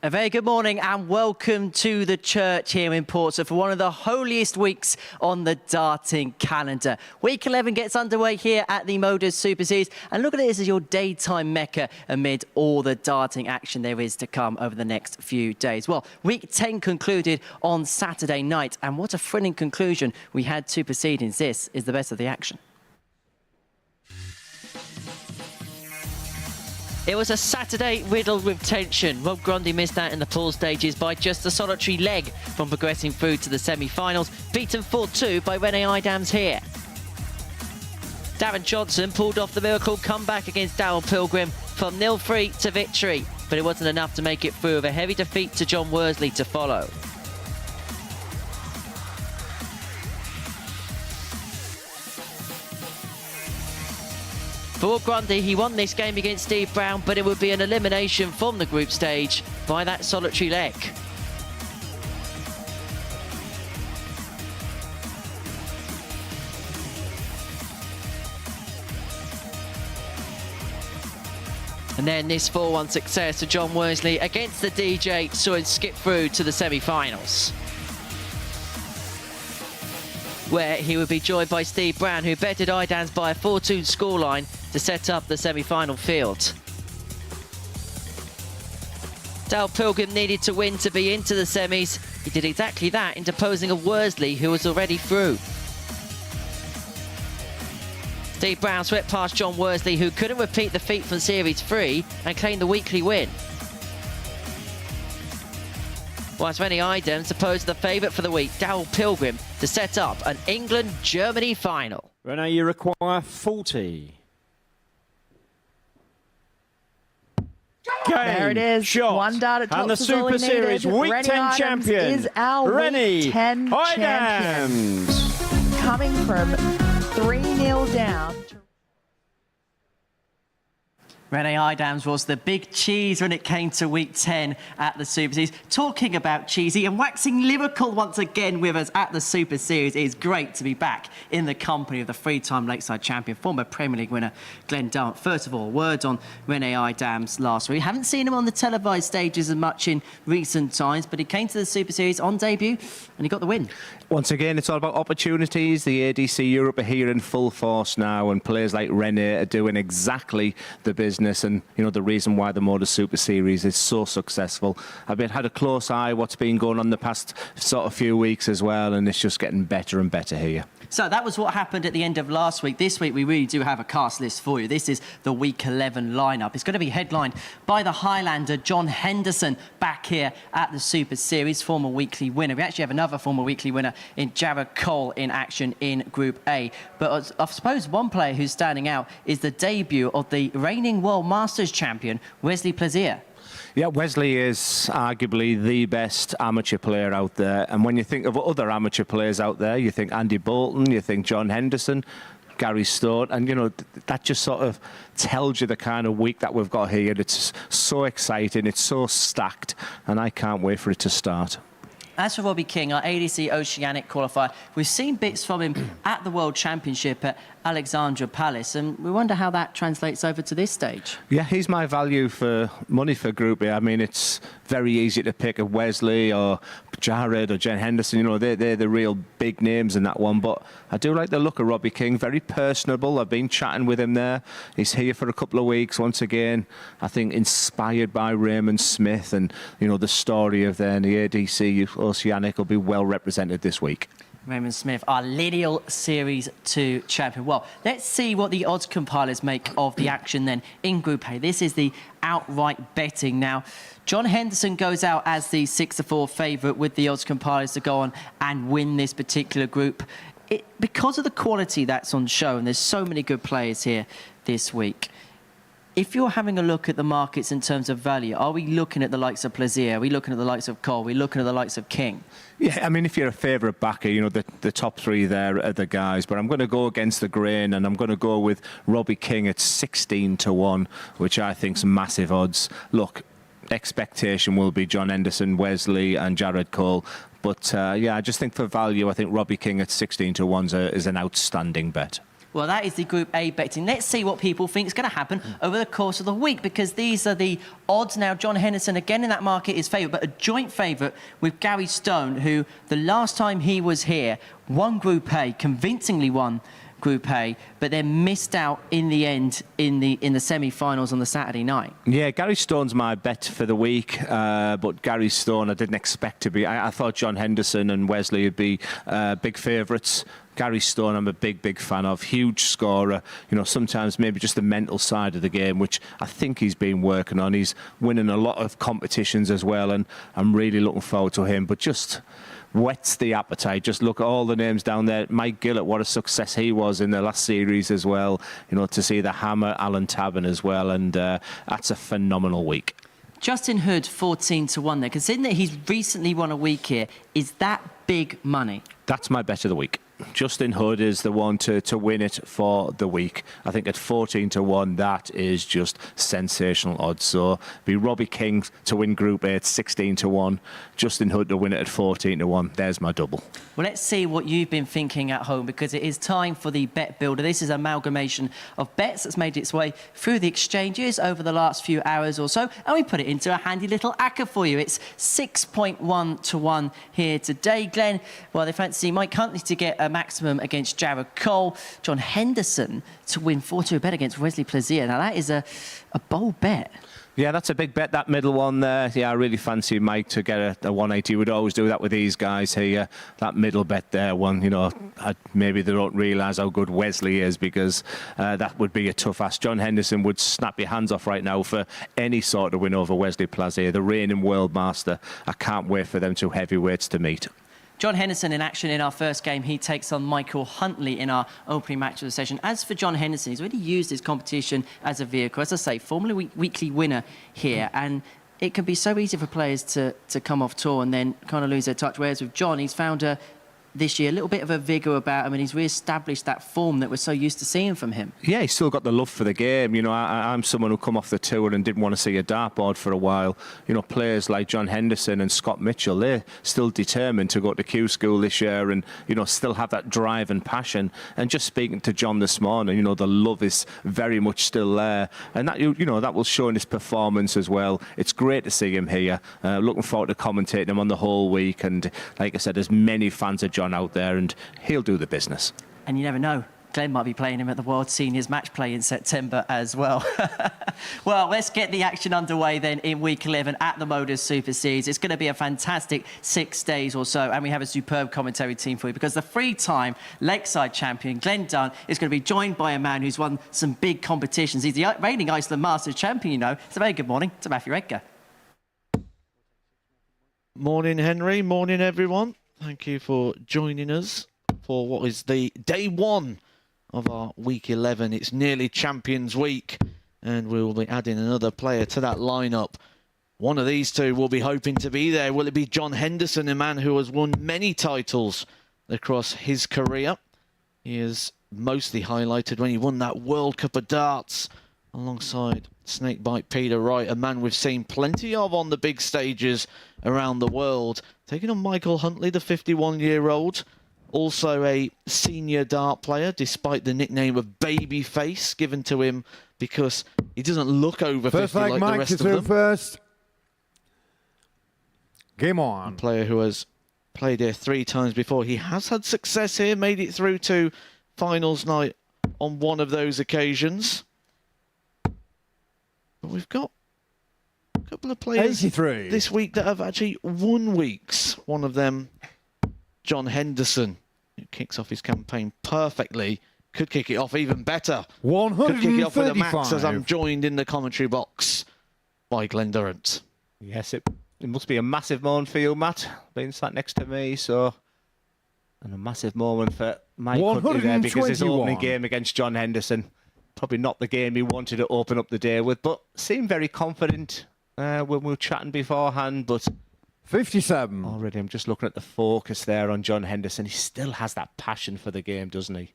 A very good morning and welcome to the church here in Portsmouth for one of the holiest weeks on the darting calendar. Week 11 gets underway here at the MODUS Super Series, and look at this as your daytime mecca amid all the darting action there is to come over the next few days. Well, week 10 concluded on Saturday night, and what a thrilling conclusion we had to proceedings. This is the best of the action. It was a Saturday riddled with tension. Rob Grundy missed out in the pool stages by just a solitary leg from progressing through to the semi-finals, beaten 4-2 by Rene Idams here. Darren Johnson pulled off the miracle comeback against Daryl Pilgrim from 0-3 to victory, but it wasn't enough to make it through, with a heavy defeat to John Worsley to follow. For Rob Grundy, he won this game against Steve Brown, but it would be an elimination from the group stage by that solitary leg. And then this 4-1 success to John Worsley against the DJ saw him skip through to the semi-finals, where he would be joined by Steve Brown, who betted Idams by a 4-2 scoreline to set up the semi-final field. Daryl Pilgrim needed to win to be into the semis. He did exactly that, interposing a Worsley who was already through. Steve Brown swept past John Worsley, who couldn't repeat the feat from Series 3 and claimed the weekly win. Whilst Rene Idams opposed the favourite for the week, Daryl Pilgrim, to set up an England-Germany final. Rene, you require 40. Game, there it is. shot, One data tops and the is all Super he needed. Series Week Rene 10 Idams champion is our Rene Week 10 champion. Idams. Coming from 3-0 down. Rene Idams was the big cheese when it came to week 10 at the Super Series. Talking about cheesy and waxing lyrical once again with us at the Super Series, it is great to be back in the company of the three-time Lakeside champion, former Premier League winner Glenn Durant. First of all, words on Rene Idams last week. Haven't seen him on the televised stages as much in recent times, but he came to the Super Series on debut and he got the win. Once again, it's all about opportunities. The ADC Europe are here in full force now, and players like Rene are doing exactly the business. And, you know, the reason why the MODUS Super Series is so successful. I've had a close eye what's been going on the past sort of few weeks as well, and it's just getting better and better here. So that was what happened at the end of last week. This week, we really do have a cast list for you. This is the Week 11 lineup. It's going to be headlined by the Highlander, John Henderson, back here at the Super Series, former weekly winner. We actually have another former weekly winner in Jared Cole in action in Group A. But I suppose one player who's standing out is the debut of the reigning World Masters champion, Wesley Plaisir. Yeah, Wesley is arguably the best amateur player out there. And when you think of other amateur players out there, you think Andy Bolton, you think John Henderson, Gary Stone, and, you know, that just sort of tells you the kind of week that we've got here. It's so exciting, it's so stacked, and I can't wait for it to start. As for Robbie King, our ADC Oceanic qualifier, we've seen bits from him at the World Championship at Alexandra Palace, and we wonder how that translates over to this stage. Yeah, he's my value for money for Group A. I mean, it's very easy to pick a Wesley or Jared or Jen Henderson. You know, they're the real big names in that one. But I do like the look of Robbie King. Very personable. I've been chatting with him there. He's here for a couple of weeks. Once again, I think inspired by Raymond Smith, and, you know, the story of the ADC Oceanic will be well represented this week. Raymond Smith, our lineal Series 2 champion. Well, let's see what the odds compilers make of the action then in Group A. This is the outright betting. Now, John Henderson goes out as the 6-4 favourite with the odds compilers to go on and win this particular group. Because of the quality that's on show, and there's so many good players here this week, if you're having a look at the markets in terms of value, are we looking at the likes of Plaisir? Are we looking at the likes of Cole? Are we looking at the likes of King? Yeah, I mean, if you're a favourite backer, you know, the top three there are the guys. But I'm going to go against the grain, and I'm going to go with Robbie King at 16-1, which I think's massive odds. Look, expectation will be John Henderson, Wesley and Jared Cole. But, yeah, I just think for value, I think Robbie King at 16-1 is an outstanding bet. Well, that is the Group A betting. Let's see what people think is going to happen over the course of the week, because these are the odds. Now, John Henderson, again in that market, is favourite, but a joint favourite with Gary Stone, who the last time he was here won Group A, convincingly won Group A, but then missed out in the end in the semi-finals on the Saturday night. Yeah, Gary Stone's my bet for the week, but Gary Stone I didn't expect to be. I thought John Henderson and Wesley would be big favourites. Gary Stone, I'm a big fan of. Huge scorer. You know, sometimes maybe just the mental side of the game, which I think he's been working on. He's winning a lot of competitions as well, and I'm really looking forward to him. But just whets the appetite. Just look at all the names down there. Mike Gillett, what a success he was in the last series as well. You know, to see the hammer Alan Tabin as well, and that's a phenomenal week. Justin Hood, 14-1 there. Considering that he's recently won a week here, is that big money? That's my bet of the week. Justin Hood is the one to win it for the week. I think at 14-1, that is just sensational odds. So be Robbie King to win Group A at 16-1, Justin Hood to win it at 14-1. There's my double. Well, let's see what you've been thinking at home, because it is time for the Bet Builder. This is an amalgamation of bets that's made its way through the exchanges over the last few hours or so, and we put it into a handy little acca for you. It's 6.1-1 here today. Glenn, well, they fancy Mike Huntley to get a maximum against Jared Cole, John Henderson to win 4-2 bet against Wesley Plaisir. Now, that is a bold bet. Yeah, that's a big bet, that middle one there. Yeah, I really fancy Mike to get a 180. Would always do that with these guys here. That middle bet there, one, you know, maybe they don't realise how good Wesley is, because that would be a tough ask. John Henderson would snap your hands off right now for any sort of win over Wesley Plaisir, the reigning world master. I can't wait for them two heavyweights to meet. John Henderson in action in our first game. He takes on Michael Huntley in our opening match of the session. As for John Henderson, he's already used his competition as a vehicle. As I say, formerly weekly winner here. And it can be so easy for players to come off tour and then kind of lose their touch. Whereas with John, he's found this year a little bit of a vigour about him, and he's re-established that form that we're so used to seeing from him. Yeah, he's still got the love for the game. You know, I'm someone who come off the tour and didn't want to see a dartboard for a while. You know, players like John Henderson and Scott Mitchell, they're still determined to go to Q School this year and, you know, still have that drive and passion. And just speaking to John this morning, you know, the love is very much still there. And that, you know, that will show in his performance as well. It's great to see him here. Looking forward to commentating him on the whole week. And like I said, there's many fans of John out there, and he'll do the business. And you never know, Glenn might be playing him at the World Seniors match play in September as well. Well, let's get the action underway then in week 11 at the MODUS Super Series. It's going to be a fantastic 6 days or so, and we have a superb commentary team for you, because the three-time Lakeside champion Glenn Dunn is going to be joined by a man who's won some big competitions. He's the reigning Iceland Masters champion, you know. So very good morning to Matthew Edgar. Morning, Henry. Morning, everyone. Thank you for joining us for what is the day one of our week 11. It's nearly Champions Week, and we'll be adding another player to that lineup. One of these two will be hoping to be there. Will it be John Henderson, a man who has won many titles across his career? He is mostly highlighted when he won that World Cup of Darts alongside Snakebite Peter Wright, a man we've seen plenty of on the big stages around the world. Taking on Michael Huntley, the 51-year-old, also a senior dart player, despite the nickname of Babyface given to him because he doesn't look over 50 like the rest of them. First. Game on. A player who has played here 3 times before. He has had success here, made it through to finals night on one of those occasions. But we've got a couple of players 83 this week that have actually won weeks. One of them, John Henderson, who kicks off his campaign perfectly. Could kick it off even better. 135. Could kick it off with a max, as I'm joined in the commentary box by Glenn Durrant. Yes, it must be a massive moment for you, Matt, being sat next to me. So, and a massive moment for Mike Huntley there, because his opening game against John Henderson, probably not the game he wanted to open up the day with, but seemed very confident when we were chatting beforehand. But 57. Already, I'm just looking at the focus there on John Henderson. He still has that passion for the game, doesn't he?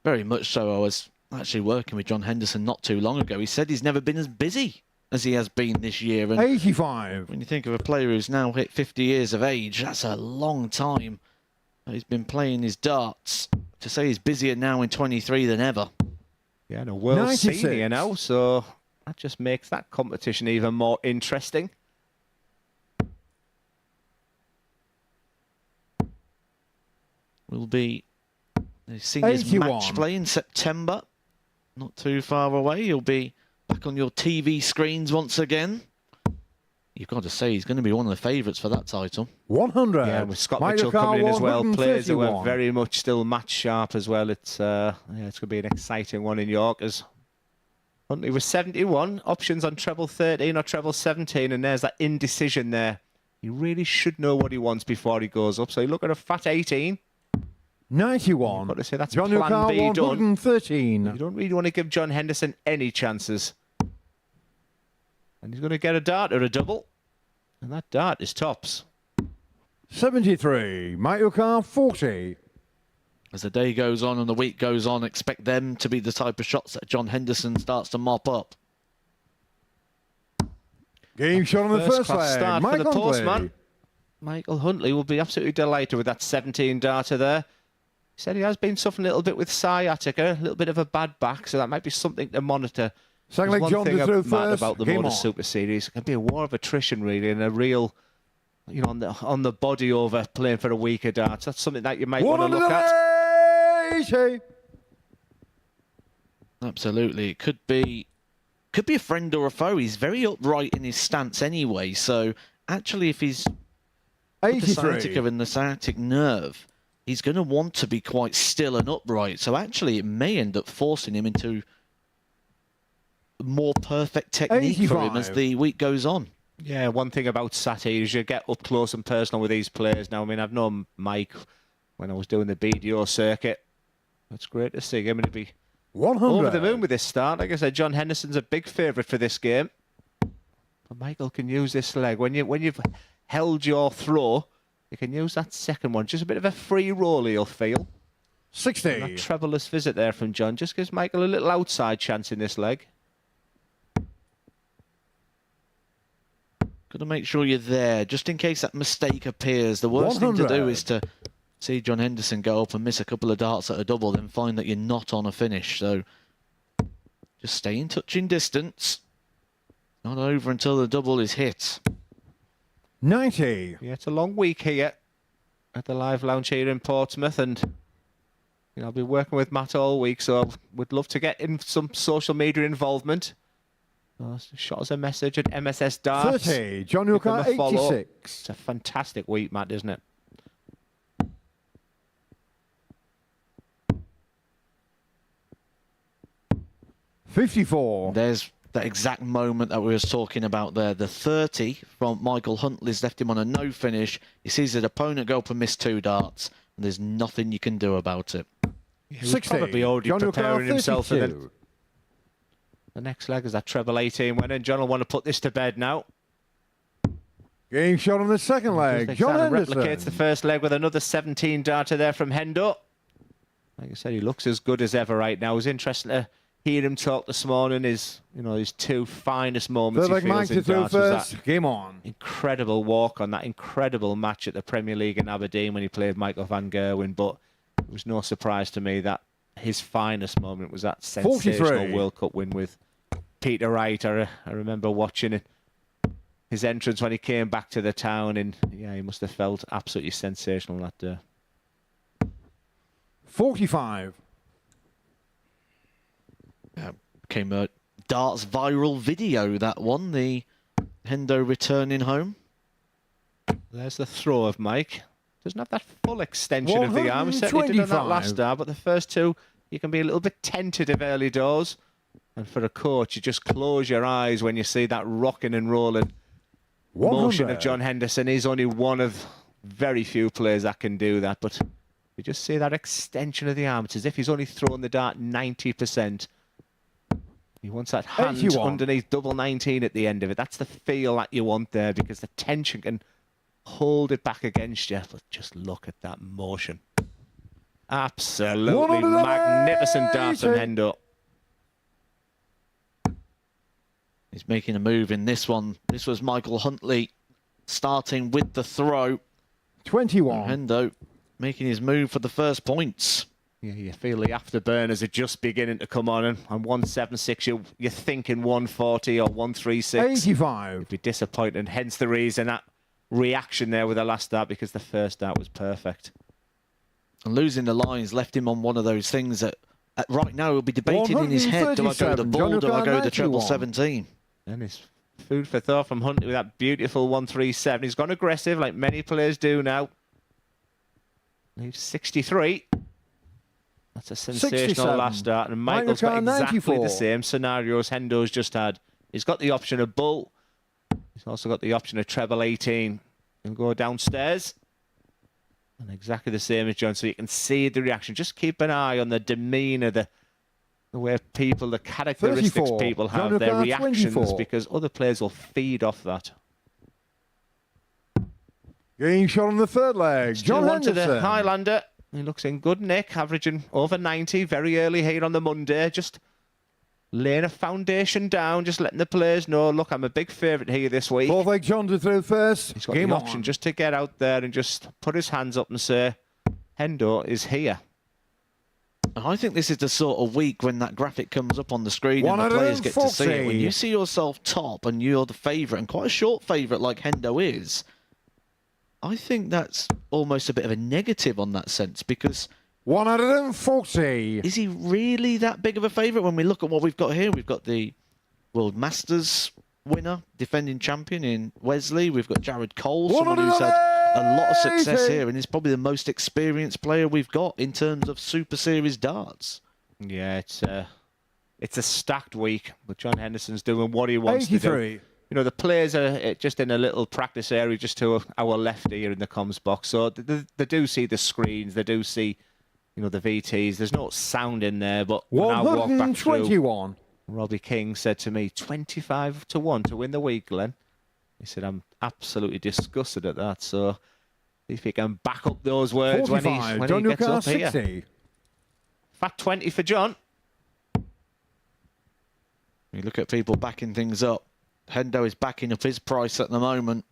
Very much so. I was actually working with John Henderson not too long ago. He said he's never been as busy as he has been this year. And 85. when you think of a player who's now hit 50 years of age, that's a long time. He's been playing his darts to say he's busier now in 23 than ever. Yeah, and a world 96. senior now, so that just makes that competition even more interesting. Will be the seniors 81. match play in September. Not too far away. He'll be back on your TV screens once again. You've got to say he's going to be one of the favourites for that title. 100. Yeah, with Scott Michael Mitchell coming in as well, players who are 131. very much still match sharp as well. It's yeah, it's going to be an exciting one in Yorkers. Huntley was 71, options on treble 13 or treble 17, and there's that indecision there. He really should know what he wants before he goes up. So you look at a fat 18. 91. You've got to say that's John plan B done. 113. You don't really want to give John Henderson any chances. And he's going to get a dart or a double. And that dart is tops. 73. Michael Carr 40. As the day goes on and the week goes on, expect them to be the type of shots that John Henderson starts to mop up. Game shot on the first class leg. start for Mike the Huntley. postman. Michael Huntley will be absolutely delighted with that 17 darter there. He said he has been suffering a little bit with sciatica, a little bit of a bad back, so that might be something to monitor. Second There's leg, John one thing through mad first. about the Game MODUS on. Super Series. It can be a war of attrition, really, and a real, you know, on the body over playing for a weaker darts. That's something that you might want to look at. 180. Absolutely. It could be a friend or a foe. He's very upright in his stance anyway. So actually, if he's the sciatica 83. and the sciatic nerve, he's going to want to be quite still and upright. So actually, it may end up forcing him into more perfect technique for him as 85. the week goes on. Yeah, one thing about Saturday is you get up close and personal with these players. Now, I mean, I've known Mike when I was doing the BDO circuit. It's great to see him, and he'd be 100. over the moon with this start. Like I said, John Henderson's a big favourite for this game. But Michael can use this leg. When you've held your throw, you can use that second one. Just a bit of a free roll, you'll feel. And 60. that trebleless visit there from John just gives Michael a little outside chance in this leg. Got to make sure you're there, just in case that mistake appears. The worst thing to do 100. is to see John Henderson go up and miss a couple of darts at a double, then find that you're not on a finish. So just stay in touching distance. Not over until the double is hit. 90. Yeah, it's a long week here at the Live Lounge here in Portsmouth, and you know, I'll be working with Matt all week, so would love to get in some social media involvement. Shot us a message at MSS Darts. 30. John Give them Hooker a follow. 86. It's a fantastic week, Matt, isn't it? $54. There's that exact moment that we was talking about there. The 30 from Michael Huntley's left him on a no finish. He sees his opponent go up and miss 2 darts, and there's nothing you can do about it. He was 60. probably already John Hooker preparing himself for 32. the next leg is that treble 18 winning. John will want to put this to bed now. Game shot on the second leg. Just John exactly Henderson. replicates the first leg with another 17 darter there from Hendo. Like I said, he looks as good as ever right now. It was interesting to hear him talk this morning. His 2 finest moments Third he leg, Mike feels in to through darts was that first. Game on. incredible walk on that incredible match at the Premier League in Aberdeen when he played Michael van Gerwen. But it was no surprise to me that his finest moment was that sensational 43. World Cup win with Peter Wright. I remember watching it. His entrance when he came back to the town, and yeah, he must have felt absolutely sensational that day. 45. Came a darts viral video, that one, the Hendo returning home. There's the throw of Mike. Doesn't have that full extension of the arm. He certainly did on that 125. last star, but the first 2, you can be a little bit tentative early doors. And for a coach, you just close your eyes when you see that rocking and rolling motion 100. of John Henderson. He's only one of very few players that can do that, but you just see that extension of the arm. It's as if he's only thrown the dart 90%. He wants that hand 81. underneath double 19 at the end of it. That's the feel that you want there, because the tension can hold it back against you. But just look at that motion. Absolutely 180. magnificent dart from Hendo. He's making a move in this one. This was Michael Huntley starting with the throw. 21. Hendo making his move for the first points. Yeah, you feel the afterburners are just beginning to come on, and on 176, you're thinking 140 or 136. 85. You'd be disappointed, hence the reason that reaction there with the last start, because the first start was perfect. And losing the lines left him on one of those things that right now he'll be debating in his head, do I go the ball, do I go the treble 17? And it's food for thought from Huntley with that beautiful 137. He's gone aggressive like many players do now. He's 63. That's a sensational 67. last start. And Michael's got exactly 94. the same scenario as Hendo's just had. He's got the option of bull. He's also got the option of treble 18 and go downstairs. And exactly the same as John. So you can see the reaction. Just keep an eye on the demeanour, the way people, the characteristics 34. people have, John their O'Connor, reactions, 24. because other players will feed off that. Getting shot on the third leg. John Still on to Henderson. the Highlander. He looks in good nick, averaging over 90 very early here on the Monday. Just laying a foundation down, just letting the players know, look, I'm a big favourite here this week. Fourth leg, John to throw first. He's got Game the on. option just to get out there and just put his hands up and say, Hendo is here. And I think this is the sort of week when that graphic comes up on the screen and the players get to see it. When you see yourself top and you're the favourite, and quite a short favourite like Hendo is, I think that's almost a bit of a negative on that sense, because 140. is he really that big of a favourite when we look at what we've got here? We've got the World Masters winner, defending champion in Wesley. We've got Jared Cole, someone who's had a lot of success here and is probably the most experienced player we've got in terms of Super Series darts. Yeah, it's a stacked week, but John Henderson's doing what he wants 83. to do. You know, the players are just in a little practice area just to our left here in the comms box. So they do see the screens, they do see, you know, the VTs. There's no sound in there, but when I walk back through, 121. Robbie King said to me, 25 to 1 to win the week, Glenn. He said, I'm absolutely disgusted at that. So if he can back up those words 45. when John he gets up 60. here. Fat 20 for John. You look at people backing things up. Hendo is backing up his price at the moment.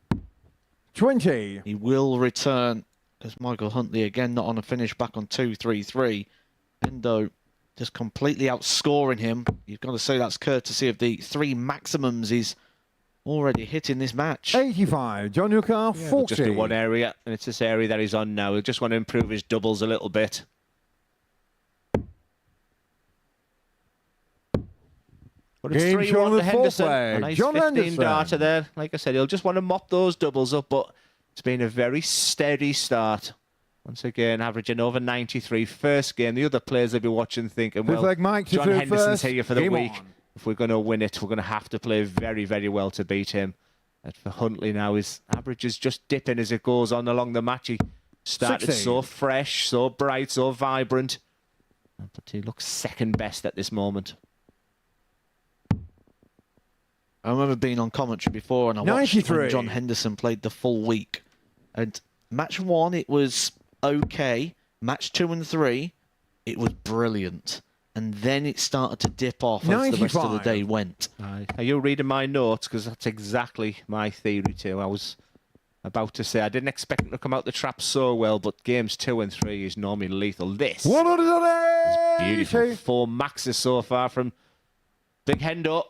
20. He will return as Michael Huntley again not on a finish, back on 2-3-3. Hendo just completely outscoring him. You've got to say that's courtesy of the 3 maximums he's already hit in this match. 85. John Newcar, 40. Just do one area, and it's this area that he's on now. He'll just want to improve his doubles a little bit. But it's Game 3-1 shown to the fourth Henderson. leg. A nice John 15 Henderson. darter there. Like I said, he'll just want to mop those doubles up, but it's been a very steady start. Once again, averaging over 93. First game, the other players will be watching thinking, Fifth well, leg, Mike to John throw Henderson's first. here for the Game week. on. If we're going to win it, we're going to have to play very, very well to beat him. And for Huntley now, his average is just dipping as it goes on along the match. He started 60. so fresh, so bright, so vibrant. But he looks second best at this moment. I remember being on commentary before and I watched 93. when John Henderson played the full week. And match 1, it was okay. Match 2 and 3, it was brilliant. And then it started to dip off as the rest of the 95. day went. Are you reading my notes? Because that's exactly my theory too. I was about to say I didn't expect him to come out the trap so well, but games 2 and 3 is normally lethal. This is 180. beautiful. 4 maxes so far from Big Hendo.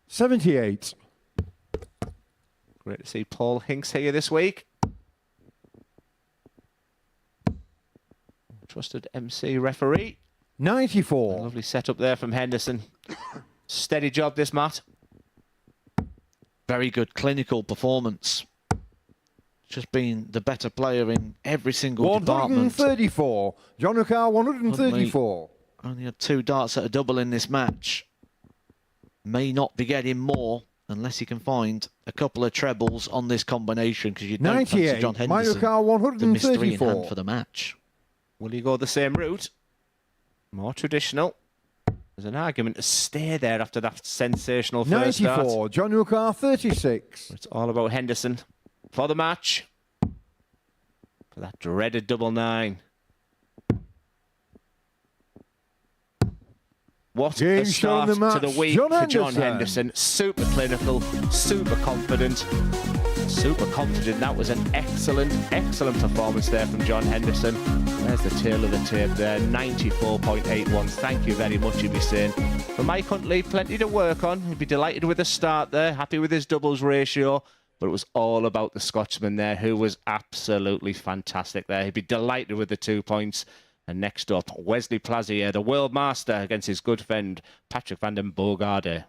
$78. Great to see Paul Hinks here this week. Trusted MC referee. 94. Lovely setup there from Henderson. Steady job this, Matt. Very good clinical performance. Just being the better player in every single department. 134. John Newcar, 134. Only had 2 darts at a double in this match. May not be getting more unless he can find a couple of trebles on this combination, because you don't fancy 98. John Henderson Newcar, to miss 3 in hand 134. for the match. Will he go the same route? More traditional. There's an argument to stay there after that sensational first start. 94. John Newcar, 36. It's all about Henderson for the match. For that dreaded double 9. What a Game shown start the match. to the week John for John Henderson. Henderson. Super clinical, super confident. super confident. That was an excellent, excellent performance there from John Henderson. There's the tail of the tape there, 94.81. Thank you very much, you'd be saying. For Mike Huntley, plenty to work on. He'd be delighted with the start there, happy with his doubles ratio. But it was all about the Scotsman there, who was absolutely fantastic there. He'd be delighted with the 2 points. And next up, Wesley Plazier, the world master, against his good friend, Patrick van den Bogarde.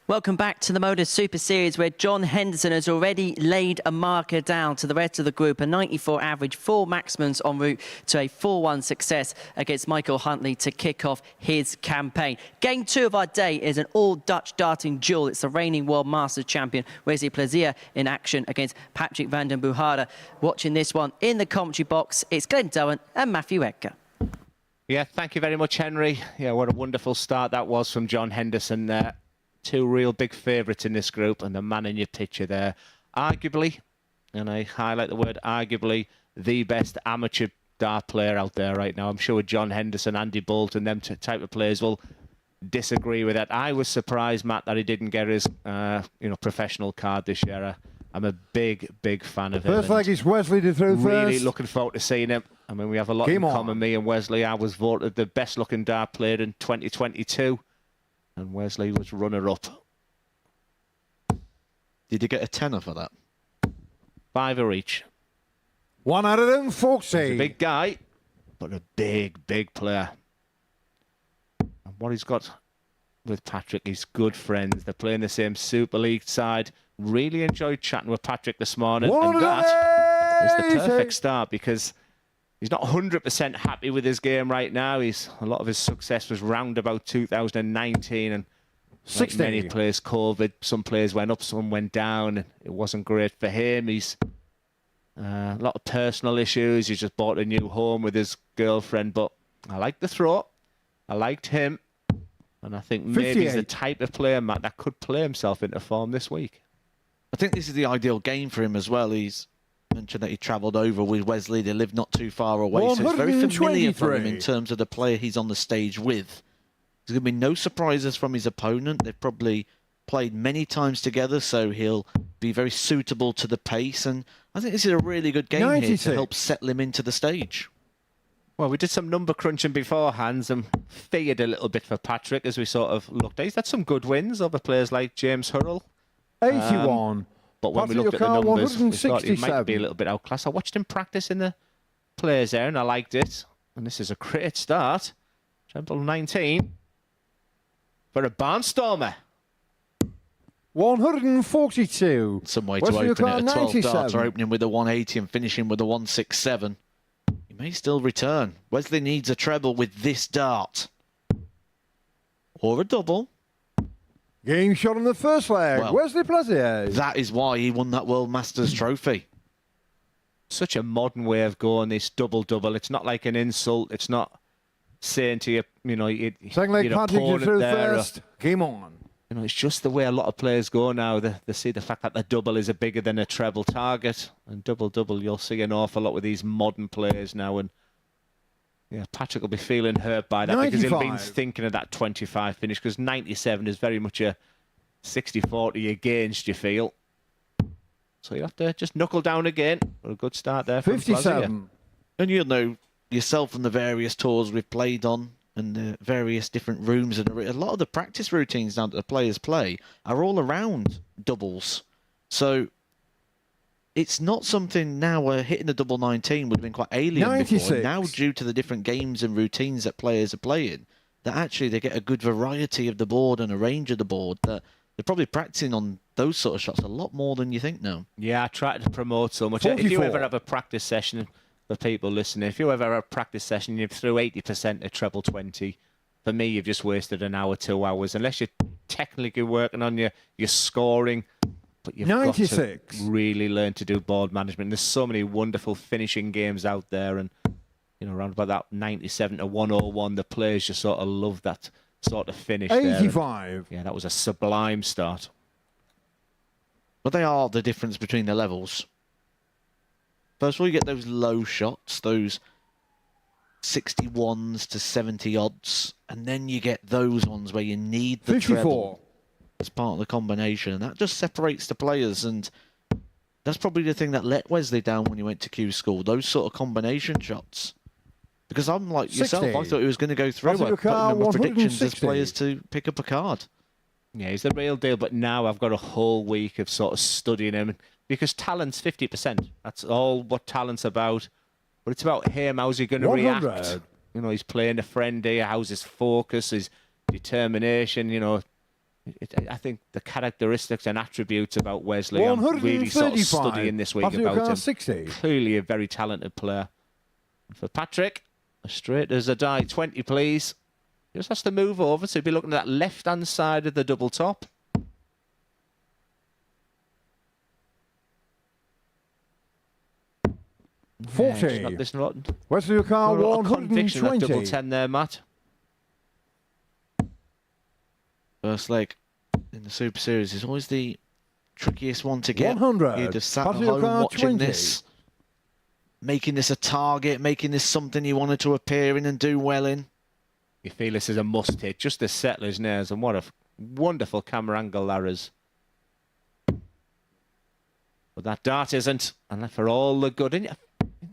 Welcome back to the MODUS Super Series, where John Henderson has already laid a marker down to the rest of the group, a 94 average, 4 maximums en route to a 4-1 success against Michael Huntley to kick off his campaign. Game 2 of our day is an all-Dutch darting duel. It's the reigning World Masters champion, Wesley Plazier, in action against Patrick van den Bogarde. Watching this one in the commentary box, it's Glenn Dowen and Matthew Edgar. Yeah, thank you very much, Henry. Yeah, what a wonderful start that was from John Henderson there. 2 real big favourites in this group, and the man in your picture there, arguably, and I highlight the word arguably, the best amateur dart player out there right now. I'm sure John Henderson, Andy Bolt, and them type of players will disagree with that. I was surprised, Matt, that he didn't get his professional card this year. I'm a big, big fan of him. First leg is Wesley to throw first. Really looking forward to seeing him. I mean, we have a lot in common, me and Wesley. I was voted the best looking dart player in 2022. And Wesley was runner-up. Did you get a tenner for that? 5 each. 1 out of them, 40. He's a big guy, but a big, big player. And what he's got with Patrick, he's good friends. They're playing the same Super League side. Really enjoyed chatting with Patrick this morning. And that is the perfect start, because He's not 100% happy with his game right now. A lot of his success was round about 2019, and like 60. many players, COVID, some players went up, some went down. It wasn't great for him. He's a lot of personal issues. He just bought a new home with his girlfriend, but I like the throw. I liked him, and I think maybe he's the 58. type of player, Matt, that could play himself into form this week. I think this is the ideal game for him as well. He's mentioned that he travelled over with Wesley. They live not too far away, so it's very familiar for him in 123. terms of the player he's on the stage with. There's going to be no surprises from his opponent. They've probably played many times together, so he'll be very suitable to the pace. And I think this is a really good game here 96. to help settle him into the stage. Well, we did some number crunching beforehand and feared a little bit for Patrick as we sort of looked at. He's had some good wins over players like James Hurrell. 81. But when we Patrick looked at the O'Connor, numbers, we thought he might 167. be a little bit outclassed. I watched him practice in the players there, and I liked it. And this is a great start. Treble 19 for a barnstormer. 142. Some way to Wesley open it. O'Connor, A 12 darts 97. are opening with a 180 and finishing with a 167. He may still return. Wesley needs a treble with this dart. Or a double. Game shot on the first leg. Well, Wesley Plazier. That is why he won that World Masters trophy. Such a modern way of going, this double-double. It's not like an insult. It's not saying to you, Second leg, your Patrick, you opponent through there, first. Game on. it's just the way a lot of players go now. They see the fact that the double is a bigger than a treble target. And double-double, you'll see an awful lot with these modern players now. And yeah, Patrick will be feeling hurt by that because he'll be 95. thinking of that 25 finish, because 97 is very much a 60-40 against, you feel. So you have to just knuckle down again. But a good start there from Plazier. 57. And you'll know yourself from the various tours we've played on and the various different rooms. And a lot of the practice routines now that the players play are all around doubles. So it's not something now where hitting the double 19 would have been quite alien 96. before. Now, due to the different games and routines that players are playing, that actually they get a good variety of the board and a range of the board that they're probably practicing on those sort of shots a lot more than you think now. Yeah, I try to promote so much. If you 44. ever have a practice session, for people listening, if you ever have a practice session, you've through 80% of treble 20. For me, you've just wasted an hour, 2 hours, unless you're technically working on your scoring. But you've 96. got to really learn to do board management. There's so many wonderful finishing games out there, and around about that 97 to 101, the players just sort of love that sort of finish there. And 85. yeah, that was a sublime start. But they are the difference between the levels. First of all, you get those low shots, those 61s to 70 odds, and then you get those ones where you need the 54. treble as part of the combination, and that just separates the players. And that's probably the thing that let Wesley down when he went to Q school, those sort of combination shots. Because I'm like yourself, 60. I thought he was going to go through. Patrick I put O'Connor, a number of predictions as 160. players to pick up a card. Yeah, he's the real deal, but now I've got a whole week of sort of studying him, because talent's 50%. That's all what talent's about. But it's about him. How's he going to 100. react? He's playing a friend here. How's his focus, his determination? I think the characteristics and attributes about Wesley, I'm really sort of 135. studying this week Patrick about O'Connor, him. 60. Clearly a very talented player. For Patrick, as straight as a die, 20, please. He just has to move over, so he'll be looking at that left-hand side of the double top. Yeah, 40. there's not Wesley a O'Connor, lot of conviction in that double 120. 10 there, Matt. First leg in the Super Series is always the trickiest one to get. 100. You'd have sat at Patrick home O'Connor, watching 20. this, making this a target, making this something you wanted to appear in and do well in. You feel this is a must hit, just to settle his nerves, and what a wonderful camera angle there is. But that dart isn't, and for all the good.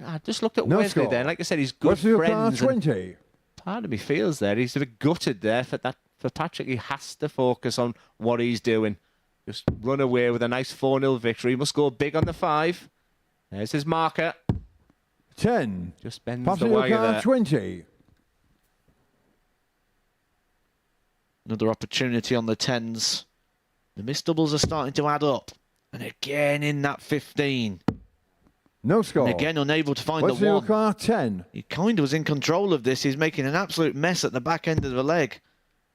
I just looked at No Wesley score. there, and like I said, he's good Wesley O'Connor, friends. And 20. part of me feels there he's a bit gutted there for that. For Patrick, he has to focus on what he's doing. Just run away with a nice 4-0 victory. He must go big on the 5. There's his marker. 10. Just bends Patrick the wire O'Connor, there. 20. Another opportunity on the 10s. The missed doubles are starting to add up. And again in that 15. No score. And again, unable to find Wesley the one. require 10. He kind of was in control of this. He's making an absolute mess at the back end of the leg.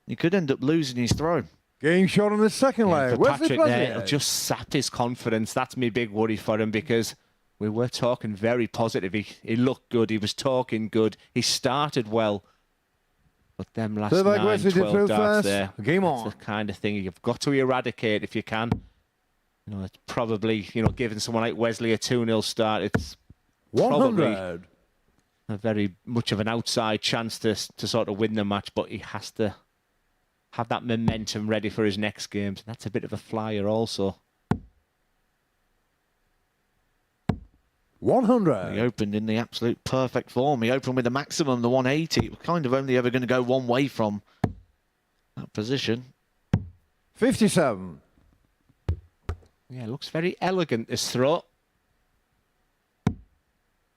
He could end up losing his throw. Getting shot on the second leg. For Wesley Patrick there, Pleasure. it'll just sap his confidence. That's my big worry for him because we were talking very positive. He looked good. He was talking good. He started well. But them last Third leg, 9, Wesley to 12 throw darts first. there, Game that's on. the kind of thing you've got to eradicate if you can. You know, it's probably, you know, giving someone like Wesley a 2-0 start, it's 100. a very much of an outside chance to sort of win the match, but he has to have that momentum ready for his next games. That's a bit of a flyer also. 100. He opened in the absolute perfect form. He opened with the maximum, the 180. It was kind of only ever going to go one way from that position. 57. Yeah, looks very elegant, this throw.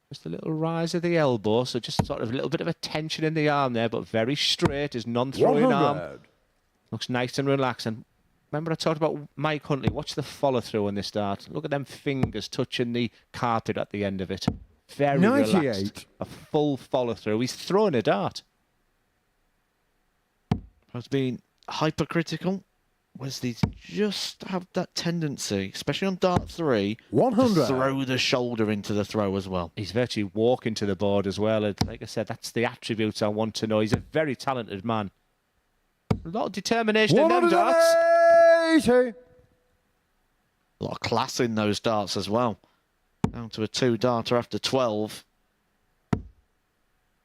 Just a little rise of the elbow, so just sort of a little bit of a tension in the arm there, but very straight, his non-throwing arm. 100. Looks nice and relaxed. And remember I talked about Mike Huntley. Watch the follow-through on this dart. Look at them fingers touching the carpet at the end of it. Very 98. relaxed. A full follow-through. He's throwing a dart. Has been hypercritical. Wesley just have that tendency, especially on dart 3, 100. to throw the shoulder into the throw as well. He's virtually walking to the board as well. And like I said, that's the attributes I want to know. He's a very talented man. A lot of determination in them darts. 180. A lot of class in those darts as well. Down to a 2-darter after 12.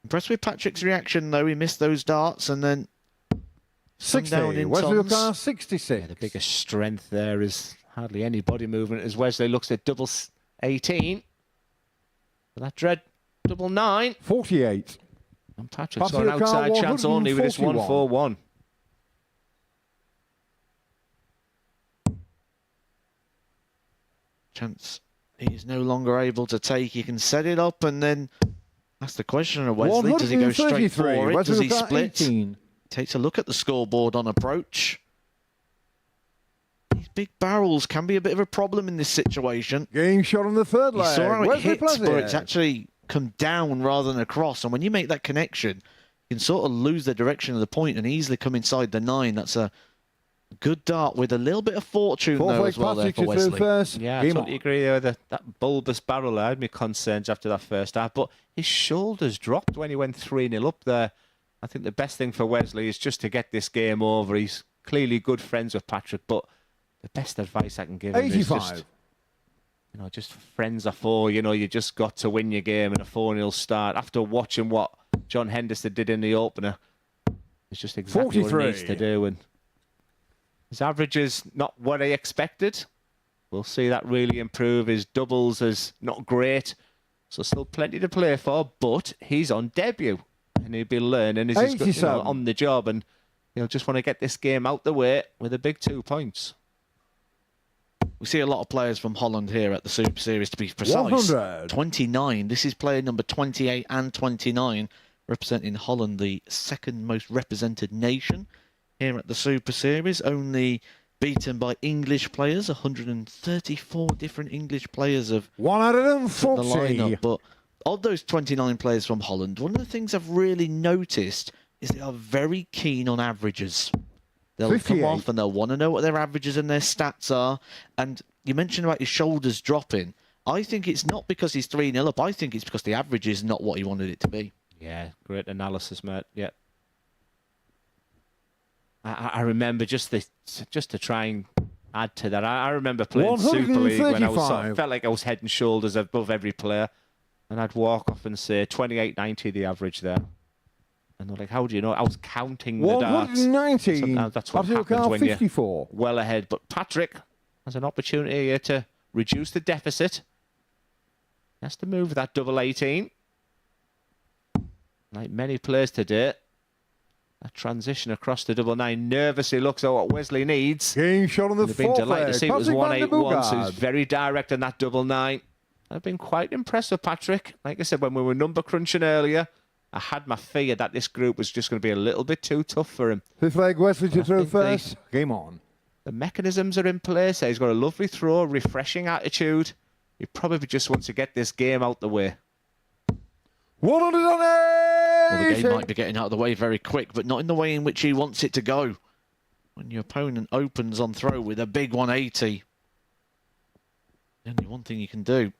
Impressed with Patrick's reaction, though. He missed those darts and then 60. down in Wesley tons. require 66. Yeah, the biggest strength there is hardly any body movement as Wesley looks at double 18. But that dread double 9. 48. And Patrick's got Patrick an outside Carr, chance only with this 141. 1-4-1. chance he is no longer able to take. He can set it up and then that's the question of Wesley. Does he go straight for it? Does he split? 18. Takes a look at the scoreboard on approach. These big barrels can be a bit of a problem in this situation. Getting shot on the third You leg. saw how it Wesley hits, Pleasure. but it's actually come down rather than across. And when you make that connection, you can sort of lose the direction of the point and easily come inside the 9. That's a good dart with a little bit of fortune, Fourth though, leg as well there Patrick for to throw Wesley. first. Yeah, I Game totally on. agree there with that bulbous barrel. I had my concerns after that first half, but his shoulders dropped when he went 3-0 up there. I think the best thing for Wesley is just to get this game over. He's clearly good friends with Patrick, but the best advice I can give him is 85. just friends are for, you just got to win your game in a 4-0 start. After watching what John Henderson did in the opener, it's just exactly what he needs 43. to do. And his average is not what I expected. We'll see that really improve. His doubles is not great, so still plenty to play for, but he's on debut. And he'll be learning as he's 87. on the job, and he'll just want to get this game out the way with a big 2 points. We see a lot of players from Holland here at the Super Series, to be precise. 100. 29. This is player number 28 and 29, representing Holland, the second most represented nation here at the Super Series. Only beaten by English players. 134 different English players have the 140. lineup. But of those 29 players from Holland, one of the things I've really noticed is they are very keen on averages. They'll 58. come off and they'll want to know what their averages and their stats are. And you mentioned about his shoulders dropping. I think it's not because he's 3-0 up. I think it's because the average is not what he wanted it to be. Yeah, great analysis, mate. Yeah. I remember just to try and add to that. I remember playing Super League when I was felt like I was head and shoulders above every player, and I'd walk off and say 28.90 the average there. And they're like, how do you know? I was counting the darts. 119. Sometimes that's what Patrick happens Carr, when 54. you're well ahead. But Patrick has an opportunity here to reduce the deficit. He has to move that double 18. Like many players today, that transition across the double 9 nervously looks at what Wesley needs. Getting shot on the They've been fourth delighted leg. to see it was Patrick 181, so he's Van very direct on that double 9. I've been quite impressed with Patrick. Like I said, when we were number crunching earlier, I had my fear that this group was just going to be a little bit too tough for him. Fifth leg Wesley to I throw think first. Game on. The mechanisms are in place. He's got a lovely throw, refreshing attitude. He probably just wants to get this game out the way. 180. Well, the game might be getting out of the way very quick, but not in the way in which he wants it to go. When your opponent opens on throw with a big 180, the only one thing you can do.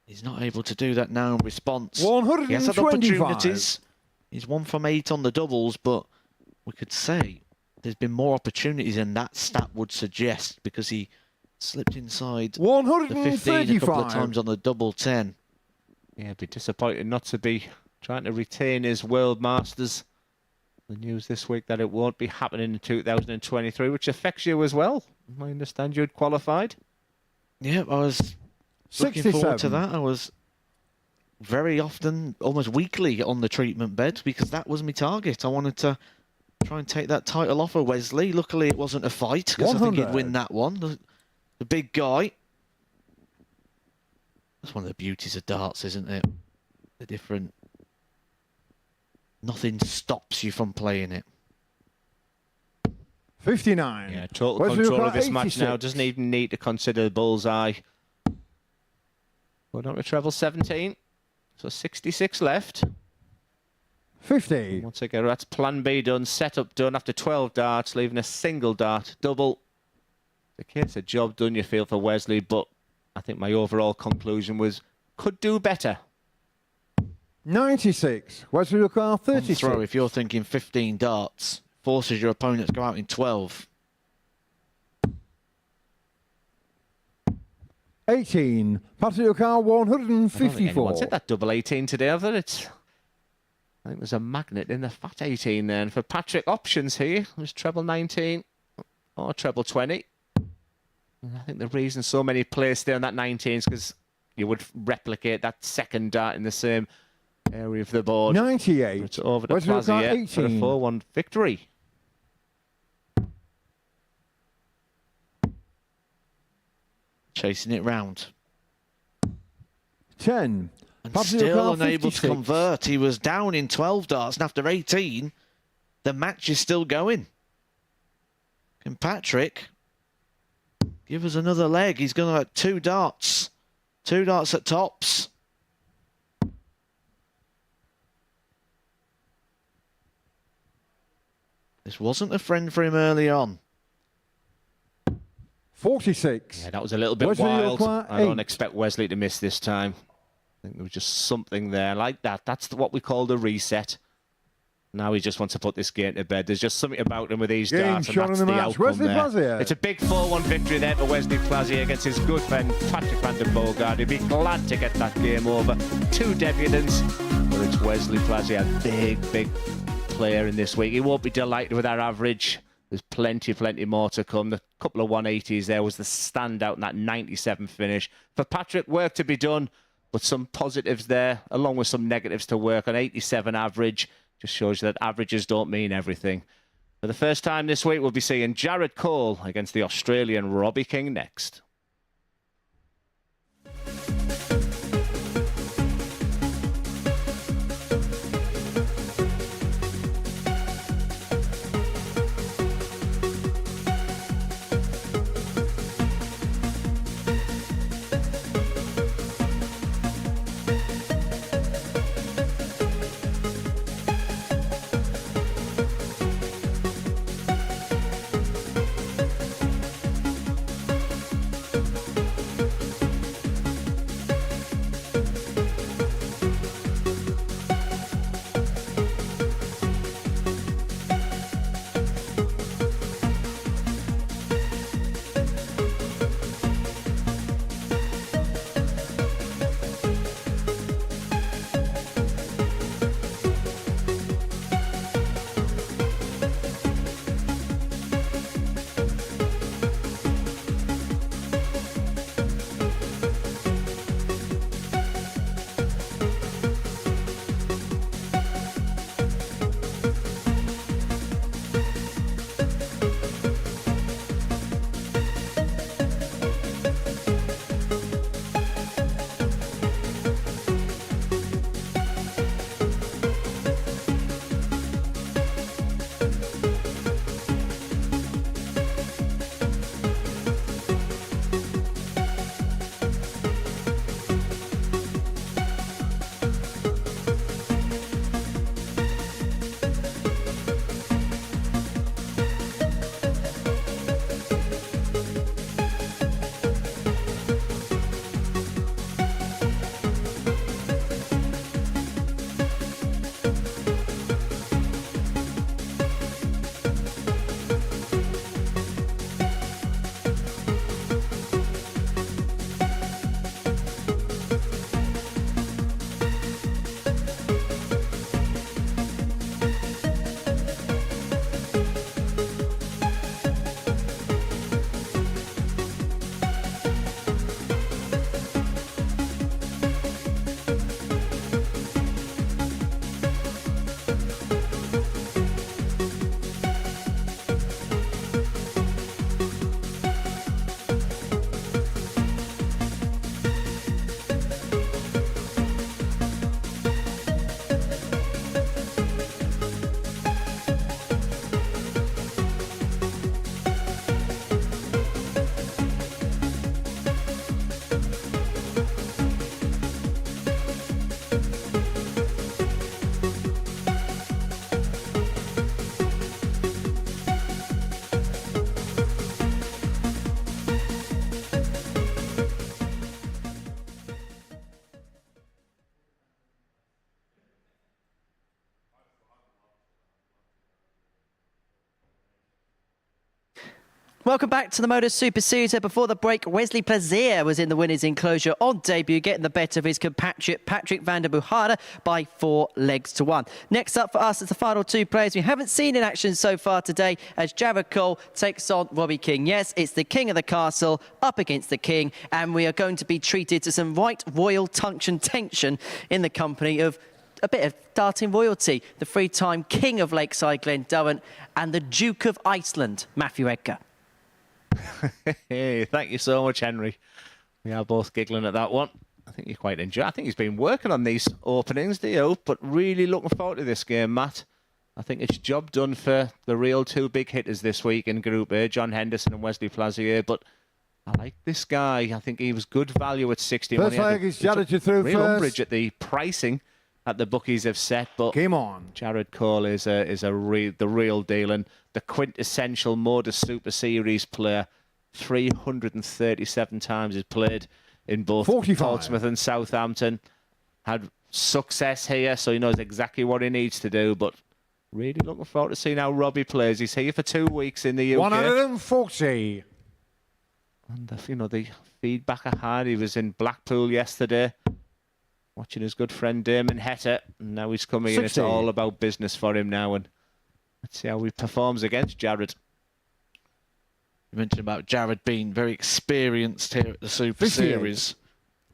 He's not able to do that now in response. 125. He has had opportunities. He's 1 from 8 on the doubles, but we could say there's been more opportunities than that stat would suggest because he slipped inside the 15 a couple of times on the double 10. Yeah, I'd be disappointed not to be trying to retain his World Masters. The news this week that it won't be happening in 2023, which affects you as well. I understand you'd qualified. Yeah, I was looking forward to that. I was very often, almost weekly, on the treatment bed because that was my target. I wanted to try and take that title off of Wesley. Luckily, it wasn't a fight because I think he'd win that one. The big guy. That's one of the beauties of darts, isn't it? The different... Nothing stops you from playing it. 59. Yeah, total control of this match now. Doesn't even need to consider the bullseye. Going on to treble 17. So 66 left. 50. Once again, that's plan B done, setup done after 12 darts, leaving a single dart, double. The case of job done, you feel, for Wesley, but I think my overall conclusion was could do better. 96. Wesley require 36. Throw, if you're thinking 15 darts, forces your opponent to go out in 12. 18. Patrick O'Carr, I don't think 154. anyone's hit that double 18 today, have they? I think there's a magnet in the fat 18 then. For Patrick, options here. There's treble 19 or treble 20. And I think the reason so many players stay on that 19 is because you would replicate that second dart in the same area of the board. 98. It's over to Wesley Plaza O'Carr, yet for a 18. 4-1 victory. Chasing it round. 10. And Patrick still O'Carr, unable 56. to convert. He was down in 12 darts, and after 18, the match is still going. Can Patrick give us another leg? He's going to have 2 darts. 2 darts at tops. This wasn't a friend for him early on. 46. Yeah, that was a little bit Wesley wild. O'Carr, I don't 8. expect Wesley to miss this time. I think there was just something there like that. That's what we call the reset. Now he just wants to put this game to bed. There's just something about him with these Game darts, and shot that's in the the match. outcome Wesley there. Plazier. It's a big 4-1 victory there for Wesley Plazier against his good friend Patrick van den Boogaard. He'd be glad to get that game over. 2 debutants, but it's Wesley Plazier, a big player in this week. He won't be delighted with our average. There's plenty more to come. The couple of 180s there was the standout in that 97 finish. For Patrick, work to be done, but some positives there, along with some negatives to work on. 87 average just shows you that averages don't mean everything. For the first time this week, we'll be seeing Jared Cole against the Australian Robbie King next. Welcome back to the MODUS Super Series. Before the break, Wesley Plaisir was in the winner's enclosure on debut, getting the better of his compatriot Patrick van der Buchada by 4 legs to 1. Next up for us is the final 2 players we haven't seen in action so far today, as Jared Cole takes on Robbie King. Yes, it's the king of the castle up against the king, and we are going to be treated to some right royal tension in the company of a bit of darting royalty, the 3-time king of Lakeside Glendowen and the Duke of Iceland, Matthew Edgar. Hey, thank you so much, Henry. We are both giggling at that one. I think you quite enjoy. I think he's been working on these openings, do you? But really looking forward to this game, Matt. I think it's job done for the real 2 big hitters this week in Group A, John Henderson and Wesley Plaisir. But I like this guy. I think he was good value at 60. First leg is Jared through real first. umbrage at the pricing that the bookies have set. But Game on. Jared Cole is the real deal, and the quintessential MODUS Super Series player. 337 times he's played in both 45. Portsmouth and Southampton. Had success here, so he knows exactly what he needs to do. But really looking forward to seeing how Robbie plays. He's here for 2 weeks in the UK. 140. And the feedback I had, he was in Blackpool yesterday, watching his good friend Damon Heta, and now he's coming in. It's all about business for him now, and let's see how he performs against Jared. You mentioned about Jared being very experienced here at the Super 58. Series.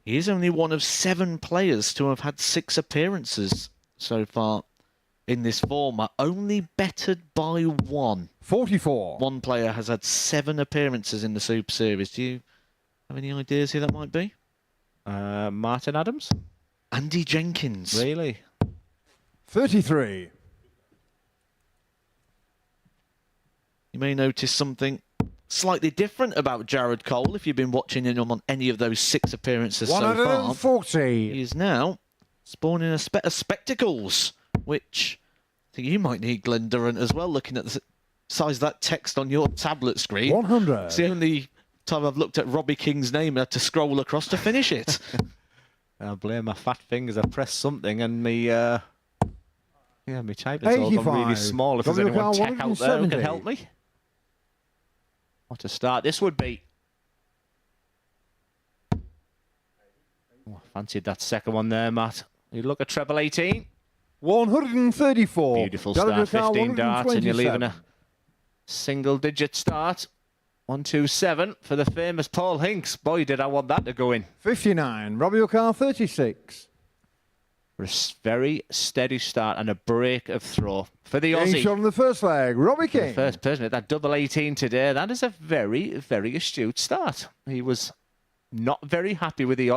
He is only one of 7 players to have had 6 appearances so far in this format, only bettered by 1. 44. One player has had 7 appearances in the Super Series. Do you have any ideas who that might be? Martin Adams? Andy Jenkins. Really? 33. You may notice something slightly different about Jared Cole if you've been watching him on any of those 6 appearances so far. 140. He is now sporting a set of spectacles, which I think you might need, Glenn Durrant, as well, looking at the size of that text on your tablet screen. 100. It's the only time I've looked at Robbie King's name and had to scroll across to finish it. I blame my fat fingers. I pressed something and my typing's all gone really 85. small. If there's anyone tech out there who can 170. help me. What a start this would be. Oh, I fancied that second one there, Matt. You look at treble 18. 134. Beautiful start, 15 darts, and you're leaving a single-digit start. 127 for the famous Paul Hinks. Boy, did I want that to go in. 59. Robbie O'Carr, 36. For a very steady start and a break of throw for the Getting Aussie. shot in the first leg. Robbie The King. first person at that double 18 today. That is a very, very astute start. He was not very happy with the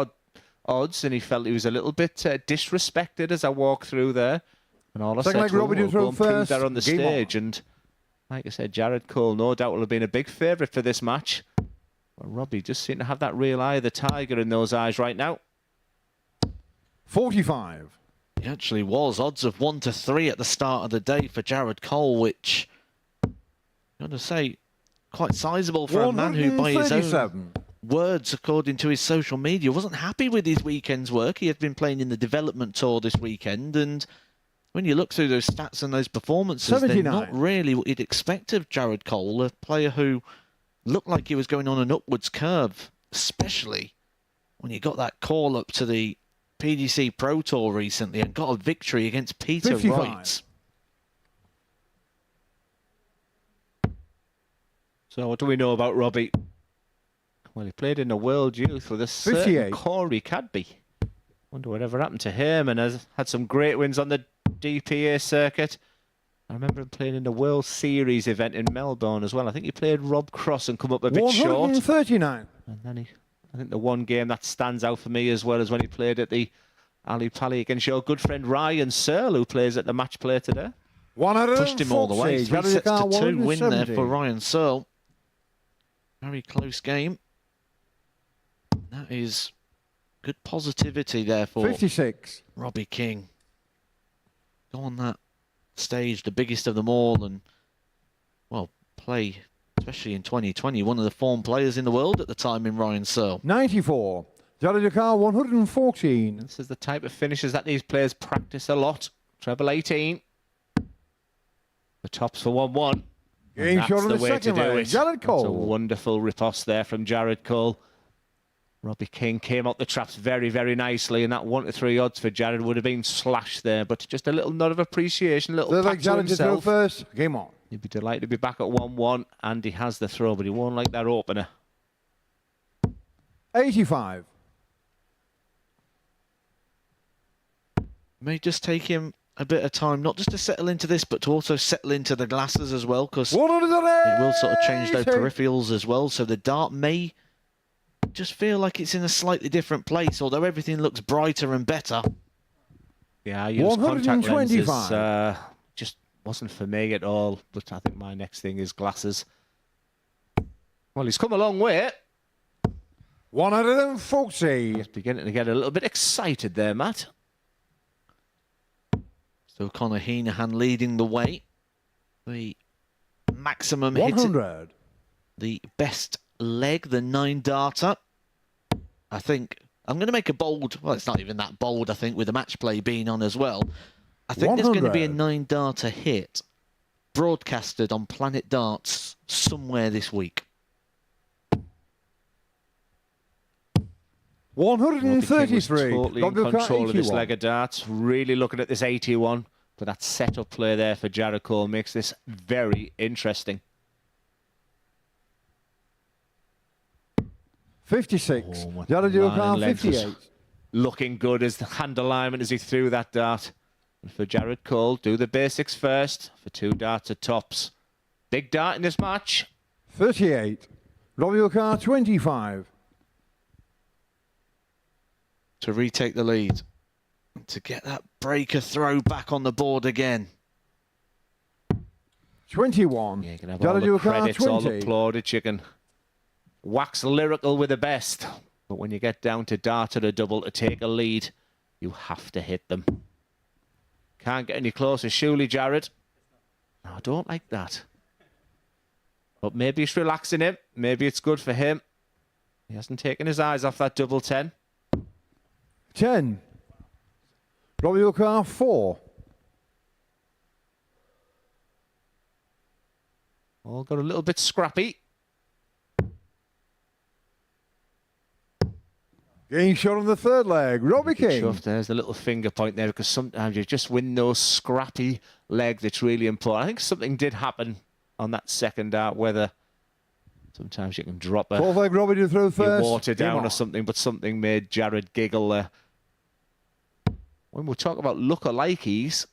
odds, and he felt he was a little bit disrespected as I walked through there. And all I Second said leg, to him, Robbie we'll to throw go and prove first. that on the Game on. stage. And like I said, Jared Cole no doubt will have been a big favourite for this match. But Robbie just seemed to have that real eye of the tiger in those eyes right now. 45. He actually was odds of 1 to 3 at the start of the day for Jared Cole, which I'm going to say quite sizable for a man who, by his own 137. words, according to his social media, wasn't happy with his weekend's work. He had been playing in the development tour this weekend, and when you look through those stats and those performances, 79. they're not really what you'd expect of Jared Cole, a player who looked like he was going on an upwards curve, especially when he got that call up to the PDC Pro Tour recently and got a victory against Peter 55. Wright. So what do we know about Robbie? Well, he played in the World Youth with a certain 58. Corey Cadby. Wonder whatever happened to him, and has had some great wins on the DPA circuit. I remember him playing in the World Series event in Melbourne as well. I think he played Rob Cross and come up a bit short. 139. And then I think the one game that stands out for me as well is when he played at the Ali Pali against your good friend Ryan Searle, who plays at the match play today. 140. Pushed him all the way. 3 Jared sets O'Carr, to 2 win there 170. for Ryan Searle. Very close game. That is good positivity there for 56. Robbie King. Go on that stage, the biggest of them all, and, well, play, especially in 2020, one of the form players in the world at the time in Ryan Searle. 94. Jared O'Carr, 114. This is the type of finishes that these players practice a lot. Treble 18. The tops for 1-1. Getting That's shot on the the way to second do leg. it. Jared That's a Cole. wonderful riposte there from Jared Cole. Robbie King came out the traps very, very nicely, and that 1 to 3 odds for Jared would have been slashed there. But just a little nod of appreciation, a little Third pat leg to Jared to throw himself. first. Game on. He'd be delighted to be back at 1-1. Andy has the throw, but he won't like that opener. 85. May just take him a bit of time, not just to settle into this, but to also settle into the glasses as well, because it 180. will sort of change those peripherals as well. So the dart may just feel like it's in a slightly different place, although everything looks brighter and better. Yeah, I use contact lenses. 125. Just wasn't for me at all. But I think my next thing is glasses. Well, he's come a long way. 140. He's beginning to get a little bit excited there, Matt. So Conor Heenahan leading the way. The maximum hit, 100. the best leg, the 9-darter. I think I'm going to make a bold, well, it's not even that bold, I think, with the match play being on as well. I think there's going to be a 100. 9-darter hit broadcasted on Planet Darts somewhere this week. 133. Totally in Robbie control of this 81. leg of darts. Really looking at this 81. But that setup play there for Jared Cole makes this very interesting. 56. Oh, my Jared line Dukar, and length was 58. looking good as the hand alignment as he threw that dart. And for Jared Cole, do the basics first for 2 darts at tops. Big dart in this match. 38. Robbie Dukar, 25. To retake the lead. To get that breaker throw back on the board again. 21. Yeah, you can have all the credits, all the plaudits. You can wax lyrical with the best. But when you get down to dart at a double to take a lead, you have to hit them. Can't get any closer, surely, Jared. No, I don't like that. But maybe it's relaxing him. Maybe it's good for him. He hasn't taken his eyes off that double 10. 10. Robbie Dukar, 4. All got a little bit scrappy. Getting shot on the third leg. Robbie King. Chuff, there's the little finger point there, because sometimes you just win those scrappy leg that's really important. I think something did happen on that second dart, whether sometimes you can drop Fourth leg, Robbie to throw your first. water Game down on. or something, but something made Jared giggle there. When we talk about lookalikes,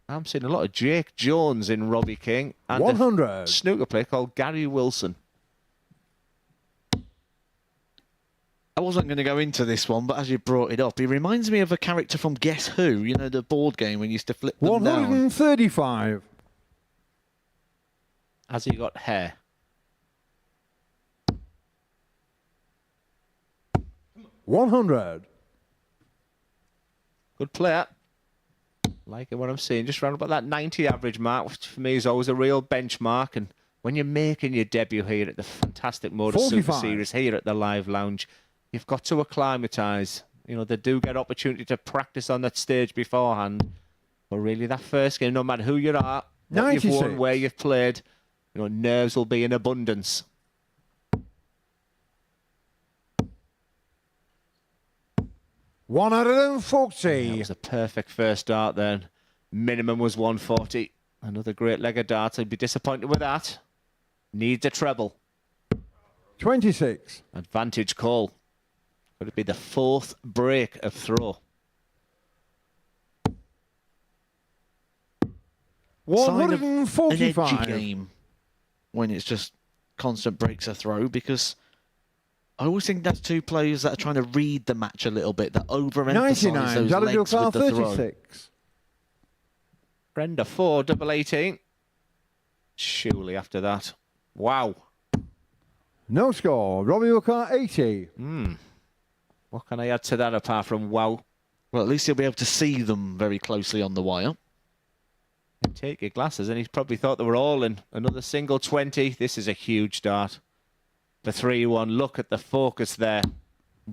I'm seeing a lot of Jake Jones in Robbie King and 100. a snooker player called Gary Wilson. I wasn't going to go into this one, but as you brought it up, he reminds me of a character from Guess Who, you know, the board game when you used to flip them down. 135. Has he got hair? $100. Good player. Liking what I'm seeing. Just round about that 90 average mark, which for me is always a real benchmark. And when you're making your debut here at the fantastic MODUS Super 45. Series here at the Live Lounge, you've got to acclimatise. You know, they do get opportunity to practice on that stage beforehand. But really, that first game, no matter who you are, what you've 96. won, where you've played, you know, nerves will be in abundance. That 140. was a perfect first dart then. Minimum was 140. Another great leg of darts. I'd be disappointed with that. Needs a treble. 26. Advantage call. Could it be the 4th break of throw? Sign of an edgy 145. game when it's just constant breaks a throw, because I always think that's two players that are trying to read the match a little bit, that overemphasize 99. those Jared legs Dukar, with the throw. 36. Brenda 4, double 18. Surely after that. Wow. No score. Robbie Dukar, 80. What can I add to that apart from wow? Well, at least he'll be able to see them very closely on the wire. And take your glasses, and he's probably thought they were all in. Another single 20. This is a huge dart. The 3-1. Look at the focus there.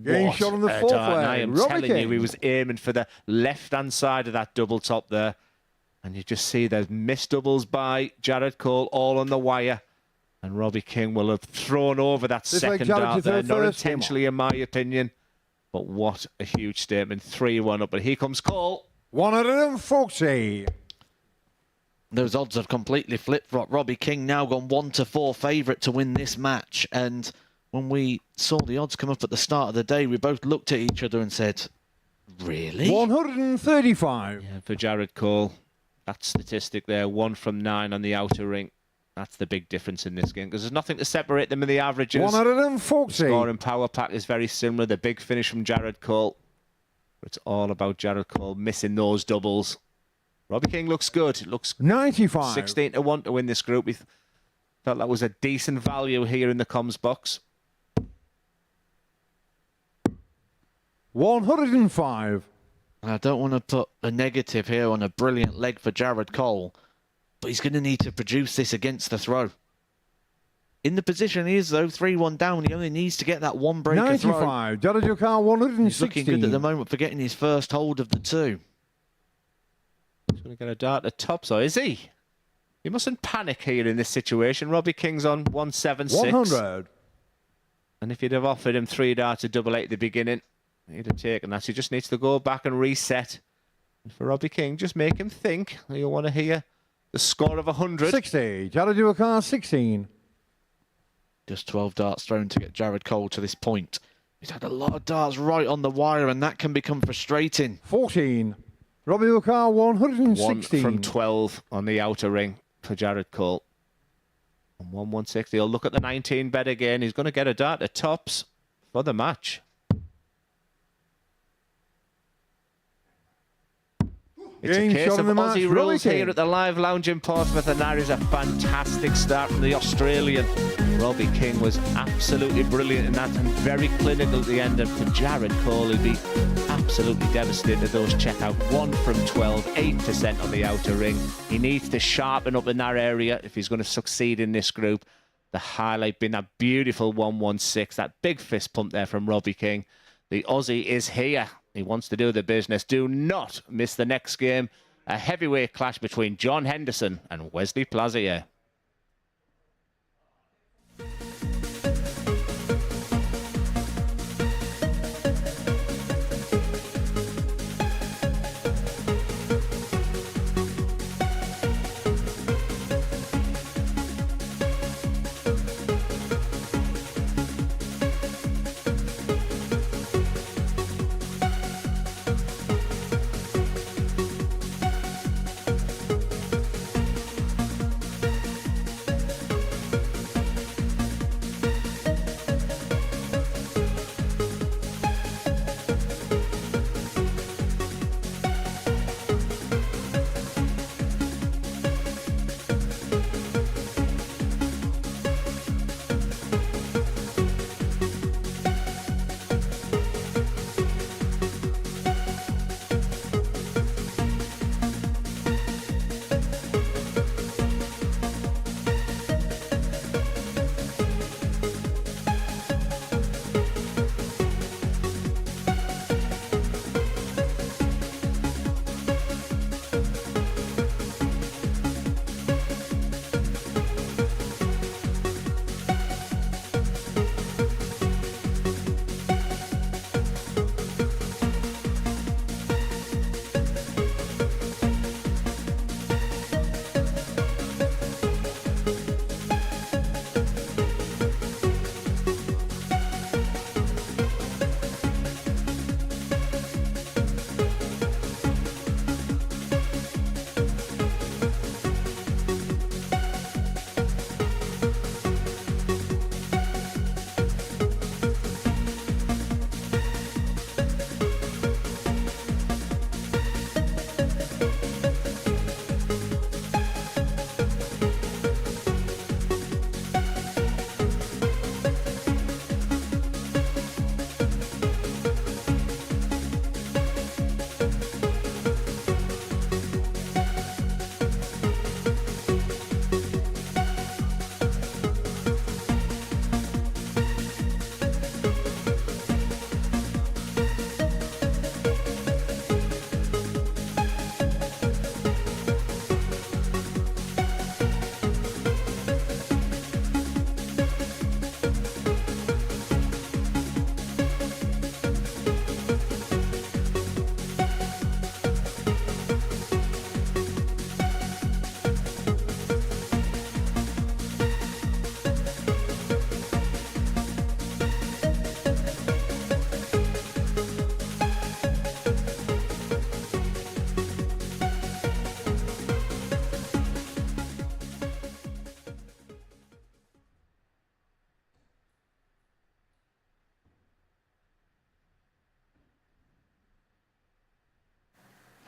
Getting shot on the a fourth dart. And leg. I am Robbie telling you, King. he was aiming for the left-hand side of that double top there. And you just see there's missed doubles by Jared Cole all on the wire. And Robbie King will have thrown over that This leg second Jared dart to there. third Not first, intentionally, in my opinion. But what a huge statement. 3-1 up. But here comes Cole. 140. Those odds have completely flipped. Robbie King now gone 1-4 favourite to win this match. And when we saw the odds come up at the start of the day, we both looked at each other and said, really? 135. Yeah, for Jared Cole. That statistic there, 1 from 9 on the outer ring. That's the big difference in this game because there's nothing to separate them in the averages. 140. Scoring power pack is very similar. The big finish from Jared Cole. But it's all about Jared Cole missing those doubles. Robbie King looks good. It looks 95. 16-1 to win this group. We felt that was a decent value here in the comms box. 105. And I don't want to put a negative here on a brilliant leg for Jared Cole, but he's going to need to produce this against the throw. In the position he is, though, 3-1 down, he only needs to get that one breaker 95. throw. Jared Jokar, 116. He's looking good at the moment for getting his first hold of the two. He's going to get a dart at top, so is he? He mustn't panic here in this situation. Robbie King's on 176. 100. And if you'd have offered him 3 darts at double 8 at the beginning, he'd have taken that. He just needs to go back and reset. And for Robbie King, just make him think. You want to hear the score of 100. 60. Jared Jokar, 16. Just 12 darts thrown to get Jared Cole to this point. He's had a lot of darts right on the wire, and that can become frustrating. 14. Robbie Jokar, 116. 1 from 12 on the outer ring for Jared Cole. And 160. He'll look at the 19 bet again. He's going to get a dart at tops for the match. It's a Game case shot of in the match, Aussie Robbie rules King. here at the Live Lounge in Portsmouth, and that is a fantastic start from the Australian. Robbie King was absolutely brilliant in that and very clinical at the end. And for Jared Cole, he'd be absolutely devastated at those checkout. 1 from 12, 8% on the outer ring. He needs to sharpen up in that area if he's going to succeed in this group. The highlight being that beautiful 116, that big fist pump there from Robbie King. The Aussie is here. He wants to do the business. Do not miss the next game. A heavyweight clash between John Henderson and Wesley Plazier.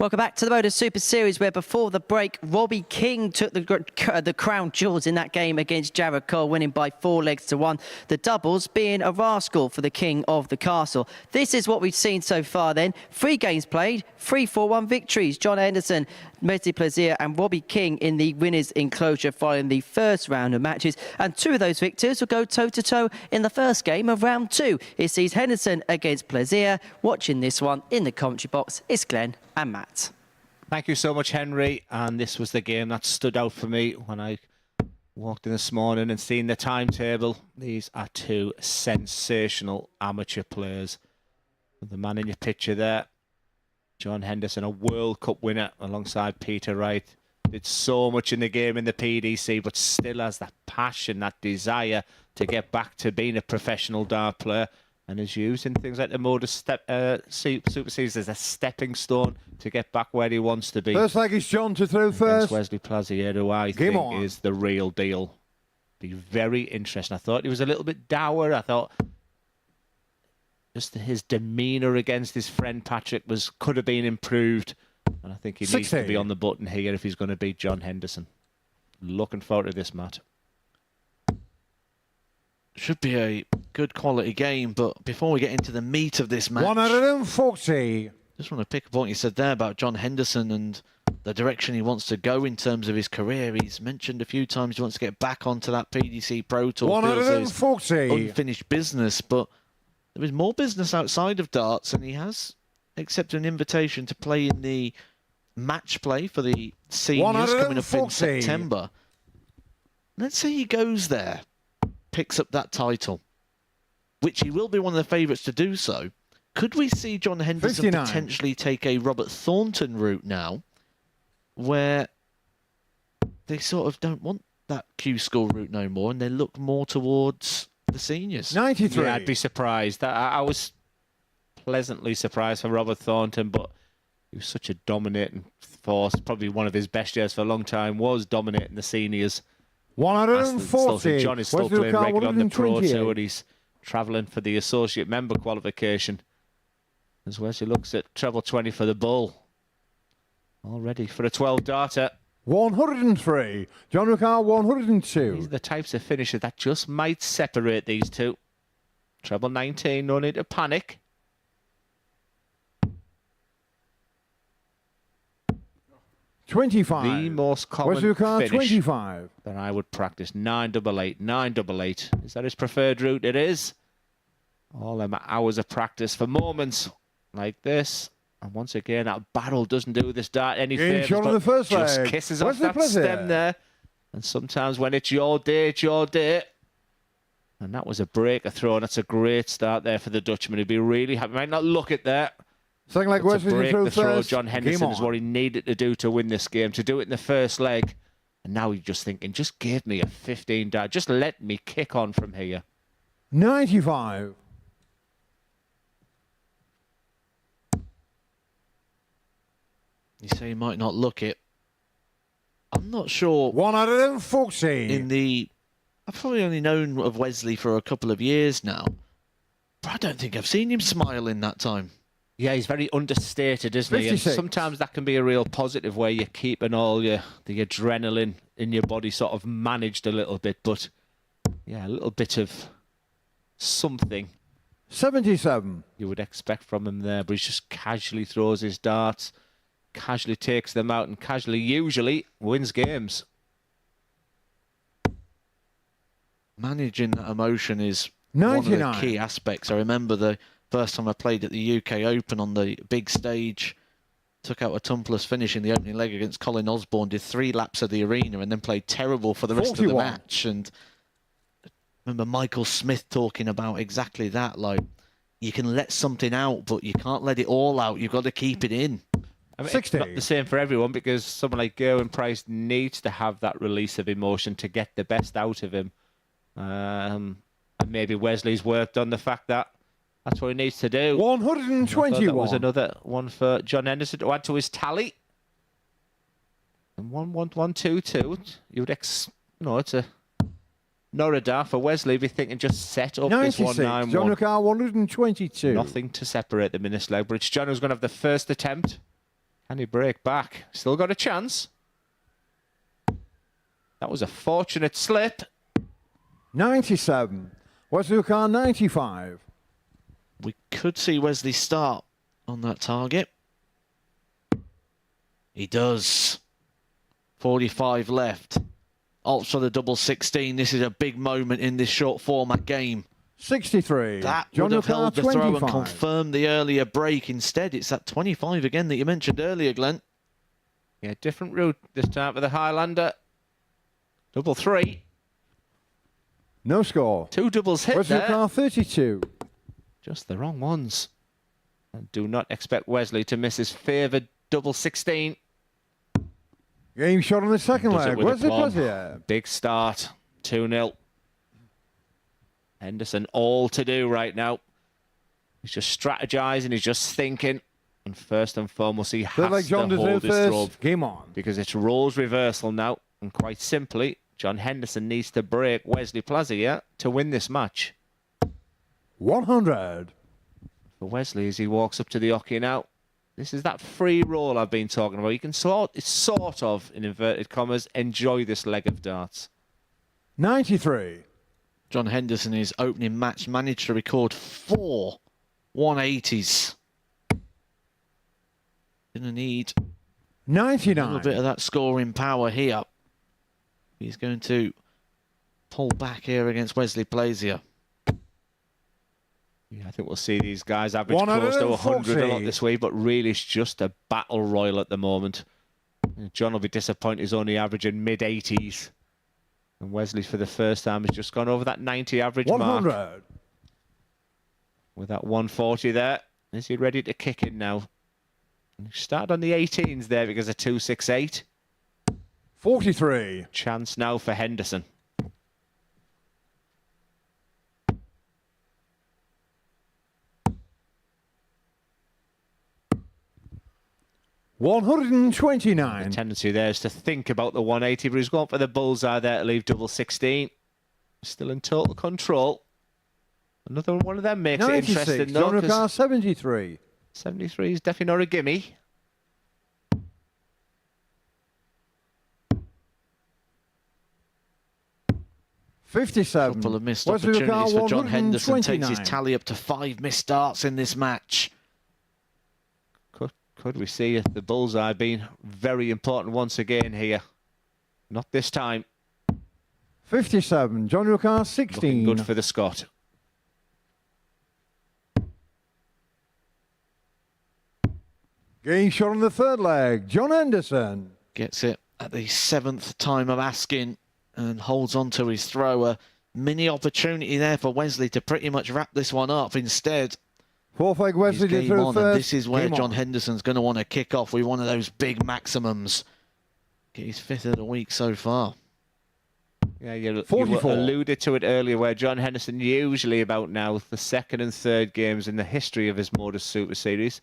Welcome back to the MODUS Super Series, where before the break, Robbie King took the crown jewels in that game against Jared Cole, winning by 4 legs to 1. The doubles being a rascal for the king of the castle. This is what we've seen so far then. 3 games played, 3 4-1 victories. John Henderson, Wesley Plaisir and Robbie King in the winners' enclosure following the first round of matches. And 2 of those victors will go toe-to-toe in the first game of round 2. It sees Henderson against Plaisir. Watching this one in the commentary box, it's Glenn and Matt. Thank you so much, Henry. And this was the game that stood out for me when I walked in this morning and seen the timetable. These are 2 sensational amateur players. The man in your picture there, John Henderson, a World Cup winner alongside Peter Wright. Did so much in the game in the PDC, but still has that passion, that desire to get back to being a professional dart player, and is using things like the MODUS Super Series as a stepping stone to get back where he wants to be. First leg is John to throw first. Wesley Plaisir, who I Game think on. is the real deal. Be very interesting. I thought he was a little bit dour. I thought just his demeanour against his friend Patrick could have been improved. And I think he needs to be on the button here if he's going to beat John Henderson. Looking forward to this, Matt. Should be a good quality game, but before we get into the meat of this match, 140. just want to pick up what you said there about John Henderson and the direction he wants to go in terms of his career. He's mentioned a few times he wants to get back onto that PDC Pro Tour. 140. Unfinished business, but there is more business outside of darts, and he has accepted an invitation to play in the match play for the seniors coming up in 140. September. Let's say he goes there, picks up that title, which he will be one of the favourites to do so. Could we see John Henderson 59. potentially take a Robert Thornton route now, where they sort of don't want that Q School route no more, and they look more towards the seniors? 93. Yeah, I'd be surprised. I was pleasantly surprised for Robert Thornton, but he was such a dominating force. Probably one of his best years for a long time was dominating the seniors. 140. John is still Wesley playing Lucar, regular on the Pro 128. Tour, and he's travelling for the associate member qualification. As Wesley looks at treble 20 for the bull. All ready for a 12-darter. 103. John Lucar, These 102. are the types of finishes that just might separate these two. Treble 19, no need to panic. 25. The most common Wesley Lucar, finish 25. that I would practice. 988, 988. Is that his preferred route? It is. All them hours of practice for moments like this. And once again, that barrel doesn't do this dart any Game favours, shot on but the first just leg. kisses off Wesley that Plaisir. stem there. And sometimes when it's your day, it's your day. And that was a breaker throw, and that's a great start there for the Dutchman. He'd be really happy. Might not look at that. Second leg, To Wesley to break throw the throw, first. John Henderson Game is on. what he needed to do to win this game. To do it in the first leg. And now he's just thinking, just give me a 15 dart. Just let me kick on from here. 95. You say he might not look it. I'm not sure. 140. I've probably only known of Wesley for a couple of years now, but I don't think I've seen him smile in that time. Yeah, he's very understated, isn't he? And 56. sometimes that can be a real positive where you're keeping all the adrenaline in your body sort of managed a little bit. But yeah, a little bit of something 77. you would expect from him there. But he just casually throws his darts, casually takes them out, and casually usually wins games. Managing that emotion is one of 99. the key aspects. I remember the first time I played at the UK Open on the big stage, took out a tumpless finish in the opening leg against Colin Osborne, did 3 laps of the arena and then played terrible for the rest of the 41. match. And I remember Michael Smith talking about exactly that, like, you can let something out, but you can't let it all out. You've got to keep it in. I mean, 60. It's not the same for everyone, because someone like Gerwin Price needs to have that release of emotion to get the best out of him. And maybe Wesley's worked on the fact that that's what he needs to do. 121. That was another one for John Henderson to add to his tally. And 1-1-1-2-2. You would it's a Norada for Wesley. Be thinking just set up this 96. 1-9-1. John Lucar, 122. Nothing to separate them in this leg, but it's John who's going to have the first attempt. Can he break back? Still got a chance. That was a fortunate slip. 97. Wesley O'Connor, 95. We could see Wesley start on that target. He does. 45 left. Opts for the double 16. This is a big moment in this short format game. 63. That John would have held the throw and 25. confirmed the earlier break. Instead, it's that 25 again that you mentioned earlier, Glenn. Yeah, different route this time for the Highlander. Double 3. No score. 2 doubles hit Wesley there. O'Connor, 32. Just the wrong ones. And do not expect Wesley to miss his favoured double 16. Game shot on the second Does it leg. with Wesley aplomb. Pleasure. Big start. 2-0. Henderson all to do right now. He's just strategizing. He's just thinking. And first and foremost, he Third has leg, to John hold deserves his throw first. Game on. because it's roles reversal now. And quite simply, John Henderson needs to break Wesley Plaza here to win this match. 100. For Wesley, as he walks up to the hockey now, this is that free roll I've been talking about. You can sort of, in inverted commas, enjoy this leg of darts. 93. John Henderson, his opening match, managed to record 4 180s. Gonna need a 99. little bit of that scoring power here. He's going to pull back here against Wesley Plazier. Yeah, I think we'll see these guys average close to 100 a lot this week, but really it's just a battle royal at the moment. John will be disappointed he's only averaging mid-80s. And Wesley, for the first time, has just gone over that 90 average 100. mark. With that 140 there. Is he ready to kick in now? He started on the 18s there because of 268. 43. Chance now for Henderson. $129. The tendency there is to think about the 180, but he's going for the bullseye there to leave double 16. Still in total control. Another one of them makes it 96. interesting though, John O'Connor, 'cause 73. 73 is definitely not a gimme. $57. Couple of missed Wesley opportunities O'Connor, for John Henderson. Takes his 129. tally up to 5 missed starts in this match. Could we see the bullseye being very important once again here? Not this time. 57. John O'Connor, 16. Looking good for the Scot. Game shot on the third leg. John Henderson. Gets it at the 7th time of asking and holds on to his throw. A mini opportunity there for Wesley to pretty much wrap this one up. Instead, Fourth leg, he's Wesley did game through on, first. and this is where Game John on. Henderson's going to want to kick off with one of those big maximums. Get his 5th of the week so far. Yeah, you 44. alluded to it earlier, where John Henderson usually about now the second and third games in the history of his MODUS Super Series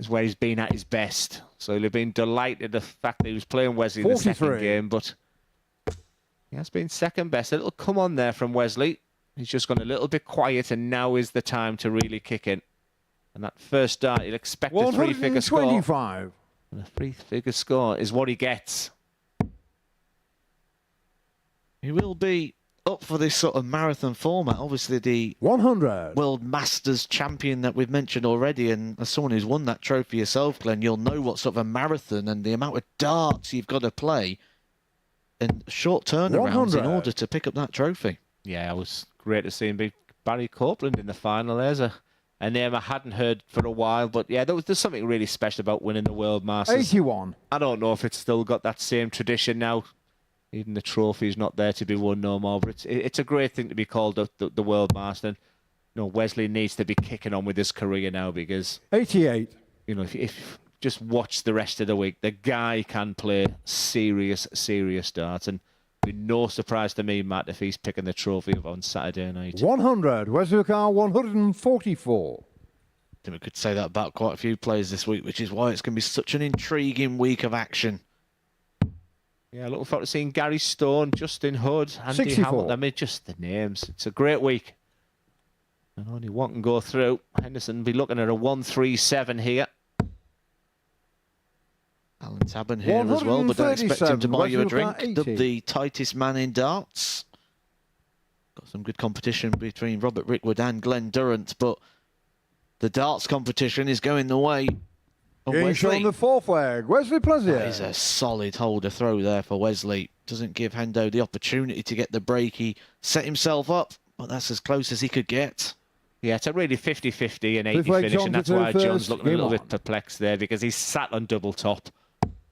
is where he's been at his best. So he'll have been delighted the fact that he was playing Wesley in the second 43. game, but he has been second best. A little come on there from Wesley. He's just gone a little bit quiet, and now is the time to really kick in. And that first start, he'll expect a three-figure score. 125. And a three-figure score is what he gets. He will be up for this sort of marathon format. Obviously, the 100. World Masters champion that we've mentioned already, and as someone who's won that trophy yourself, Glenn, you'll know what sort of a marathon and the amount of darts you've got to play and short turnarounds in 100. order to pick up that trophy. Yeah, it was great to see him beat Barry Copeland in the final. There's a name I hadn't heard for a while, but yeah, there's something really special about winning the World Masters. 81. I don't know if it's still got that same tradition now. Even the trophy's not there to be won no more, but it's a great thing to be called the World Master. And, you know, Wesley needs to be kicking on with his career now because, 88. you know, if just watch the rest of the week, the guy can play serious darts, and be no surprise to me, Matt, if he's picking the trophy up on Saturday night. 100. Wesley O'Connor, 144. I think we could say that about quite a few players this week, which is why it's going to be such an intriguing week of action. Yeah, looking forward to seeing Gary Stone, Justin Hood, Andy 64. Hamilton. I mean, just the names. It's a great week. And only one can go through. Henderson will be looking at a 137 here. Alan Tabban here as well, but don't expect him to buy you a drink. The tightest man in darts. Got some good competition between Robert Rickwood and Glenn Durrant, but the darts competition is going the way of Game show Wesley. on the fourth leg. Wesley Plazier. That is a solid holder throw there for Wesley. Doesn't give Hendo the opportunity to get the break. He set himself up, but that's as close as he could get. Yeah, it's a really 50-50 and 80 Fifth leg, finish, John and that's to why third John's first. looking a Game little on. bit perplexed there, because he's sat on double top.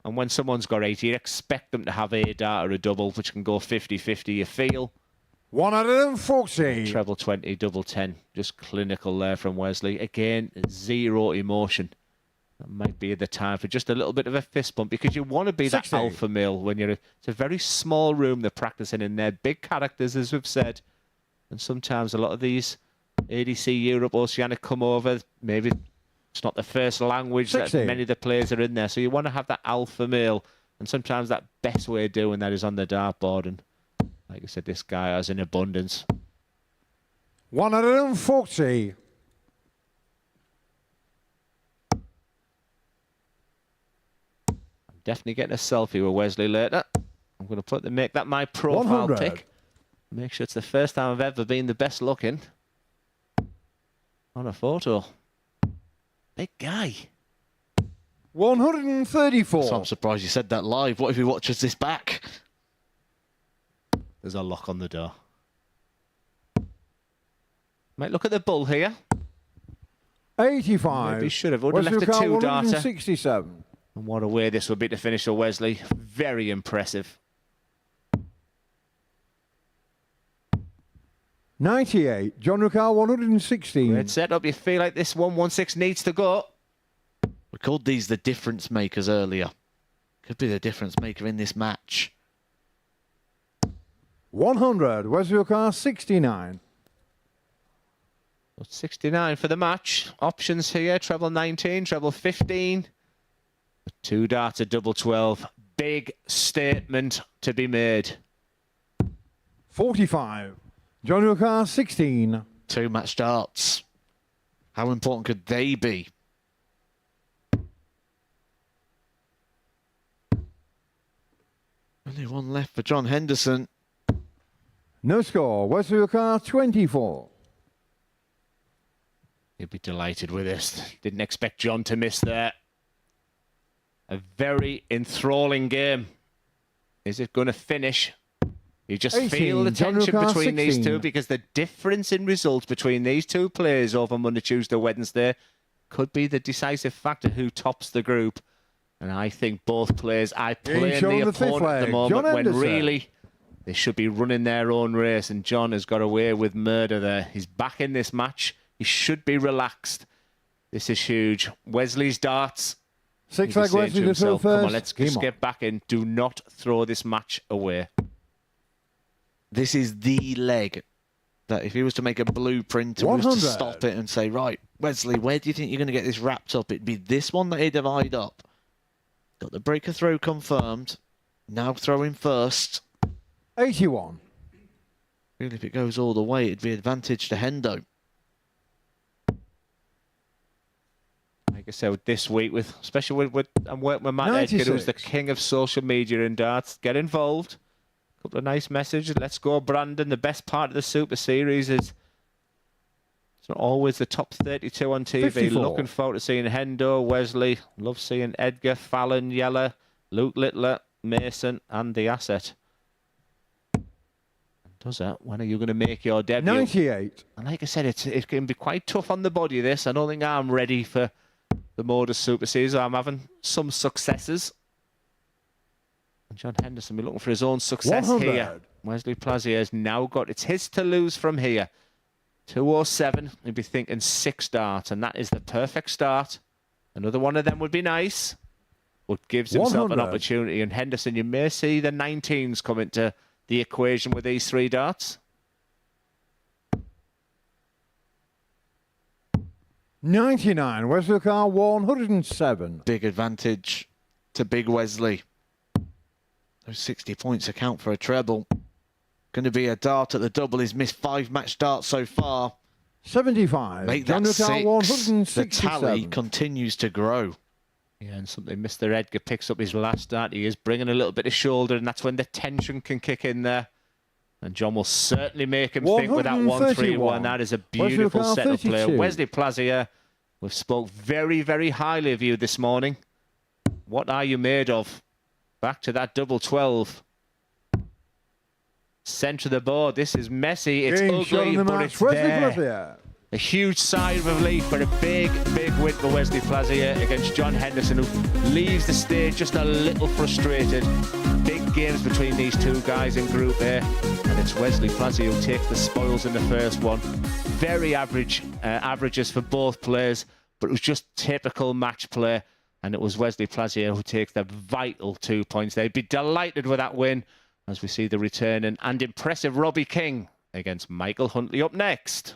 And when someone's got 80, you expect them to have a dart or a double, which can go 50-50, you feel. 140. Treble 20, double 10. Just clinical there from Wesley. Again, zero emotion. That might be the time for just a little bit of a fist bump, because you want to be 60. that alpha male when you're... It's a very small room they're practicing in there. Big characters, as we've said. And sometimes a lot of these ADC Europe, Oceanic come over. Maybe it's not the first language 60. that many of the players are in there. So you want to have that alpha male. And sometimes that best way of doing that is on the dartboard. And like I said, this guy has in abundance. 140. Definitely getting a selfie with Wesley later. I'm going to make that my profile 100. pic. Make sure it's the first time I've ever been the best looking on a photo. Big guy. 134. So I'm surprised you said that live. What if he watches this back? There's a lock on the door. Might look at the bull here. 85. Maybe should have. Would have left a Wesley two darter. 167. And what a way this would be to finish for Wesley. Very impressive. 98. John Ricard 116. Great setup. You feel like this 116 needs to go. We called these the difference makers earlier. Could be the difference maker in this match. 100. Wesley Ricard 69. 69 for the match. Options here. Treble 19, treble 15. Two darter, double 12. Big statement to be made. 45. John Ricard 16. Two match darts. How important could they be? Only one left for John Henderson. No score. Wesley Ricard 24. He'd be delighted with this. Didn't expect John to miss there. A very enthralling game. Is it going to finish? You just 18, feel the John tension Ricard, between these 16. two, because the difference in results between these two players over Monday, Tuesday, Wednesday could be the decisive factor who tops the group. And I think both players are playing shown the the fifth opponent at the leg, moment John when Henderson. really they should be running their own race. And John has got away with murder there. He's back in this match. He should be relaxed. This is huge. Wesley's darts. Six He'd be leg saying Wesley to to throw himself, come first. on, let's Game just on. get back in. Do not throw this match away. This is the leg that if he was to make a blueprint and was to 100. stop it and say, right, Wesley, where do you think you're going to get this wrapped up? It'd be this one that he'd divide up. Got the breaker throw confirmed. Now throwing first. 81. Really, if it goes all the way, it'd be advantage to Hendo. Like I said, this week, especially with I'm working with Matt Edgar, who's the 96. king of social media in darts. Get involved. Couple of nice messages. Let's go, Brandon. The best part of the Super Series is it's not always the top 32 on TV. 54. Looking forward to seeing Hendo, Wesley. Love seeing Edgar, Fallon, Yeller, Luke Littler, Mason, and the Asset. Does that? When are you going to make your debut? 98. And like I said, it can be quite tough on the body, this. I don't think I'm ready for the MODUS Super Series. I'm having some successes. And John Henderson will be looking for his own success 100. here. Wesley Plazier has now got... It's his to lose from here. 207. He'll be thinking 6 darts, and that is the perfect start. Another one of them would be nice, but gives himself an 100. opportunity. And Henderson, you may see the 19s come into the equation with these 3 darts. 99. Wesley Ricard 107. Big advantage to Big Wesley. Those 60 points account for a treble. Going to be a dart at the double. He's missed 5 match darts so far. 75. Make John that Ricard 6. The tally 167. continues to grow. Yeah, and something Mr. Edgar picks up his last start. He is bringing a little bit of shoulder, and that's when the tension can kick in there. And John will certainly make him think with that 1-3-1. That is a beautiful setup player. Wesley Plazier, we've spoke very, very highly of you this morning. What are you made of? Back to that double 12. Centre of the board. This is messy. It's ugly, but it's there. A huge sigh of relief, but a big, big win for Wesley Plazier against John Henderson, who leaves the stage just a little frustrated. Big games between these two guys in Group A, and it's Wesley Plazier who takes the spoils in the first one. Very average averages for both players, but it was just typical match play, and it was Wesley Plazier who takes the vital 2 points. They'd be delighted with that win, as we see the returning and impressive Robbie King against Michael Huntley up next.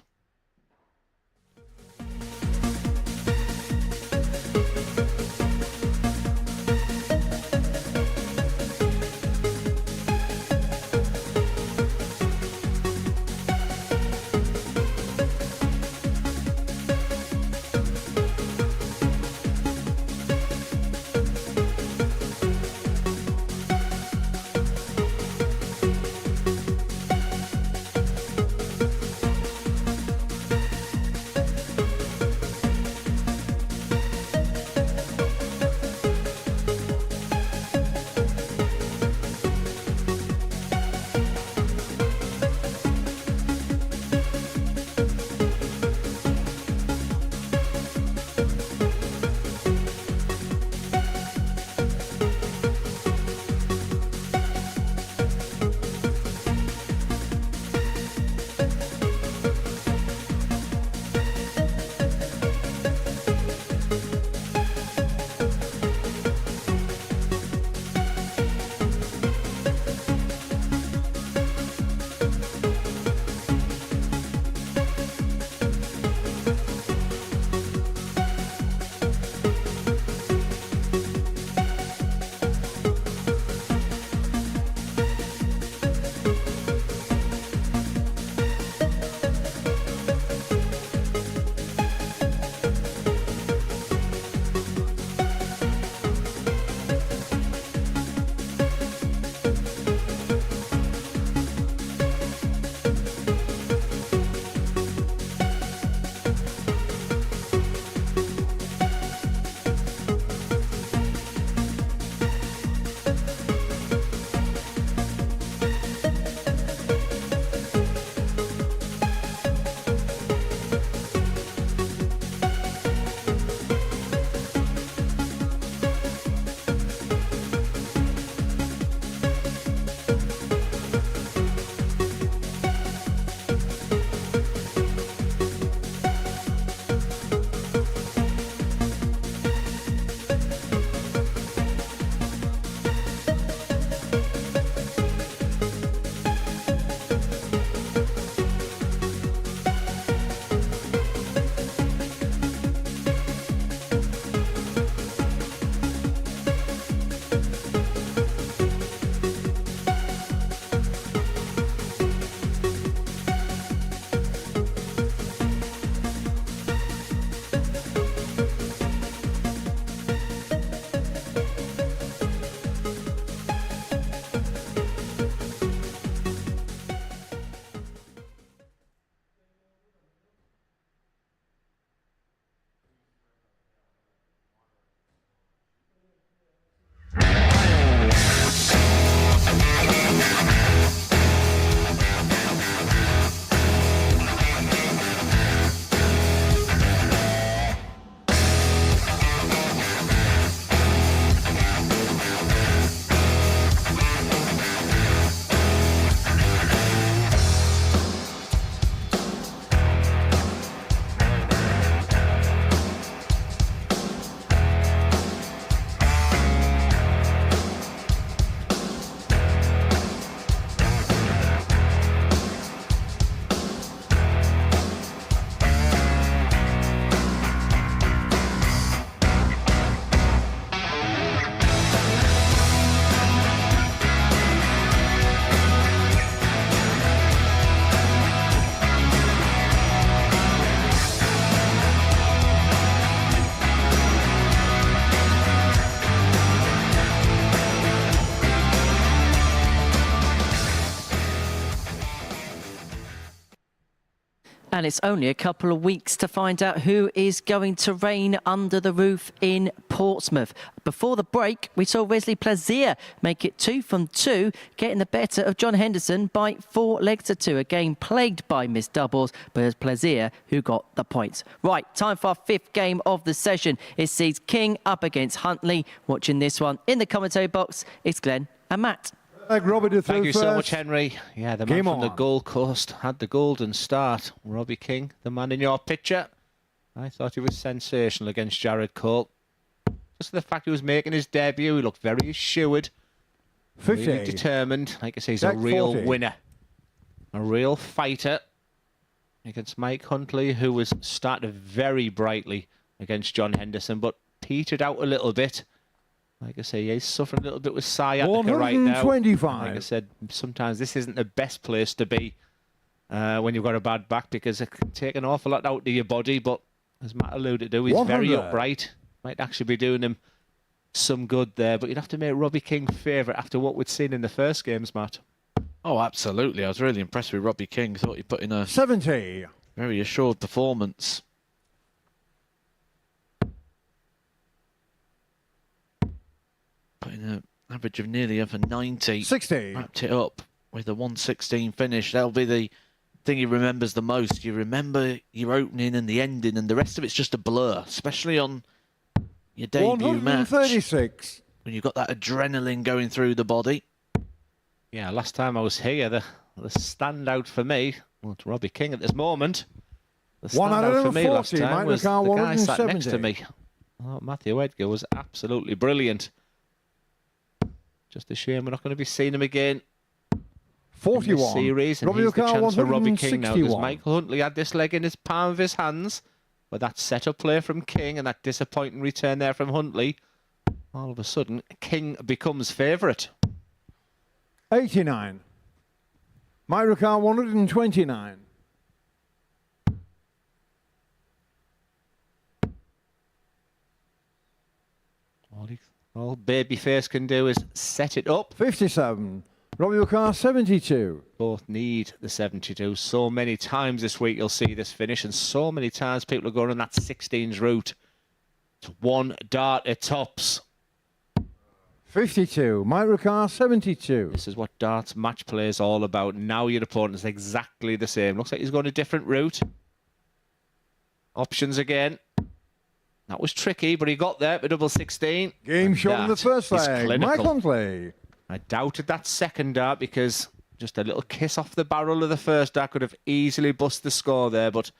And it's only a couple of weeks to find out who is going to reign under the roof in Portsmouth. Before the break, we saw Wesley Plaisir make it 2 from 2, getting the better of John Henderson by 4 legs to 2. A game plagued by missed doubles, but it was Plaisir who got the points. Right, time for our 5th game of the session. It sees King up against Huntley. Watching this one in the commentary box, it's Glenn and Matt. Thank you so much, Henry. Yeah, the man from the on. Gold Coast had the golden start. Robbie King, the man in your picture. I thought he was sensational against Jared Cole. Just the fact he was making his debut, he looked very assured, 50. really determined. Like I say, he's a Deck real 40. winner, a real fighter against Mike Huntley, who was started very brightly against John Henderson, but petered out a little bit. Like I say, he's suffering a little bit with sciatica right now. 125. Like I said, sometimes this isn't the best place to be when you've got a bad back, because it can take an awful lot out of your body. But as Matt alluded to, he's very 100. upright. Might actually be doing him some good there. But you'd have to make Robbie King favourite after what we'd seen in the first games, Matt. Oh, absolutely. I was really impressed with Robbie King. Thought he put in a 70. very assured performance. Putting an average of nearly over 90. 60. Wrapped it up with a 116 finish. That'll be the thing he remembers the most. You remember your opening and the ending, and the rest of it's just a blur, especially on your debut match. 136. When you've got that adrenaline going through the body. Yeah, last time I was here, the standout for me, well, it's Robbie King at this moment. The standout for me last 140, time Mike was the McCall, guy sat next to 170. me. Oh, Matthew Edgar was absolutely brilliant. Just a shame we're not going to be seeing him again in 41. this series. And Robbie he's the McCall, chance for Robbie King now, because 161. Michael Huntley had this leg in his palm of his hands. But that set-up play from King and that disappointing return there from Huntley, all of a sudden, King becomes favourite. 89. Mike McCall, 129. All Babyface can do is set it up. 57. Robbie McCall, 72. Both need the 72. So many times this week you'll see this finish, and so many times people are going on that 16s route. It's one dart at tops. 52. Mike McCall, 72. This is what darts match play is all about. Now your opponent is exactly the same. Looks like he's going a different route. Options again. That was tricky, but he got there for double 16. Game shot in the first is leg. clinical. Mike Huntley. I doubted that second dart, because just a little kiss off the barrel of the first dart could have easily bust the score there, but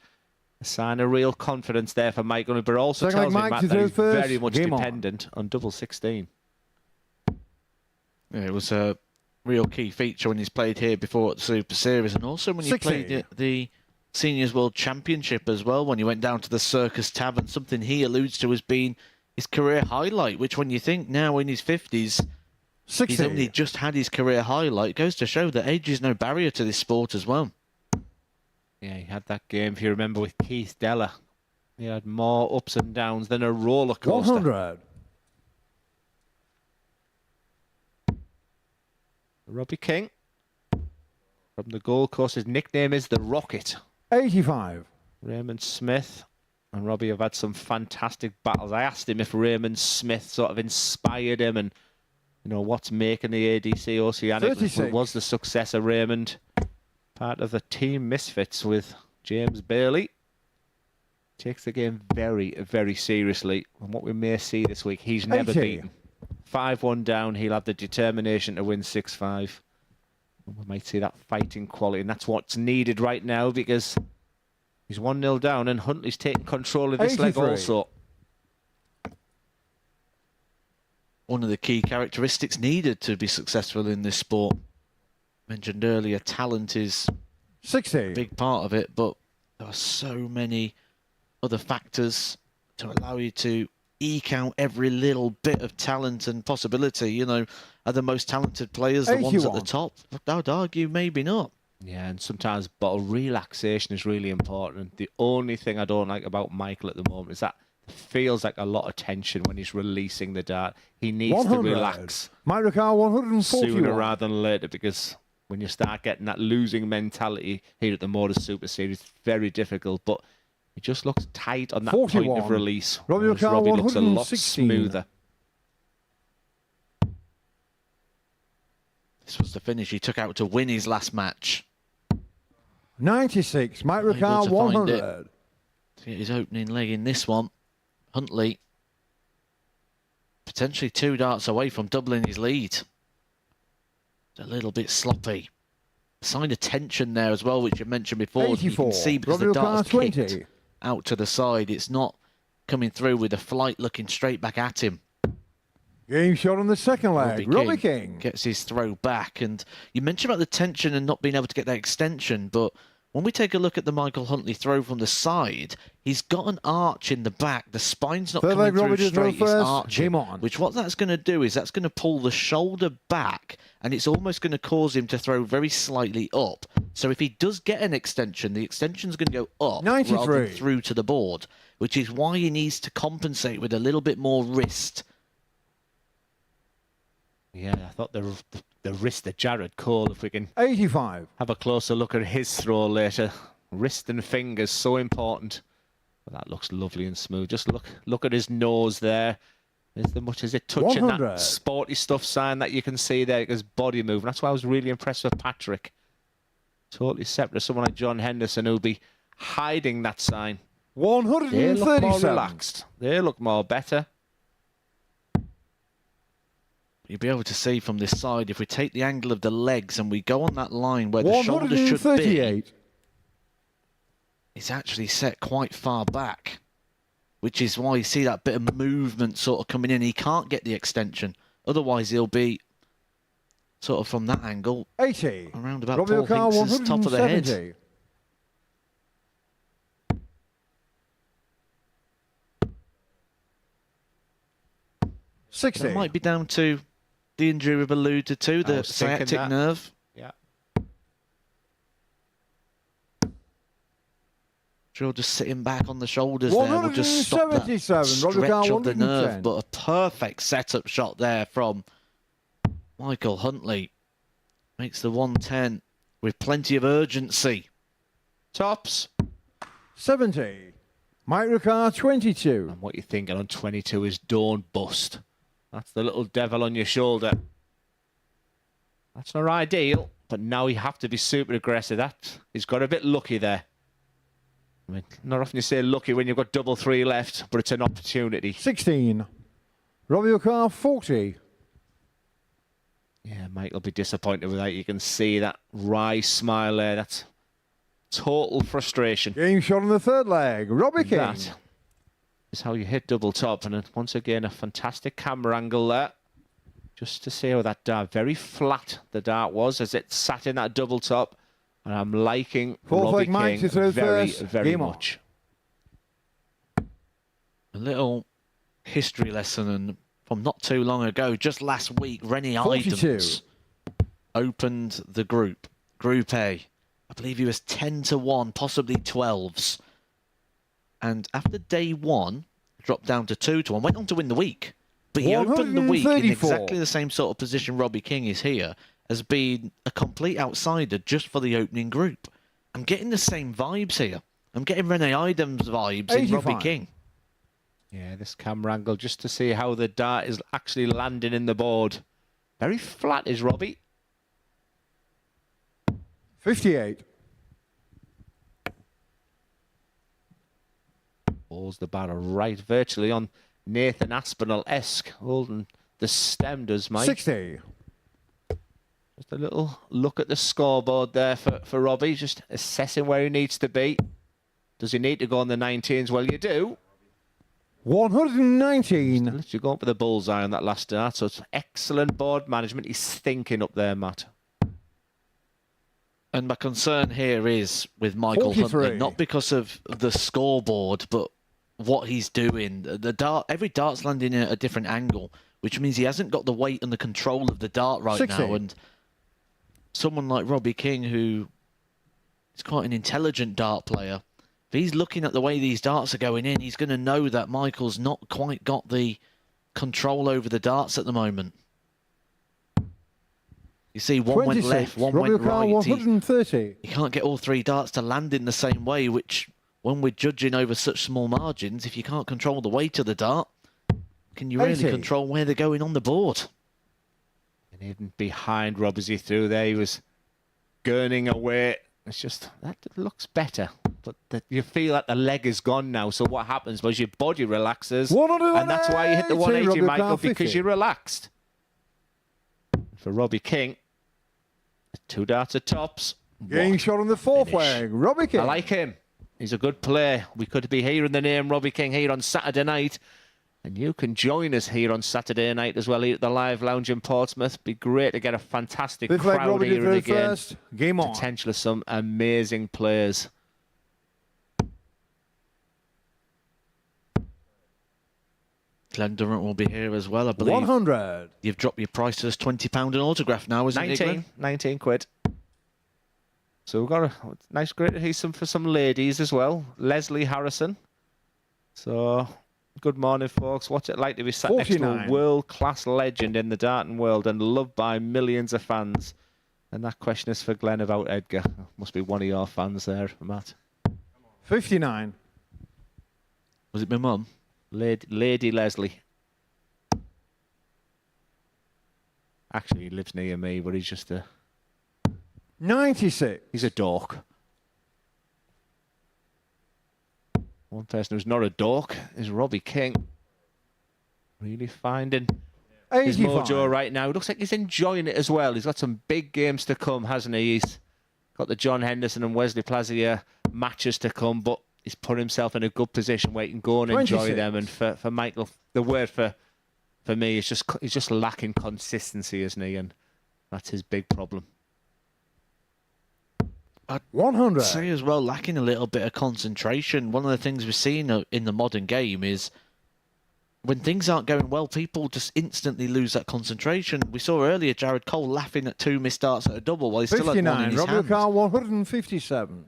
a sign of real confidence there for Mike Huntley, but also Second leg, tells me, Mike, Matt, to that do he's first. very much Game on. dependent on double 16. Yeah, it was a real key feature when he's played here before at the Super Series, and also when he 60. played at the Seniors World Championship as well, when he went down to the Circus Tavern. Something he alludes to as being his career highlight, which when you think now in his 50s, 60. he's only just had his career highlight, goes to show that age is no barrier to this sport as well. Yeah, he had that game, if you remember, with Keith Deller. He had more ups and downs than a roller coaster. 100. Robbie King from the Gold Coast. His nickname is the Rocket. 85. Raymond Smith and Robbie have had some fantastic battles. I asked him if Raymond Smith sort of inspired him, and you know what's making the ADC Oceanic 36. was the success of Raymond. Part of the team Misfits with James Bailey. Takes the game very, very seriously. And what we may see this week, he's never 80. beaten. 5-1 down, he'll have the determination to win 6-5. We might see that fighting quality, and that's what's needed right now, because he's 1-0 down, and Huntley's taking control of this leg 83. also. One of the key characteristics needed to be successful in this sport. Mentioned earlier, talent is 60. a big part of it, but there are so many other factors to allow you to eke out every little bit of talent and possibility. You know, are the most talented players the ones at the 81. top? I would argue maybe not. Yeah, and sometimes bottle relaxation is really important. The only thing I don't like about Michael at the moment is that it feels like a lot of tension when he's releasing the dart. He needs to 100. relax Mike Ricard, 141. sooner rather than later, because When you start getting that losing mentality here at the MODUS Super Series, it's very difficult, but he just looks tight on that point 41. of release. Robbie whereas O'Carr, Robbie looks a lot 116. smoother. This was the finish he took out to win his last match. 96. Mike Able Ricard, to find it. 100. To get his opening leg in this one. Huntley potentially 2 darts away from doubling his lead. A little bit sloppy. Sign of tension there as well, which you mentioned before. 84. You can see because Robbie the O'Carr, dart's 20. kicked out to the side. It's not coming through with the flight looking straight back at him. Game shot on the second leg. Robbie King. Gets his throw back. And you mentioned about the tension and not being able to get that extension, but when we take a look at the Michael Huntley throw from the side, he's got an arch in the back. The spine's not Third coming leg, through Robbie did throw straight, it's first. arching. Game on. Which what that's going to do is that's going to pull the shoulder back, and it's almost going to cause him to throw very slightly up. So if he does get an extension, the extension's going to go up 93. rather than through to the board, which is why he needs to compensate with a little bit more wrist. Yeah, I thought the wrist of Jared Cole, if we can 85. have a closer look at his throw later. Wrist and fingers, so important. But that looks lovely and smooth. Just look at his nose there. Is there much as it touching 100. that sporty stuff sign that you can see there, his body moving. That's why I was really impressed with Patrick. Totally separate to someone like John Henderson who'll be hiding that sign. They look more 137. relaxed. They look more better. You'll be able to see from this side, if we take the angle of the legs and we go on that line where the shoulder should be, 138. it's actually set quite far back, which is why you see that bit of movement sort of coming in. He can't get the extension. Otherwise, he'll be sort of from that angle 80. around about Robbie Paul O'Carr, Hinks's top of the head. 170. That might be down to the injury we've alluded to, the was thinking sciatic that. nerve. Yeah. Sure, just sitting back on the shoulders there will just stop that 177. Robbie O'Carr, stretch of the nerve. 110. But a perfect setup shot there from Michael Huntley. Makes the 110 with plenty of urgency. Tops. 70. Mike Ricard, 22. And what you're thinking on 22 is don't bust. That's the little devil on your shoulder. That's not ideal, but now you have to be super aggressive. He's got a bit lucky there. I mean, not often you say lucky when you've got double 3 left, but it's an opportunity. 16. Robbie O'Carr, 40. Yeah, Mike will be disappointed with that. You can see that wry smile there. That's total frustration. Game shot on the third leg. Robbie King. That is how you hit double top. And once again, a fantastic camera angle there. Just to see how that dart, very flat the dart was as it sat in that double top. And I'm liking Fourth Robbie leg, Mike, to King throw very, first. very Game on. much. A little history lesson, and from not too long ago, just last week, Rennie 42. Idams opened the Group A. I believe he was 10-1, possibly 12s. And after day 1, dropped down to 2-1, went on to win the week. But he opened the week in 134. exactly the same sort of position Robbie King is here, as being a complete outsider just for the opening group. I'm getting the same vibes here. I'm getting Rennie Idams vibes in 85. Robbie King. Yeah, this camera angle just to see how the dart is actually landing in the board. Very flat is Robbie. 58. Pulls the barrel right virtually on Nathan Aspinall-esque. Holding the stem does Mike. 60. Just a little look at the scoreboard there for Robbie. Just assessing where he needs to be. Does he need to go on the 19s? Well, you do. 119. Literally going for the bullseye on that last dart. So it's excellent board management. He's thinking up there, Matt. And my concern here is with Michael 43. Huntley, not because of the scoreboard, but what he's doing. The dart, every dart's landing at a different angle, which means he hasn't got the weight and the control of the dart right 60. now. And someone like Robbie King, who is quite an intelligent dart player, if he's looking at the way these darts are going in, he's going to know that Michael's not quite got the control over the darts at the moment. You see, one went 26. left, one Robbie went O'Carr, right. 130. You can't get all three darts to land in the same way, which, when we're judging over such small margins, if you can't control the weight of the dart, can you really 80. control where they're going on the board? And even behind Rob as he threw there, he was gurning away. It's just, that looks better. But you feel like the leg is gone now. So what happens was your body relaxes. And that's why you hit the 180, Michael, because you relaxed. For Robbie King, 2 darts at tops. Getting shot on the fourth flag. Robbie King. I like him. He's a good player. We could be hearing the name Robbie King here on Saturday night. And you can join us here on Saturday night as well, here at the Live Lounge in Portsmouth. Be great to get a fantastic Fifth flag, crowd Robbie here did again. first. Game on. Potential of some amazing players. Glenn Durrant will be here as well, I believe. 100. You've dropped your price to us £20 an autograph now, isn't it, Glenn? 19 quid. So we've got a nice great to hear some for some ladies as well. Leslie Harrison. So good morning, folks. What's it like to be sat next to a 49. world-class legend in the darting world and loved by millions of fans? And that question is for Glenn about Edgar. Must be one of your fans there, Matt. 59. Was it my mum? Lady Leslie. Actually, he lives near me, but he's just a... 96. He's a dork. One person who's not a dork is Robbie King. Really finding his 85. mojo right now. Looks like he's enjoying it as well. He's got some big games to come, hasn't he? He's got the John Henderson and Wesley Plazier matches to come, but he's put himself in a good position where he can go and enjoy 26. them. And for Michael, the word for me is he's just lacking consistency, isn't he? And that's his big problem. 100. Say as well, lacking a little bit of concentration. One of the things we're seeing in the modern game is when things aren't going well, people just instantly lose that concentration. We saw earlier Jared Cole laughing at 2 missed darts at a double while he still had one in 59. his Robbie hand. O'Carr, 157.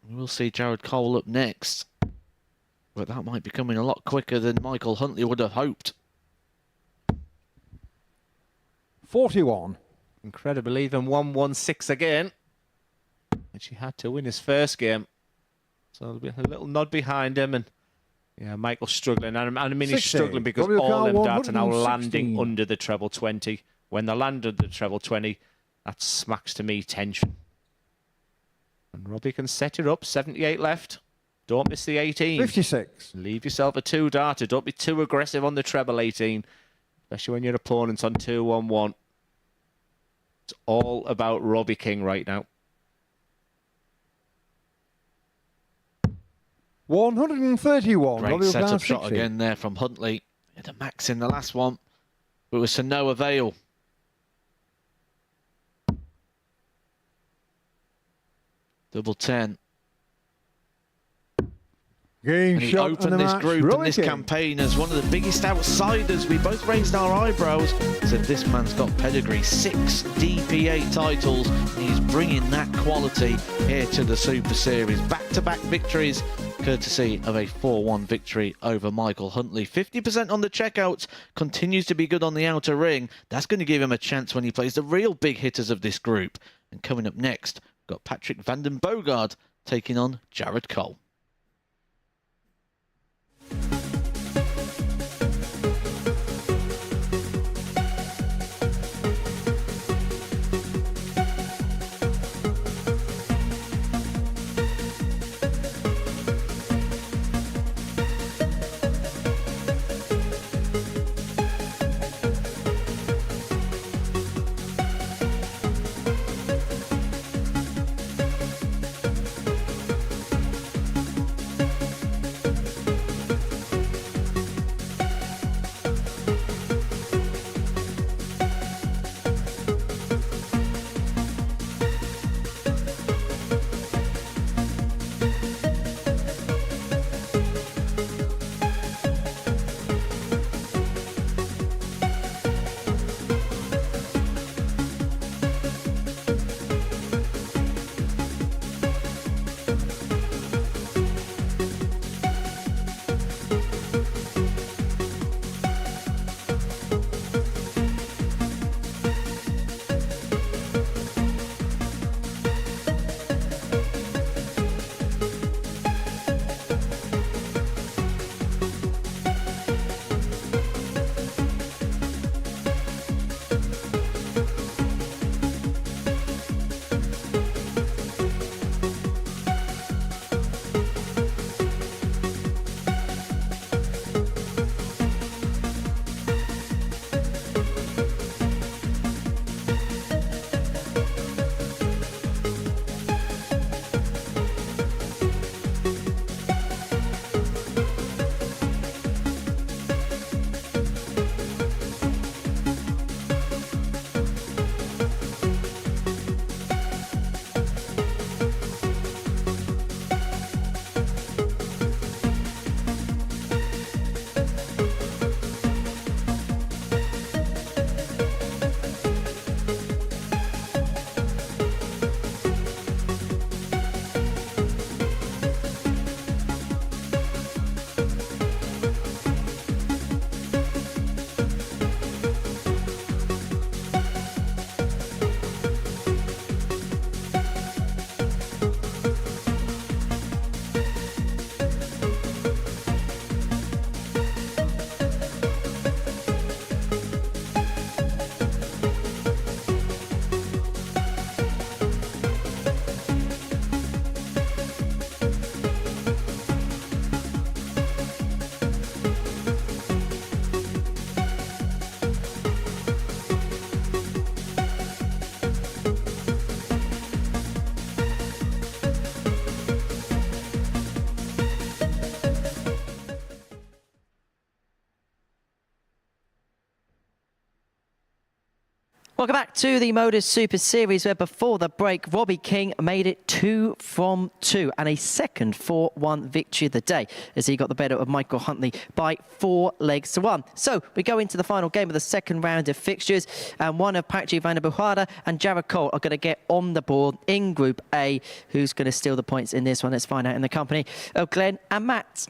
We'll see Jared Cole up next. But that might be coming a lot quicker than Michael Huntley would have hoped. 41. Incredible, even 1-1-6 again. Which he had to win his first game. So there'll be a little nod behind him. And yeah, Michael's struggling. And I mean, he's 60. struggling because Robbie all O'Carr, them darts are now 116. landing under the treble 20. When they land under the treble 20, that smacks to me tension. And Robbie can set it up. 78 left. Don't miss the 18. 56. Leave yourself a 2-darter. Don't be too aggressive on the treble 18. Especially when your opponent's on 2-1-1. It's all about Robbie King right now. 131. Great Robbie O'Carr, setup shot 60. again there from Huntley. Had a max in the last one, but it was to no avail. Double 10. Getting And he shot in opened the this match. group and Robbie this King. campaign as one of the biggest outsiders. We both raised our eyebrows. Said this man's got pedigree. 6 DP8 titles. And he's bringing that quality here to the Super Series. Back-to-back victories, courtesy of a 4-1 victory over Michael Huntley. 50% on the checkouts. Continues to be good on the outer ring. That's going to give him a chance when he plays the real big hitters of this group. And coming up next, we've got Patrick van den Boogaard taking on Jared Cole. Welcome back to the MODUS Super Series, where before the break, Robbie King made it 2 from 2 and a second 4-1 victory of the day as he got the better of Michael Huntley by 4 legs to 1. So we go into the final game of the second round of fixtures, and one of Patrick van der Bohada and Jared Cole are going to get on the board in Group A. Who's going to steal the points in this one? Let's find out in the company of Glenn and Matt.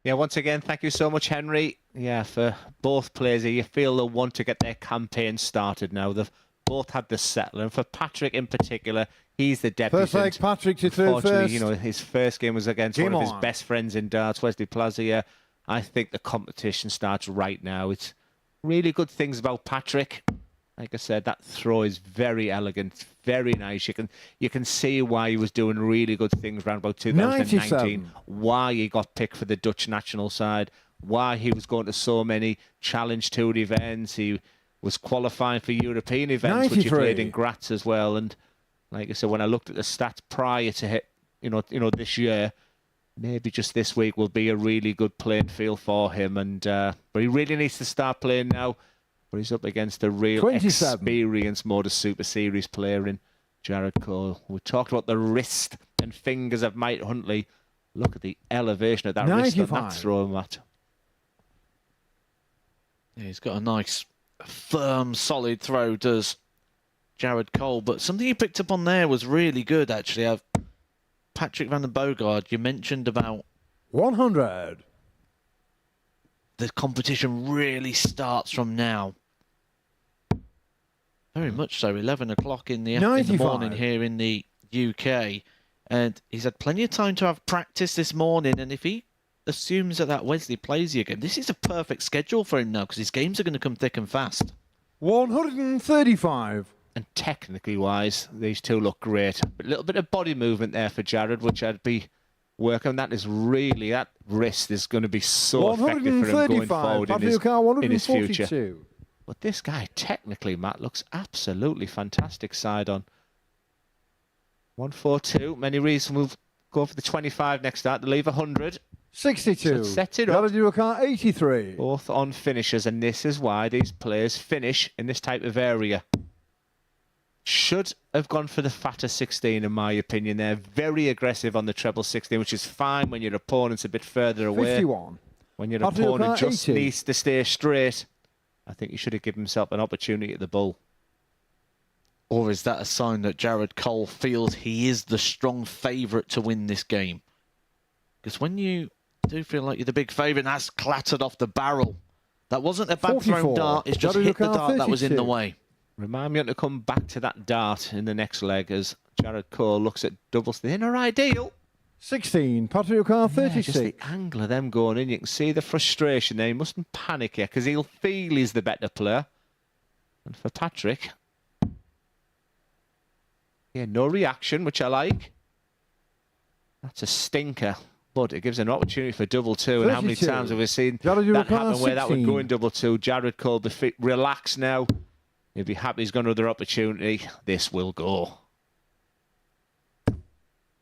Yeah, once again, thank you so much, Henry. Yeah, for both players here, you feel they'll want to get their campaign started now. They've both had the settle, and for Patrick in particular, he's the debutant. First leg, Patrick to third Unfortunately, first. you know, his first game was against one of his best friends in darts, Wesley Plaza. Yeah, I think the competition starts right now. It's really good things about Patrick. Like I said, that throw is very elegant, very nice. You can see why he was doing really good things around about 2019, 97. why he got picked for the Dutch national side, why he was going to so many Challenge Tour events. He was qualifying for European events, which he 93. played in Graz as well. And like I said, when I looked at the stats prior to this year, maybe just this week will be a really good playing field for him. And but he really needs to start playing now. But he's up against a real 27. experienced MODUS Super Series player in Jared Cole. We talked about the wrist and fingers of Mike Huntley. Look at the elevation of that wrist on that 95. throw, Matt. Yeah, he's got a nice, firm, solid throw, does Jared Cole. But something you picked up on there was really good, actually. Patrick van den Boogaard, you mentioned about 100. the competition really starts from now. Very much so. 11 o'clock in the morning 95. here in the UK. And he's had plenty of time to have practice this morning. And if he assumes that Wesley plays you again, this is a perfect schedule for him now because his games are going to come thick and fast. 135. And technically wise, these two look great. A little bit of body movement there for Jared, which I'd be working on. That wrist is going to be so effective for him going forward in his future. But this guy, technically, Matt, looks absolutely fantastic side on. 142. Many reasons we'll go for the 25 next start to leave 100. 62. So set it up. Gotta do a car 83. Both on finishers, and this is why these players finish in this type of area. Should have gone for the fatter 16, in my opinion. They're very aggressive on the treble 16, which is fine when your opponent's a bit further away. 51. When your Patrick opponent just 80. needs to stay straight. I think he should have given himself an opportunity at the bull. Or is that a sign that Jared Cole feels he is the strong favourite to win this game? Because when you do feel like you're the big favourite, and that's clattered off the barrel. That wasn't a bad 44. thrown dart, it's just Jared hit the Cole dart that was in the 32. way. Remind me to come back to that dart in the next leg as Jared Cole looks at doubles. The inner ideal. 16. Patrick car Yeah, just 36. the angle of them going in. You can see the frustration there. He mustn't panic here because he'll feel he's the better player. And for Patrick, yeah, no reaction, which I like. That's a stinker. But it gives an opportunity for double two. And how many 32. times have we seen Jared, you that car happen where that would go 16. in double two? Jared Cole, relax now. He'll be happy he's got another opportunity. This will go.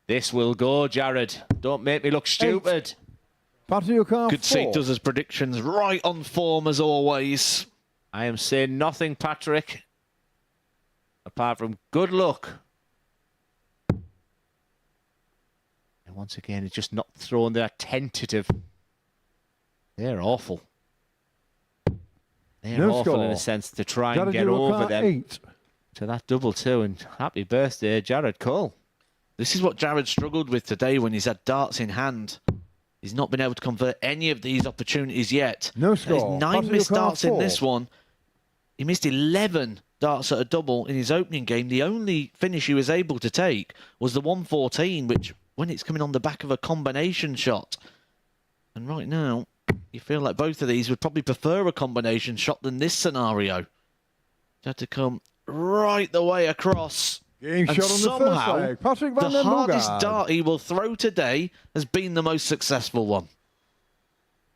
This will go, Jared. Don't make me look stupid. Patrick car Good to see 4. does his predictions right on form as always. I am saying nothing, Patrick, apart from good luck. And once again, it's just not throwing that tentative. They're awful. They're No awful score. in a sense to try and Gotta get do a over car them 8. to that double two. And happy birthday, Jared Cole. This is what Jared struggled with today when he's had darts in hand. He's not been able to convert any of these opportunities yet. No There's score. 9 Patrick missed car darts in 4. this one. He missed 11 darts at a double in his opening game. The only finish he was able to take was the 114, which, when it's coming on the back of a combination shot. And right now, you feel like both of these would probably prefer a combination shot than this scenario. It had to come right the way across. Game And shot on the first somehow, leg. Patrick van the den hardest Boogaard. dart he will throw today has been the most successful one.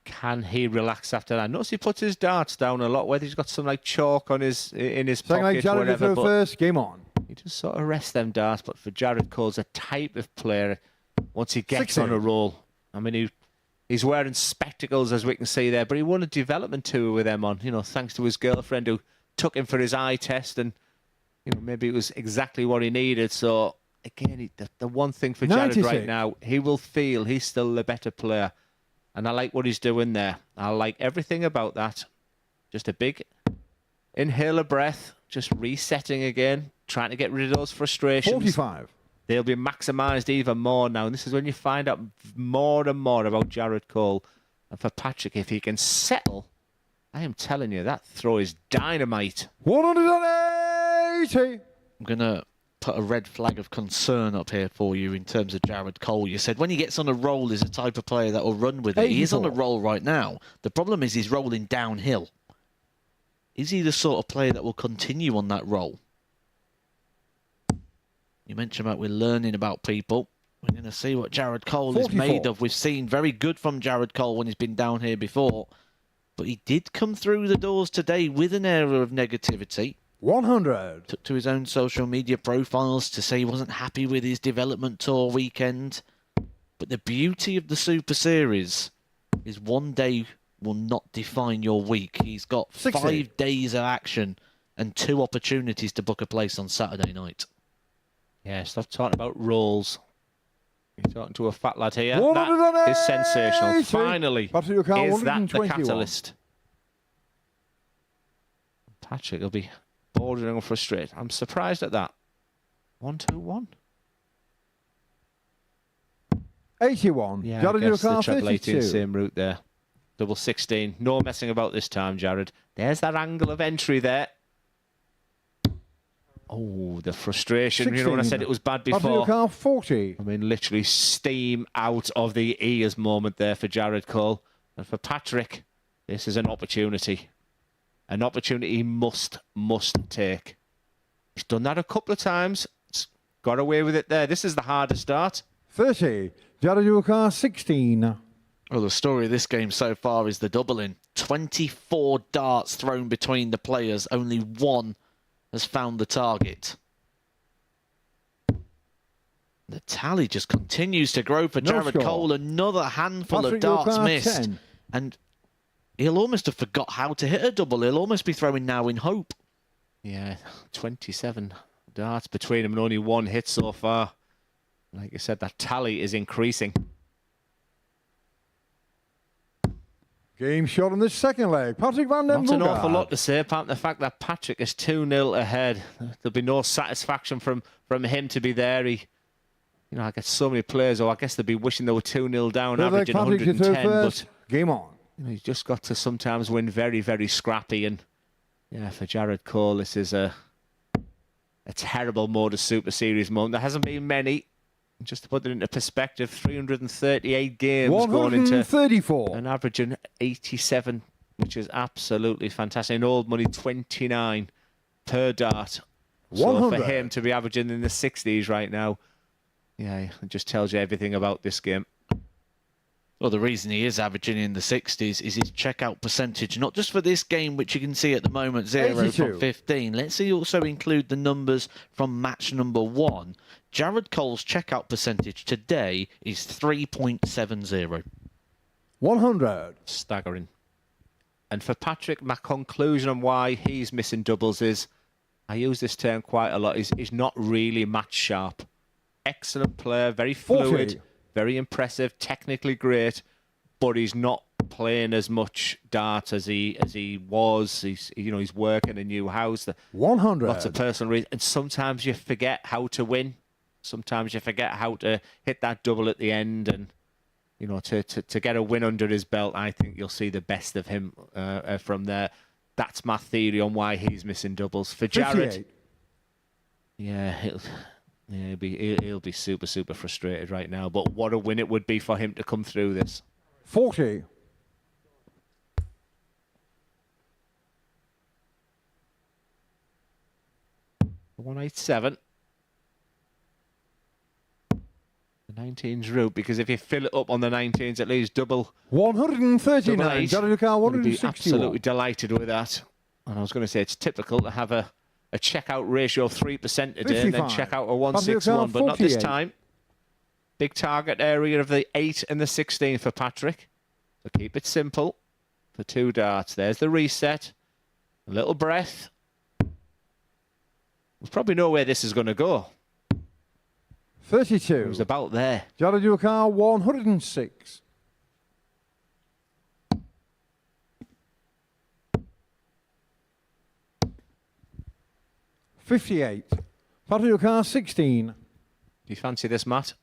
Can he relax after that? Notice he puts his darts down a lot, whether he's got some like chalk on his Second pocket, leg, Jared to whatever. throw But first. Game on. he just sort of rests them darts. But for Jared Cole's a type of player, once he gets 16. on a roll, I mean, he's wearing spectacles, as we can see there, but he won a development tour with them on, thanks to his girlfriend who took him for his eye test, and maybe it was exactly what he needed. So again, the one thing for Jared 96. right now, he will feel he's still the better player, and I like what he's doing there. I like everything about that. Just a big inhale of breath, just resetting again, trying to get rid of those frustrations. 45. They'll be maximised even more now. And this is when you find out more and more about Jared Cole. And for Patrick, if he can settle, I am telling you, that throw is dynamite. 180. I'm going to put a red flag of concern up here for you in terms of Jared Cole. You said when he gets on a roll, he's a type of player that will run with it. He is on a 84. roll right now. The problem is he's rolling downhill. Is he the sort of player that will continue on that roll? You mentioned about we're learning about people. We're going to see what Jared Cole 44. is made of. We've seen very good from Jared Cole when he's been down here before. But he did come through the doors today with an air of negativity. 100. Took to his own social media profiles to say he wasn't happy with his development tour weekend. But the beauty of the Super Series is one day will not define your week. He's got 60. 5 days of action and 2 opportunities to book a place on Saturday night. Yeah, stop talking about rolls. You're talking to a fat lad here. 180. That is sensational. Finally, Patrick, you can't, is that the 121. catalyst? Patrick will be bordering on frustrated. I'm surprised at that. 1-2-1. 81. Yeah, I Jared guess the Yukar, treble 18, 32. same route there. Double 16. No messing about this time, Jared. There's that angle of entry there. Oh, the frustration. 16. You know when I said it was bad Patrick before? Yukar, 40. I mean, literally steam out of the ears moment there for Jared Cole. And for Patrick, this is an opportunity. An opportunity he must take. He's done that a couple of times. Got away with it there. This is the hardest start. 30. Jared Yukar, 16. Well, the story of this game so far is the doubling. 24 darts thrown between the players. Only one has found the target. The tally just continues to grow for No Jared score. Cole. Another handful Patrick of darts Yukar, missed. 10. And he'll almost have forgot how to hit a double. He'll almost be throwing now in hope. Yeah, 27 darts between them and only one hit so far. Like I said, that tally is increasing. Game shot in the second leg. Patrick van den Not an awful Boogaard. lot to say apart from the fact that Patrick is 2-0 ahead. There'll be no satisfaction from him to be there. I get so many players, I guess they'd be wishing they were 2-0 down, Third leg, averaging Patrick to third 110. But first. Game on. you've just got to sometimes win very, very scrappy. And yeah, for Jared Cole, this is a terrible MODUS Super Series moment. There hasn't been many. Just to put it into perspective, 338 games going into 134. an averaging 87, which is absolutely fantastic. In old money, 29 per dart. So for 100. him to be averaging in the 60s right now, yeah, it just tells you everything about this game. Well, the reason he is averaging in the 60s is his checkout percentage, not just for this game, which you can see at the moment, 0 82. from 15. Let's see also include the numbers from match number 1. Jared Cole's checkout percentage today is 3.70. 100. Staggering. And for Patrick, my conclusion on why he's missing doubles is, I use this term quite a lot, he's not really match sharp. Excellent player, very fluid, 40. very impressive, technically great, but he's not playing as much dart as he was. He's working a new house. 100. Lots of personal reasons, and sometimes you forget how to win. Sometimes you forget how to hit that double at the end, and to get a win under his belt. I think you'll see the best of him from there. That's my theory on why he's missing doubles. For Jared, 58. yeah, he'll be super, super frustrated right now. But what a win it would be for him to come through this. 40. The 187. The 19's route, because if you fill it up on the 19s, at least double 139. double eight. Jared Yukar, Would be 161. absolutely delighted with that. And I was going to say it's typical to have a checkout ratio of 3% today and then 55. check out a 161, but not this time. Big target area of the 8 and the 16 for Patrick. So keep it simple for 2 darts. There's the reset. A little breath. We probably know where this is going to go. 32. It was about there. Jared, your car 106. $58. Patrick, your car 16. Do you fancy this, Matt?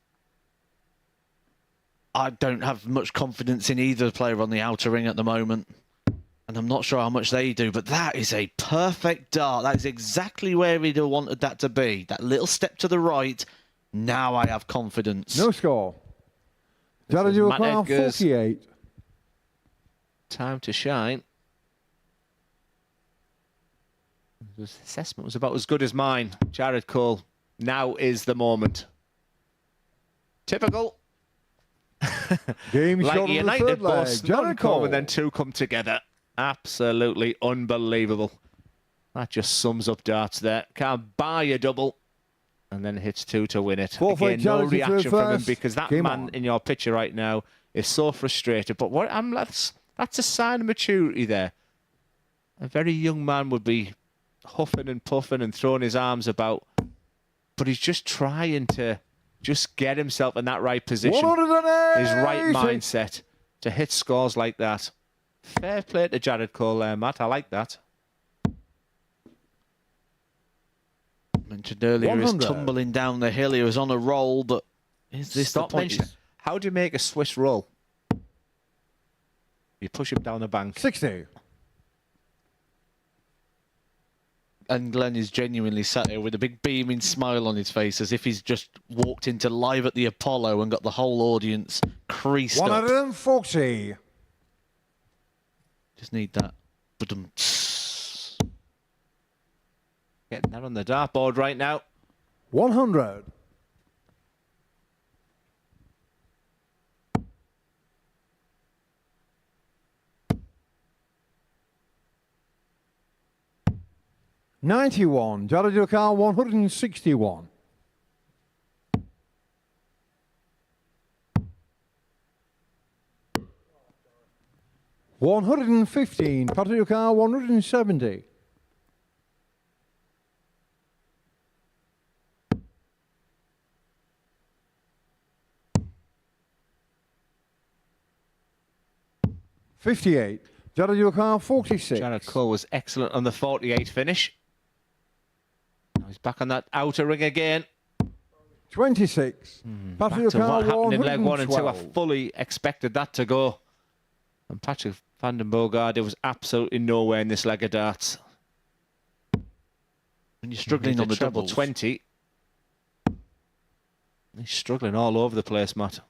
I don't have much confidence in either player on the outer ring at the moment. And I'm not sure how much they do, but that is a perfect dart. That is exactly where we'd have wanted that to be. That little step to the right. Now I have confidence. No score. Jared, your Matt car Edgar's 48. time to shine. His assessment was about as good as mine. Jared Cole, now is the moment. Typical. Game Like shot a on the United third leg. boss, Jared none Cole. come and then two come together. Absolutely unbelievable. That just sums up darts there. Can't buy a double. And then hits two to win it. Fourth leg, Again, no Jared, you through reaction from him first. because that Game man on. in your picture right now is so frustrated. But what that's a sign of maturity there. A very young man would be huffing and puffing and throwing his arms about. But he's just trying to just get himself in that right position. 180. His right mindset to hit scores like that. Fair play to Jared Cole there, Matt. I like that. Mentioned earlier, he was 100. tumbling down the hill. He was on a roll, but is this Stop the point? mentioning. How do you make a Swiss roll? You push him down the bank. 60. And Glenn is genuinely sat here with a big beaming smile on his face, as if he's just walked into Live at the Apollo and got the whole audience creased up. 140. Just need that. Ba-dum. Getting that on the dartboard right now. 100. $91. Jared, your car 161. $115. Patrick, your car 170. $58. Jared, your car 46. Jared Cole was excellent on the 48 finish. Now he's back on that outer ring again. 26. Patrick, your To car what happened in leg 1 and 2. I 112. fully expected that to go. And Patrick van den Boogaard, there was absolutely nowhere in this leg of darts. When you're struggling on the treble doubles. 20. He's struggling all over the place, Matt.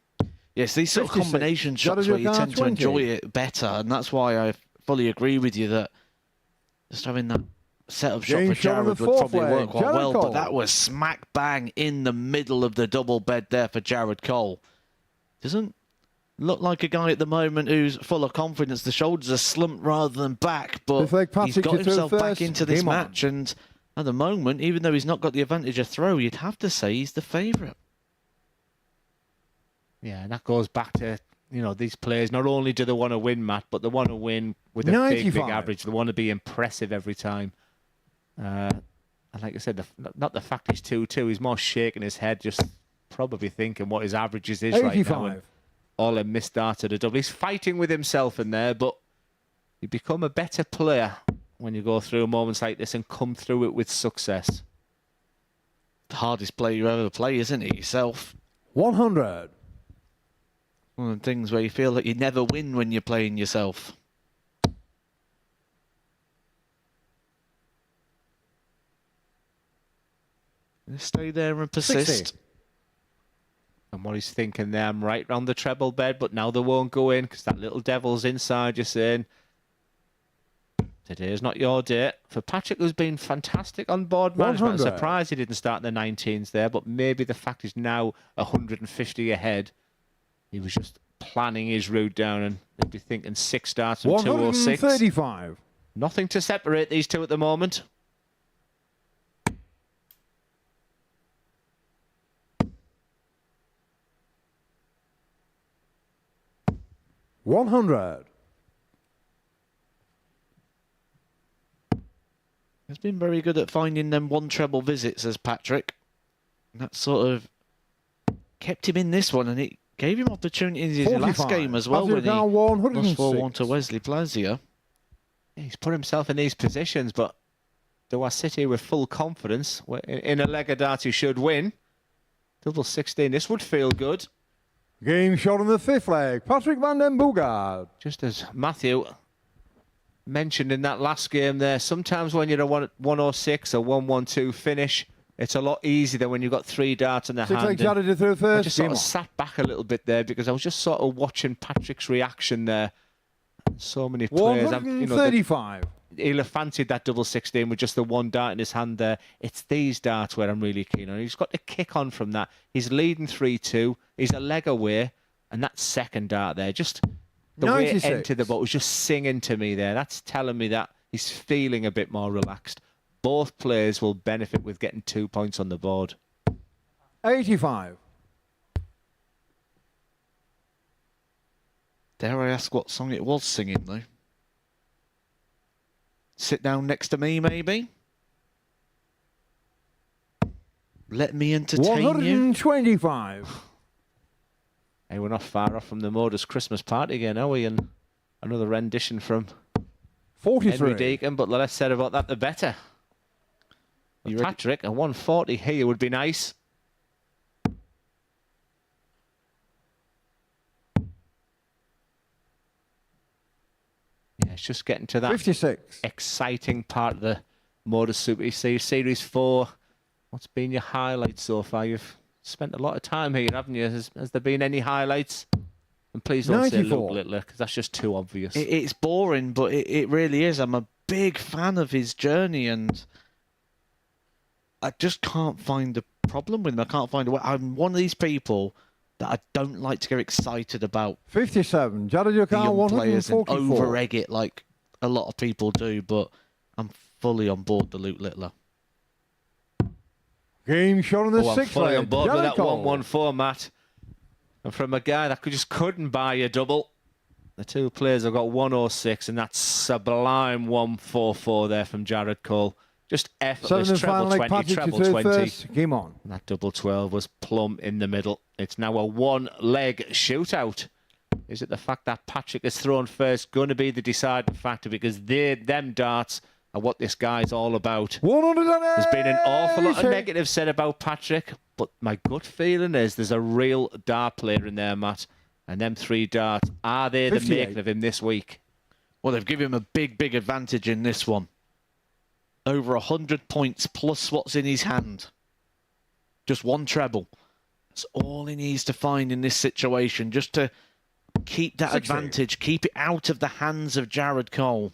Yes, these sort of 56. combination shots Jared, where you your car tend to 20. enjoy it better, and that's why I fully agree with you that just having that setup shot Game for shot on Jared the would fourth probably leg. work quite Jared well, Cole. but that was smack bang in the middle of the double bed there for Jared Cole. Doesn't look like a guy at the moment who's full of confidence. The shoulders are slumped rather than back, but It's like he's Patrick got to throw himself back first. into this Game on. match, and at the moment, even though he's not got the advantage of throw, you'd have to say he's the favourite. Yeah, and that goes back to, you know, these players, not only do they want to win, Matt, but they want to win with a big, big 95. average. They want to be impressive every time. And like I said, not the fact he's 2-2, he's more shaking his head, just probably thinking what his averages is right now. 85. And all them missed darts at a double. He's fighting with himself in there, but you become a better player when you go through moments like this and come through it with success. The hardest player you ever play, isn't it, yourself? 100. One of the things where you feel that you never win when you're playing yourself. Stay there and persist. 60. And what he's thinking there, I'm right round the treble bed, but now they won't go in because that little devil's inside you saying, today is not your day. For Patrick, who's been fantastic on board management, I'm 100. surprised he didn't start in the 19s there, but maybe the fact he's now 150 ahead. He was just planning his route down and they'd be thinking 6 starts from 206. 135. Nothing to separate these two at the moment. $100. He's been very good at finding them one treble visits, as Patrick. And that sort of kept him in this one, and it gave him opportunities in his last 45. game as well when he lost 106. 4-1 to Wesley Plazia. He's put himself in these positions, but do I sit here with full confidence? In a leg of darts, he should win. Double 16, this would feel good. Game shot on the 5th leg. Patrick van den Boogaard. Just as Matthew mentioned in that last game there, sometimes when you're a 106 or 112 finish, it's a lot easier than when you've got 3 darts in the 6 leg hand. Jared to throw I first. just sort Game of on. sat back a little bit there because I was just sort of watching Patrick's reaction there. So many players, you know, 135. he'll have fancied that double 16 with just the 1 dart in his hand there. It's these darts where I'm really keen on. He's got to kick on from that. He's leading 3-2. He's a leg away. And that second dart there, just the way it 96. entered the ball was just singing to me there. That's telling me that he's feeling a bit more relaxed. Both players will benefit with getting 2 points on the board. 85. Dare I ask what song it was singing, though? Sit down next to me, maybe? Let me entertain you. 125. Hey, we're not far off from the Modus Christmas party again, are we? And another rendition from 43. Henry Deacon, but the less said about that, the better. Patrick, a 140 here would be nice. Yeah, it's just getting to that 56. exciting part of the Modus Super Series 4. What's been your highlight so far? You've spent a lot of time here, haven't you? Has there been any highlights? And please don't 94. say Luke Littler, because that's just too obvious. It's boring, but it really is. I'm a big fan of his journey, and I just can't find a problem with him. I can't find a way. I'm one of these people that I don't like to get excited about 57. Jared the Yokar, young players and 144. over-egg it like a lot of people do, but I'm fully on board the Luke Littler. Game shot on the I'm 6th fully leg. on board with Jared that Cole. 114, Matt. And from a guy that just couldn't buy a double, the two players have got 106, and that's sublime 144 there from Jared Cole. Just effortless. 7th and Treble final leg. 20, Patrick to treble throw 20. first. Game on. And that double 12 was plumb in the middle. It's now a 1-leg shootout. Is it the fact that Patrick is thrown first going to be the deciding factor? Because them darts are what this guy's all about. 180. There's been an awful lot of negative said about Patrick, but my gut feeling is there's a real dart player in there, Matt. And them 3 darts, are they the 58. making of him this week? Well, they've given him a big advantage in this one. Over 100 points plus what's in his hand. Just 1 treble. That's all he needs to find in this situation, just to keep that 60. advantage, keep it out of the hands of Jared Cole.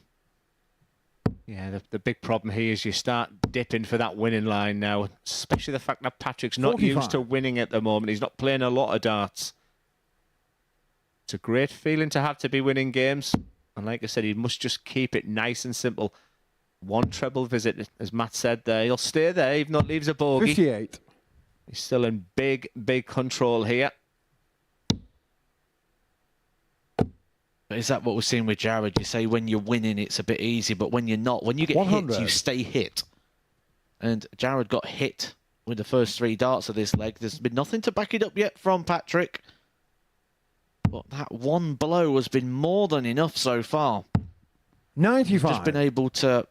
Yeah, the big problem here is you start dipping for that winning line now, especially the fact that Patrick's not 45. used to winning at the moment. He's not playing a lot of darts. It's a great feeling to have to be winning games. And like I said, he must just keep it nice and simple. 1 treble visit, as Matt said there. He'll stay there, even though it leaves a bogey. 58. He's still in big control here. But is that what we're seeing with Jared? You say when you're winning, it's a bit easy, but when you're not, when you get 100. hit, you stay hit. And Jared got hit with the first 3 darts of this leg. There's been nothing to back it up yet from Patrick. But that 1 blow has been more than enough so far. 95. Just been able to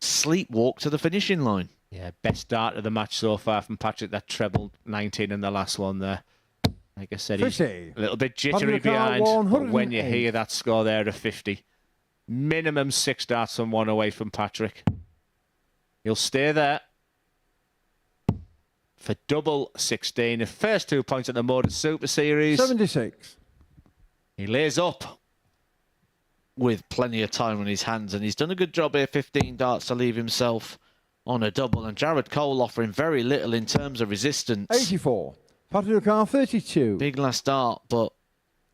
sleepwalk to the finishing line. Yeah, best dart of the match so far from Patrick. That treble 19 in the last one there. Like I said, he's 50. a little bit jittery Patrick behind. But when you 108. hear that score there at 50, minimum 6 darts and 1 away from Patrick. He'll stay there for double 16. The first 2 points at the Modus Super Series. 76. He lays up. With plenty of time on his hands, and he's done a good job here. 15 darts to leave himself on a double, and Jared Cole offering very little in terms of resistance. 84. Patrick Yokar, 32. Big last dart, but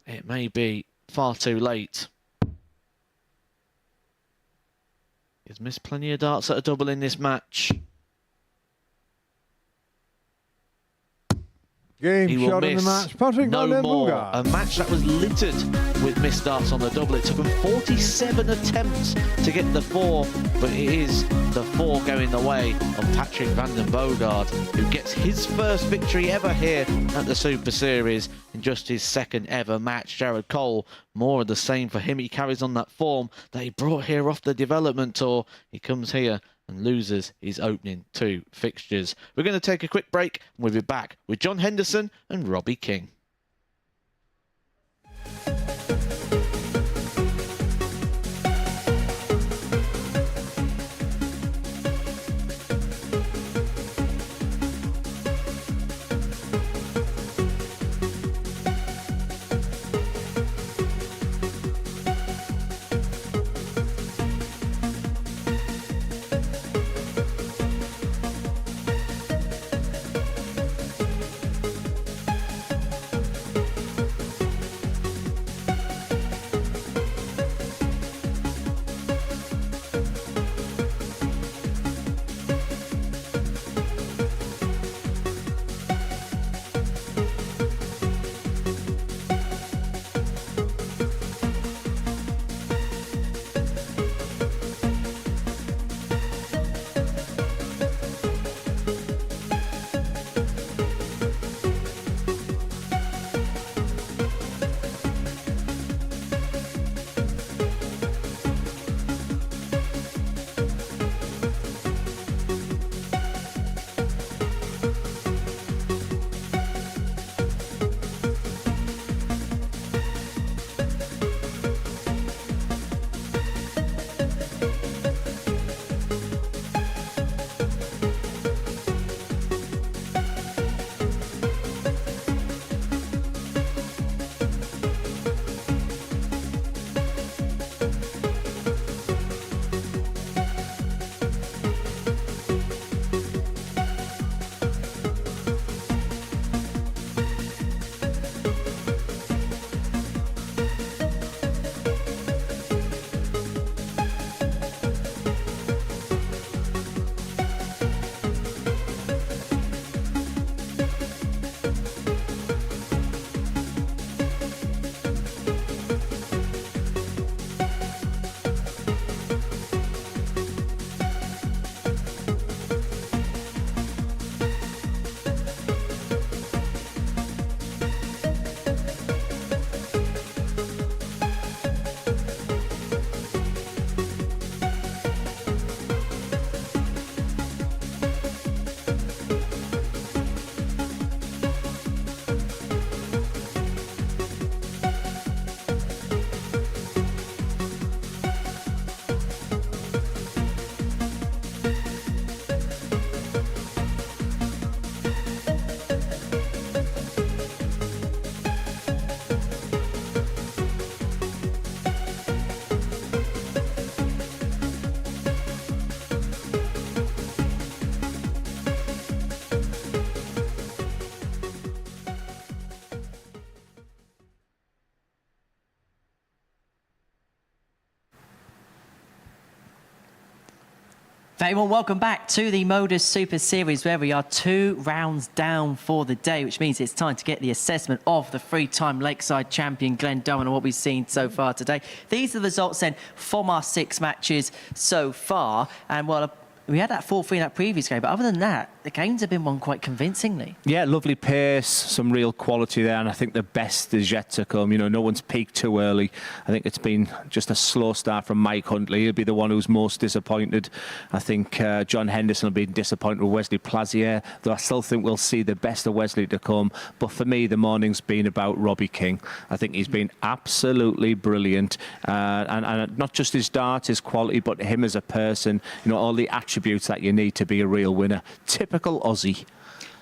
it may be far too late. He's missed plenty of darts at a double in this match. Game he will shot in the miss match, Patrick no van den more. Boogaard. A match that was littered with missed starts on the double. It took him 47 attempts to get the 4, but it is the 4 going the way of Patrick van den Boogaard, who gets his first victory ever here at the Super Series in just his second ever match. Jared Cole, more of the same for him. He carries on that form that he brought here off the development tour. He comes here and loses his opening 2 fixtures. We're going to take a quick break and we'll be back with John Henderson and Robbie King. Very well, welcome back to the MODUS Super Series, where we are 2 rounds down for the day, which means it's time to get the assessment of the 3-time Lakeside champion Glenn Dowen and what we've seen so far today. These are the results then from our 6 matches so far, and well, we had that 4-3 in that previous game, but other than that, the games have been won quite convincingly. Yeah, lovely pace, some real quality there, and I think the best is yet to come. You know, no one's peaked too early. I think it's been just a slow start from Mike Huntley. He'll be the one who's most disappointed. I think John Henderson will be disappointed with Wesley Plazier, though I still think we'll see the best of Wesley to come. But for me, the morning's been about Robbie King. I think he's been absolutely brilliant, and not just his darts, his quality, but him as a person. You know, all the attributes that you need to be a real winner. Typical Aussie.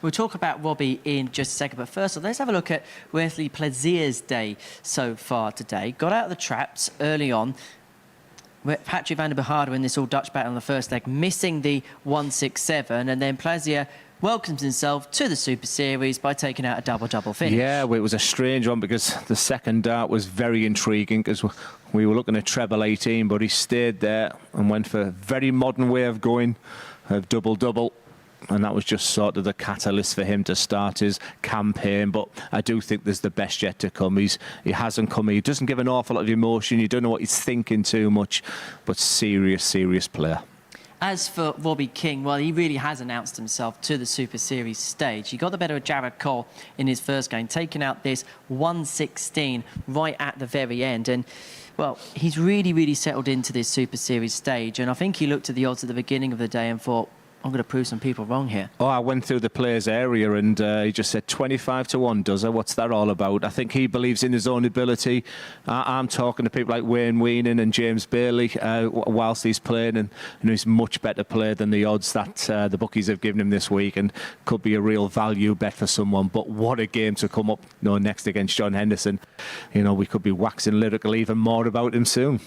We'll talk about Robbie in just a second, but first let's have a look at Wesley Plazier's day so far today. Got out of the traps early on. Patrick van der Boogaard in this all-Dutch battle on the first leg, missing the 1-6-7, and then Plazier welcomes himself to the Super Series by taking out a double-double finish. Yeah, well, it was a strange one because the second dart was very intriguing because we were looking at treble 18, but he stayed there and went for a very modern way of going, of double-double. and that was just sort of the catalyst for him to start his campaign. But I do think there's the best yet to come. He hasn't come. He doesn't give an awful lot of emotion. You don't know what he's thinking too much, but serious player. As for Robbie King, well, he really has announced himself to the Super Series stage. He got the better of Jared Cole in his first game, taking out this 116 right at the very end. And, well, he's really settled into this Super Series stage. And I think he looked at the odds at the beginning of the day and thought, I'm going to prove some people wrong here. Oh, I went through the players area and he just said 25 to 1, does it? What's that all about? I think he believes in his own ability. I'm talking to people like Wayne Weenan and James Bailey whilst he's playing, and he's a much better player than the odds that the bookies have given him this week, and could be a real value bet for someone. But what a game to come up next against John Henderson. We could be waxing lyrical even more about him soon.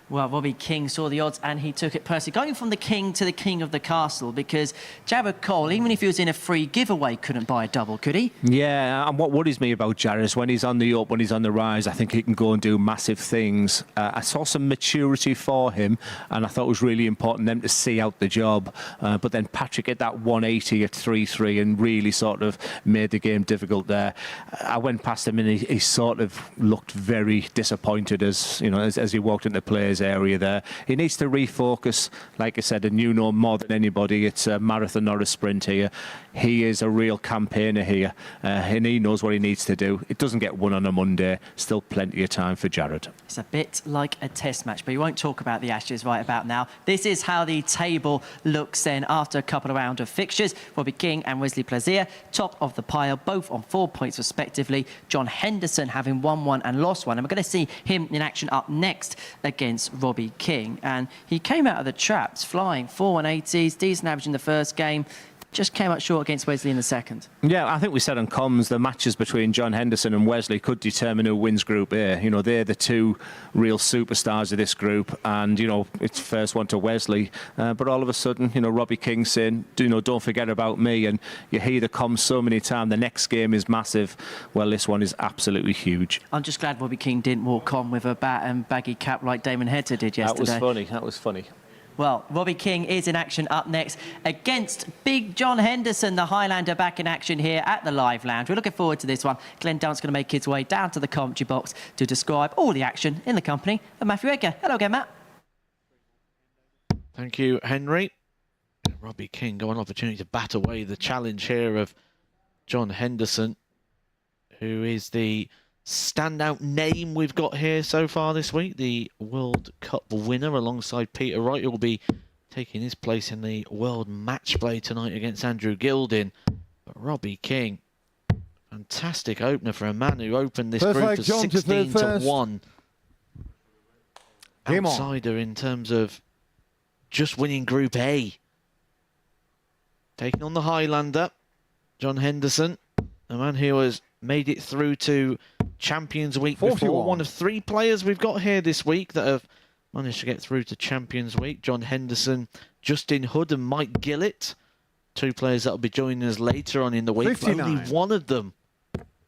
Well, Robbie King saw the odds and he took it personally, going from the king to the king of the castle, because Jared Cole, even if he was in a free giveaway, couldn't buy a double, could he? Yeah, and what worries me about Jared is when he's on the up, when he's on the rise, I think he can go and do massive things. I saw some maturity for him, and I thought it was really important them to see out the job. But then Patrick hit that 180 at 3-3 and really sort of made the game difficult there. I went past him and he sort of looked very disappointed as he walked into players area there. He needs to refocus, like I said, and more than anybody, it's a marathon not a sprint here. He is a real campaigner here, and he knows what he needs to do. It doesn't get won on a Monday. Still plenty of time for Jared. It's a bit like a test match, but we won't talk about the Ashes right about now. This is how the table looks then after a couple of rounds of fixtures. Robbie King and Wesley Plaisir, top of the pile, both on 4 points respectively. John Henderson having won one and lost one. And we're going to see him in action up next against Robbie King. And he came out of the traps flying 4 180s, decent average in the first game. Just came up short against Wesley in the second. Yeah, I think we said on comms the matches between John Henderson and Wesley could determine who wins Group A. They're the two real superstars of this group, and it's first one to Wesley. But all of a sudden, Robbie King saying, don't forget about me. And you hear the comms so many times. The next game is massive. Well, this one is absolutely huge. I'm just glad Robbie King didn't walk on with a bat and baggy cap like Damon Hector did yesterday. That was funny. Well, Robbie King is in action up next against Big John Henderson, the Highlander, back in action here at the Live Lounge. We're looking forward to this one. Glenn Dunt's going to make his way down to the commentary box to describe all the action in the company of Matthew Edgar. Hello again, Matt. Thank you, Henry. Robbie King got an opportunity to bat away the challenge here of John Henderson, who is the standout name we've got here so far this week, the World Cup winner alongside Peter Wright, who will be taking his place in the World Match Play tonight against Andrew Gilding. But Robbie King, fantastic opener for a man who opened this group as 16 to 1. Outsider in terms of just winning Group A. Taking on the Highlander, John Henderson, a man who has made it through to Champions Week 41. before. One of 3 players we've got here this week that have managed to get through to Champions Week. John Henderson, Justin Hood and Mike Gillett. 2 players that will be joining us later on in the week. Only one of them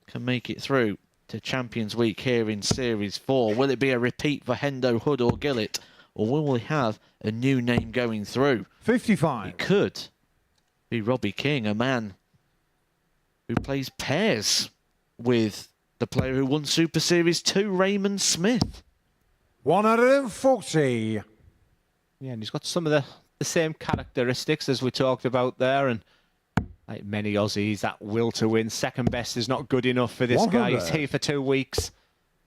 can make it through to Champions Week here in Series 4. Will it be a repeat for Hendo, Hood or Gillett? Or will we have a new name going through? 55. It could be Robbie King, a man who plays pairs with the player who won Super Series 2, Raymond Smith. 140. Yeah, and he's got some of the same characteristics as we talked about there. And like many Aussies, that will to win. Second best is not good enough for this 100. guy. He's here for 2 weeks.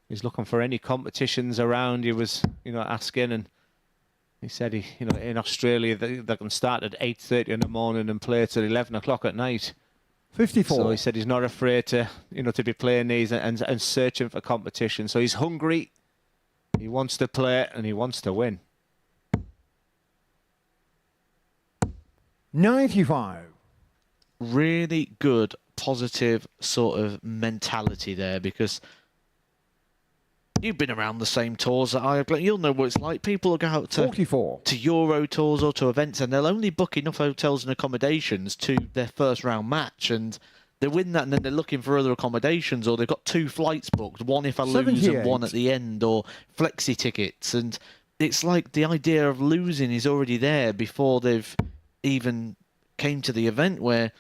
He's looking for any competitions around. He was, asking, and he said in Australia they can start at 8:30 in the morning and play till 11 o'clock at night. 54. So he said he's not afraid to, to be playing these and searching for competition. So he's hungry, he wants to play, and he wants to win. 95. Really good, positive sort of mentality there, because you've been around the same tours that I have. You'll know what it's like. People will go out to 44. Euro tours or to events, and they'll only book enough hotels and accommodations to their first round match, and they win that, and then they're looking for other accommodations, or they've got 2 flights booked, one if I lose and one at the end, or flexi tickets. And it's like the idea of losing is already there before they've even came to the event where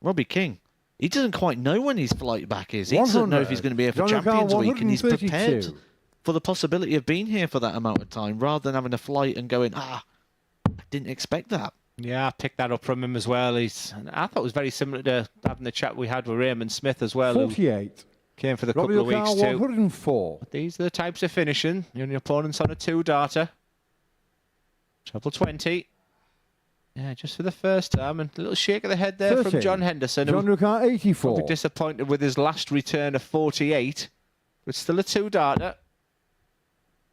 Robbie King, he doesn't quite know when his flight back is. He doesn't know if he's going to be here for John Champions O'Carroll, Week, and he's prepared 132. for the possibility of being here for that amount of time, rather than having a flight and going, I didn't expect that. Yeah, I picked that up from him as well. I thought it was very similar to having the chat we had with Raymond Smith as well, who 48. came for the Robbie couple of weeks O'Carroll, too. 104. But these are the types of finishing. Your opponent's on a 2-darter. Treble 20. Yeah, just for the first time. And a little shake of the head there 30. from John Henderson. John O'Carroll, 84. Probably disappointed with his last return of 48. But still a 2-darter.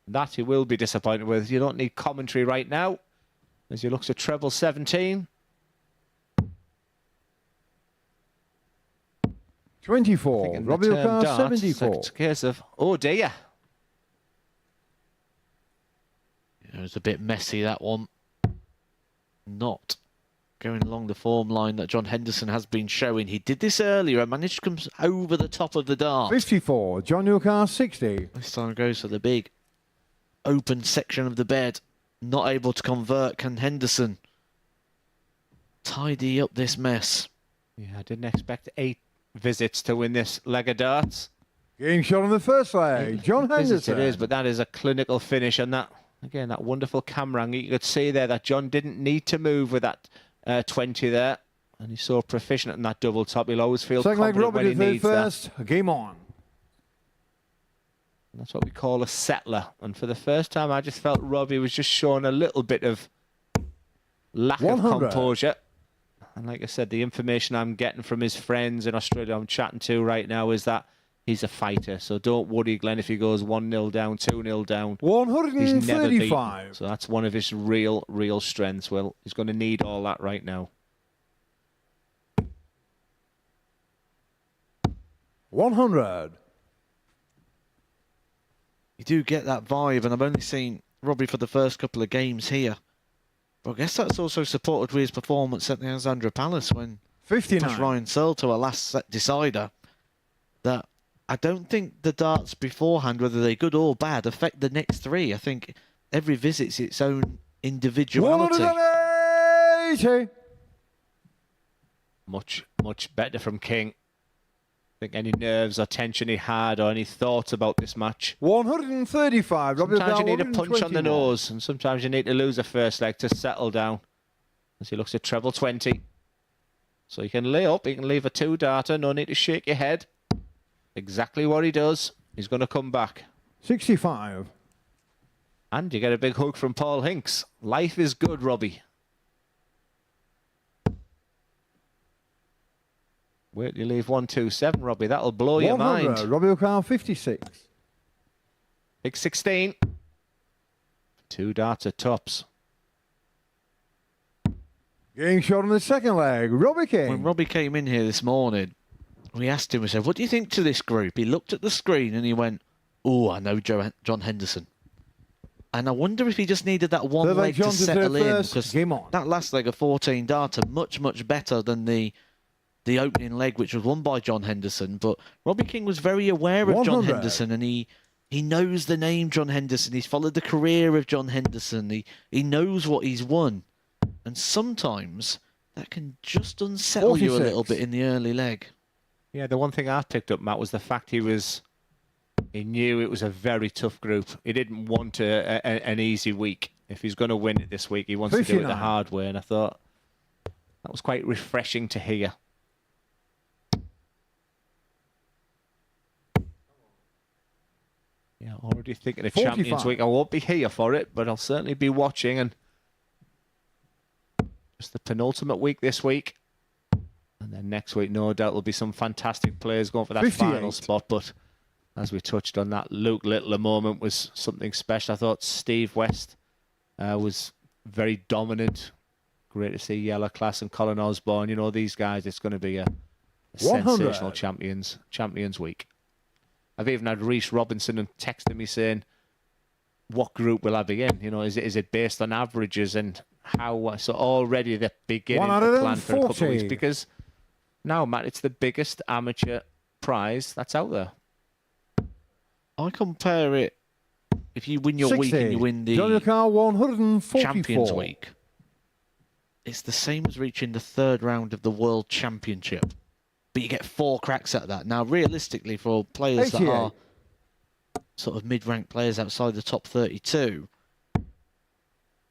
That he will be disappointed with. You don't need commentary right now. As he looks at treble 17. 24. Robbie O'Carroll, 74. It's a case of, oh dear. It was a bit messy, that one. Not going along the form line that John Henderson has been showing. He did this earlier and managed to come over the top of the dart. 54. John O'Carroll, 60. This time goes for the big open section of the bed. Not able to convert. Can Henderson tidy up this mess? Yeah, I didn't expect 8 visits to win this leg of darts. Game shot on the first leg. John Visits Henderson. it is, but that is a clinical finish. And that, again, that wonderful camera angle. You could see there that John didn't need to move with that 20 there. And he's so proficient in that double top. He'll always feel Second leg, confident Robbie when he to needs first. that. Game on. That's what we call a settler. And for the first time, I just felt Robbie was just showing a little bit of lack of 100. composure. And like I said, the information I'm getting from his friends in Australia I'm chatting to right now is that he's a fighter. So don't worry, Glenn, if he goes 1-0 down, 2-0 down. He's never beaten. 135. So that's one of his real strengths. Well, he's going to need all that right now. 100. You do get that vibe, and I've only seen Robbie for the first couple of games here. But I guess that's also supported with his performance at the Alexandra Palace when pushed 59. Ryan Searle to a last set decider. That I don't think the darts beforehand, whether they're good or bad, affect the next 3. I think every visit's its own individuality. 180. Much better from King. I think any nerves or tension he had or any thoughts about this match. 135. Robbie Sometimes you O'Carroll, need a punch on the 121. nose, and sometimes you need to lose a first leg to settle down. As he looks at treble 20. So you can lay up, you can leave a 2-darter, no need to shake your head. Exactly what he does. He's going to come back. 65. And you get a big hook from Paul Hinks. Life is good, Robbie. Wait till you leave 127, Robbie. That'll blow your 100. mind. Robbie O'Carroll, 56. Big 16. 2-darter tops. Game shot on the second leg. Robbie King. When Robbie came in here this morning, we asked him, we said, what do you think to this group? He looked at the screen and he went, oh, I know John Henderson. And I wonder if he just needed that one Third leg, leg to John to settle in. first. Because Game on. that last leg of 14 darter, much better than the opening leg, which was won by John Henderson. But Robbie King was very aware of John 100. Henderson, and he knows the name John Henderson. He's followed the career of John Henderson. He knows what he's won. And sometimes that can just unsettle you a 46. little bit in the early leg. Yeah, the one thing I picked up, Matt, was the fact he knew it was a very tough group. He didn't want an easy week. If he's going to win it this week, he wants to do it the 59. hard way. And I thought that was quite refreshing to hear. Yeah, already thinking of 45. Champions Week. I won't be here for it, but I'll certainly be watching. And just the penultimate week this week. And then next week, no doubt, there'll be some fantastic players going for that 58. final spot. But as we touched on, that Luke Littler moment was something special. I thought Steve West was very dominant. Great to see Yellow Class and Colin Osborne. You know, these guys, it's going to be a 100. sensational Champions Week. I've even had Reece Robinson and texting me saying, what group will I be in? You know, is it based on averages and how? So already they're beginning to plan for a couple of weeks 140. because now, Matt, it's the biggest amateur prize that's out there. I compare it, if you win your week and you win John the O'Carroll, 144. Champions Week, it's the same as reaching the third round of the World Championship. But you get 4 cracks at that. Now, realistically, for players that 88. are sort of mid-ranked players outside the top 32,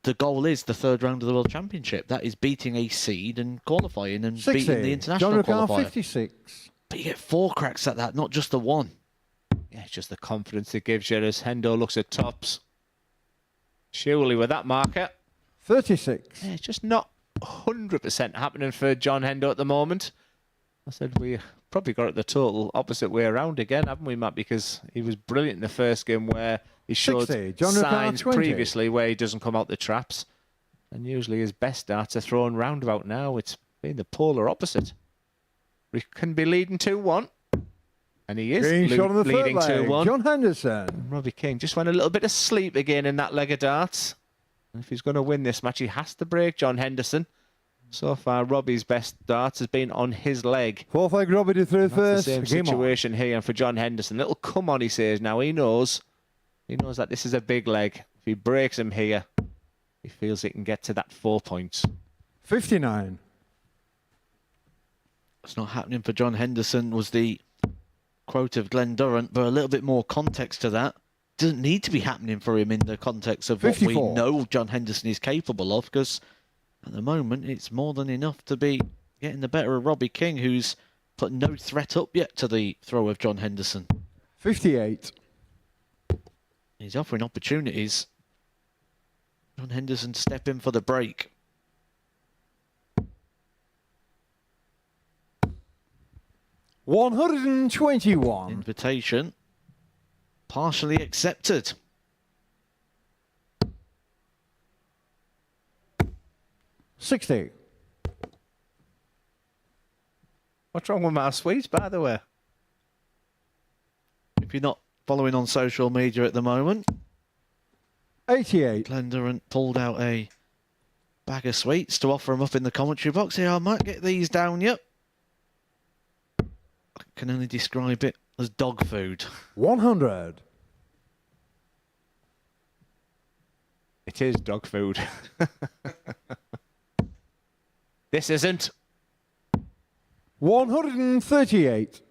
the goal is the third round of the World Championship. That is beating a seed and qualifying and 60. beating the international John qualifier. 56. But you get 4 cracks at that, not just the one. Yeah, it's just the confidence it gives you as Hendo looks at tops. Surely with that marker. 36. Yeah, it's just not 100% happening for John Hendo at the moment. I said we probably got it the total opposite way around again, haven't we, Matt? Because he was brilliant in the first game where he showed 60. John signs 20. previously where he doesn't come out the traps. And usually his best darts are thrown roundabout now. It's been the polar opposite. We can be leading 2-1. And he is Green shot on the third leading leg. 2-1. John Henderson. Robbie King just went a little bit of sleep again in that leg of darts. And if he's going to win this match, he has to break John Henderson. So far, Robbie's best darts has been on his leg. Fourth leg, Robbie to through That's the first. same Game on. situation here and for John Henderson. Little come on, he says. Now he knows that this is a big leg. If he breaks him here, he feels he can get to that 4 points. 59. It's not happening for John Henderson was the quote of Glenn Durrant, but a little bit more context to that. Doesn't need to be happening for him in the context of what 54. we know John Henderson is capable of, because at the moment it's more than enough to be getting the better of Robbie King, who's put no threat up yet to the throw of John Henderson. 58. He's offering opportunities. John Henderson to step in for the break. $121. Invitation partially accepted. $60. What's wrong with my sweets, by the way? If you're not following on social media at the moment, 88. Glenn Durrant pulled out a bag of sweets to offer them up in the commentary box. Here, I might get these down, yep. I can only describe it as dog food. 100. It is dog food. This isn't. 138.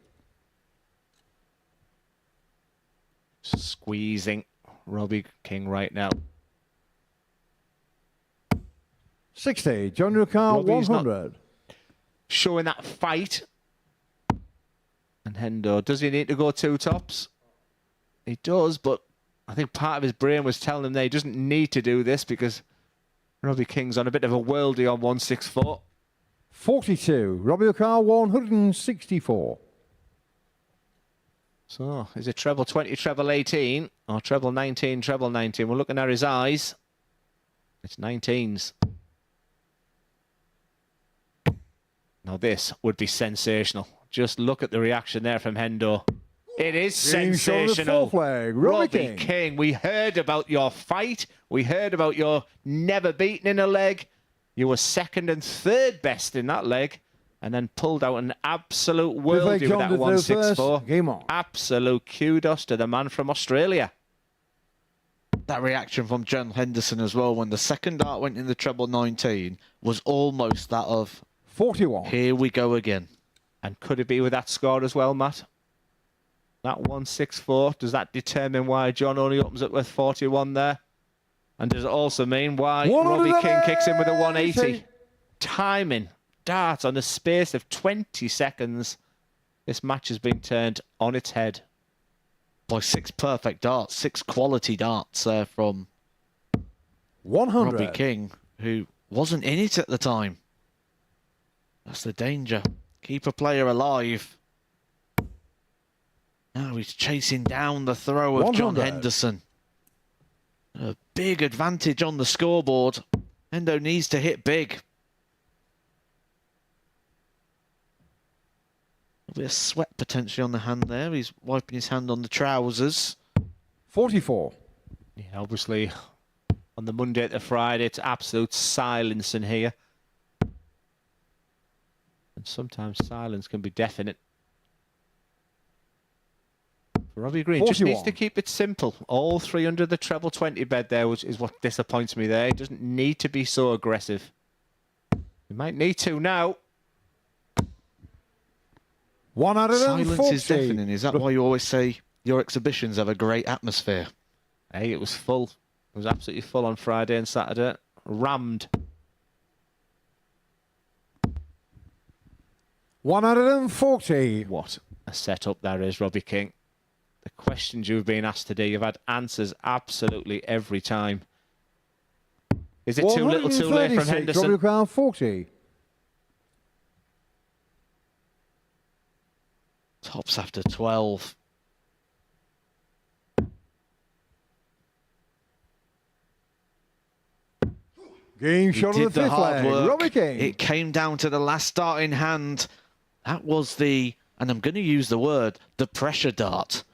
Squeezing Robbie King right now. 60. John Rukar, Robbie's not 100. showing that fight. And Hendo, does he need to go 2 tops? He does, but I think part of his brain was telling him that he doesn't need to do this because Robbie King's on a bit of a worldie on 164. 42. Robbie Rukar, 164. So, is it treble 20, treble 18, or treble 19, treble 19? We're looking at his eyes. It's 19s. Now this would be sensational. Just look at the reaction there from Hendo. It is Green shot on the sensational. fourth leg. Robbie Robbie King. King, we heard about your fight. We heard about your never beaten in a leg. You were second and third best in that leg. And then pulled out an absolute worldie with John that to throw 164. first. Game on. Absolute kudos to the man from Australia. That reaction from John Henderson as well when the second dart went in the treble 19 was almost that of, 41. here we go again. And could it be with that score as well, Matt? That 164, does that determine why John only opens up with 41 there? And does it also mean why Robbie King kicks in with a 180? Timing, darts on the space of 20 seconds. This match has been turned on its head. By 6 perfect darts, 6 quality darts there from 100. Robbie King, who wasn't in it at the time. That's the danger. Keep a player alive. Now he's chasing down the throw of John 100. Henderson. A big advantage on the scoreboard. Hendo needs to hit big. A bit of sweat potentially on the hand there. He's wiping his hand on the trousers. 44. Yeah, obviously, on the Monday to Friday, it's absolute silence in here. And sometimes silence can be deafening. For Robbie Green, just needs 41. to keep it simple. All 3 under the treble 20 bed there, which is what disappoints me there. He doesn't need to be so aggressive. We might need to now. 140. Silence is deafening. Is that why you always say your exhibitions have a great atmosphere? Hey, it was full. It was absolutely full on Friday and Saturday. Rammed. 140. What a setup there is, Robbie King. The questions you've been asked today, you've had answers absolutely every time. Is it too little too late from 136, Henderson? Robbie Crown 40. Tops after 12. Game He shot on did the the fifth hard leg. work. Robbie King. It came down to the last starting hand. That was the, and I'm going to use the word, the pressure dart.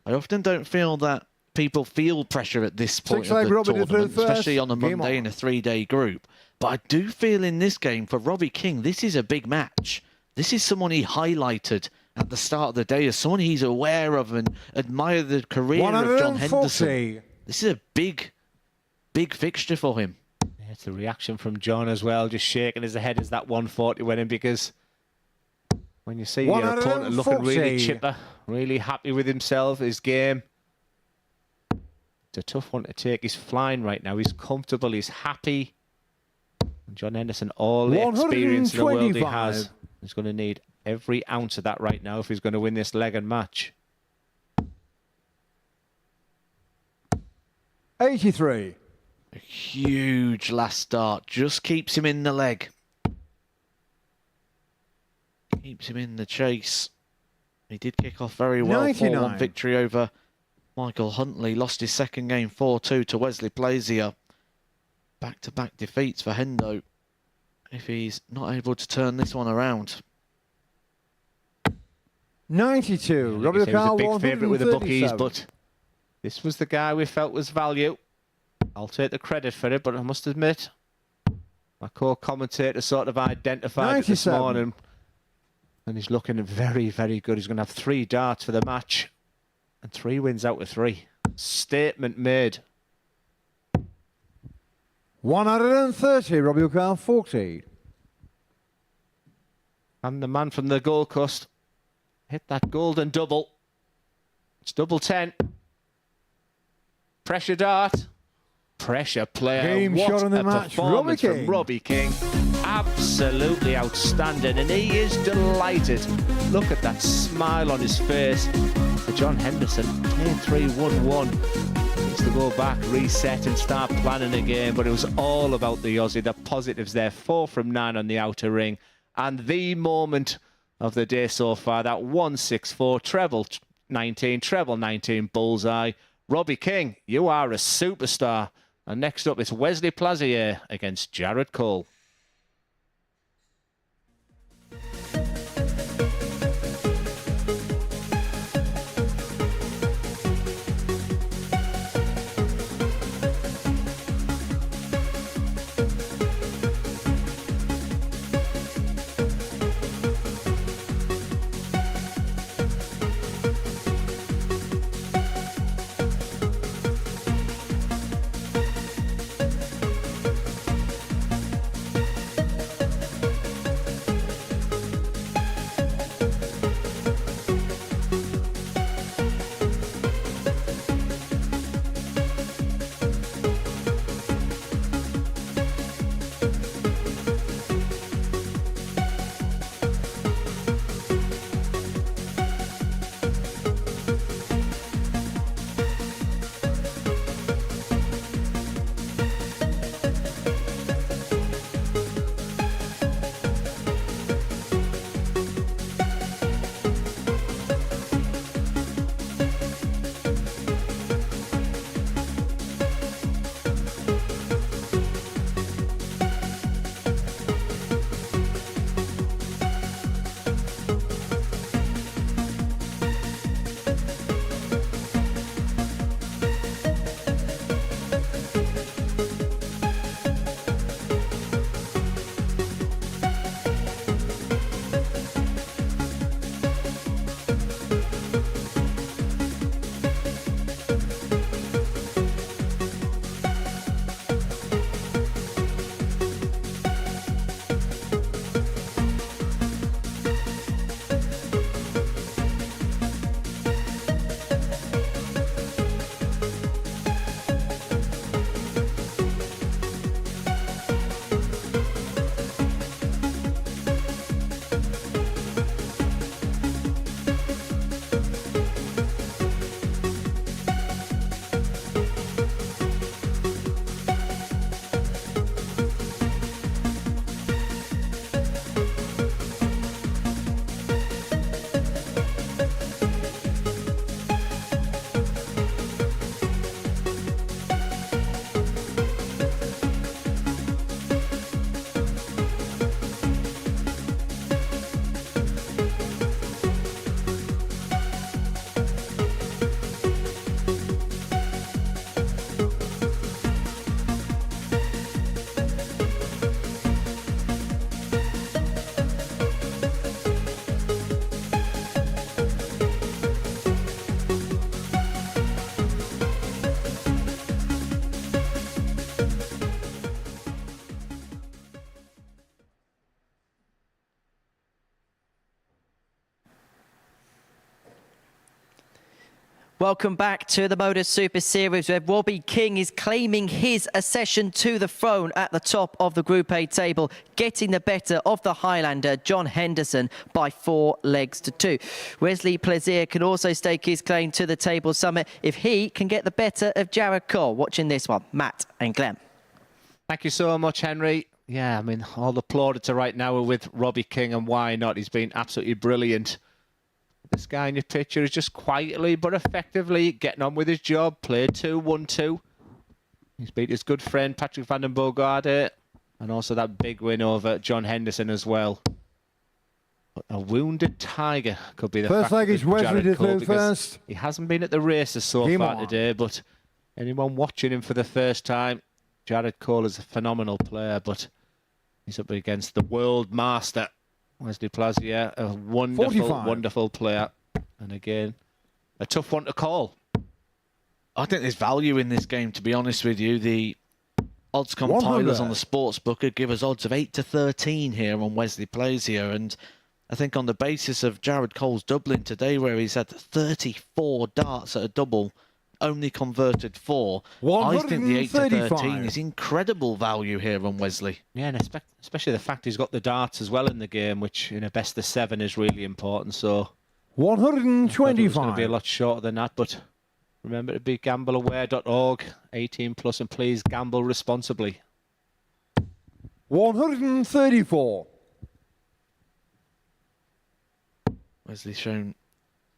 I often don't feel that people feel pressure at this point Six of leg the Robbie to tournament, third especially first. on a Game Monday on. in a 3-day group. But I do feel in this game, for Robbie King, this is a big match. This is someone he highlighted at the start of the day as someone he's aware of and admire the career of John Henderson. 140. This is a big, big fixture for him. Yeah, it's the reaction from John as well, just shaking his head as that 140 went in, because when you see your opponent looking really 140. chipper, really happy with himself, his game, it's a tough one to take. He's flying right now. He's comfortable. He's happy. And John Henderson, all the experience in the world he has, 125. he's going to need every ounce of that right now if he's going to win this leg and match. 83. A huge last start. Just keeps him in the leg. Keeps him in the chase. He did kick off very well. 99. 4-1 victory over Michael Huntley. Lost his second game 4-2 to Wesley Plazier. Back-to-back defeats for Hendo if he's not able to turn this one around. 92. Like Robbie you say, he was a Crown big favourite with the bookies, 137. but this was the guy we felt was value. I'll take the credit for it, but I must admit, my co-commentator sort of identified it this 97. morning, and he's looking very, very good. He's going to have 3 darts for the match, and 3 wins out of 3. Statement made. 130. Robbie Crown 40. And the man from the Gold Coast hit that golden double. It's double 10. Pressure dart. Pressure player. Game What shot in the a match, performance Robbie from King. Robbie King. Absolutely outstanding, and he is delighted. Look at that smile on his face. For John Henderson, 10-3-1-1. Needs to go back, reset, and start planning again. But it was all about the Aussie. The positives there. 4 from 9 on the outer ring, and the moment of the day so far. That 164 treble 19, treble 19 bullseye. Robbie King, you are a superstar. And next up, it's Wesley Plazier against Jared Cole. Welcome back to the MODUS Super Series, where Robbie King is claiming his accession to the throne at the top of the Group A table, getting the better of the Highlander, John Henderson, by 4 legs to 2. Wesley Plaisir can also stake his claim to the table summit if he can get the better of Jared Cole. Watching this one, Matt and Glenn. Thank you so much, Henry. Yeah, I mean, all the plaudits right now are with Robbie King, and why not? He's been absolutely brilliant. This guy in your picture is just quietly but effectively getting on with his job. Played 2-1-2. He's beat his good friend Patrick van den Bogaerde, and also that big win over John Henderson as well. But a wounded tiger could be the First leg is Wesley to throw first. He hasn't been at the races so far today, but anyone watching him for the first time, Jared Cole is a phenomenal player, but he's up against the world master, Wesley Plaisir, a wonderful, 45. wonderful player. And again, a tough one to call. I think there's value in this game, to be honest with you. The odds compilers 100. on the sportsbooker give us odds of 8-13 here on Wesley Plaisir. And I think on the basis of Jared Cole's doubling today, where he's had 34 darts at a double, only converted 4, I think the 8-13 is incredible value here on Wesley. Yeah, and especially the fact he's got the darts as well in the game, which in a best of 7 is really important. So 125. It's going to be a lot shorter than that, but remember to be gambleaware.org, 18 plus, and please gamble responsibly. 134. Wesley's shown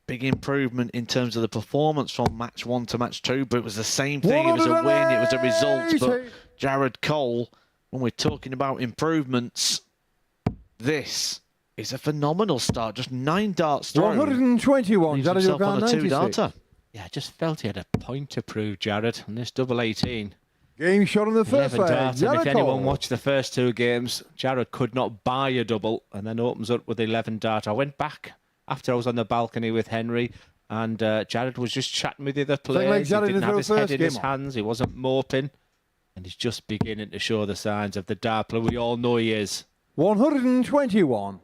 big improvement in terms of the performance from match 1 to match 2, but it was the same thing. It was a win, it was a result. But Jared Cole, when we're talking about improvements, this is a phenomenal start. Just 9 darts thrown. 121. Leaves Jared himself on a 96. 2-darter. Yeah, I just felt he had a point to prove, Jared, on this double 18. Game shot on the first 11 leg. darts, and if Jared anyone Cole. watched the first 2 games, Jared could not buy a double and then opens up with 11 dart. I went back after I was on the balcony with Henry, and Jared was just chatting with the other players. He didn't have his head in his hands. He wasn't moping, and he's just beginning to show the signs of the dart player we all know he is. 121.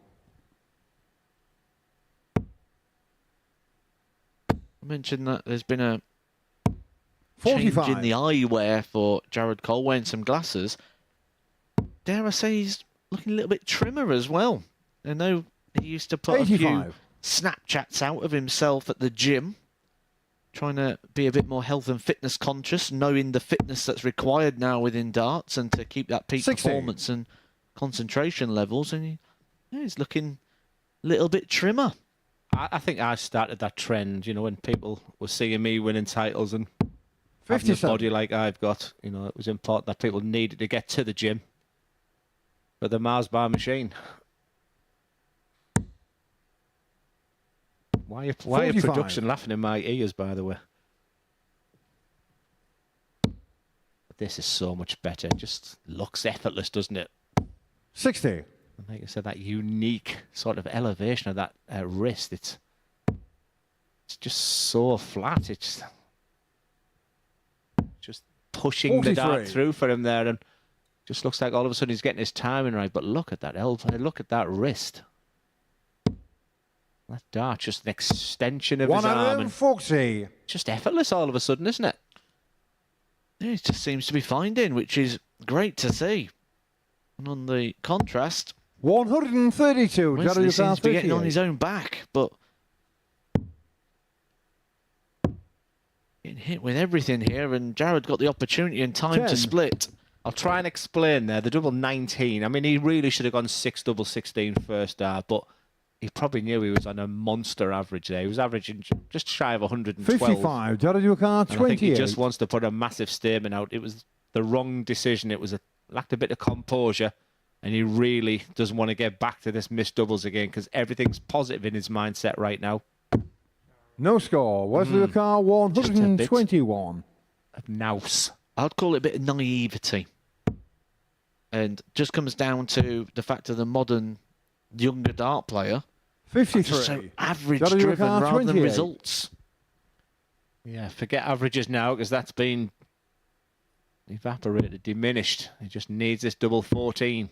I mentioned that there's been a 45. change in the eyewear for Jared Cole, wearing some glasses. Dare I say he's looking a little bit trimmer as well. I know he used to put 85. a few Snapchats out of himself at the gym, trying to be a bit more health and fitness conscious, knowing the fitness that's required now within darts and to keep that peak 60. performance and concentration levels. And he's looking a little bit trimmer. I think I started that trend, you know, when people were seeing me winning titles and having a 57. body like I've got. You know, it was important that people needed to get to the gym for the Mars bar machine. Why are 45. production laughing in my ears, by the way? But this is so much better. It just looks effortless, doesn't it? 60. And like I said, that unique sort of elevation of that wrist, it's just so flat. It's just pushing the dart 43. through for him there, and just looks like all of a sudden he's getting his timing right. But look at that elbow, look at that wrist. That dart, just an extension of his arm, and 140. just effortless all of a sudden, isn't it? Yeah, it just seems to be finding, which is great to see. And on the contrast, 132. Wesley Jared seems to be getting on 58. his own back, but getting hit with everything here, and Jared got the opportunity and time 10. to split. I'll try and explain there. The double 19. I mean, he really should have gone 6 double 16 first dart, but he probably knew he was on a monster average there. He was averaging just shy of 112. 55. Jared And I think he 28. just wants to put a massive statement out. It was the wrong decision. It was lacked a bit of composure, and he really doesn't want to get back to this missed doubles again because everything's positive in his mindset right now. No score. Wesley Car Just a bit. 121. Of nous. I'd call it a bit of naivety. And just comes down to the fact of the modern younger dart player. 53. Just so average Jared driven Car rather than 28. results. Yeah, forget averages now because that's been evaporated, diminished. He just needs this double 14.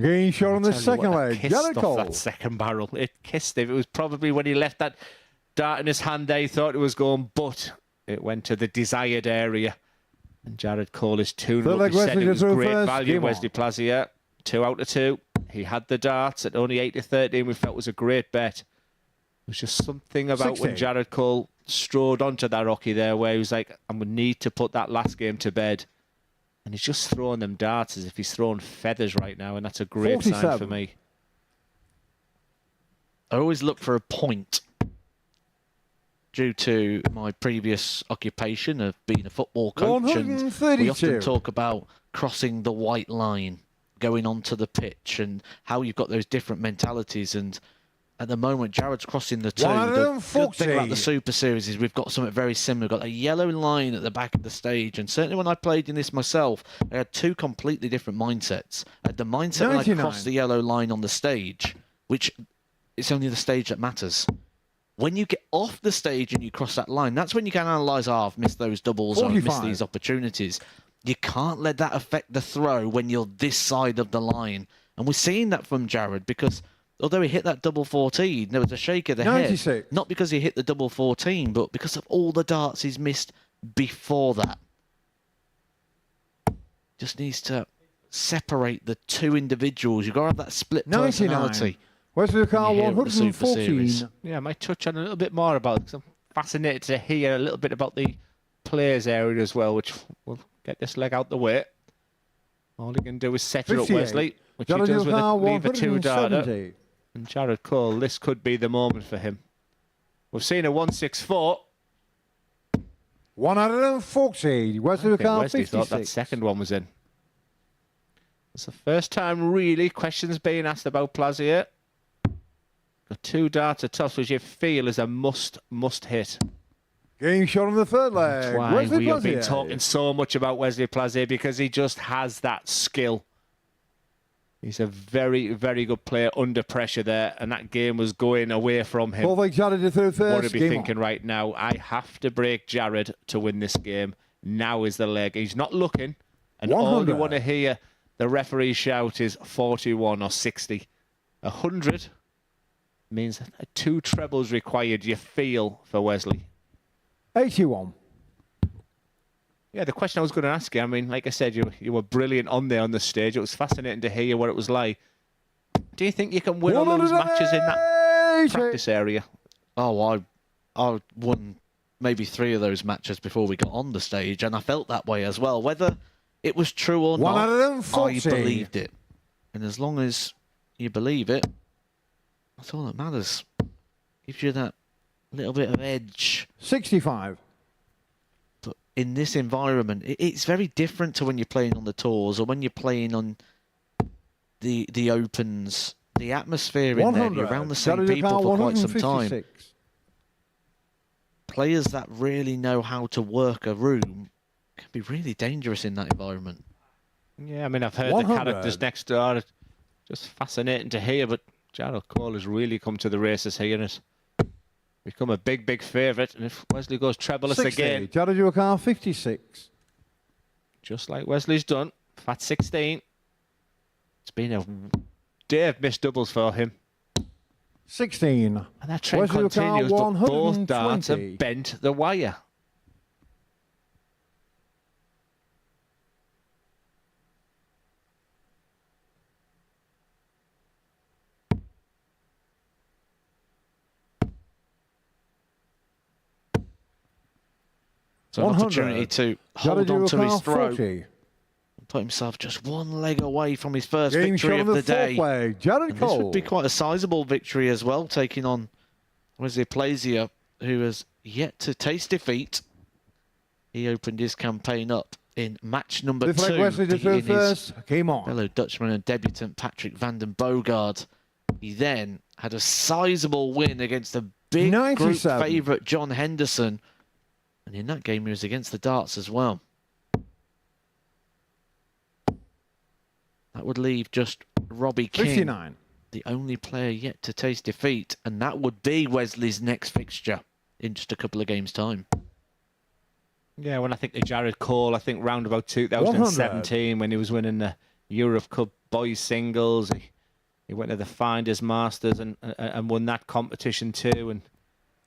Game shot on the Tell you second what, that leg. kissed Jared off Cole. that second barrel. It kissed him. It was probably when he left that dart in his hand there. He thought it was going, but it went to the desired area. And Jared Cole is 2-0. He said it was great value, Wesley Plazier. 2 out of 2. He had the darts at only 8-13. We felt was a great bet. It was just something about 16. when Jared Cole strode onto that hockey there where he was like, I'm going to need to put that last game to bed. And he's just throwing them darts as if he's throwing feathers right now, and that's a great sign for me. I always look for a point due to my previous occupation of being a football coach. And we often talk about crossing the white line, going onto the pitch, and how you've got those different mentalities. And at the moment, Jared's crossing the 2. The good thing about the Super Series is we've got something very similar. We've got a yellow line at the back of the stage. And certainly when I played in this myself, I had 2 completely different mindsets. I had the mindset when I crossed the yellow line on the stage, which it's only the stage that matters. When you get off the stage and you cross that line, that's when you can analyse, I've missed those doubles, I've missed these opportunities. You can't let that affect the throw when you're this side of the line. And we're seeing that from Jared because although he hit that double 14, there was a shake of the head. Not because he hit the double 14, but because of all the darts he's missed before that. Just needs to separate the 2 individuals. You've got to have that split personality. Wesley Carl 114. Yeah, I might touch on a little bit more about it because I'm fascinated to hear a little bit about the players area as well, which will get this leg out the way. All he can do is set it up, Wesley, which he does with a lever 2-darter. And Jared Cole, this could be the moment for him. We've seen a 164. 140. Wesley Carl 56. Thought that second one was in. It's the first time really questions being asked about Plazier. Got 2 darts at tops, which you feel is a must hit. Game shot on the third leg. That's why we have been talking so much about Wesley Plazier, because he just has that skill. He's a very, very good player under pressure there, and that game was going away from him. Jared to throw first. What are we thinking right now? I have to break Jared to win this game. Now is the leg. He's not looking, and 100. All you want to hear the referee shout is 41 or 60. 100 means 2 trebles required, you feel, for Wesley. 81. Yeah, the question I was going to ask you, I mean, like I said, you were brilliant on there on the stage. It was fascinating to hear what it was like. Do you think you can win all those matches in that practice area? Oh, I won maybe 3 of those matches before we got on the stage, and I felt that way as well. Whether it was true or not, I believed it. And as long as you believe it, that's all that matters. Gives you that little bit of edge. 65. But in this environment, it's very different to when you're playing on the tours or when you're playing on the opens. The atmosphere in there, you're around the same people for quite some time. Players that really know how to work a room can be really dangerous in that environment. Yeah, I mean, I've heard the characters next door. It's just fascinating to hear, but Jared Cole has really come to the races here and it's become a big, big favourite. And if Wesley goes trebleless again... Jared Cole 56. Just like Wesley's done. Fat 16. It's been a day of missed doubles for him. 16. And that trend continues, but both darts have bent the wire. So an opportunity to hold on to his throw. Put himself just 1 leg away from his first victory of the day. Jared Cole. This would be quite a sizable victory as well, taking on Wesley Plazier, who has yet to taste defeat. He opened his campaign up in match number 2. Wesley to throw first. Came on. Fellow Dutchman and debutant Patrick van den Boogaard. He then had a sizable win against the big group favourite John Henderson. And in that game, he was against the darts as well. That would leave just Robbie King, 59. the only player yet to taste defeat. And that would be Wesley's next fixture in just a couple of games' time. Yeah, when I think of Jared Cole, I think round about 2017 when he was winning the Europe Cup boys singles. He went to the Finders Masters and won that competition too. And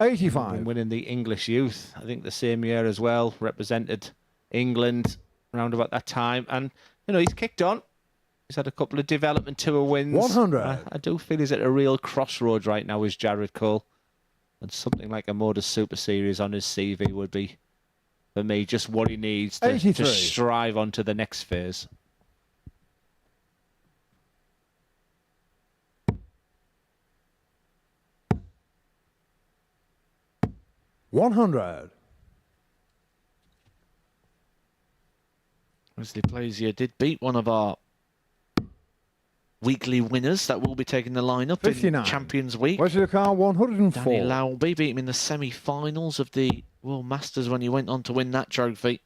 85. Winning the English youth, I think the same year as well, represented England around about that time. And, you know, he's kicked on. He's had a couple of development tour wins. 100. I do feel he's at a real crossroads right now, is Jared Cole. And something like a MODUS Super Series on his CV would be, for me, just what he needs to 83. strive on to the next phase. $100. Wesley Plazier did beat one of our weekly winners that will be taking the lineup 59. in Champions Week. Wesley Carr, 104. Danny Lowby beat him in the semi-finals of the World Masters when he went on to win that trophy.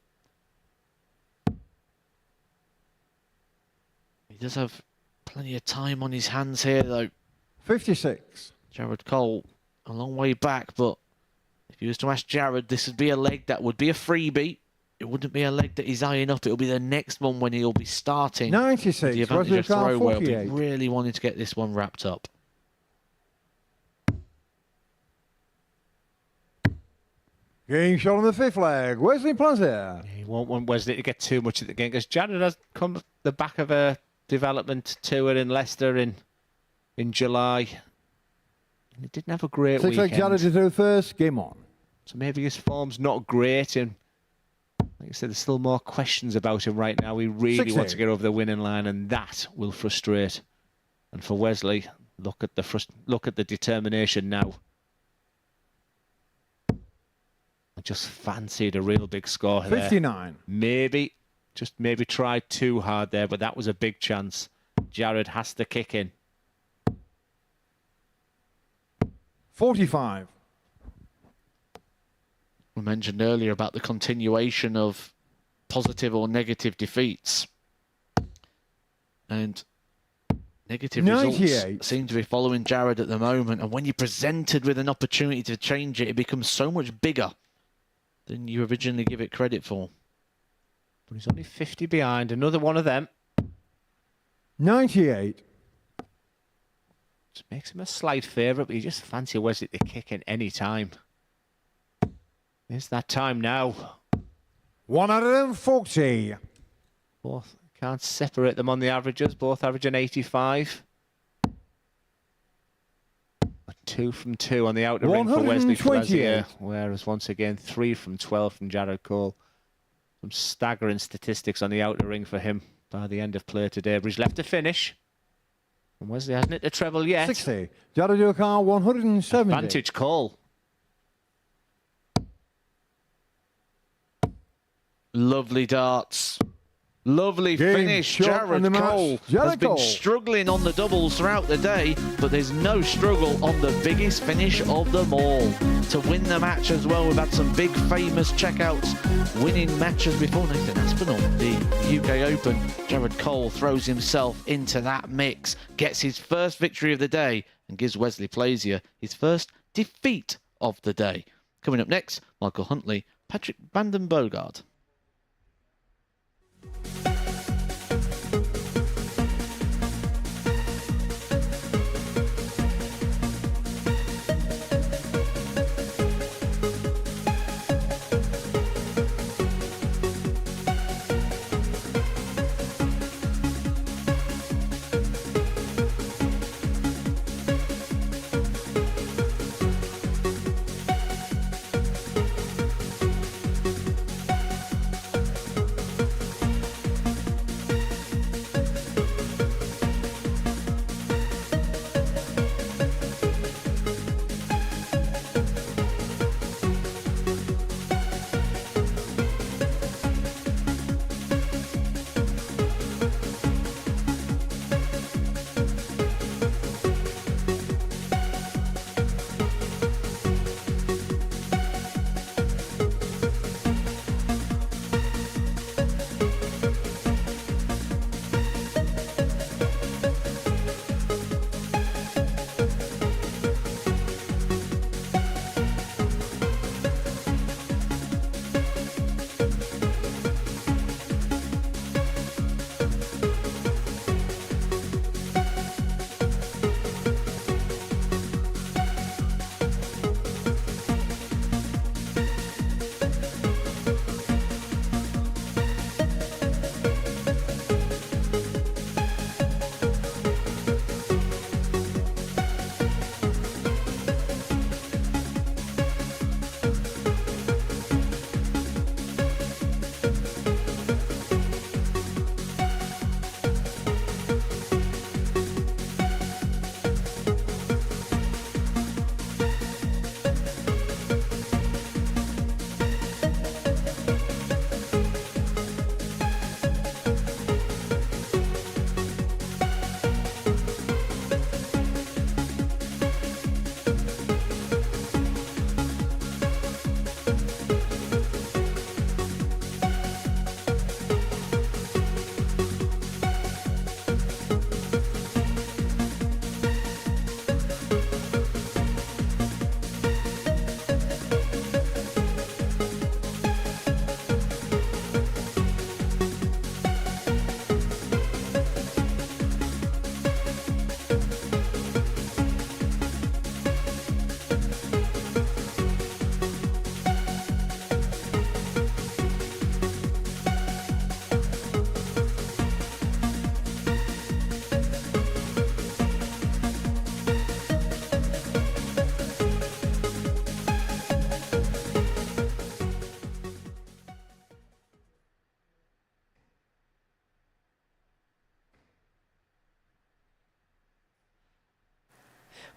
He does have plenty of time on his hands here, though. 56. Jared Cole, a long way back, but if you was to ask Jared, this would be a leg that would be a freebie. It wouldn't be a leg that he's eyeing up. It'll be the next one when he'll be starting. 96. The advantage Wesley of Carr, throw, where he'll 48. be really wanting to get this one wrapped up. Game shot on the fifth leg. Wesley Plazier. He won't want Wesley to get too much at the game because Jared has come the back of a development tour in Leicester in July. And he didn't have a great Six leg weekend. Jared to do first. Game on. So maybe his form's not great. And like I said, there's still more questions about him right now. He really 60. wants to get over the winning line, and that will frustrate. And for Wesley, look at the determination now. I just fancied a real big score there. 59. Maybe, just maybe tried too hard there, but that was a big chance. Jared has to kick in. 45. We mentioned earlier about the continuation of positive or negative defeats. And negative 98. results seem to be following Jared at the moment. And when you're presented with an opportunity to change it, it becomes so much bigger than you originally give it credit for. But he's only 50 behind. Another one of them. 98. Just makes him a slight favourite, but you just fancy Wesley to kick in any time. It's that time now. 140. Both can't separate them on the averages. Both averaging 85. But 2 from 2 on the outer ring for Wesley 128. Plazier. Whereas once again, 3 from 12 from Jared Cole. Some staggering statistics on the outer ring for him by the end of play today. But he's left to finish. And Wesley hasn't hit the treble yet. 60. Jared Carr, 170. Advantage Cole. Lovely darts. Lovely Game finish. shot on Jared the match. Cole Jared has been Cole. struggling on the doubles throughout the day, but there's no struggle on the biggest finish of them all. To win the match as well, we've had some big famous checkouts, winning matches before. Nathan Aspinall, the UK Open. Jared Cole throws himself into that mix, gets his first victory of the day, and gives Wesley Plazier his first defeat of the day. Coming up next, Michael Huntley, Patrick Vanden Bogart.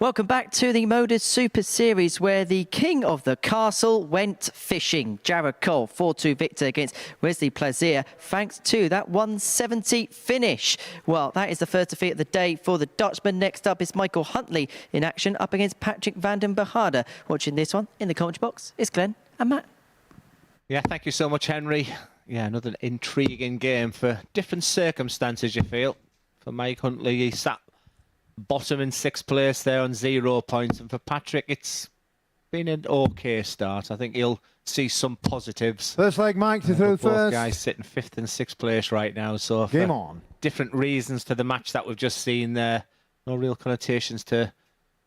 Welcome back to the MODUS Super Series, where the king of the castle went fishing. Jared Cole, 4-2 victor against Wesley Plazier, thanks to that 170 finish. Well, that is the first defeat of the day for the Dutchman. Next up is Michael Huntley in action up against Patrick van den Behade. Watching this one in the commentary box is Glenn and Matt. Yeah, thank you so much, Henry. Yeah, another intriguing game for different circumstances, you feel. For Mike Huntley, he sat bottom in 6th place there on 0 points. And for Patrick, it's been an okay start. I think he'll see some positives. First leg, Mike to throw Both first. guys sitting 5th and 6th place right now. So Game for on. different reasons to the match that we've just seen there. No real connotations to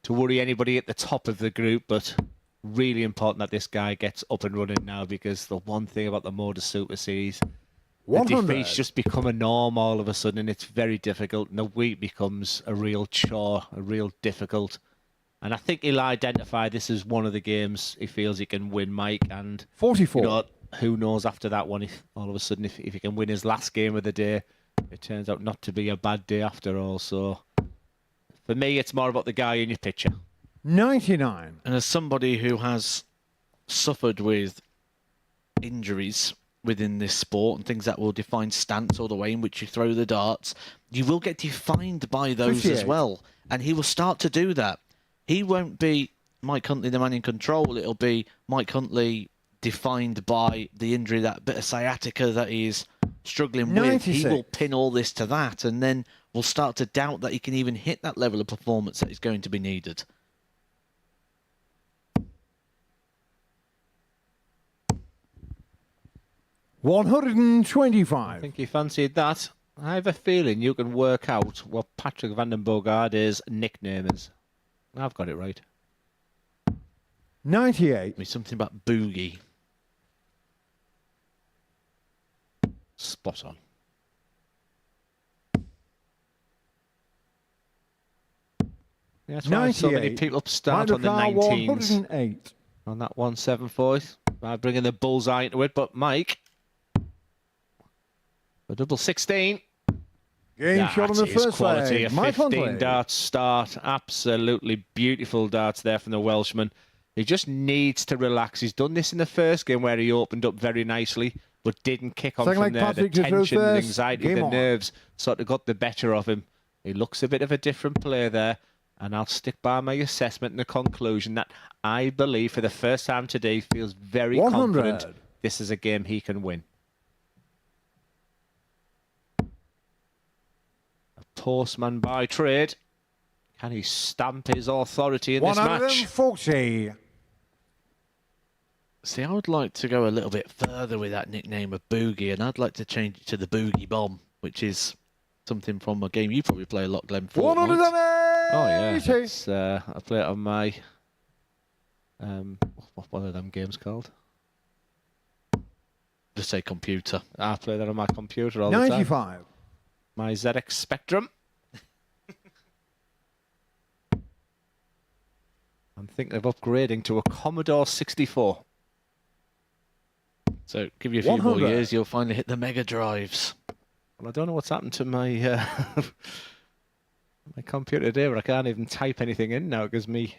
worry anybody at the top of the group, but really important that this guy gets up and running now, because the one thing about the MODUS Super Series, the 100. defeats just become a norm all of a sudden, and it's very difficult, and the week becomes a real chore, a real difficult. And I think he'll identify this as one of the games he feels he can win, Mike, and 44. you know, who knows after that one, if all of a sudden if he can win his last game of the day, it turns out not to be a bad day after all. So for me, it's more about the guy in your picture. 99. And as somebody who has suffered with injuries within this sport and things that will define stance or the way in which you throw the darts, you will get defined by those 58. as well. And he will start to do that. He won't be Mike Huntley, the man in control. It'll be Mike Huntley defined by the injury, that bit of sciatica that he's struggling with. 96. He will pin all this to that, and then we'll start to doubt that he can even hit that level of performance that is going to be needed. I 125. think he fancied that. I have a feeling you can work out what Patrick van den Bogaarde's nickname is. I've got it right. 98. It's something about boogie. Spot on. Yeah, that's why so many 98. people start Mike on the Lucar, 19s 108. on that 174. By bringing the bullseye into it, but Mike, a double 16. Game shot on the That is first quality. leg. A Mike 15 Huntley. dart start. Absolutely beautiful darts there from the Welshman. He just needs to relax. He's done this in the first game where he opened up very nicely, but didn't kick on Second from leg, there. The Patrick to throw tension, the first. anxiety, Game the on. nerves sort of got the better of him. He looks a bit of a different player there, and I'll stick by my assessment and the conclusion that I believe for the first time today feels very 100. confident this is a game he can win. A postman by trade. Can he stamp his authority in this match? 140. See, I would like to go a little bit further with that nickname of Boogie, and I'd like to change it to the Boogie Bomb, which is something from a game you probably play a lot, Glenn. Fortnite. 180. Oh yeah, it's, I play it on my what are them games called? Just say computer. I play that on my computer all the time. 95. My ZX Spectrum. I'm thinking of upgrading to a Commodore 64. So give you a few more 100. years, you'll finally hit the Mega Drives. Well, I don't know what's happened to my my computer today, but I can't even type anything in now because me.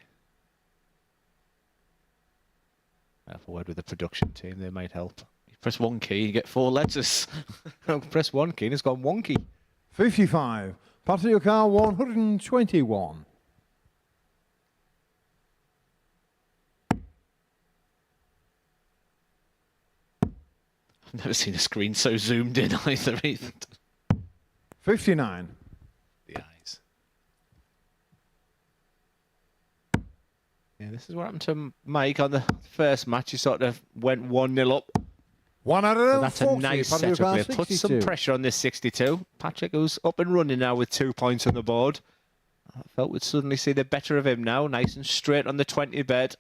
I have a word with the production team; they might help. You press one key, you get 4 letters. Press one key, and it's gone wonky. 55. Patrick Lucar, 121. I've never seen a screen so zoomed in either. 59. The eyes. Yeah, this is what happened to Mike on the first match. He sort of went 1-0 up. 140. And that's a nice Patrick setup. Lucar, It puts some 62. pressure on this 62. Patrick, who's up and running now with 2 points on the board. I felt we'd suddenly see the better of him now. Nice and straight on the 20 bed.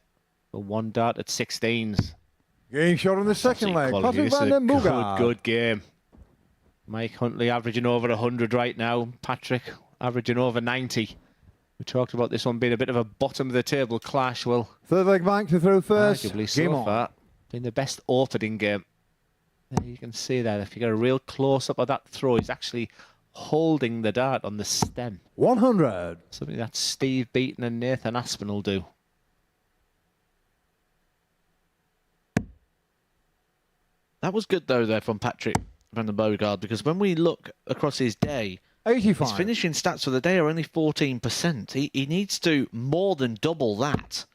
For 1 dart at 16s. Game shot on the second leg. Quality. Patrick This van is den a Bogaarde. good game. Mike Huntley averaging over 100 right now. Patrick averaging over 90. We talked about this one being a bit of a bottom of the table clash. Well, Third leg, Mike to throw first. arguably Game so on. far been the best opening game. There you can see that if you get a real close up of that throw, he's actually holding the dart on the stem. 100. Something that Steve Beaton and Nathan Aspinall do. That was good, though, there from Patrick van den Boogaard, because when we look across his day, 85. his finishing stats for the day are only 14%. He needs to more than double that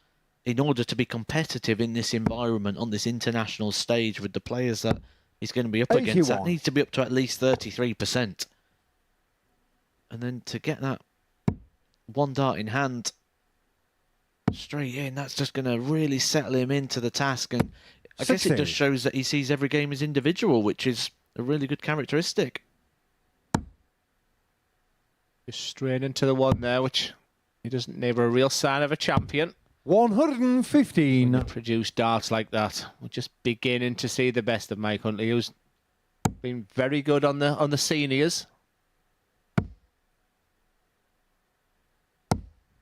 in order to be competitive in this environment on this international stage with the players that he's going to be up against. That 81. needs to be up to at least 33%. And then to get that one dart in hand straight in, that's just going to really settle him into the task. And I guess 60. it just shows that he sees every game as individual, which is a really good characteristic. Just straight into the one there, which he doesn't neighbour a real sign of a champion. 115. Produce darts like that. We're just beginning to see the best of Mike Huntley, who's been very good on the seniors.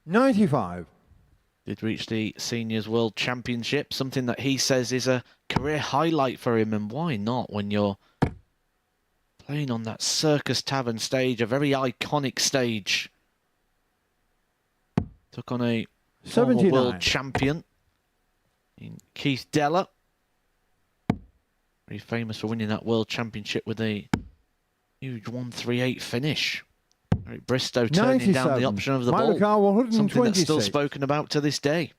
95. Did reach the Seniors World Championship, something that he says is a career highlight for him, and why not when you're playing on that Circus Tavern stage, a very iconic stage. Took on a former 79. world champion in Keith Deller. Very famous for winning that world championship with a huge 138 finish. Eric Bristow turning down the 97. option of the Milo ball. Carr, Something that's still 126. spoken about to this day.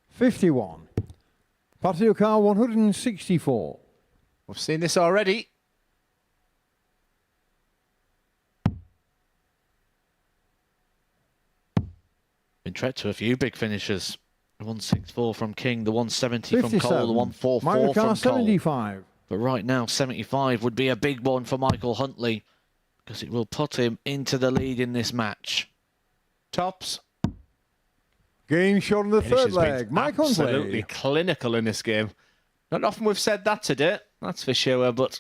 '51. Patio Car 164. We've seen this already. Been trekked to a few big finishers. The 164 from King, the 170 from 57. Cole, the 144 Milo from Carr Cole. 75. But right now, 75 would be a big one for Michael Huntley, because it will put him into the lead in this match. Tops. Game shot in the Finish third has been leg. Mike absolutely Huntley. clinical in this game. Not often we've said that today, that's for sure, but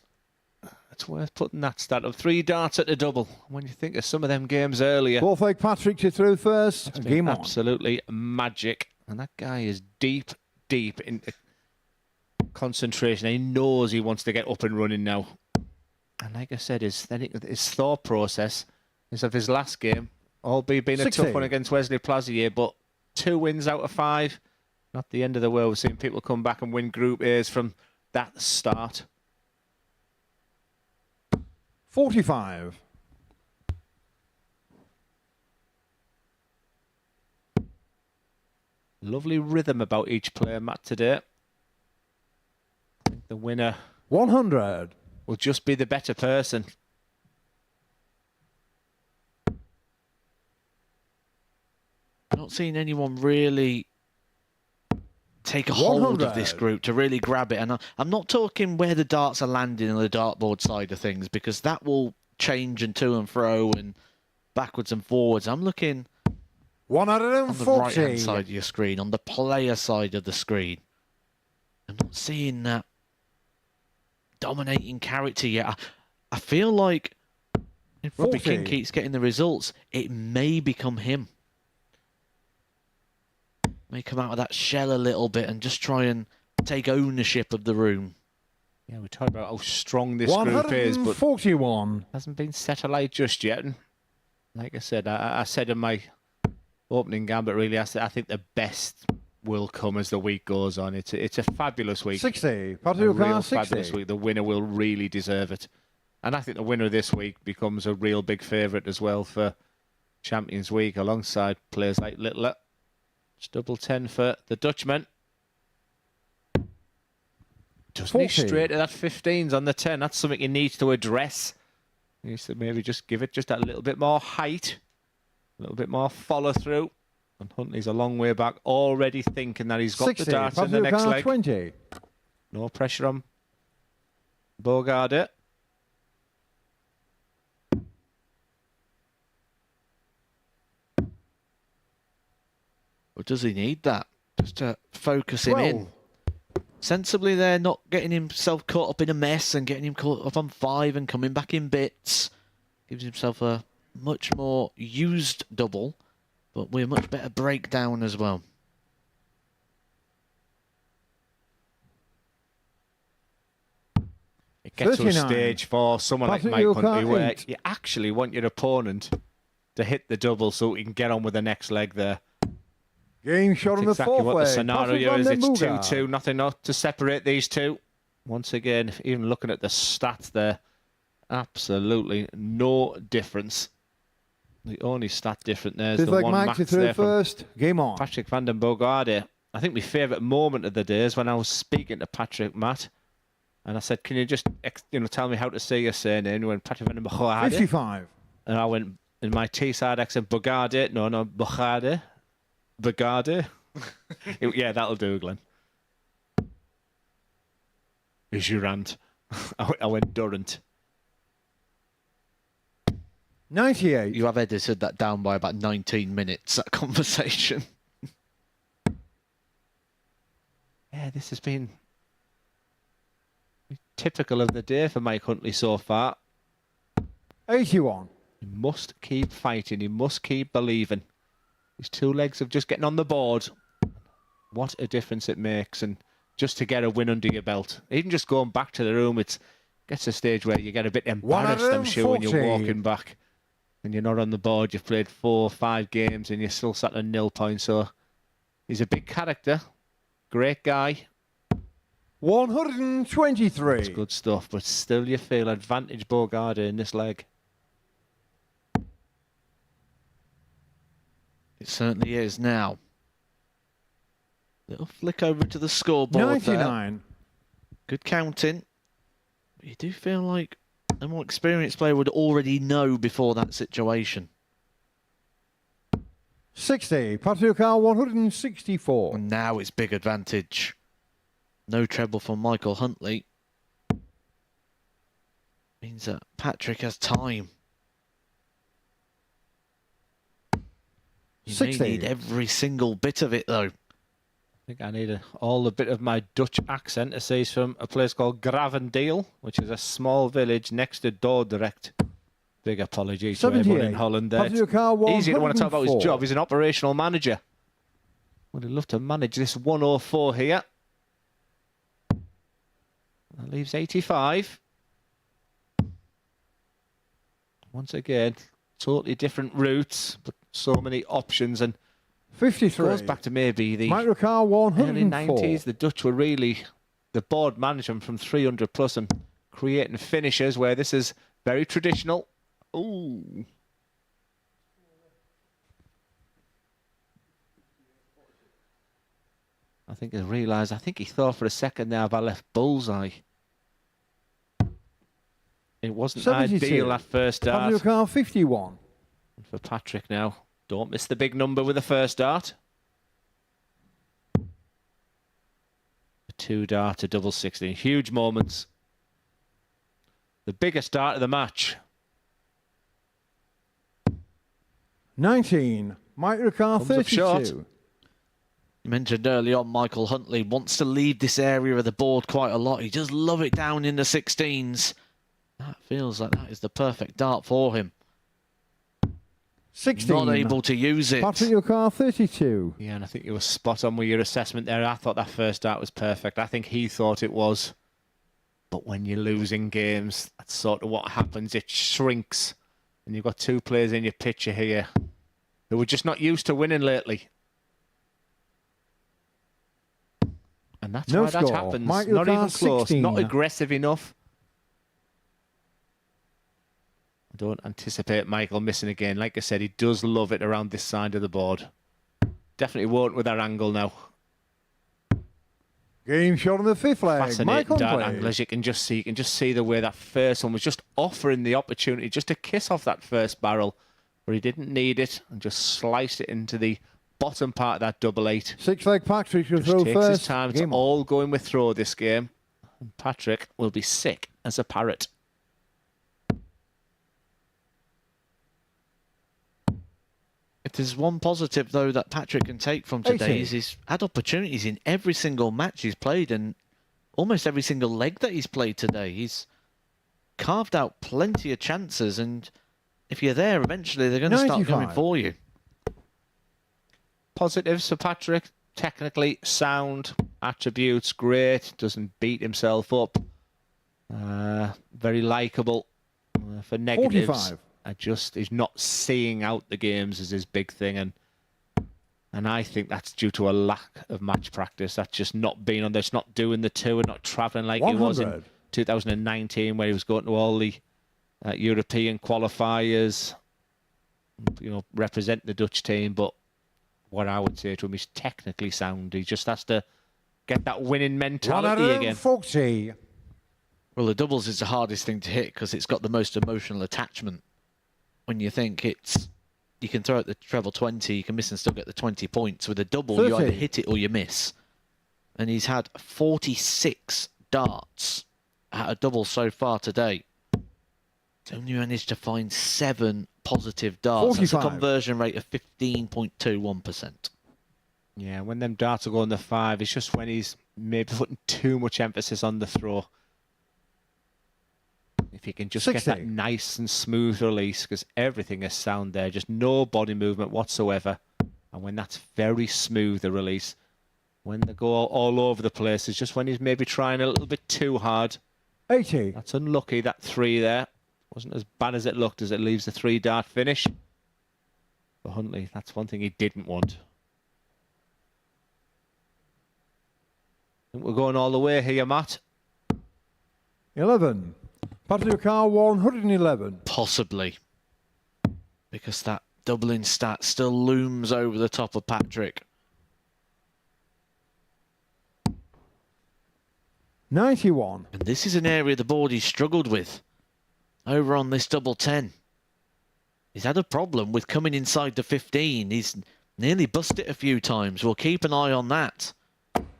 it's worth putting that stat up. 3 darts at the double. When you think of some of them games earlier, Fourth leg Patrick to through first. it's been Game on. absolutely magic. And that guy is deep into concentration. He knows he wants to get up and running now. And like I said, his thought process is of his last game, albeit being a 60. tough one against Wesley Plazier, but 2 wins out of 5. Not the end of the world. We're seeing people come back and win Group A's from that start. 45. Lovely rhythm about each player, Matt, today. I think the winner 100. will just be the better person. I'm not seeing anyone really take a hold of 100. this group to really grab it. And I'm not talking where the darts are landing on the dartboard side of things, because that will change and to and fro and backwards and forwards. I'm looking on the 140. right-hand side of your screen, on the player side of the screen. I'm not seeing that dominating character yet. I feel like if Robbie 40. King keeps getting the results, it may become him. May come out of that shell a little bit and just try and take ownership of the room. Yeah, we talked about how strong this group is, but 141. hasn't been set alight just yet. And like I said, I said in my opening gambit, really, I think the best will come as the week goes on. It's a fabulous week. 60. A Patio real Car fabulous 60. week. The winner will really deserve it. And I think the winner this week becomes a real big favourite as well for Champions Week, alongside players like Littler. It's double 10 for the Dutchman. Doesn't he 40. straight to that 15s on the 10? That's something he needs to address. He needs to maybe just give it just a little bit more height, a little bit more follow through. And Huntley's a long way back, already thinking that he's got 60. the darts in the Patio next Car leg. 20. No pressure on Bogard. Or does he need that? Just to focus him 12. in. Sensibly there, not getting himself caught up in a mess and getting him caught up on 5 and coming back in bits. Gives himself a much more used double, but with a much better breakdown as well. get to a 39. stage for someone like Patrick Mike Yoka, Huntley where 8. you actually want your opponent to hit the double so he can get on with the next leg there. Game shot on That's the exactly fourth what the leg. scenario is. Patrick It's van den 2-2, nothing not to separate these two. Once again, even looking at the stats there, absolutely no difference. The only stat different there is Fifth the leg one Max max to throw there from first. Game on. Patrick van den Bogarde. I think my favourite moment of the day is when I was speaking to Patrick Matt, and I said, "Can you just, tell me how to say your surname?" And he went, Patrick van den Bogarde. 55. And I went in my T-side accent, Bogarde. No, Bogarde. Bogarde. Yeah, that'll do, Glenn. Jurand. I went Durant. 98. You have edited that down by about 19 minutes, that conversation. Yeah, this has been typical of the day for Mike Huntley so far. 81. He must keep fighting. He must keep believing. His two legs of just getting on the board. What a difference it makes. And just to get a win under your belt. Even just going back to the room, it gets to a stage where you get a bit embarrassed, I'm sure, when you're 140. walking back. And you're not on the board. You've played 4 or 5 games and you're still sat at 0 points. So he's a big character. Great guy. 123. It's good stuff. But still you feel advantage Bogarde in this leg. It certainly is now. Little flick over to the scoreboard there. 99. Good counting. But you do feel like a more experienced player would already know before that situation. 60. Patrick Yoka, 164. And now it's big advantage. No treble from Michael Huntley. Means that Patrick has time. You may 60. need every single bit of it, though. I think I need all the bit of my Dutch accent to say he's from a place called Gravendale, which is a small village next to Dordrecht. Big apologies to everyone in 78. Holland there. Patrick Yoka, It's easy to want to talk about his 104. job. He's an operational manager. Would have loved to manage this 104 here. That leaves 85. Once again, totally different routes, but so many options. And 53. goes back to maybe the Mike Yoka, early 104. 90s. The Dutch were really the board management from 300 plus and creating finishes where this is very traditional. Ooh. I think I realised, I think he thought for a second there if I left bullseye. It wasn't 72. ideal at first dart. Patrick Yoka, 51. For Patrick now, don't miss the big number with the first dart. A 2 dart, a double 16. Huge moments. The biggest dart of the match. 19. Mike Yoka, Comes up short. 32. You mentioned early on Michael Huntley wants to leave this area of the board quite a lot. He does love it down in the 16s. That feels like that is the perfect dart for him. 16. Not able to use it. Patrick Yoka, 32. Yeah, and I think you were spot on with your assessment there. I thought that first dart was perfect. I think he thought it was. But when you're losing games, that's sort of what happens. It shrinks. And you've got 2 players in your picture here who were just not used to winning lately. And that's No why that score. happens. Mike Not Yoka, even close. 16. Not aggressive enough. I don't anticipate Michael missing again. Like I said, he does love it around this side of the board. Definitely won't with our angle now. Game shot on the fifth leg. Mike Fascinating dart Huntley. angle, as you can just see. You can just see the way that first one was just offering the opportunity just to kiss off that first barrel, where he didn't need it and just sliced it into the bottom part of that double 8. 6 leg Patrick to Just throw takes first. his time. It's Game on. all going with throw this game. And Patrick will be sick as a parrot. If there's one positive, though, that Patrick can take from today 80. is he's had opportunities in every single match he's played and almost every single leg that he's played today. He's carved out plenty of chances, and if you're there, eventually they're going to start 95. going for you. Positives for Patrick. Technically sound, attributes great, doesn't beat himself up. Very likeable. For negatives, 45. He's not seeing out the games is his big thing, and I think that's due to a lack of match practice. That's just not being on there. It's not doing the tour and not travelling like he was in 100. 2019, where he was going to all the European qualifiers, represent the Dutch team. But what I would say to him, he's technically sound. He just has to get that winning mentality again. 140. Well, the doubles is the hardest thing to hit because it's got the most emotional attachment. When you think you can throw at the treble 20, you can miss and still get the 20 points. With a double, 30. you either hit it or you miss. And he's had 46 darts at a double so far today. He's only managed to find 7 positive darts. 45. That's a conversion rate of 15.21%. Yeah, when them darts are going to 5, it's just when he's maybe putting too much emphasis on the throw. If he can just 60. get that nice and smooth release, because everything is sound there, just no body movement whatsoever. And when that's very smooth, the release, when they go all over the place, it's just when he's maybe trying a little bit too hard. 80. That's unlucky, that 3 there. Wasn't as bad as it looked, as it leaves the 3-dart finish. For Huntley, that's one thing he didn't want. I think we're going all the way here, Matt. 11. Patrick Carr 111. Possibly. Because that doubling stat still looms over the top of Patrick. 91. And this is an area the board he's struggled with. Over on this double 10. He's had a problem with coming inside the 15. He's nearly bust it a few times. We'll keep an eye on that.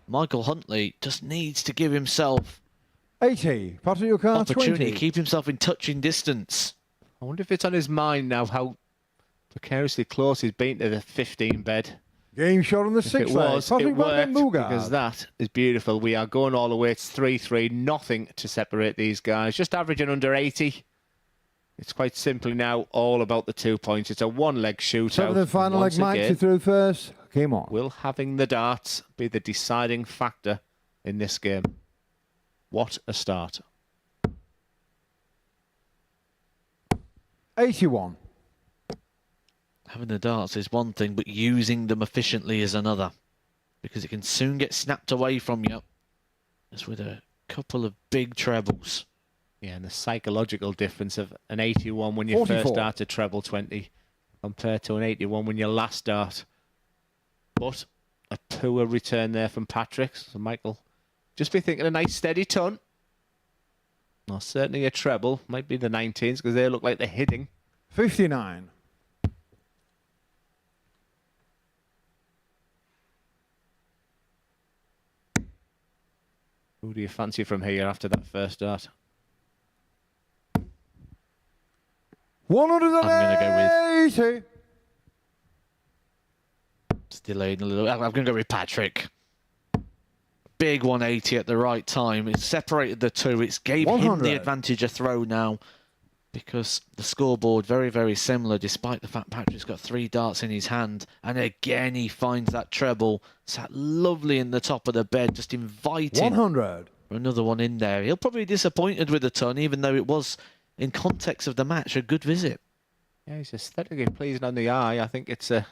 Michael Huntley just needs to give himself 80. Patrick Carr opportunity, 20. keep himself in touching distance. I wonder if it's on his mind now how precariously close he's been to the 15 bed. Game shot on the If 6th it leg. was, Patrick it worked, Van because that is beautiful. We are going all the way. It's 3-3. Nothing to separate these guys. Just averaging under 80. It's quite simply now all about the 2 points. It's a one-leg shootout. 7th and final leg. Once Maxi again, through first. Game on. will having the darts be the deciding factor in this game? What a start. 81. Having the darts is one thing, but using them efficiently is another. Because it can soon get snapped away from you. As with a couple of big trebles. Yeah, and the psychological difference of an 81 when you 44. first start to treble 20 compared to an 81 when you last start. But a poor return there from Patrick. So Michael, just be thinking a nice steady ton. Well, certainly a treble. Might be the 19s because they look like they're hitting. 59. Who do you fancy from here after that first start? 180. It's delayed a little. I'm going to go with Patrick. Big 180 at the right time. It separated the two. It's gave him 100. the advantage of throw now. Because the scoreboard very, very similar, despite the fact Patrick's got 3 darts in his hand. And again, he finds that treble. Sat lovely in the top of the bed, just inviting 100. for another one in there. He'll probably be disappointed with the ton, even though it was, in context of the match, a good visit. Yeah, he's aesthetically pleasing on the eye. I think it's a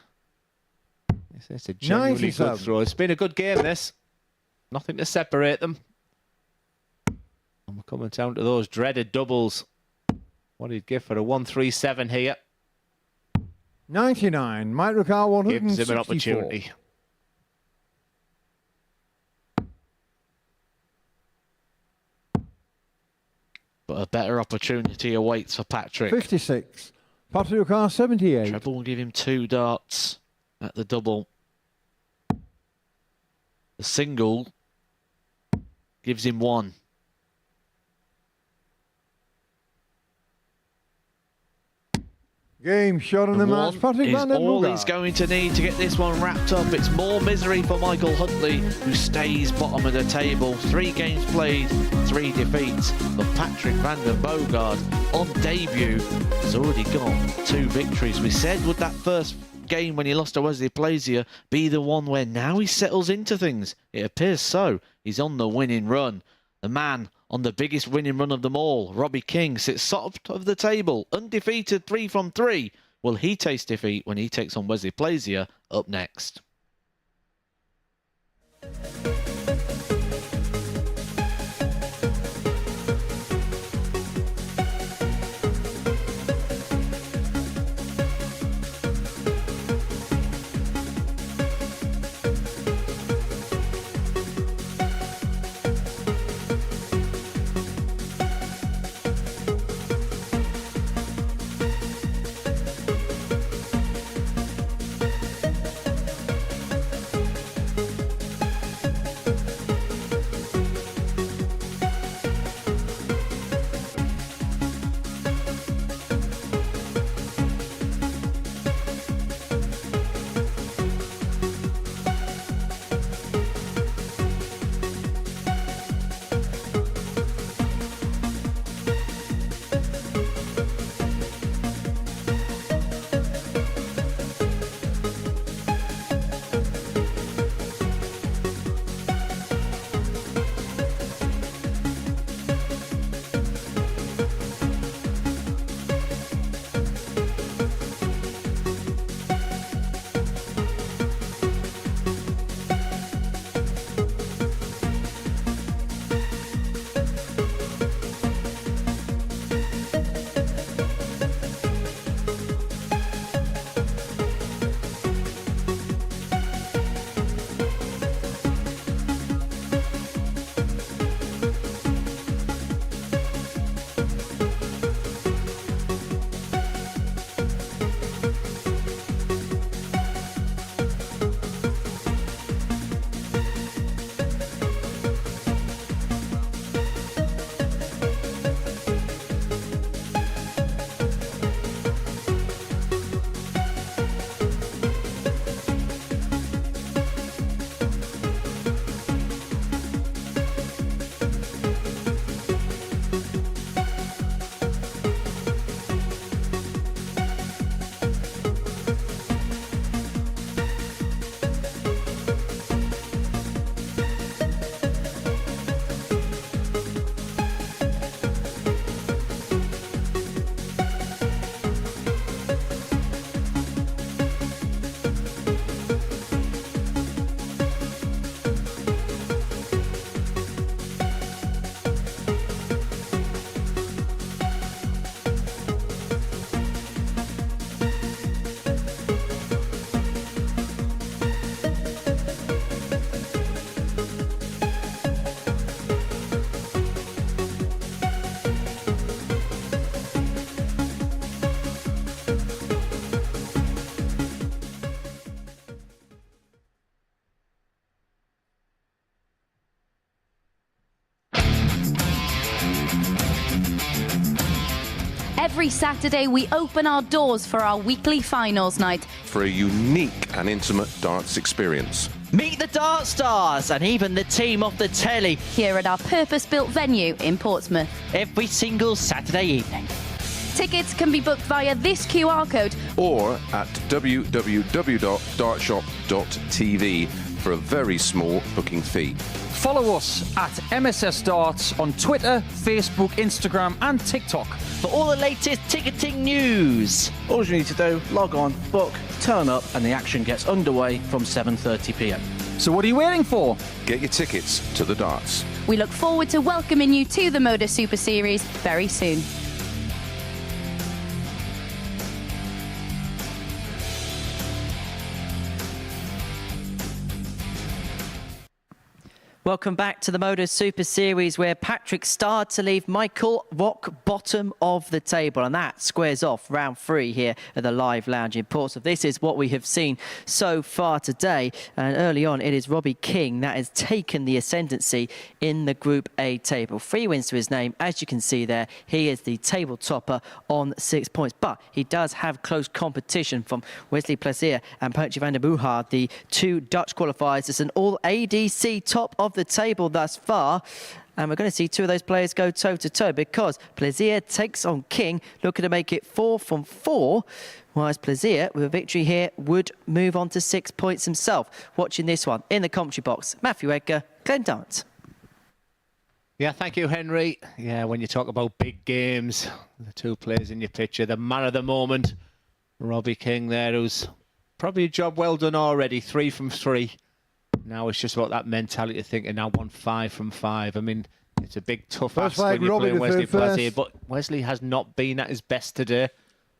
genuinely 97. good throw. It's been a good game, this. Nothing to separate them. And we're coming down to those dreaded doubles. What he'd give for a 137 here. 99. Mike Ricard 164. Gives him an opportunity. But a better opportunity awaits for Patrick. 56. Patrick Ricard 78. Treble will give him 2 darts at the double. The single gives him 1. Game shot on the match. Patrick is Van den all Boogaard. he's going to need to get this one wrapped up. It's more misery for Michael Huntley, who stays bottom of the table. 3 games played, 3 defeats. But Patrick Van den Boogaard, on debut, has already got 2 victories. We said, would that first game when he lost to Wesley Plazier be the one where now he settles into things? It appears so. He's on the winning run. The man on the biggest winning run of them all, Robbie King, sits top of the table, undefeated 3 from 3. Will he taste defeat when he takes on Wesley Plazier up next? Every Saturday, we open our doors for our weekly finals night. For a unique and intimate darts experience. Meet the Dart Stars and even the team off the telly Here at our purpose-built venue in Portsmouth. every single Saturday evening. Tickets can be booked via this QR code Or at www.dartshop.tv for a very small booking fee. Follow us at MSS Darts on Twitter, Facebook, Instagram and TikTok. For all the latest ticketing news. All you need to do, log on, book, turn up, and the action gets underway from 7:30 p.m. So what are you waiting for? Get your tickets to the darts. We look forward to welcoming you to the MODUS Super Series very soon. Welcome back to the MODUS Super Series, where Patrick started to leave Michael rock bottom of the table, and that squares off round 3 here at the Live Lounge in Portsmouth. This is what we have seen so far today, and early on it is Robbie King that has taken the ascendancy in the Group A table. 3 wins to his name, as you can see there. He is the table topper on 6 points, but he does have close competition from Wesley Plazier and Pontje van der Boehaard, the 2 Dutch qualifiers. It's an all ADC top of the table thus far, and we're going to see 2 of those players go toe-to-toe because Plazier takes on King, looking to make it 4 from 4, whilst Plazier, with a victory here, would move on to 6 points himself. Watching this one in the commentary box, Matthew Edgar, Glenn Dant. Yeah, thank you, Henry. Yeah, when you talk about big games, the two players in your picture, the man of the moment, Robbie King there, who's probably a job well done already, 3 from 3. Now it's just about that mentality of thinking, I want 5 from 5. I mean, it's a big, tough ask when you're playing Wesley Plazier, but Wesley has not been at his best today.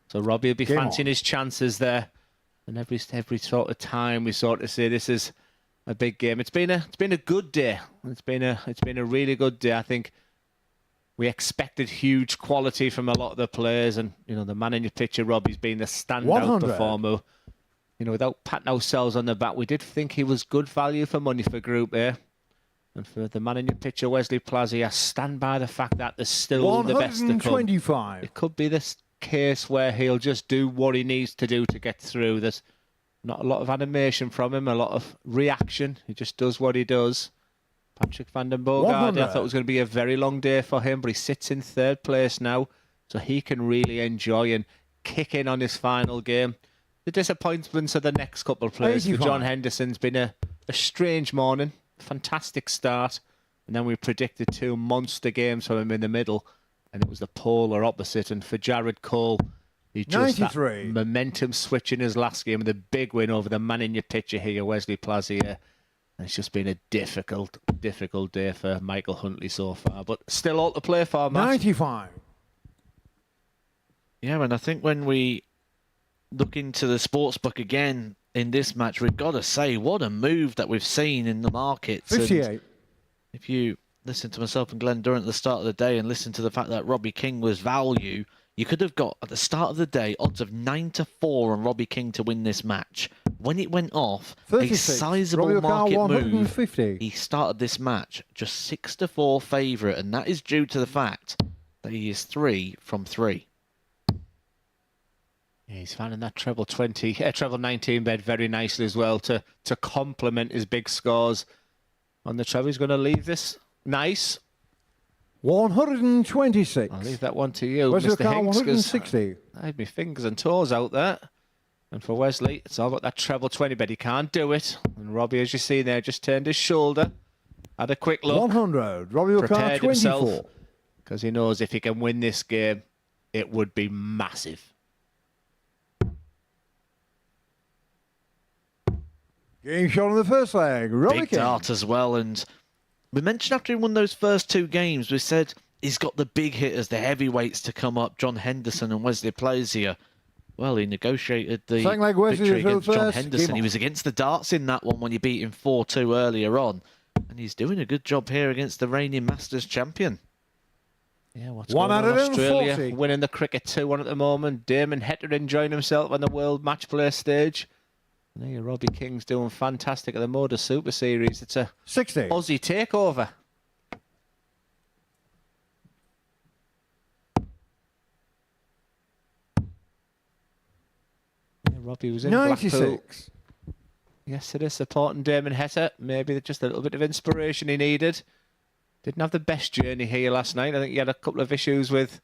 So Robbie will be fancying his chances there. And every sort of time we sort of say this is a big game. It's been a good day. It's been a really good day. I think we expected huge quality from a lot of the players, and you know, the man in your picture, Robbie's been the standout performer. You know, without patting ourselves on the back, we did think he was good value for money for Group A. And for the man in your picture, Wesley Plazier, I stand by the fact that there's still the best to come. It could be this case where he'll just do what he needs to do to get through. There's not a lot of animation from him, a lot of reaction. He just does what he does. Patrick van den Bogaard, I thought it was going to be a very long day for him, but he sits in 3rd place now, so he can really enjoy and kick in on his final game. The disappointments of the next couple of players. For John Henderson's been a strange morning, fantastic start, and then we predicted 2 monster games from him in the middle, and it was the polar opposite. And for Jared Cole, he just that momentum switch in his last game with a big win over the man in your picture here, Wesley Plazier. And it's just been a difficult day for Michael Huntley so far, but still all to play for, Matt. 95. Yeah, and I think when we look into the sportsbook again in this match, we've got to say what a move that we've seen in the markets. 58. And if you listen to myself and Glenn Durant at the start of the day and listen to the fact that Robbie King was value, you could have got, at the start of the day, odds of 9-4 on Robbie King to win this match. When it went off, 36. a sizable market 150. move, he started this match just 6-4 favourite, and that is due to the fact that he is 3 from 3. Yeah, he's finding that treble 19 bed very nicely as well to complement his big scores on the treble. He's going to leave this nice. 126. I'll leave that one to you, Wesley Mr. Hinks, 160. I had my fingers and toes out there. And for Wesley, it's all about that treble 20 bed. He can't do it. And Robbie, as you see there, just turned his shoulder, had a quick look. 100. Robbie prepared O'Connor, 24. himself, because he knows if he can win this game, it would be massive. Game shot on the first leg. Robbie Big King. dart as well, and we mentioned after he won those first 2 games, we said he's got the big hitters, the heavyweights to come up, John Henderson and Wesley Plazier. Well, he negotiated the victory against John Henderson. He was against the darts in that one when he beat him 4-2 earlier on. And he's doing a good job here against the reigning Masters champion. Yeah, what's going on in Australia? Winning the cricket 2-1 at the moment. Damon Hector enjoying himself on the World Match Play stage. And there, Robbie King's doing fantastic at the MODUS Super Series. It's a 60. Aussie takeover. Yeah, Robbie was in 96. Blackpool yesterday supporting Damon Hector. Maybe just a little bit of inspiration he needed. Didn't have the best journey here last night. I think he had a couple of issues with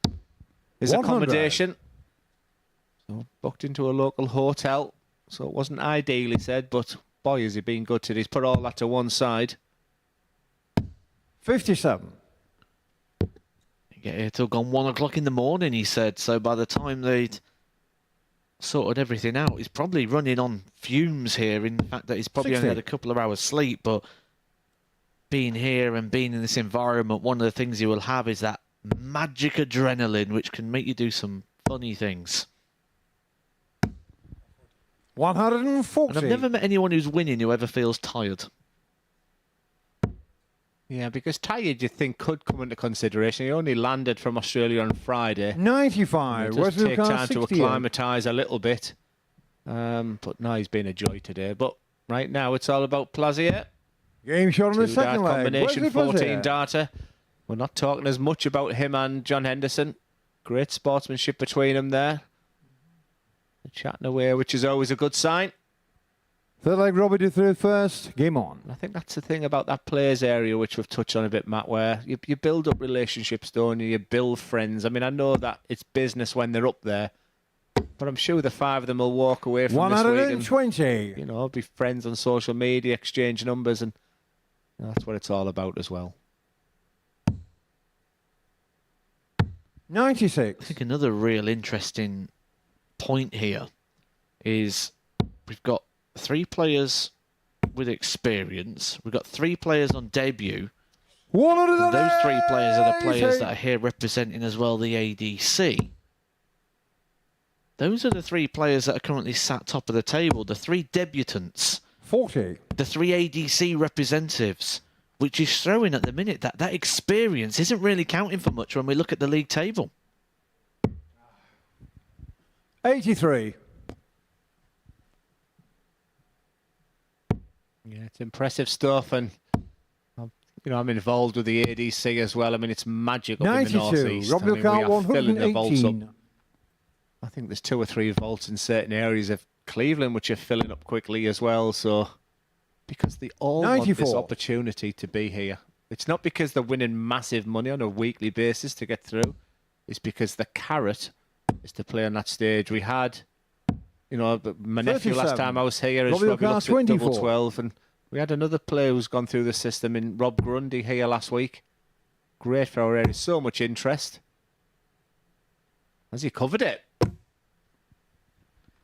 his 100. accommodation. So booked into a local hotel. So it wasn't ideal, he said, but boy, has he been good today. He's put all that to one side. 57. Get here till gone 1 o'clock in the morning, he said. So by the time they'd sorted everything out, he's probably running on fumes here in the fact that he's probably 60. only had a couple of hours sleep. But being here and being in this environment, one of the things you will have is that magic adrenaline, which can make you do some funny things. 140. And I've never met anyone who's winning who ever feels tired. Yeah, because tired, you think, could come into consideration. He only landed from Australia on Friday. 95. It does take time to acclimatise a little bit. But no, he's been a joy today. But right now, it's all about Plazier. Game shot on the 2 second dart leg. combination, Wesley 14 Plazier. darter. We're not talking as much about him and John Henderson. Great sportsmanship between them there. Chatting away, which is always a good sign. Third leg, Robbie did through first. Game on. I think that's the thing about that players area, which we've touched on a bit, Matt, where you build up relationships, don't you? You build friends. I mean, I know that it's business when they're up there, but I'm sure the 5 of them will walk away from 120. this week and, you know, be friends on social media, exchange numbers, and that's what it's all about as well. I 96. think another real interesting point here is we've got 3 players with experience. We've got 3 players on debut. And those 3 players are the players that are here representing as well the ADC. Those are the 3 players that are currently sat top of the table. The 3 debutants. 40. The 3 ADC representatives. Which is throwing at the minute that experience isn't really counting for much when we look at the league table. 83. Yeah, it's impressive stuff, and I'm involved with the ADC as well. I mean, it's magic up in the 92. northeast. Rob I mean, we are filling the vaults up. 118. I think there's 2 or 3 vaults in certain areas of Cleveland which are filling up quickly as well. So, because they all want this 94. opportunity to be here. It's not because they're winning massive money on a weekly basis to get through. It's because the carrot is to play on that stage. We had, my nephew 37. last time I was here, Robbie Robbie looked at 24. double 12, and we had another player who's gone through the system in Rob Grundy here last week. Great for our area. So much interest. Has he covered it?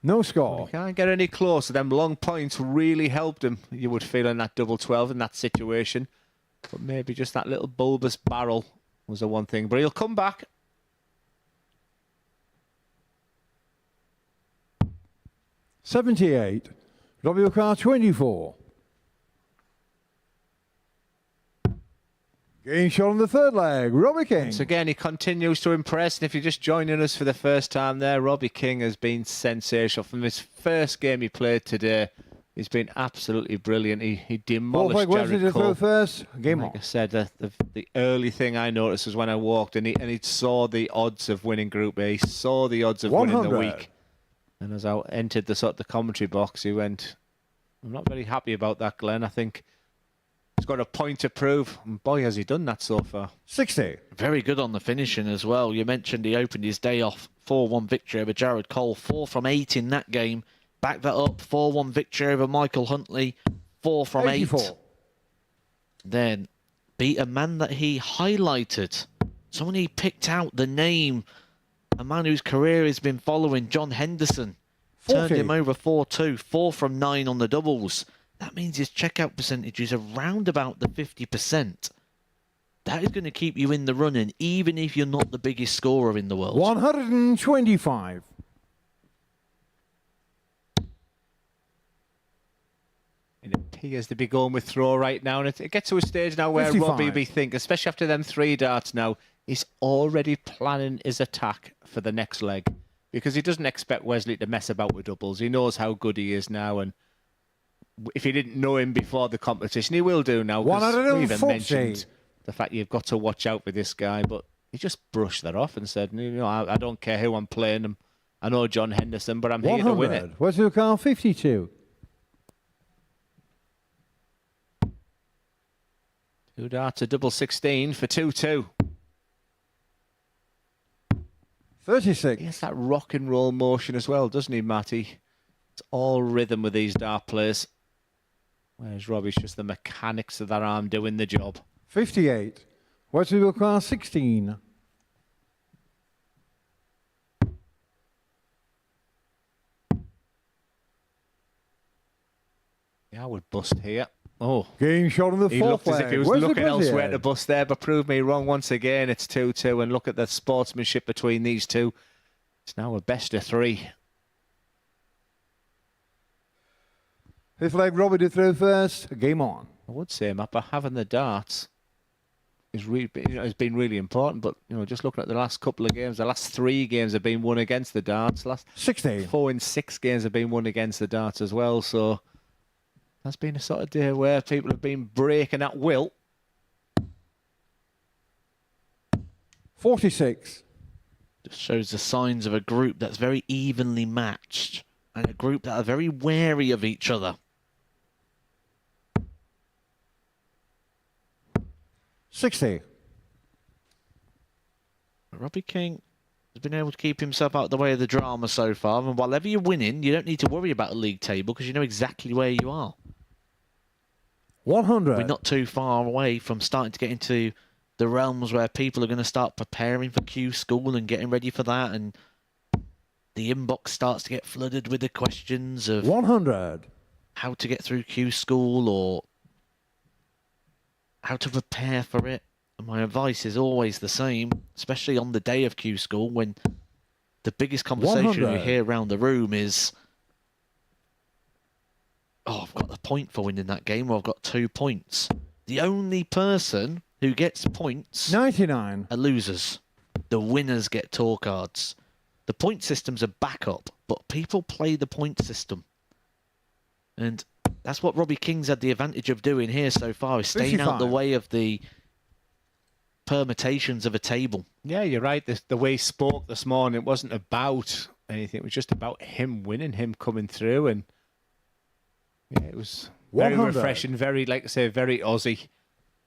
No score. You can't get any closer. Them long points really helped him, you would feel, in that double 12 in that situation. But maybe just that little bulbous barrel was the one thing. But he'll come back. $78. WK 24. Game shot on the third leg. Robbie King. Once again, he continues to impress. And if you're just joining us for the first time there, Robbie King has been sensational. From his first game he played today, he's been absolutely brilliant. He demolished Jared Cole. First. Game Like on. I said, the early thing I noticed was when I walked and he saw the odds of winning Group A. He saw the odds of winning the 100. week. And as I entered the commentary box, he went, I'm not very happy about that, Glenn. I think he's got a point to prove. And boy, has he done that so far. 60. Very good on the finishing as well. You mentioned he opened his day off 4-1 victory over Jared Cole. 4 from 8 in that game. Back that up. 4-1 victory over Michael Huntley. 4 from 84. 8. Then beat a man that he highlighted. Someone he picked out the name. A man whose career has been following, John Henderson. 40. Turned him over 4-2. 4 from 9 on the doubles. That means his checkout percentage is around about the 50%. That is going to keep you in the running, even if you're not the biggest scorer in the world. 125. It appears to be going with throw right now. And it gets to a stage now where 55. Robbie be think, especially after them 3 darts now, he's already planning his attack for the next leg. Because he doesn't expect Wesley to mess about with doubles. He knows how good he is now. And if he didn't know him before the competition, he will do now. 'Cause we even 140. mentioned the fact you've got to watch out with this guy. But he just brushed that off and said, I don't care who I'm playing. I know John Henderson, but I'm here to win it. 100. What's your car? 52. 2 darts, a double 16 for 2-2. 36. He has that rock and roll motion as well, doesn't he, Matty? It's all rhythm with these dart players. Whereas Robbie's just the mechanics of that arm doing the job. 58. What's your car? 16. Yeah, I would bust here. Oh, Game shot on the he fourth looked as leg. if he was Where's the looking elsewhere to Grizzly? bust there, but proved me wrong once again. It's 2-2, and look at the sportsmanship between these two. It's now a best of 3. Fifth leg, Robbie to throw first. Game on. I would say, Mappa, having the darts has been really important, but just looking at the last couple of games, the last 3 games have been won against the darts. Last 16. 4 in 6 games have been won against the darts as well. So that's been a sort of day where people have been breaking at will. 46. Just shows the signs of a group that's very evenly matched and a group that are very wary of each other. 60. Robbie King has been able to keep himself out of the way of the drama so far, and whatever you're winning, you don't need to worry about a league table because you know exactly where you are. 100. We're not too far away from starting to get into the realms where people are going to start preparing for Q School and getting ready for that, and the inbox starts to get flooded with the questions of 100. how to get through Q School or how to prepare for it. And my advice is always the same, especially on the day of Q School, when the biggest conversation 100. you hear around the room is, oh, I've got the point for winning that game, or I've got 2 points. The only person who gets points 99. are losers. The winners get tour cards. The point system's a backup, but people play the point system. And that's what Robbie King's had the advantage of doing here so far, is staying out the 55. way of the permutations of a table. Yeah, you're right. The way he spoke this morning, it wasn't about anything. It was just about him winning, him coming through. And yeah, it was very 100. refreshing, very, like I say, very Aussie.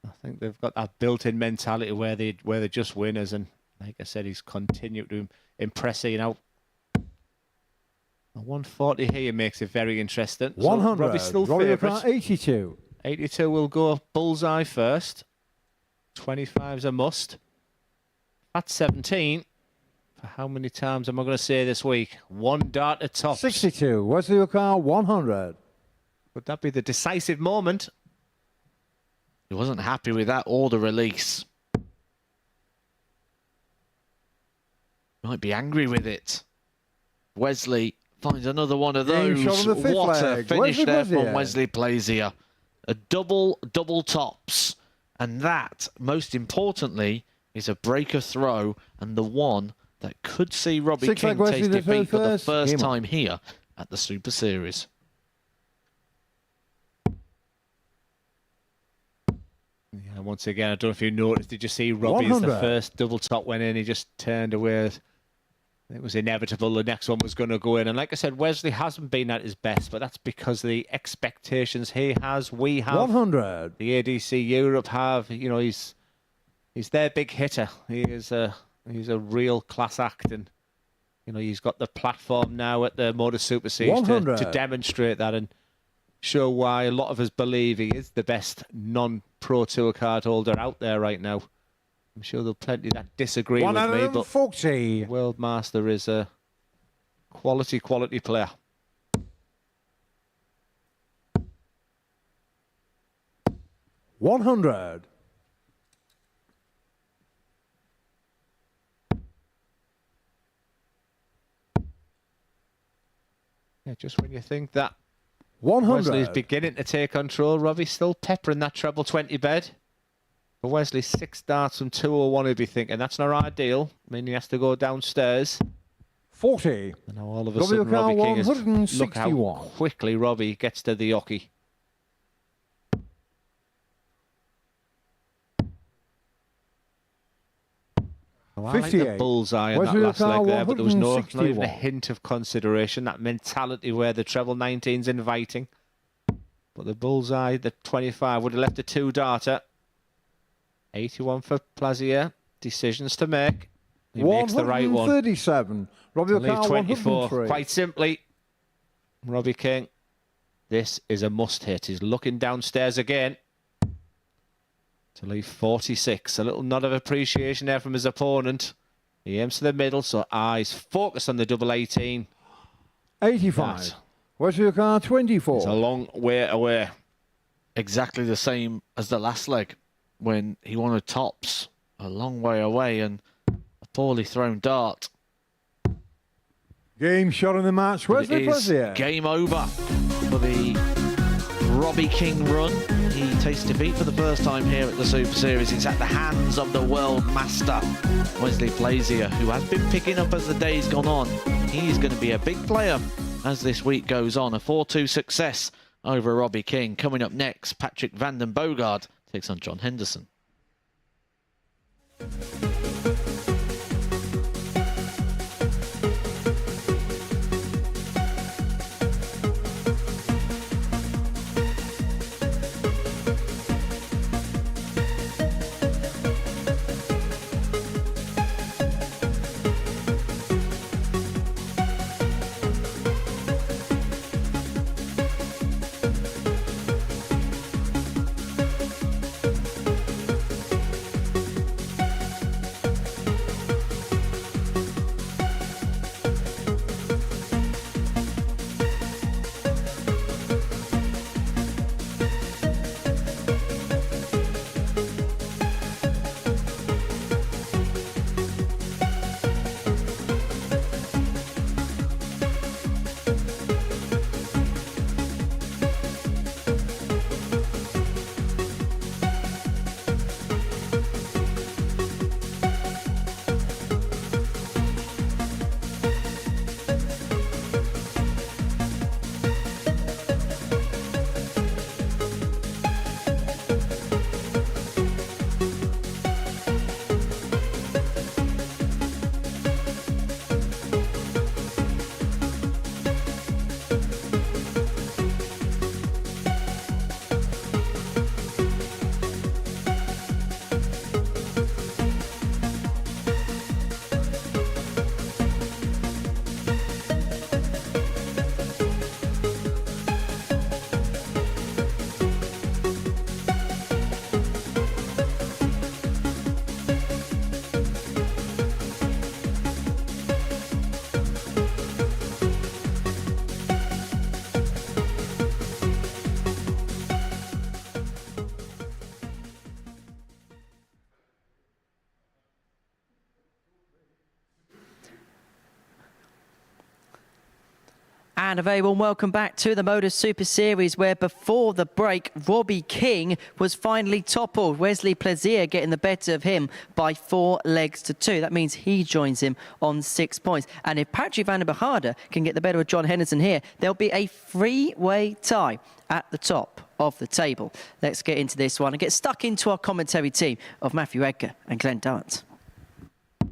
I think they've got that built-in mentality where they're just winners. And like I said, he's continued to impress, you know. 140 here makes it very interesting. So 100. Robbie's still Robbie favourite. McCart, 82. 82 will go bullseye first. 25's a must. At 17, for how many times am I going to say this week? 1 dart at top. 62. Wesley McCart, 100. Would that be the decisive moment? He wasn't happy with that order release. Might be angry with it. Wesley finds another one of Game those. shot on the fifth What a leg. finish Wesley there from Plazier. Wesley Plazier. A double tops. And that, most importantly, is a breaker throw, and the one that could see Robbie Six King leg Wesley taste to defeat for the first. first Game on. time here at the Super Series. Yeah, once again, I don't know if you noticed, did you see Robbie as the 100. first double top went in? He just turned away. It was inevitable the next one was going to go in. And like I said, Wesley hasn't been at his best, but that's because of the expectations he has, we have. 100. The ADC Europe have. You know, he's their big hitter. He's a real class act, and you know he's got the platform now at the MODUS Super Series to 100. demonstrate that and show why a lot of us believe he is the best non-pro tour card holder out there right now. I'm sure there'll plenty that disagree with me, but 140. World Master is a quality player. $100. Yeah, just when you think that 100. Wesley's beginning to take control, Robbie's still peppering that treble 20 bed. For Wesley, 6 darts from 201, he'd be thinking, that's not ideal. I mean, he has to go downstairs. 40. And now all of a sudden, Robbie King is... Look how 161. quickly Robbie gets to the hockey. Oh, I like the 58. bullseye on that Wesley last leg there, but there was not even a 161. hint of consideration. That mentality where the treble 19's inviting. But the bullseye, the 25, would have left a 2-darter. 81 for Plazier. Decisions to make. He makes the right one. 137. Robbie To leave McCart, 24. 103. Quite simply, Robbie King, this is a must-hit. He's looking downstairs again. To leave 46. A little nod of appreciation there from his opponent. He aims to the middle, so eyes focus on the double 18. 85. That Wesley McCart, 24. It's a long way away. Exactly the same as the last leg when he wanted tops. A long way away and a poorly thrown dart. Game shot in the match. But Wesley it is Plazier. game over for the Robbie King run. He tastes defeat for the first time here at the Super Series. It's at the hands of the world master, Wesley Plazier, who has been picking up as the day's gone on. He's going to be a big player as this week goes on. A 4-2 success over Robbie King. Coming up next, Patrick van den Boogaard takes on John Henderson. And a very warm welcome back to the MODUS Super Series, where before the break, Robbie King was finally toppled. Wesley Plaisir getting the better of him by 4 legs to 2. That means he joins him on 6 points. And if Patrick van der Behade can get the better of John Henderson here, there'll be a 3-way tie at the top of the table. Let's get into this one and get stuck into our commentary team of Matthew Edgar and Glenn Dart.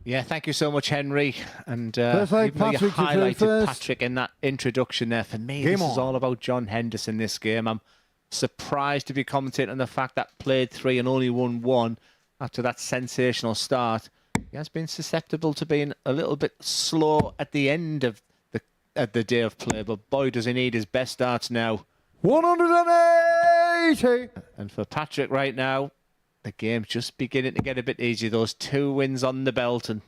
Yeah, thank you so much, Henry. And First leg, even though you Patrick to highlighted first. Patrick in that introduction there, for me, Game this is on. all about John Henderson this game. I'm surprised to be commentating on the fact that played 3 and only won 1 after that sensational start. He has been susceptible to being a little bit slow at the end of the day of play, but boy, does he need his best starts now. 180. And for Patrick right now, the game's just beginning to get a bit easy. Those 2 wins on the belt, and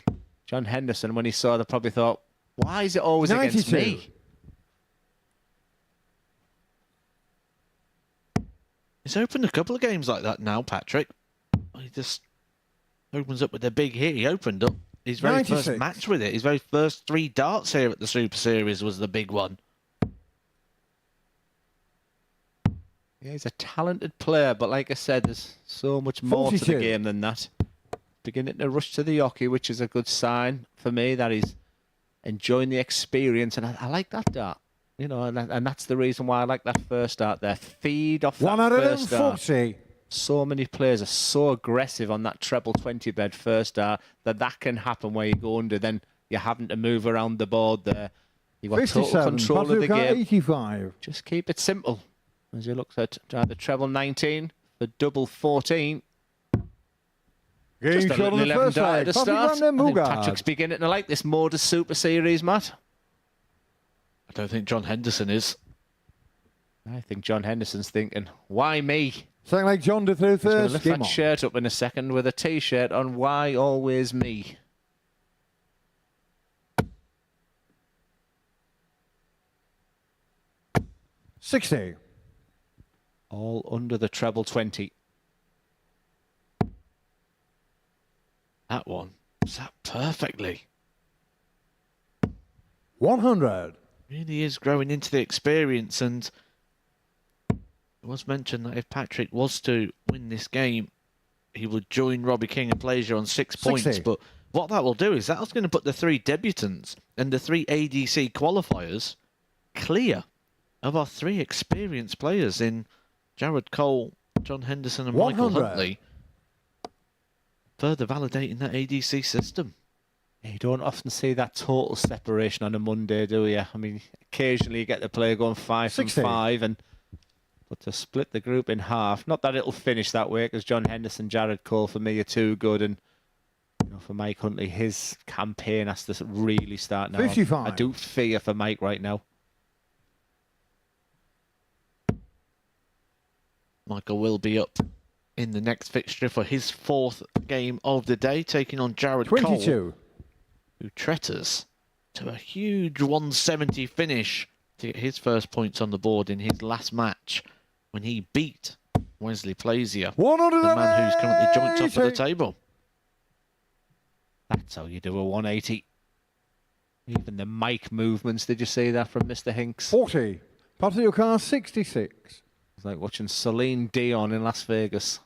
John Henderson, when he saw that, probably thought, why is it always 92. against me? He's opened a couple of games like that now, Patrick. He just opens up with a big hit. He opened up his very 96. first match with it. His very first 3 darts here at the Super Series was the big one. Yeah, he's a talented player, but like I said, there's so much more to the 42. game than that. Beginning to rush to the hockey, which is a good sign for me that he's enjoying the experience, and I like that dart. You know, and that's the reason why I like that first dart there. Feed off that first dart. 140. So many players are so aggressive on that treble 20 bed first dart that can happen where you go under, then you're having to move around the board there. You've got total 57. control of the Patrick game. 85. Just keep it simple. As he looks at the treble 19, the double 14. Game Just a shot on little the 11 first dart leg. at the Patrick start. van der I think Moogaard. Patrick's beginning to like this MODUS Super Series, Matt. I don't think John Henderson is. I think John Henderson's thinking, why me? Second leg, John to through He's going to first. lift Game that on. shirt up in a second with a T-shirt on. Why always me? $60. All under the treble 20. That one sat perfectly. 100. Really is growing into the experience, and it was mentioned that if Patrick was to win this game, he would join Robbie King and Plaisir on 6 points. 60. But what that will do is that's going to put the 3 debutants and the 3 ADC qualifiers clear of our 3 experienced players in Jared Cole, John Henderson and Michael 100. Huntley, further validating that ADC system. You don't often see that total separation on a Monday, do you? I mean, occasionally you get the player going 5 from 60. 5, but to split the group in half, not that it'll finish that way, because John Henderson, Jared Cole for me are too good, and for Mike Huntley, his campaign has to really start now. 55. I do fear for Mike right now. Michael will be up in the next fixture for his 4th game of the day, taking on Jared Cole, 22. who tretters to a huge 170 finish to get his first points on the board in his last match when he beat Wesley Plaisir, 180. the man who's currently joint top of the table. That's how you do a 180. Even the mic movements, did you see that from Mr. Hinks? 40. Patrick O'Carr, 66. It's like watching Celine Dion in Las Vegas.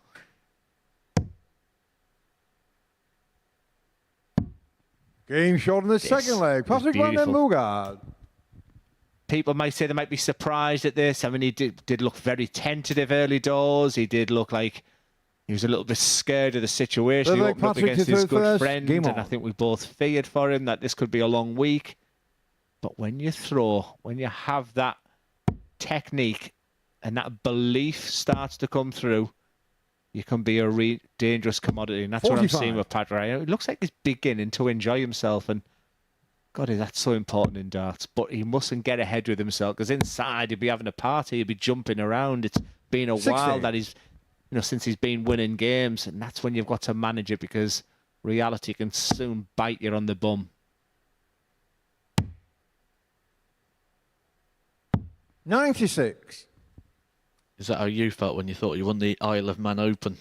Game shot on the second leg. is Patrick van der beautiful. Moogaard. People might say they might be surprised at this. I mean, he did look very tentative early doors. He did look like he was a little bit scared of the situation. Third He leg, opened up Patrick against to his throw good first. friend, Game and I on. think we both feared for him that this could be a long week. But when you have that technique and that belief starts to come through, you can be a dangerous commodity. And that's what I'm 45. seeing with Patrick. It looks like he's beginning to enjoy himself, and God, that's so important in darts. But he mustn't get ahead with himself, because inside he'd be having a party, he'd be jumping around. It's been a 60. while that he's, since he's been winning games, and that's when you've got to manage it, because reality can soon bite you on the bum. 96. Is that how you felt when you thought you won the Isle of Man Open?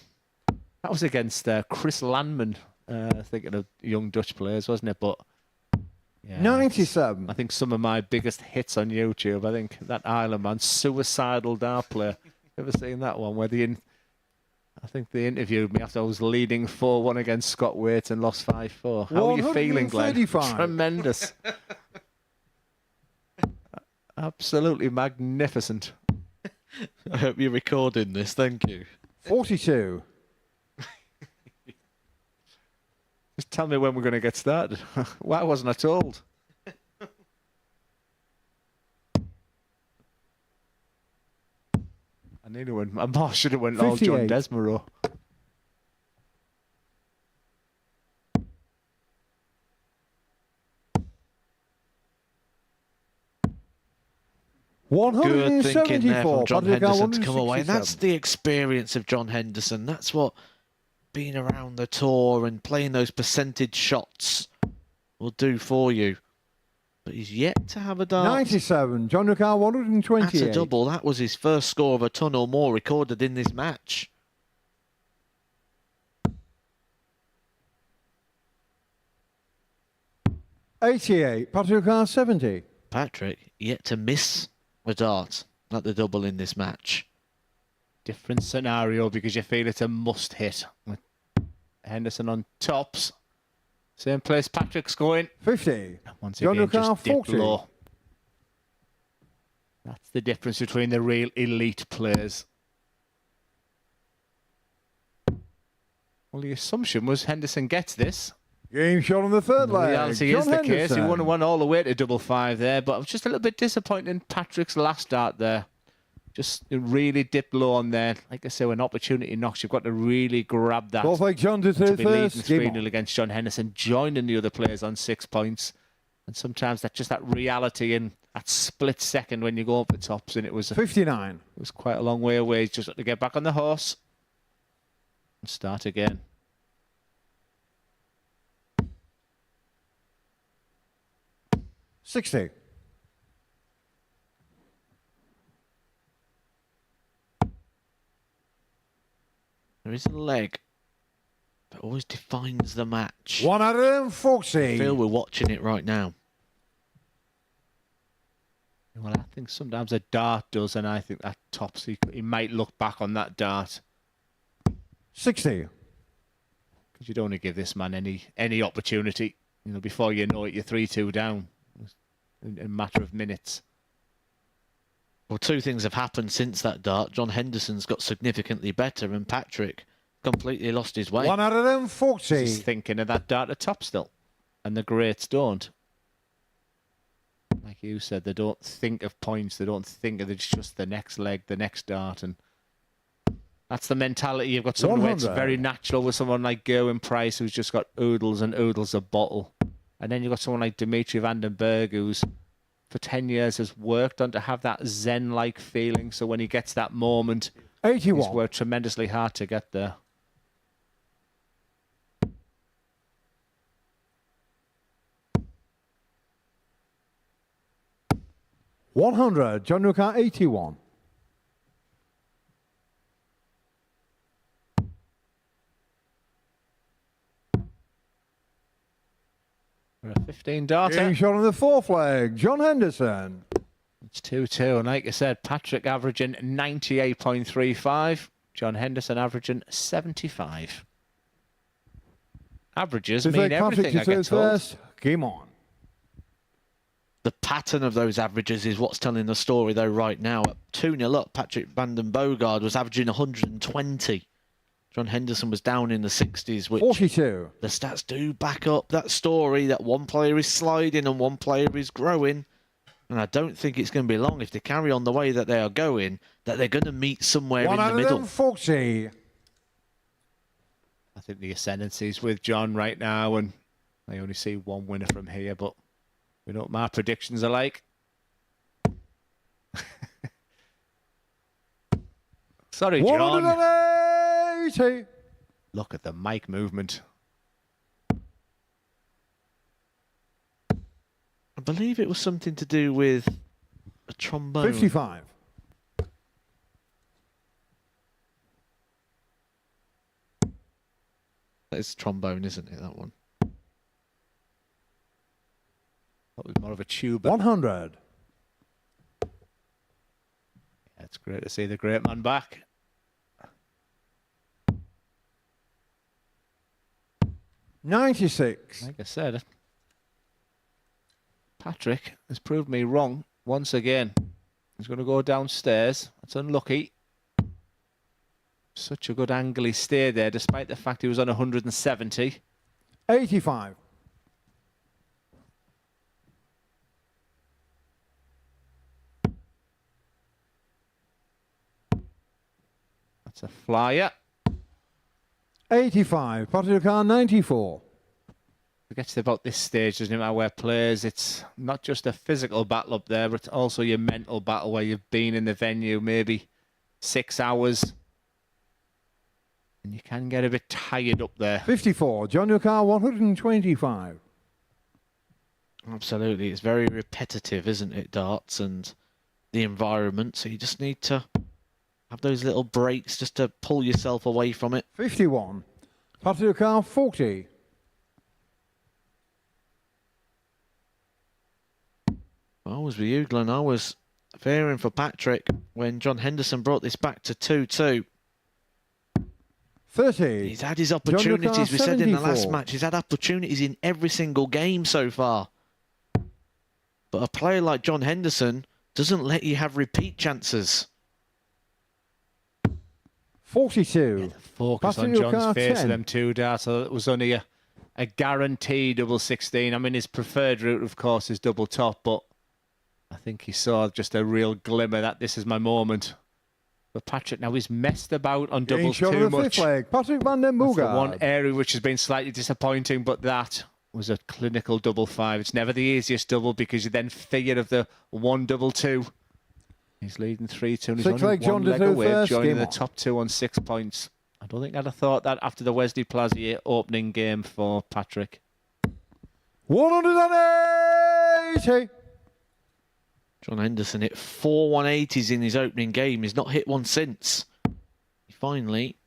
That was against Chris Landman, thinking of young Dutch players, wasn't it? But Yeah, 97. I think some of my biggest hits on YouTube, I think that Island Man, Suicidal Dart Player. Ever seen that one where I think they interviewed me after I was leading 4-1 against Scott Waite and lost 5-4. How are you feeling, Glenn? 135. Tremendous. Absolutely magnificent. I hope you're recording this. Thank you. 42. Just tell me when we're going to get started. Why wasn't I told? I nearly went. I should have went all John 58. Desmarais. Good thinking there from 174. John Patrick, Henderson to come away. And that's 167. the experience of John Henderson. That's what being around the tour and playing those percentage shots will do for you. But he's yet to have a dart. 97. John Ricard, 128. That's a double. That was his first score of a ton or more recorded in this match. $88. Patrick Ricard, 70. Patrick yet to miss a dart at the double in this match. Different scenario because you feel it's a must hit. With Henderson on tops. Same place Patrick's going. 50. Once John again, Ricard, just dip 40. low. That's the difference between the real elite players. Well, the assumption was Henderson gets this. Game shot on the third The leg. reality John is the case. He Henderson. won one all the way to double five there, but I was just a little bit disappointed in Patrick's last dart there. Just really dipped low on there. Like I say, when opportunity knocks, you've got to really grab that. Both like John to To third be leading first. Game 3-0 on. against John Henderson, joining the other players on 6 points. And sometimes that's just that reality in that split second when you go up the tops, and it was 59. quite a long way away. He's just got to get back on the horse and start again. $60. There is a leg that always defines the match. 140. I feel we're watching it right now. Well, I think sometimes a dart does, and I think that tops. He might look back on that dart 60. because you don't want to give this man any opportunity. You know, before you know it, you're 3-2 down in a matter of minutes. Well, two things have happened since that dart. John Henderson's got significantly better, and Patrick completely lost his way. 140. He's thinking of that dart at top still, and the greats don't. Like you said, they don't think of points. They don't think of it's just the next leg, the next dart, and that's the mentality. You've got someone where it's 100. very natural with someone like Gerwin Price, who's just got oodles and oodles of bottle, and then you've got someone like Dimitri Vandenberg, who's for 10 years has worked on to have that zen-like feeling. So when he gets that moment, 81. he's worked tremendously hard to get there. $100. John Ricard, 81. For a 15 darter. Game shot on the fourth leg. John Henderson. It's 2-2, and like I said, Patrick averaging 98.35, John Henderson averaging 75. Averages Just mean like Patrick everything, I to get third told. first. Game on. The pattern of those averages is what's telling the story, though, right now. At 2-0 up, Patrick Vanden Bogaard was averaging 120. John Henderson was down in the 60s, which 42. the stats do back up that story that one player is sliding and one player is growing. And I don't think it's going to be long, if they carry on the way that they are going, that they're going to meet somewhere in the middle. 140. I think the ascendancy's with John right now, and I only see one winner from here, but we know what my predictions are like. Sorry, John. 180. Look at the mic movement. I believe it was something to do with a trombone. 55. That is trombone, isn't it, that one? Probably more of a tuba. 100. Yeah, it's great to see the great man back. $96. Like I said, Patrick has proved me wrong once again. He's going to go downstairs. That's unlucky. Such a good angle he stayed there, despite the fact he was on 170. 85. That's a flyer. 85. Patrick Car 94. Forgets about this stage, doesn't matter where players, it's not just a physical battle up there, but it's also your mental battle where you've been in the venue maybe 6 hours. And you can get a bit tired up there. 54. John Car 125. Absolutely. It's very repetitive, isn't it, darts and the environment. So you just need to have those little breaks just to pull yourself away from it. 51. Patrick Car 40. I was with you, Glenn. I was fearing for Patrick when John Henderson brought this back to 2-2. 30. He's had his opportunities. We said in the last 74. match, he's had opportunities in every single game so far. But a player like John Henderson doesn't let you have repeat chances. 42. Focus on Patrick John's Car face 10. of them two darts. So it was only a guaranteed double 16. I mean, his preferred route, of course, is double top, but I think he saw just a real glimmer that this is my moment. But Patrick now he's messed about on Getting doubles shot too of the much. fifth leg. Patrick van den That's the Boogaard. one area which has been slightly disappointing, but that was a clinical double 5. It's never the easiest double because you then fear of the 1 double 2. He's leading 3-2 and he's Six only leg John one to leg do away, first, joining game the on. top 2 on 6 points. I don't think I'd have thought that after the Wesley Plazier opening game for Patrick. 180. John Henderson hit 4 180s in his opening game. He's not hit one since. He finally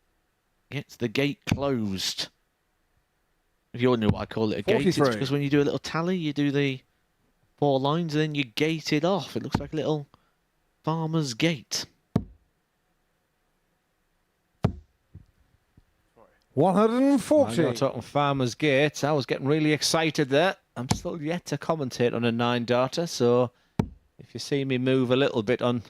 gets the gate closed. If you all know what I call it a gate, it's 43. because when you do a little tally, you do the 4 lines and then you gate it off. It looks like a little farmer's gate. 140. You're talking Farmer's Gate. I was getting really excited there. I'm still yet to commentate on a 9 darter, so if you see me move a little bit on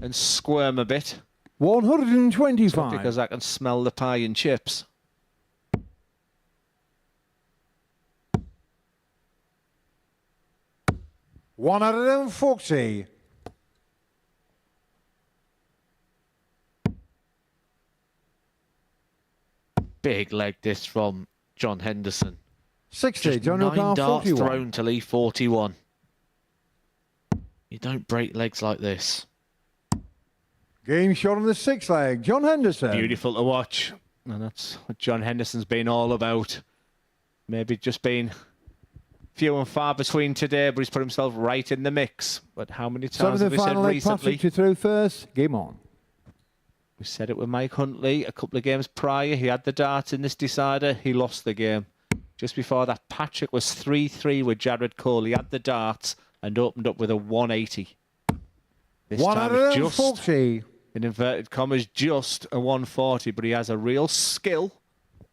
and squirm a bit, it's not 125. because I can smell the pie and chips. $140. Big leg this from John Henderson. 60. Just John 9 O'Connor darts 41. thrown to leave 41. You don't break legs like this. Game shot on the 6th leg. John Henderson. Beautiful to watch, and that's what John Henderson's been all about. Maybe just been few and far between today, but he's put himself right in the mix. But how many times have Seventh we and said final leg. recently? Patrick to throw first. Game on. We said it with Mike Huntley a couple of games prior. He had the darts in this decider. He lost the game. Just before that, Patrick was 3-3 with Jared Cole. He had the darts and opened up with a 180. This time it's just, 140. in inverted commas, just a 140. But he has a real skill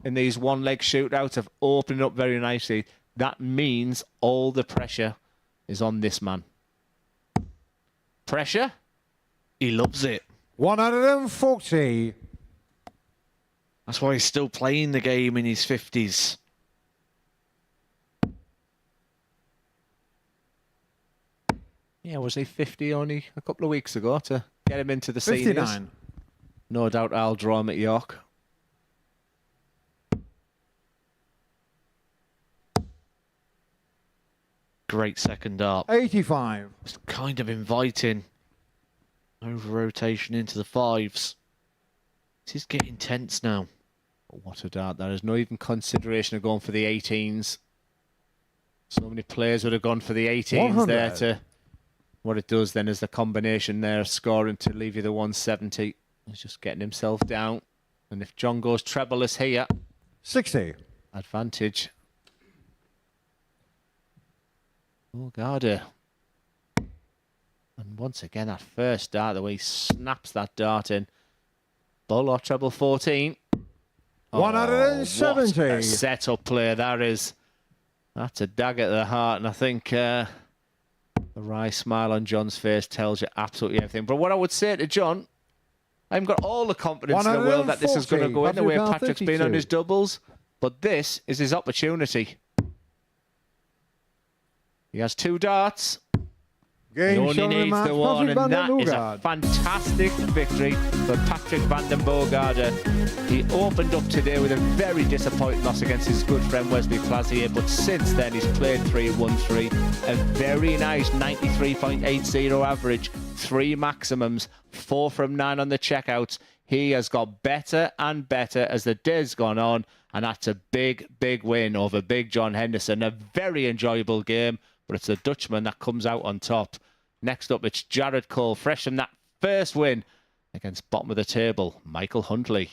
in these one-leg shootouts of opening up very nicely. That means all the pressure is on this man. Pressure? He loves it. 140. That's why he's still playing the game in his 50s. Yeah, was he 50 only a couple of weeks ago to get him into the seniors? 59. No doubt I'll draw him at York. Great second dart. 85. It's kind of inviting. Over rotation into the 5s. This is getting tense now. What a dart. There is no even consideration of going for the 18s. So many players would have gone for the 18s there 100. to... What it does then is the combination there, scoring to leave you the 170. He's just getting himself down. And if John goes trebleless here, 60. advantage. Bogarde. And once again, that first dart, the way he snaps that dart in. Bull or treble 14. 170. What a set-up play that is. That's a dagger to the heart, and I think the wry smile on John's face tells you absolutely everything. But what I would say to John, I haven't got all the confidence in the world that this is going to go in the way Patrick's been on his doubles, but this is his opportunity. He has 2 darts. He only needs the one, and that is a fantastic victory for Patrick van den Bogarde. He opened up today with a very disappointing loss against his good friend Wesley Plazier, but since then he's played 3, won 3. A very nice 93.80 average, 3 maximums, 4 from 9 on the checkouts. He has got better and better as the day's gone on, and that's a big, big win over Big John Henderson. A very enjoyable game, but it's the Dutchman that comes out on top. Next up, it's Jared Cole, fresh from that first win against bottom of the table, Michael Huntley.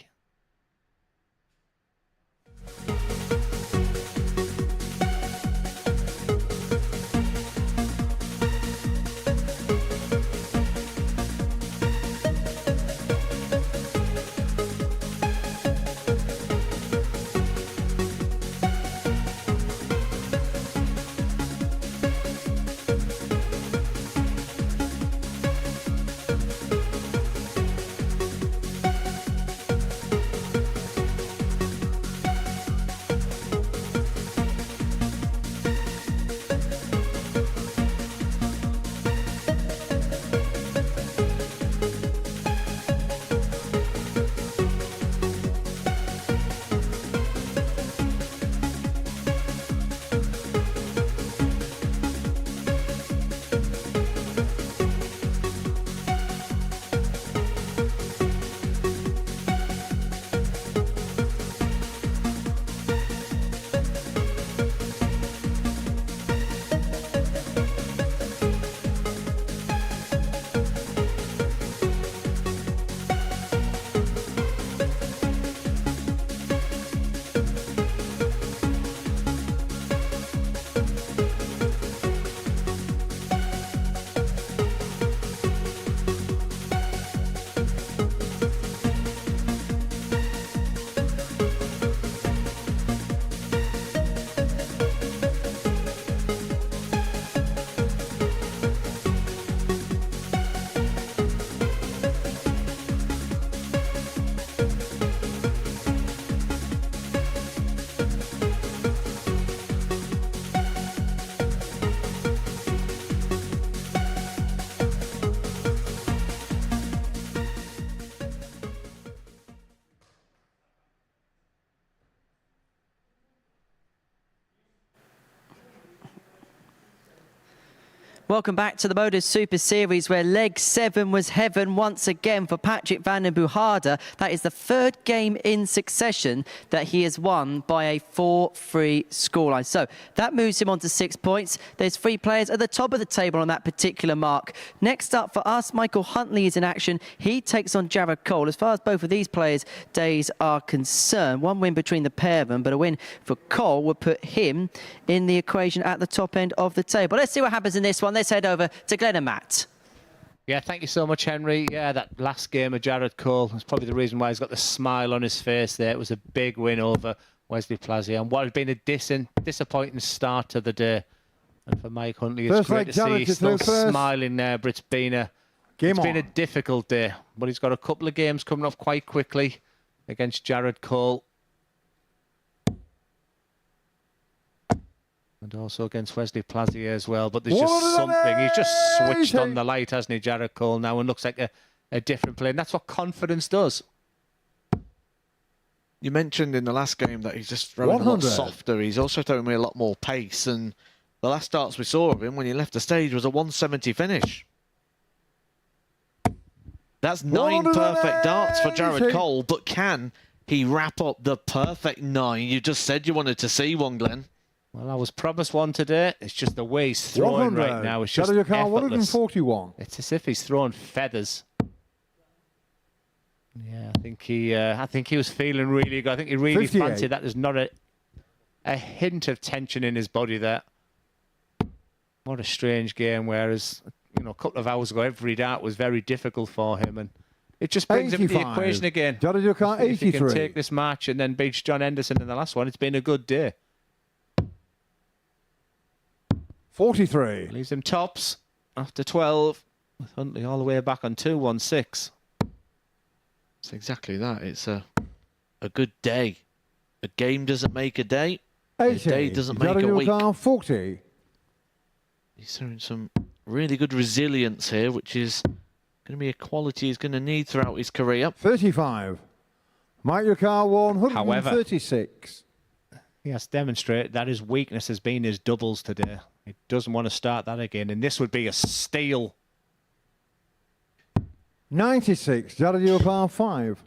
Welcome back to the MODUS Super Series, where leg 7 was heaven once again for Patrick van den Bogarde. That is the 3rd game in succession that he has won by a 4-3 scoreline. So that moves him on to 6 points. There's 3 players at the top of the table on that particular mark. Next up for us, Michael Huntley is in action. He takes on Jared Cole. As far as both of these players' days are concerned, 1 win between the pair of them, but a win for Cole would put him in the equation at the top end of the table. Let's see what happens in this one. Let's head over to Glenn and Matt. Yeah, thank you so much, Henry. Yeah, that last game of Jared Cole is probably the reason why he's got the smile on his face there. It was a big win over Wesley Plazier, and what had been a disappointing start to the day. And for Mike Huntley, it's great to see he's still smiling there, but it's been a difficult day. But he's got a couple of games coming up quite quickly against Jared Cole. And also against Wesley Plazier as well. But there's just something. He's just switched on the light, hasn't he, Jared Cole, now, and looks like a different player. And that's what confidence does. You mentioned in the last game that he's just throwing a lot softer. He's also throwing me a lot more pace. And the last darts we saw of him when he left the stage was a 170 finish. That's 9 perfect darts for Jared Cole. But can he wrap up the perfect 9? You just said you wanted to see one, Glenn. Well, I was promised one today. It's just the way he's throwing right now. It's just effortless. 141. It's as if he's throwing feathers. Yeah, I think he was feeling really good. I think he really fancied that. There's not a hint of tension in his body there. What a strange game, whereas, you know, a couple of hours ago, every dart was very difficult for him, and it just brings him to the 85. equation again. Jolly Ducar, If he can 83. take this match and then beats John Henderson in the last one, it's been a good day. 43. Leaves him tops after 12, with Huntley all the way back on 2-1-6. It's exactly that. It's a good day. A game doesn't make a day. A 80. day doesn't make Jolly a week. Ducar, 40. He's showing some really good resilience here, which is going to be a quality he's going to need throughout his career. 35. Mike Ducar, 136. He has demonstrated that his weakness has been his doubles today. He doesn't want to start that again, and this would be a steal. 96. Jolly Ducar, 5.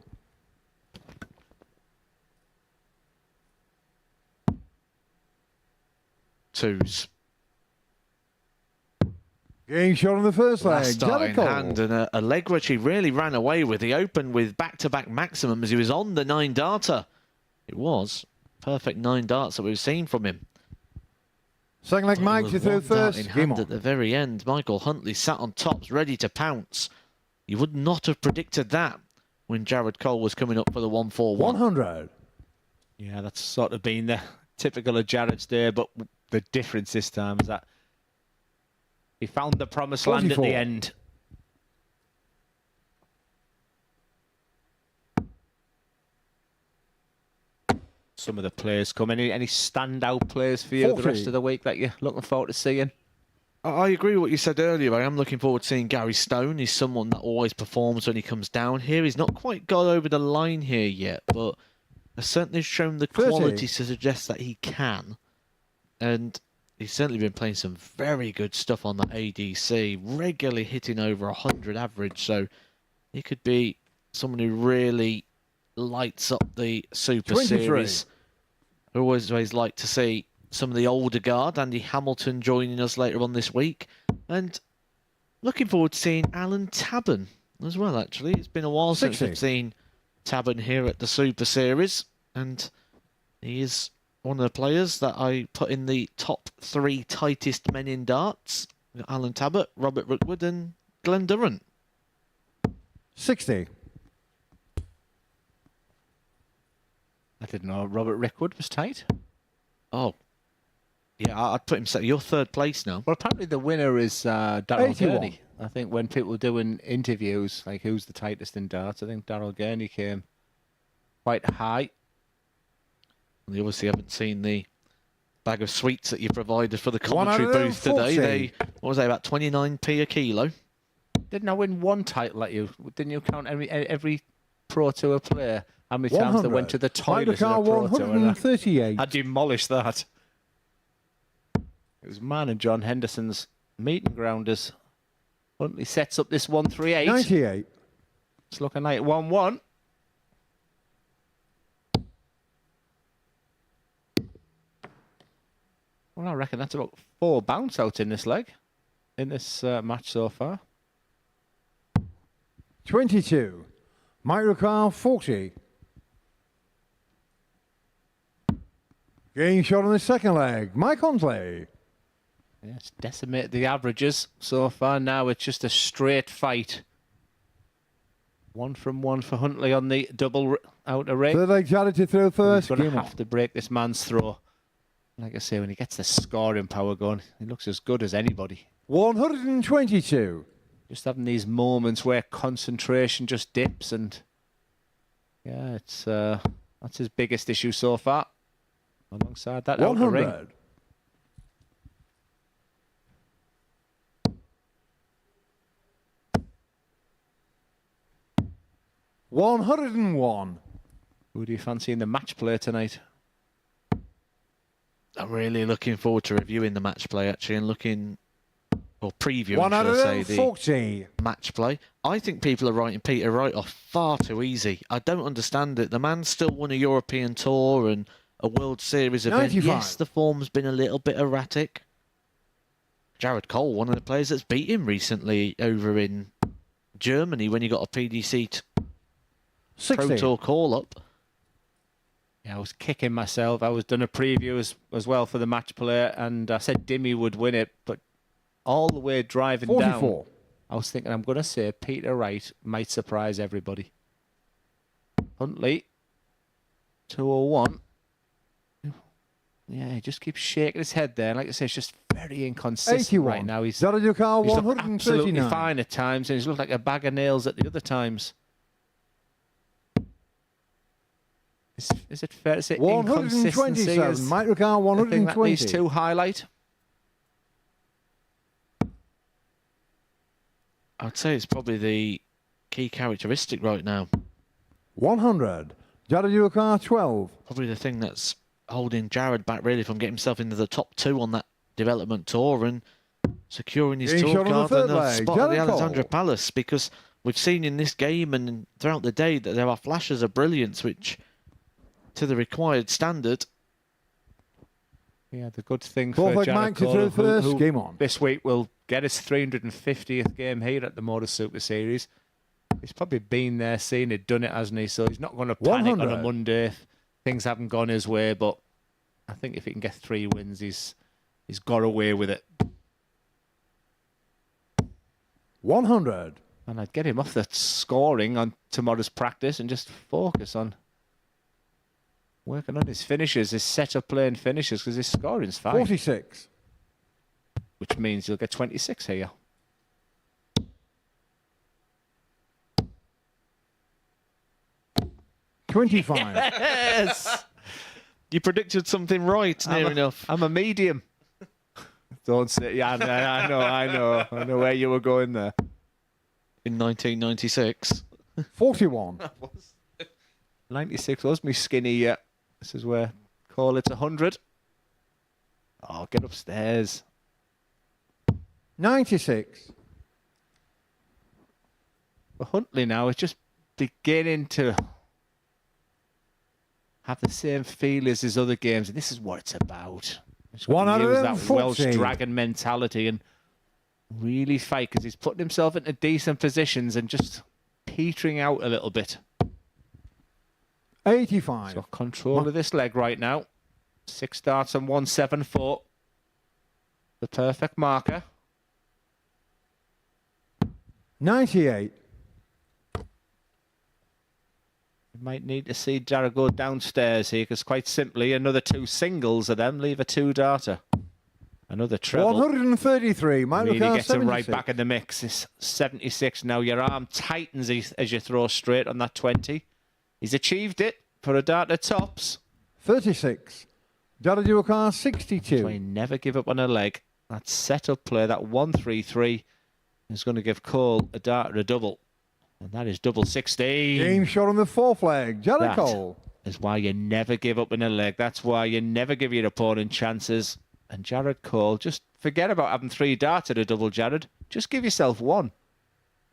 Twos. Getting shot on the first leg. Last start in Jellicoe. hand, and a leg which he really ran away with. He opened with back-to-back maximums. He was on the 9-darter. It was perfect 9 darts that we've seen from him. Second leg, Mike, you With through one dart first. in Game hand on. at the very end. Michael Huntley sat on tops, ready to pounce. You would not have predicted that when Jared Cole was coming up for the 1-4-1. 100. Yeah, that's sort of been the typical of Jared's day, but the difference this time is that he found the promised land at 44. the end. Some of the players come. Any standout players for you the 40. rest of the week that you're looking forward to seeing? I agree with what you said earlier. I am looking forward to seeing Gary Stone. He's someone that always performs when he comes down here. He's not quite got over the line here yet, but has certainly shown the 30. quality to suggest that he can. And he's certainly been playing some very good stuff on the ADC, regularly hitting over 100 average. So he could be someone who really lights up the Super 23. Series. I always like to see some of the older guard, Andy Hamilton joining us later on this week. And looking forward to seeing Alan Tabben as well, actually. It's been a while since 60. we've seen Tabben here at the Super Series. And he is one of the players that I put in the top 3 tightest men in darts. We've got Alan Tabbert, Robert Rookwood and Glenn Durrant. 60. I didn't know Robert Rickwood was tight. Oh, yeah, I'd put him second. You're third place now. Well, apparently the winner is Darryl 81. Gurney. I think when people are doing interviews, like who's the tightest in darts, I think Darryl Gurney came quite high. They obviously haven't seen the bag of sweets that you provided for the commentary booth 140. today. What was they, about 29p a kilo? Didn't I win one title at you? Didn't you count every Pro Tour player? How many times they went to the toilet in a Car, Pro Tour? And 138. I demolished that. It was mine and John Henderson's meeting grounders. Huntley sets up this 138. 98. It's looking like 1-1. Well, I reckon that's about 4 bounce outs in this leg, in this match so far. 22. Mike Car, 40. Getting shot on the second leg. Mike Huntley. Yes, decimated the averages so far. Now it's just a straight fight. 1 from 1 for Huntley on the double outer ring. Third leg, Jared to throw He's first. going to Game on. have to break this man's throw. Like I say, when he gets the scoring power going, he looks as good as anybody. 122. Just having these moments where concentration just dips, and yeah, it's that's his biggest issue so far. Alongside that outer ring. 100. 101. Who do you fancy in the match play tonight? I'm really looking forward to reviewing the match play, actually, and looking, or previewing, should I say, the 140. match play. I think people are writing Peter Wright off far too easy. I don't understand it. The man still won a European Tour and a World Series event. 95. Yes, the form's been a little bit erratic. Jared Cole, one of the players that's beat him recently over in Germany when he got a PDC Pro 60. Tour call-up. Yeah, I was kicking myself. I was done a preview as well for the match play, and I said Dimmy would win it, but all the way driving 44. down, I was thinking I'm going to say Peter Wright might surprise everybody. Huntley, 201. Yeah, he just keeps shaking his head there. Like I say, it's just very inconsistent 81. right now. He's Zarajuka looked absolutely 139. fine at times, and he's looked like a bag of nails at the other times. Is it fair to say inconsistency 127. is Microcar the thing that 120. needs to highlight? I'd say it's probably the key characteristic right now. 100. Zarajuka 12. Probably the thing that's holding Jared back really from getting himself into the top 2 on that development tour and securing his Being tour shot on the card third and a leg, spot at the Jared Alexandra Cole. Palace, because we've seen in this game and throughout the day that there are flashes of brilliance which, to the required standard. Yeah, the good thing Fourth for leg Jared Mike to Cole, throw first. who Game on. this week will get his 350th game here at the MODUS Super Series. He's probably been there, seen it, done it, hasn't he? So he's not going to panic on a 100. Monday if things haven't gone his way. But I think if he can get 3 wins, he's got away with it. 100. And I'd get him off the scoring on tomorrow's practice and just focus on working on his finishes, his set-up playing finishes, because his scoring's fine. 46. Which means you'll get 26 here. $25. Yes! You predicted something right, near enough. I'm a medium. Don't say. Yeah, I know where you were going there. In 1996. 41. 96 was me skinny. Yeah, this is where call it 100. Oh, get upstairs. 96. For Huntley now, it's just beginning to have the same feel as his other games, and this is what it's about. Just One out of use them, that Welsh 14. dragon mentality and really fight, because he's putting himself into decent positions and just petering out a little bit. 85. So control of this leg right now. 6 starts and 174. The perfect marker. 98. You might need to see Jared go downstairs here, because quite simply another 2 singles of them leave a 2-darter. Another treble. 133. Mike Really McCarr, gets him right 76. back in the mix. It's 76 now. Your arm tightens as you throw straight on that 20. He's achieved it for a darter tops. 36. Jarajuka, So 62. he never give up on a leg. That set-up play, that 1-3-3, is going to give Cole a darter a double. And that is double 16. Game shot on the 4th leg. Jared That Cole. is why you never give up in a leg. That's why you never give your opponent chances. And Jared Cole, just forget about having 3 darts at a double, Jared. Just give yourself 1.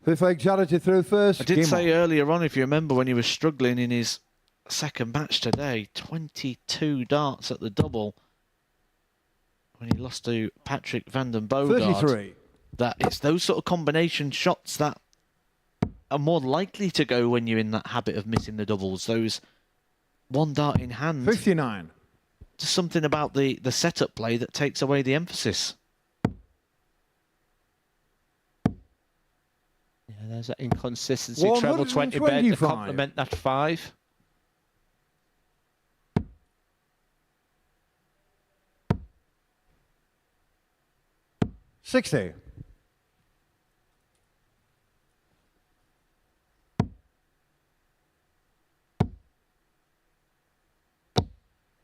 5th leg Jared to throw first. I did Game say on. earlier on, if you remember, when he was struggling in his second match today, 22 darts at the double when he lost to Patrick van den Boogaard. 33. That it's those sort of combination shots that are more likely to go when you're in that habit of missing the doubles. Those 1 dart in hand. 59. Just something about the setup play that takes away the emphasis. Yeah, there's that inconsistency. Treble 20 bed to 125. complement that 5. $60.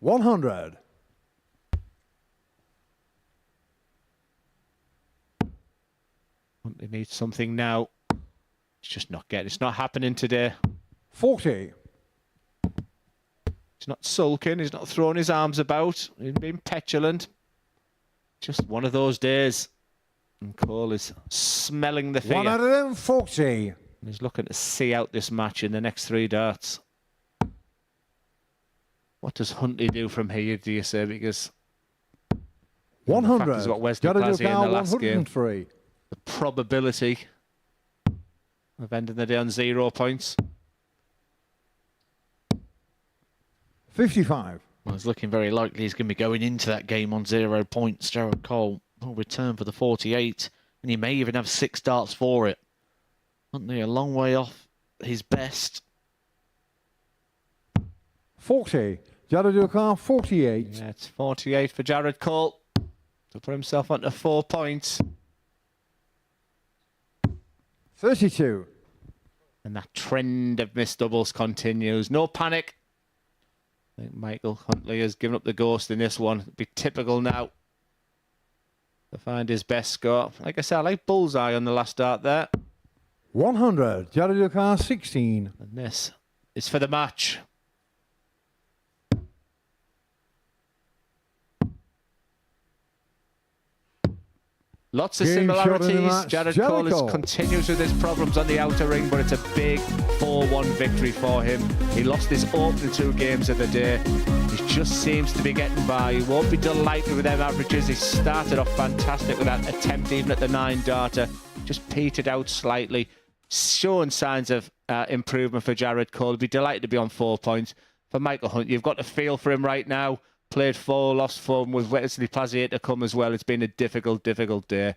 $100. They need something now. It's just not getting. It's not happening today. 40. He's not sulking. He's not throwing his arms about. He's being petulant. Just one of those days. And Cole is smelling the fear. 1 out of them, 40. He's looking to see out this match in the next 3 darts. What does Huntley do from here, do you say? Because 100. the fact is what Wesley Pazzi in the last game. 103. The probability of ending the day on 0 points. 55. Well, it's looking very likely he's going to be going into that game on 0 points, Jared Cole. will return for the 48, and he may even have 6 darts for it. Huntley a long way off his best. 40. Jared O'Carr, 48. Yeah, it's 48 for Jared Cole to put himself onto 4 points. 32. And that trend of missed doubles continues. No panic. I think Michael Huntley has given up the ghost in this one. It'd be typical now to find his best score. Like I said, I like bullseye on the last dart there. 100. Jared O'Carr, 16. And this is for the match. Lots of Game shot in the similarities. match. Jared Jared Cole Cole. continues with his problems on the outer ring, but it's a big 4-1 victory for him. He lost his opening 2 games of the day. He just seems to be getting by. He won't be delighted with them averages. He started off fantastic with that attempt, even at the 9-darter. Just petered out slightly, showing signs of improvement for Jared Cole. He'd be delighted to be on 4 points. For Michael Hunt, you've got to feel for him right now. Played 4, lost 4 with Wesley Plazier to come as well. It's been a difficult day.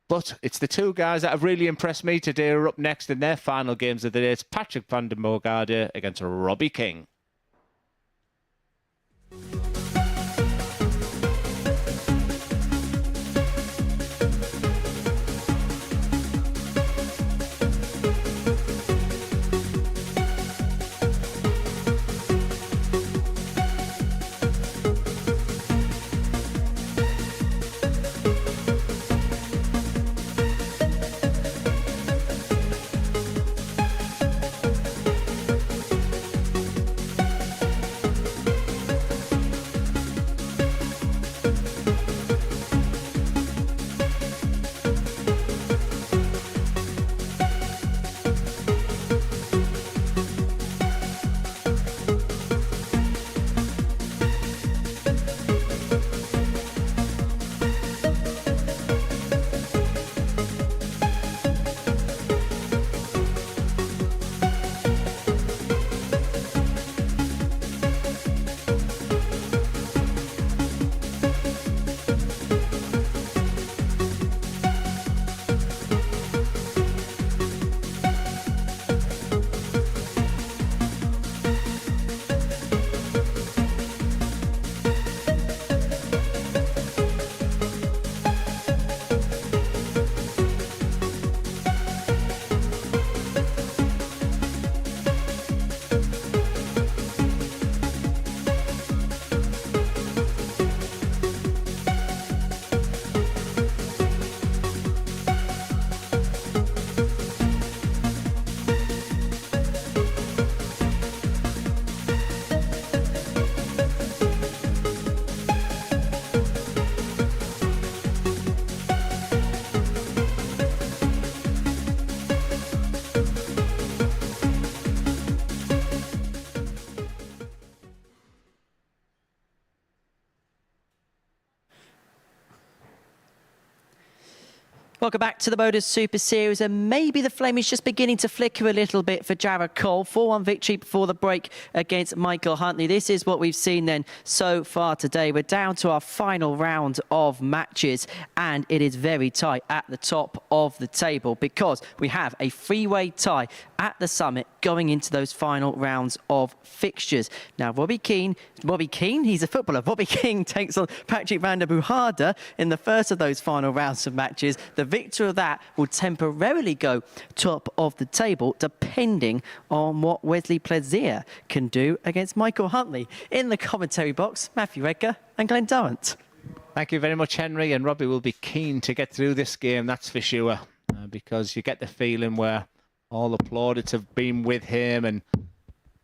But it's the 2 guys that have really impressed me today who are up next in their final games of the day. It's Patrick van den Bogaerde against Robbie King. Welcome back to the MODUS Super Series, and maybe the flame is just beginning to flicker a little bit for Jared Cole. 4-1 victory before the break against Michael Huntley. This is what we've seen then so far today. We're down to our final round of matches, and it is very tight at the top of the table because we have a 3-way tie at the summit going into those final rounds of fixtures. Now, Robbie King, he's a footballer. Robbie King takes on Patrick van den Bogaerde in the first of those final rounds of matches. The victor of that will temporarily go top of the table, depending on what Wesley Plazier can do against Michael Huntley. In the commentary box, Matthew Edgar and Glenn Durrant. Thank you very much, Henry. And Robbie will be keen to get through this game, that's for sure, because you get the feeling where all the plaudits have been with him and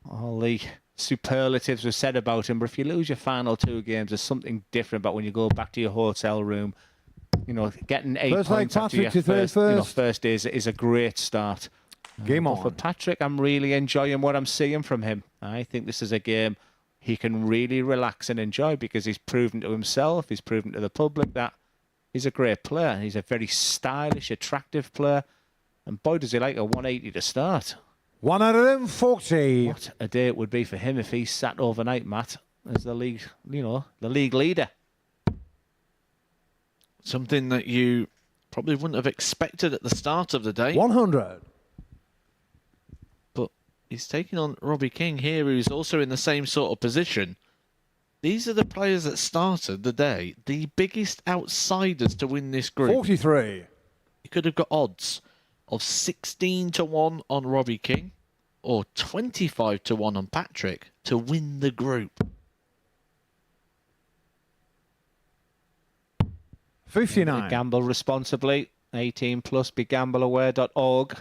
all the superlatives were said about him. But if you lose your final 2 games, there's something different about when you go back to your hotel room. You know, getting 8 First points like after your Patrick to first day is a great start. Game But for on. Patrick, I'm really enjoying what I'm seeing from him. I think this is a game he can really relax and enjoy because he's proven to himself, he's proven to the public that he's a great player. He's a very stylish, attractive player. And boy, does he like a 180 to start. 140. What a day it would be for him if he sat overnight, Matt, as the league, the league leader. Something that you probably wouldn't have expected at the start of the day. 100. But he's taking on Robbie King here, who's also in the same sort of position. These are the players that started the day, the biggest outsiders to win this group. 43. You could have got odds of 16 to 1 on Robbie King or 25 to 1 on Patrick to win the group. 59. Gamble responsibly. 18 plus. BeGambleAware.org.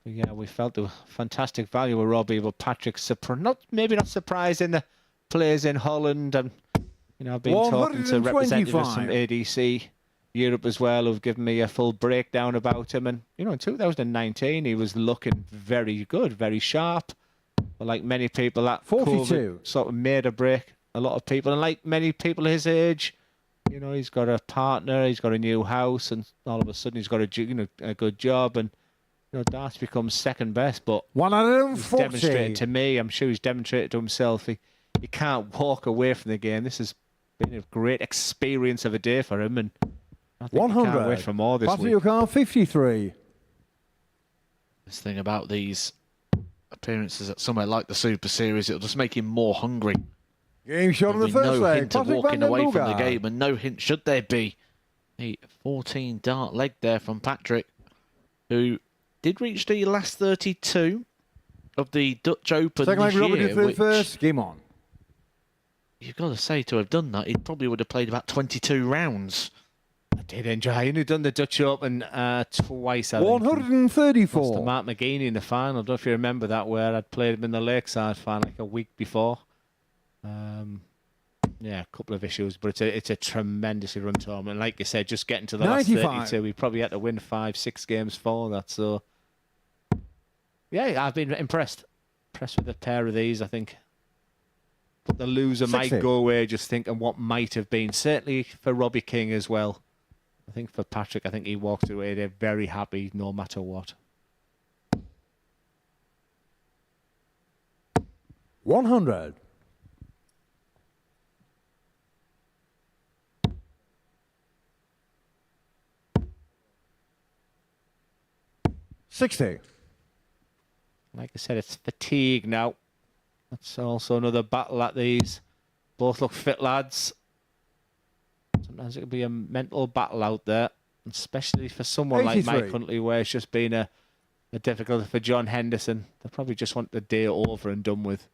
Yeah, we felt the fantastic value of Robbie, but Patrick's maybe not surprised in the players in Holland, and I've been talking to representatives from ADC Europe as well who've given me a full breakdown about him. And in 2019 he was looking very good, very sharp. But like many people, that 42 COVID sort of made a break. A lot of people, and like many people his age, he's got a partner, he's got a new house, and all of a sudden he's got a good job, and Dart's becomes second best. But 140. he's demonstrated to me, I'm sure he's demonstrated to himself, he can't walk away from the game. This has been a great experience of a day for him, and I think 100. he can't wait for more this week. 53. This thing about these appearances at somewhere like the Super Series, it'll just make him more hungry. Game shot on the first no leg. hint of Patrick walking van den away from the Boogaard. game, and no hint should there be. A 14 dart leg there from Patrick, who did reach the last 32 of the Dutch Open Second leg, this Robert year, did the which first. Game on. you've got to say, to have done that, he probably would have played about 22 rounds. I did enjoy. I only done the Dutch Open twice, I think. 134. Lost to Mark McGeaney in the final. I don't know if you remember that, where I'd played him in the Lakeside final like a week before. Yeah, a couple of issues, but it's a tremendously run tournament. Like you said, just getting to the 95. last 32, we probably had to win 5-6 games for that. So, yeah, I've been impressed. Impressed with a pair of these, I think. But the loser 60. might go away just thinking what might have been. Certainly for Robbie King as well. I think for Patrick, I think he walked away there very happy no matter what. 100. 60. Like I said, it's fatigue now. That's also another battle at these. Both look fit lads. Sometimes it can be a mental battle out there, especially for someone 83. like Mike Huntley, where it's just been a difficulty for John Henderson. They probably just want the day over and done with.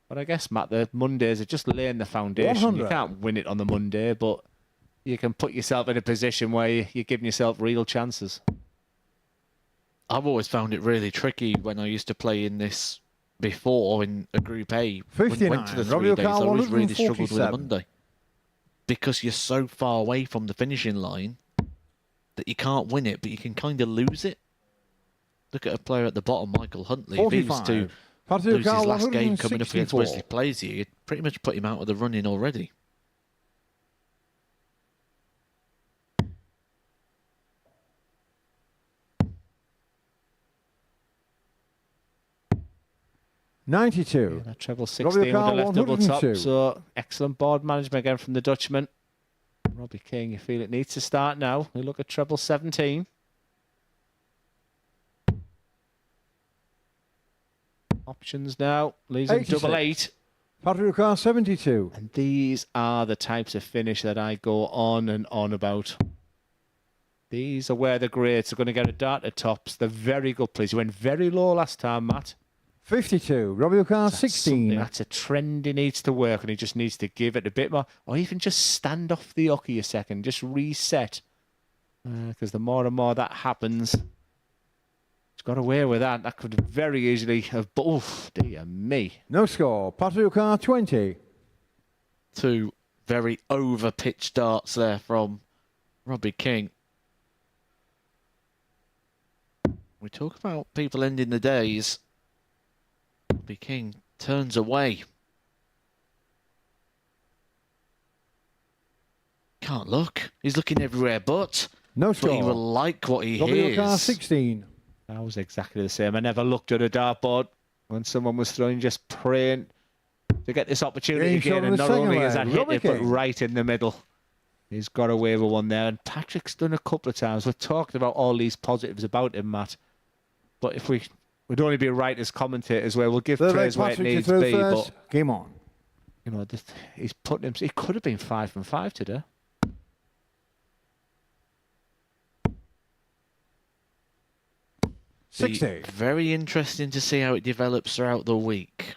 But I guess, Matt, the Mondays are just laying the foundation. 100. You can't win it on the Monday, but you can put yourself in a position where you're giving yourself real chances. I've always found it really tricky when I used to play in this before in a Group A. When it went to the 3 days, I always really struggled with a Monday. Because you're so far away from the finishing line that you can't win it, but you can kind of lose it. Look at a player at the bottom, Michael Huntley. If he was to lose his last game coming up against Wesley Plazier, you'd pretty much put him out of the running already. $92. That treble 16 would have left double top. So excellent board management again from the Dutchman. Robbie King, you feel it needs to start now. We look at treble 17. Options now. Leaves him double 8. Patrick Ricard, 72. And these are the types of finish that I go on and on about. These are where the greats are going to get a dart at tops. They're very good players. You went very low last time, Matt. 52. Robbie Ricard, 16. That's a trend he needs to work, and he just needs to give it a bit more, or even just stand off the hockey a second, just reset. Because the more and more that happens, he's got away with that. That could very easily have. Oh, dear me. No score. Patrick Ricard, 20. 2 very over-pitched darts there from Robbie King. We talk about people ending the days. Robbie King turns away. Can't look. He's looking everywhere but. No score. But he will like what he Robbie hears. Ricard, 16. That was exactly the same. I never looked at a dartboard when someone was throwing, just praying to get this opportunity Game shot again. on And the not second only has leg. that hit it, but Robbie King. right in the middle. He's got away with one there. And Patrick's done a couple of times. We've talked about all these positives about him, Matt. But if we'd only be right as commentators, where we'll give Third leg, praise where it Patrick, you needs throw be. first. But Game on. you know, he's putting him. He could have been 5 from 5 today. Be 60. very interesting to see how it develops throughout the week.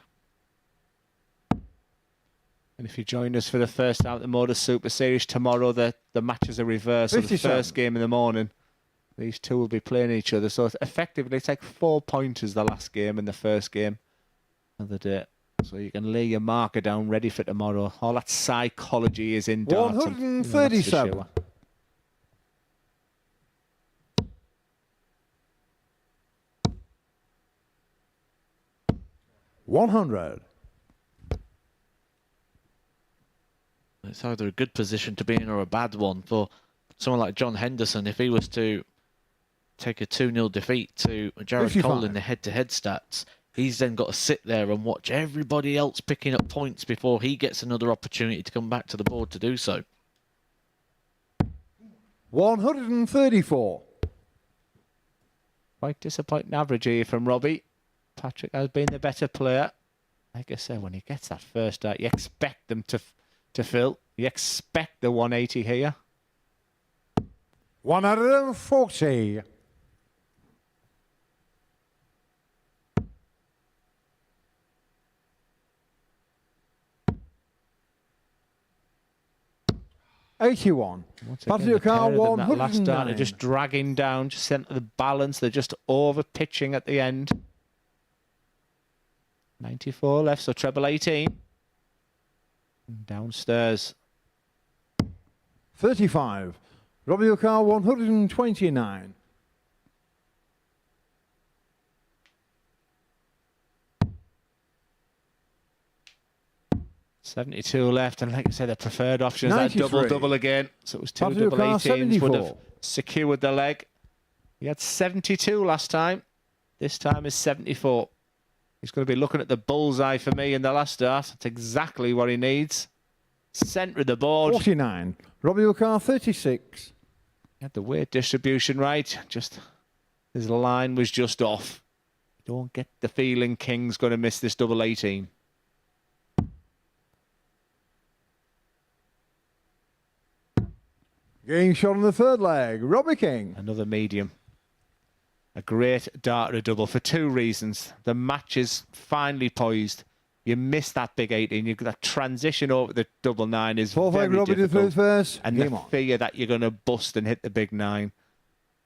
And if you join us for the first time at the MODUS Super Series tomorrow, the matches are reversed. So the 57. first game in the morning, these two will be playing each other. So effectively, it's like 4 pointers the last game and the first game of the day. So you can lay your marker down ready for tomorrow. All that psychology is in darts. And, you know, that's for 137. sure. $100. It's either a good position to be in or a bad one for someone like John Henderson. If he was to take a 2-0 defeat to Jared 55. Cole in the head-to-head stats, he's then got to sit there and watch everybody else picking up points before he gets another opportunity to come back to the board to do so. 134. Quite disappointing average here from Robbie. Patrick has been the better player. Like I said, when he gets that first start, you expect them to fill. You expect the 180 here. 140. $81. Once Patrick again, the Car, pair of them, that last start, they're 109. just dragging down, just centre the balance. They're just over pitching at the end. 94 left, so treble 18. Downstairs. 35. Robbie Car, 129. $72 left, and like I said, the preferred option is that 93. double again. So it was two Patrick double Car, 18s would have 74. secured the leg. He had 72 last time. This time is 74. He's going to be looking at the bullseye for me in the last start. That's exactly what he needs. Centre of the board. 49. Robbie Car, 36. He had the weight distribution right. Just his line was just off. Don't get the feeling King's going to miss this double 18. Game shot on the third leg. Robbie King. Another medium. A great darter double for two reasons. The match is finely poised. You miss that big 18. You've got that transition over the double 9 is Fourth very leg, Robbie to difficult. third first. And Game the on. fear that you're going to bust and hit the big 9.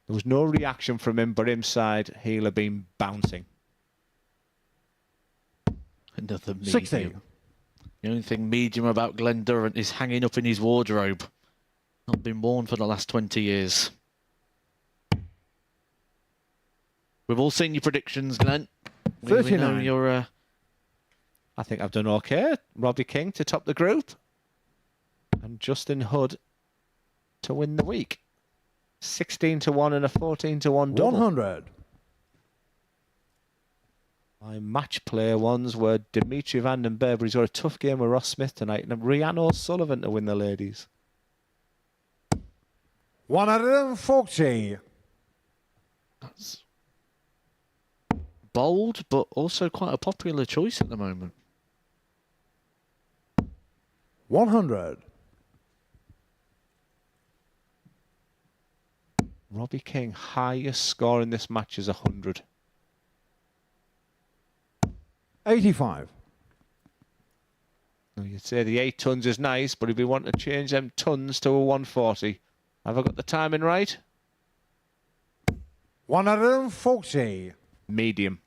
There was no reaction from him, but inside, he'll have been bouncing. Another medium. 60. The only thing medium about Glenn Durrant is hanging up in his wardrobe. Not been worn for the last 20 years. We've all seen your predictions, Glenn. We know 39. you're... I think I've done okay. Robbie King to top the group. And Justin Hood to win the week. 16-1 and a 14-1 double. 100. My match player ones were Dimitri van den Berg, but he's got a tough game with Ross Smith tonight. And Rhiannon O'Sullivan to win the ladies. 140. That's bold, but also quite a popular choice at the moment. 100. Robbie King, highest score in this match is 100. 85. Now you'd say the 8 tons is nice, but if we want to change them tons to a 140, have I got the timing right? 140. Medium.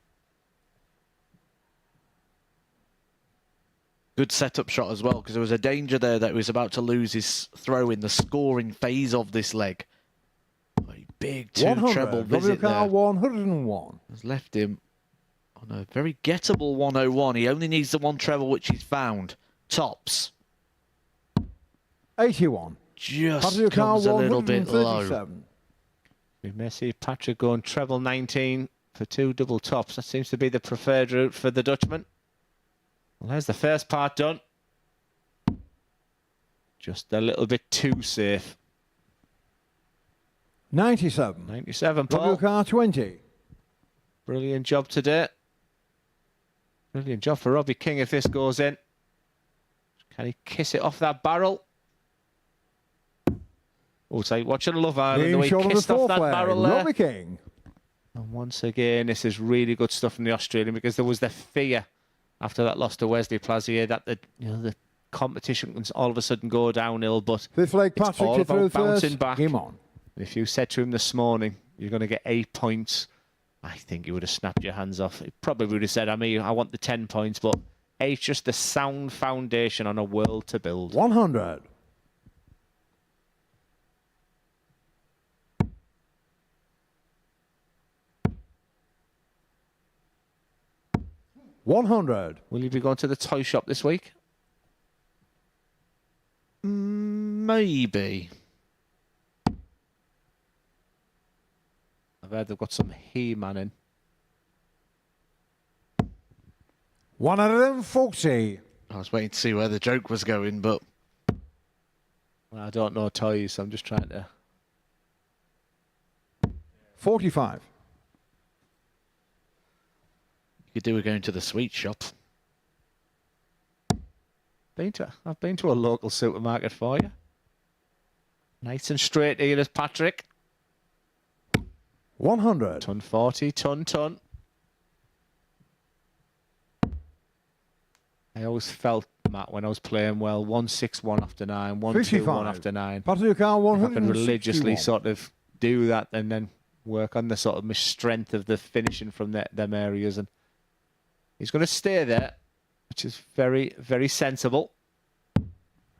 Good setup shot as well, because there was a danger there that he was about to lose his throw in the scoring phase of this leg. A big 100. treble Robbie visit Car, there 101. has left him on a very gettable 101. He only needs the one treble, which he's found. Tops. 81. Just Patrick Car, comes a little bit low. 137. We may see Patrick going treble 19 for 2 double tops. That seems to be the preferred route for the Dutchman. Well, there's the first part done. Just a little bit too safe. 97. 97, Paul. W car 20. Brilliant job today. Brilliant job for Robbie King if this goes in. Can he kiss it off that barrel? Oh, say, watching Love Island, the way he kissed off that barrel there. Robbie King. And once again, this is really good stuff from the Australian, because there was the fear after that loss to Wesley Plazier that the competition can all of a sudden go downhill, but Fifth leg, it's Patrick all to about throw bouncing first. back. Game on. If you said to him this morning, you're going to get 8 points, I think he would have snapped your hands off. He probably would have said, I want the 10 points, but 8's just the sound foundation on a world to build. 100. 100. Will you be going to the toy shop this week? Maybe. I've heard they've got some He-Man in. 140. I was waiting to see where the joke was going, but Well, I don't know toys, so I'm just trying to... 45. you could do with going to the sweet shop. I've been to a local supermarket for you. Nice and straight dealers, Patrick. 100. Ton 40, ton. I always felt, Matt, when I was playing well, 161 after 9, 121 after 9. Patrick car I 161. can religiously sort of do that and then work on the sort of my strength of the finishing from them areas. And he's going to stay there, which is very, very sensible.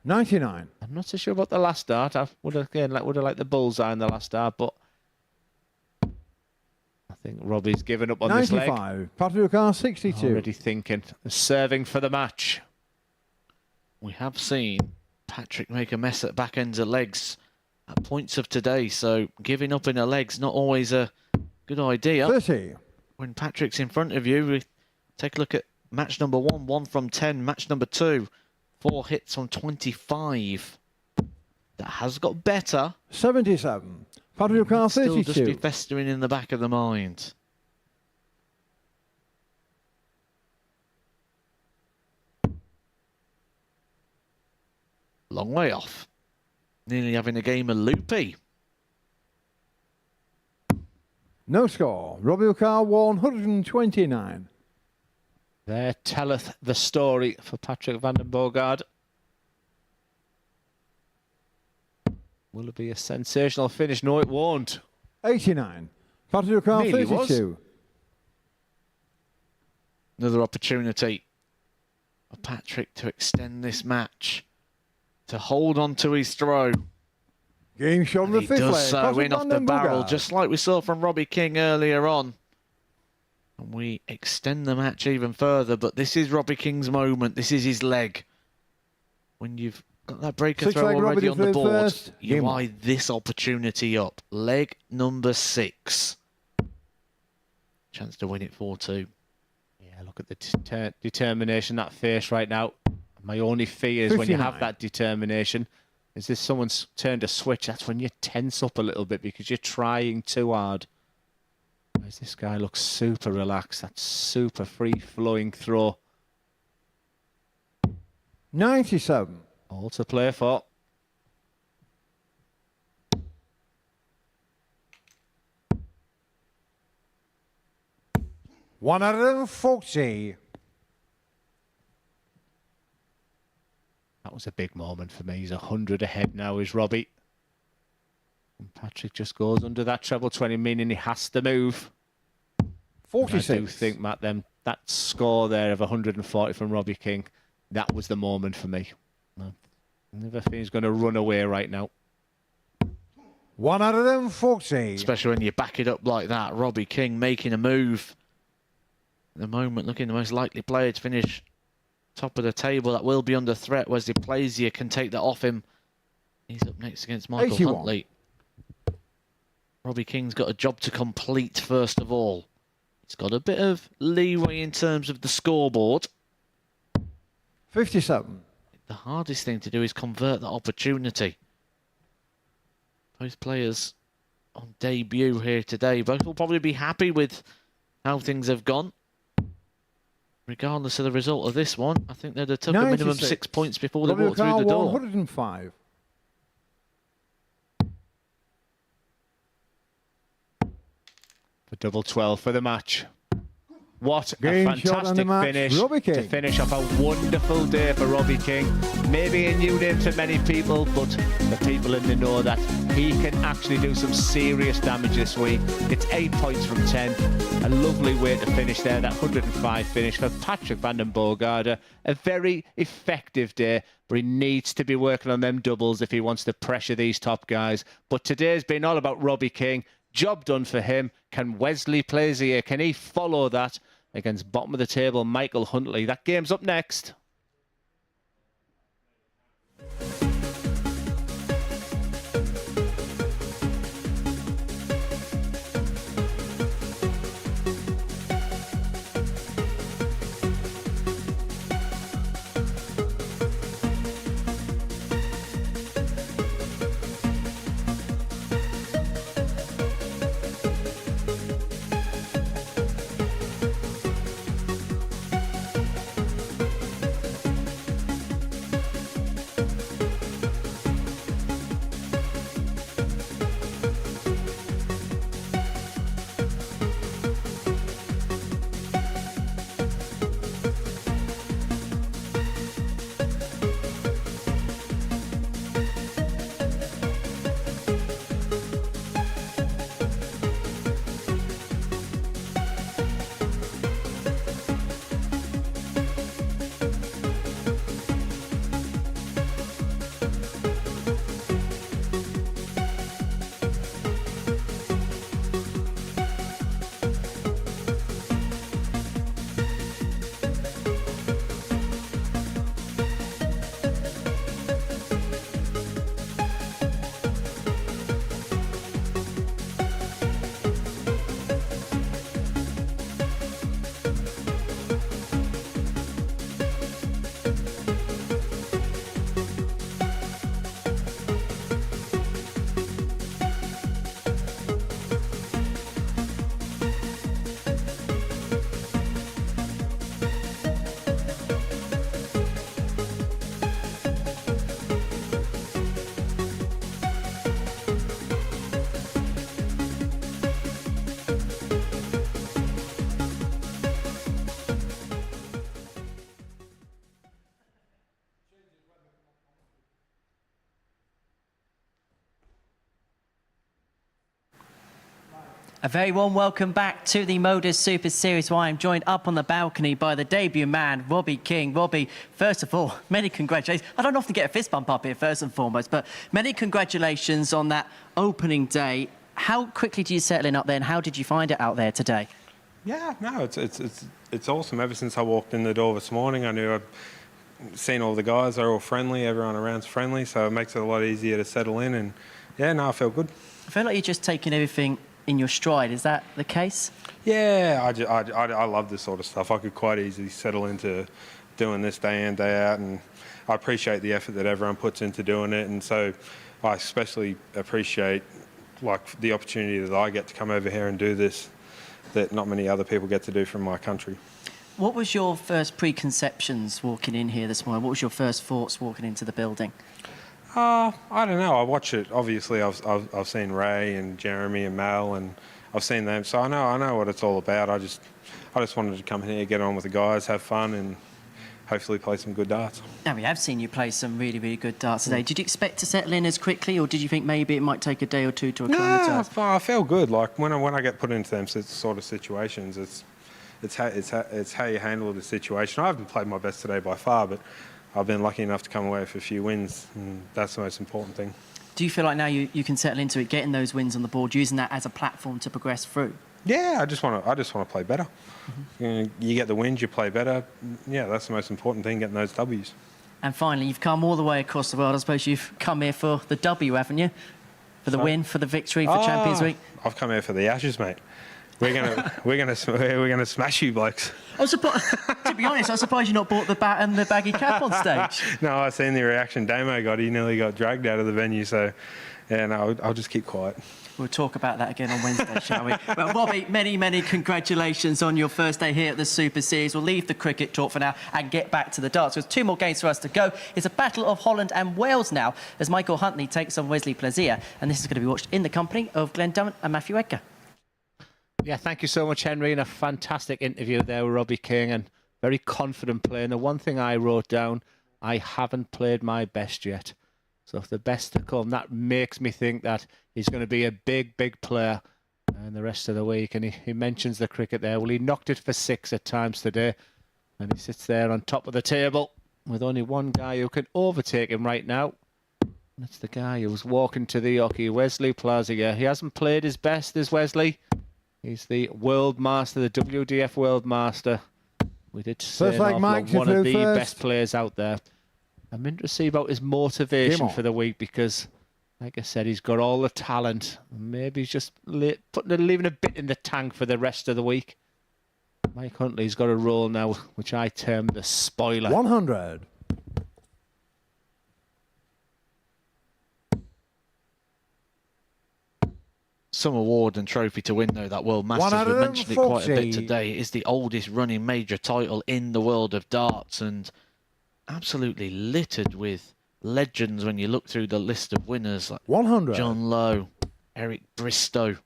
99. I'm not so sure about the last start. I would have liked the bullseye in the last start, but I think Robbie's given up on this leg. 95. Patrick car 62. Already thinking, serving for the match. We have seen Patrick make a mess at back ends of legs at points of today, so giving up in the legs not always a good idea. 30. When Patrick's in front of you, we take a look at match number 1, 1 from 10. Match number 2, 4 hits on 25. That has got better. 77. Patrick car Still 32. just be festering in the back of the mind. Long way off. Nearly having a game of loopy. No score. Robbie car 129. There telleth the story for Patrick van den Boogaard. Will it be a sensational finish? No, it won't. 89. Patrick car Nearly 32. Another opportunity for Patrick to extend this match, to hold on to his throw. Game shot on the He fifth does leg. so Patrick in off van the den barrel, Boogaard. just like we saw from Robbie King earlier on. And we extend the match even further, but this is Robbie King's moment. This is his leg. When you've got that breaker Six throw leg, already Robbie on the to board, first. you Game eye this opportunity up. Leg number 6. Chance to win it 4-2. Yeah, look at the determination, that face right now. My only fear is when you have 59. that determination, is this someone's turned a switch, that's when you tense up a little bit because you're trying too hard. Whereas this guy looks super relaxed. That's super free-flowing throw. 97. All to play for. $140. That was a big moment for me. He's 100 ahead now, is Robbie. And Patrick just goes under that treble 20, meaning he has to move. 46. I do think, Matt, that score there of 140 from Robbie King, that was the moment for me. I never think he's going to run away right now. 140. Especially when you back it up like that. Robbie King making a move. At the moment, looking the most likely player to finish top of the table. That will be under threat. Wesley Plazier can take that off him. He's up next against Michael 81. Huntley. Robbie King's got a job to complete first of all. He's got a bit of leeway in terms of the scoreboard. 57. The hardest thing to do is convert that opportunity. Both players on debut here today. Both will probably be happy with how things have gone. Regardless of the result of this one, I think they'd have took a minimum 6 points before they walked through the door. 105. The double 12 for the match. What Game a shot on the fantastic match, finish Robbie King. to finish off a wonderful day for Robbie King. Maybe a new name to many people, but the people in the know that he can actually do some serious damage this week. It's 8 points from 10. A lovely way to finish there, that 105 finish for Patrick van den Bogarde. A very effective day, but he needs to be working on them doubles if he wants to pressure these top guys. But today's been all about Robbie King. Job done for him. Can Wesley Plaisier, can he follow that against bottom of the table Michael Huntley? That game's up next. A very warm welcome back to the MODUS Super Series, where I'm joined up on the balcony by the debut man, Robbie King. Robbie, first of all, many congratulations. I don't often get a fist bump up here, first and foremost, but many congratulations on that opening day. How quickly do you settle in up there, and how did you find it out there today? Yeah, no, it's awesome. Ever since I walked in the door this morning, I knew I'd seen all the guys. They're all friendly. Everyone around's friendly, so it makes it a lot easier to settle in. And yeah, no, I feel good. I feel like you're just taking everything in your stride. Is that the case? Yeah, I love this sort of stuff. I could quite easily settle into doing this day in, day out, and I appreciate the effort that everyone puts into doing it. And so I especially appreciate the opportunity that I get to come over here and do this that not many other people get to do from my country. What was your first preconceptions walking in here this morning? What was your first thoughts walking into the building? I don't know. I watch it. Obviously, I've seen Ray and Jeremy and Mal, and I've seen them, so I know what it's all about. I just wanted to come here, get on with the guys, have fun, and hopefully play some good darts. Now, we have seen you play some really, really good darts today. Did you expect to settle in as quickly, or did you think maybe it might take a day or two to acclimatise? No, I feel good. Like when I get put into them sort of situations, it's how you handle the situation. I haven't played my best today by far, but I've been lucky enough to come away with a few wins, and that's the most important thing. Do you feel like now you can settle into it, getting those wins on the board, using that as a platform to progress through? Yeah, I just want to play better. You get the wins, you play better. Yeah, that's the most important thing, getting those W's. And finally, you've come all the way across the world. I suppose you've come here for the W, haven't you? For the win, for the victory, for Champions Week. I've come here for the Ashes, mate. we're gonna smash you blokes. To be honest, I'm surprised you not bought the bat and the baggy cap on stage. No, I seen the reaction Damo got. He nearly got dragged out of the venue. So, yeah, no, I'll just keep quiet. We'll talk about that again on Wednesday, shall we? Well, Robbie, many congratulations on your first day here at the Super Series. We'll leave the cricket talk for now and get back to the darts. There's 2 more games for us to go. It's a battle of Holland and Wales now, as Michael Huntley takes on Wesley Plazier, and this is going to be watched in the company of Glenn Dummett and Matthew Edgar. Yeah, thank you so much, Henry, and a fantastic interview there with Robbie King, and very confident player. And the one thing I wrote down, I haven't played my best yet. So if the best to come, that makes me think that he's going to be a big player and the rest of the week. And he mentions the cricket there. Well, he knocked it for 6 at times today, and he sits there on top of the table with only one guy who can overtake him right now. That's the guy who's walking to the hockey, Wesley Plazier. He hasn't played his best, is Wesley. He's the World Master, the WDF World Master. We did say one of the best players out there. I'm interested to see about his motivation for the week because, like I said, he's got all the talent. Maybe he's just leaving a bit in the tank for the rest of the week. Mike Huntley's got a role now, which I term the spoiler. 100. Some award and trophy to win, though, that World Masters. We mentioned it quite a bit today. It is the oldest running major title in the world of darts and absolutely littered with legends when you look through the list of winners. Like 100. John Lowe, Eric Bristow,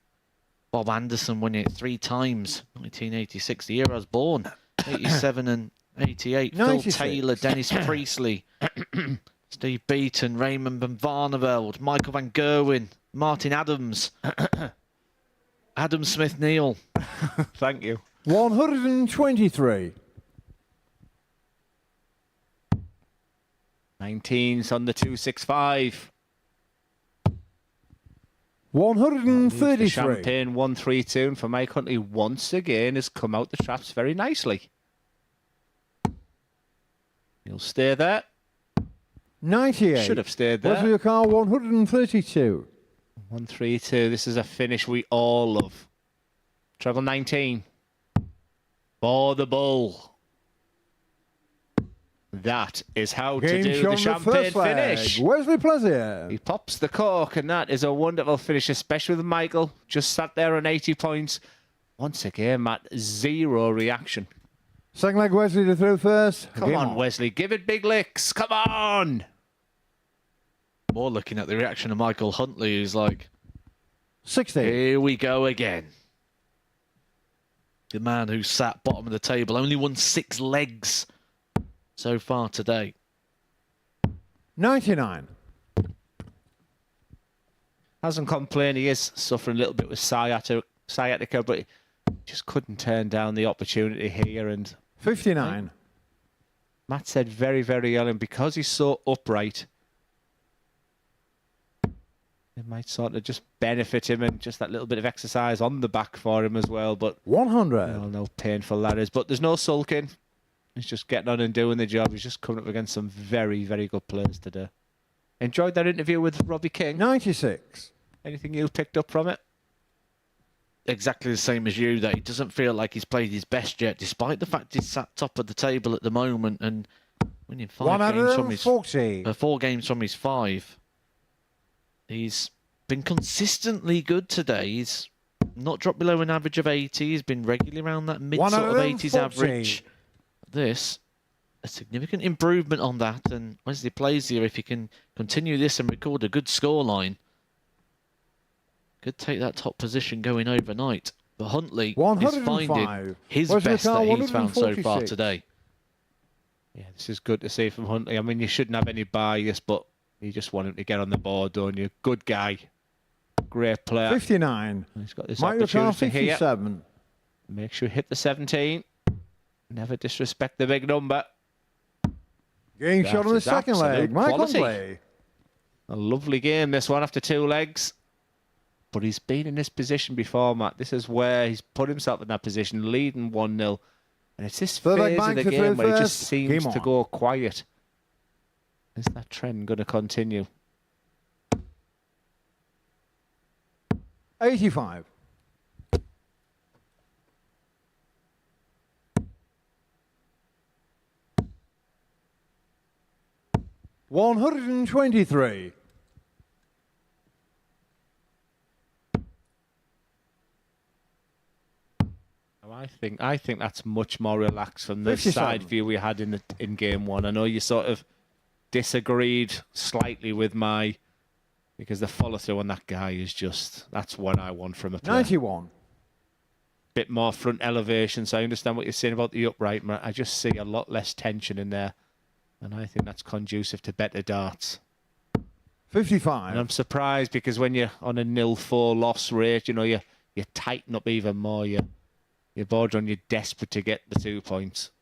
Bob Anderson won it 3 times. 1986, the year I was born. 87 and 88. 96. Phil Taylor, Dennis Priestley, Steve Beaton, Raymond van Barneveld, Michael van Gerwen, Martin Adams, Adam Smith-Neal. Thank you. 123. 19's on the 265. 133. Champagne 132, and for Mike Huntley once again has come out the traps very nicely. He'll stay there. 98. Should have stayed there. Wesley Carr 132. 132. This is a finish we all love. Treble 19. For the bull. That is how to do the champagne finish. Wesley Plazier. He pops the cork, and that is a wonderful finish, especially with Michael. Just sat there on 80 points. Once again, Matt, 0 reaction. Second leg, Wesley to throw first. Come on, Wesley. Give it big licks. Come on. More looking at the reaction of Michael Huntley, who's like, 60. Here we go again. The man who sat bottom of the table only won 6 legs so far today. 99. Hasn't complained. He is suffering a little bit with sciatica, but he just couldn't turn down the opportunity here. And 59. Matt said very early, and because he's so upright, it might sort of just benefit him and just that little bit of exercise on the back for him as well. But 100. I don't know how painful that is. But there's no sulking. He's just getting on and doing the job. He's just coming up against some very good players today. Enjoyed that interview with Robbie King. 96. Anything you picked up from it? Exactly the same as you, that he doesn't feel like he's played his best yet, despite the fact he's sat top of the table at the moment and winning 4 games from his 5. He's been consistently good today. He's not dropped below an average of 80. He's been regularly around that mid sort of 80s average. This, a significant improvement on that. And Wesley Plazier, if he can continue this and record a good scoreline, could take that top position going overnight. But Huntley is finding his best that he's found so far today. Yeah, this is good to see from Huntley. I mean, you shouldn't have any bias, but you just want him to get on the board, don't you? Good guy. Great player. 59. He's got this opportunity here. 57. Make sure you hit the 17. Never disrespect the big number. Game shot on the second leg. Mike Huntley. A lovely game, this one, after 2 legs. But he's been in this position before, Matt. This is where he's put himself in that position, leading 1-0. And it's this phase of the game where he just seems to go quiet. Is that trend going to continue? 85. 123. I think that's much more relaxed from the 57. side view we had in game one. I know you sort of disagreed slightly with because the follow through on that guy is that's what I want from a player. 91. Bit more front elevation, so I understand what you're saying about the upright. I just see a lot less tension in there, and I think that's conducive to better darts. 55. And I'm surprised because when you're on a 0-4 loss rate, you tighten up even more. You're bordering, you're desperate to get the 2 points.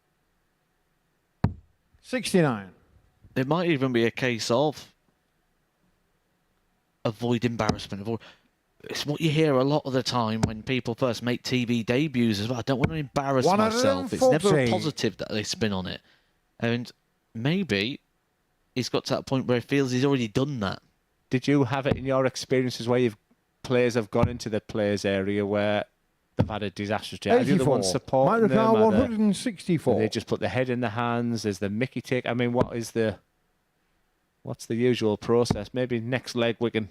69. It might even be a case of avoid embarrassment. It's what you hear a lot of the time when people first make TV debuts as well. I don't want to embarrass myself. It's never a positive that they spin on it. And maybe he's got to that point where he feels he's already done that. Did you have it in your experiences where players have gone into the players area where they've had a disastrous day? Are you the one supporting them? 164. They just put their head in the hands. There's the Mickey take. I mean, what's the usual process? Maybe next leg we can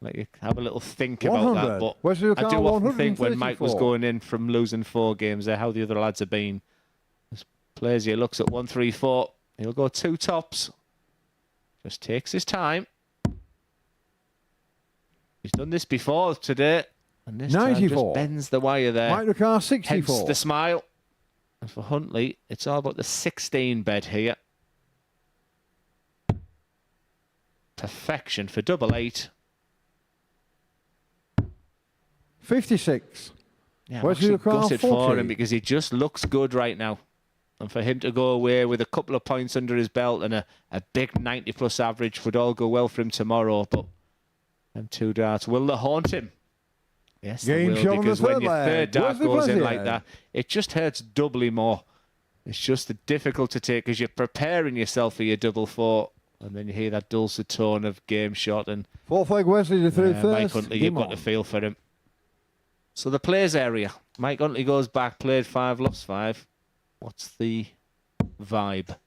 let you have a little think about that. But I do often think when Mike was going in from losing 4 games there, how the other lads have been. As players here looks at 1-3-4. He'll go 2 tops. Just takes his time. He's done this before today. And this 94. time just bends the wire there. Mike Ricard, 64. Hence the smile. And for Huntley, it's all about the 16 bed here. Perfection for double 8. 56. Yeah, I'm actually gutted for him because he just looks good right now. And for him to go away with a couple of points under his belt and a big 90-plus average would all go well for him tomorrow. But them 2 darts, will they haunt him? Yes, they will, because when your third dart goes in like that, it just hurts doubly more. It's just difficult to take because you're preparing yourself for your double 4. And then you hear that dulcet tone of game shot. And 4 flag Wesley to through first. Mike Huntley, you've got to feel for him. So the players area. Mike Huntley goes back, played 5, lost 5. What's the vibe?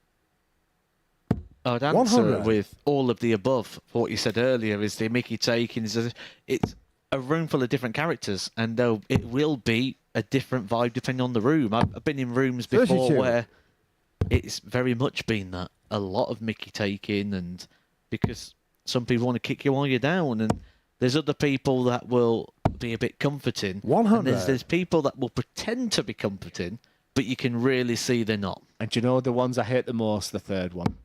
I'd answer with all of the above. What you said earlier is the Mickey taking. It's a room full of different characters, and it will be a different vibe depending on the room. I've been in rooms before 32. where it's very much been that. A lot of Mickey taking, and because some people want to kick you while you're down, and there's other people that will be a bit comforting. 100. And there's people that will pretend to be comforting, but you can really see they're not. And do you know the ones I hate the most? The third one.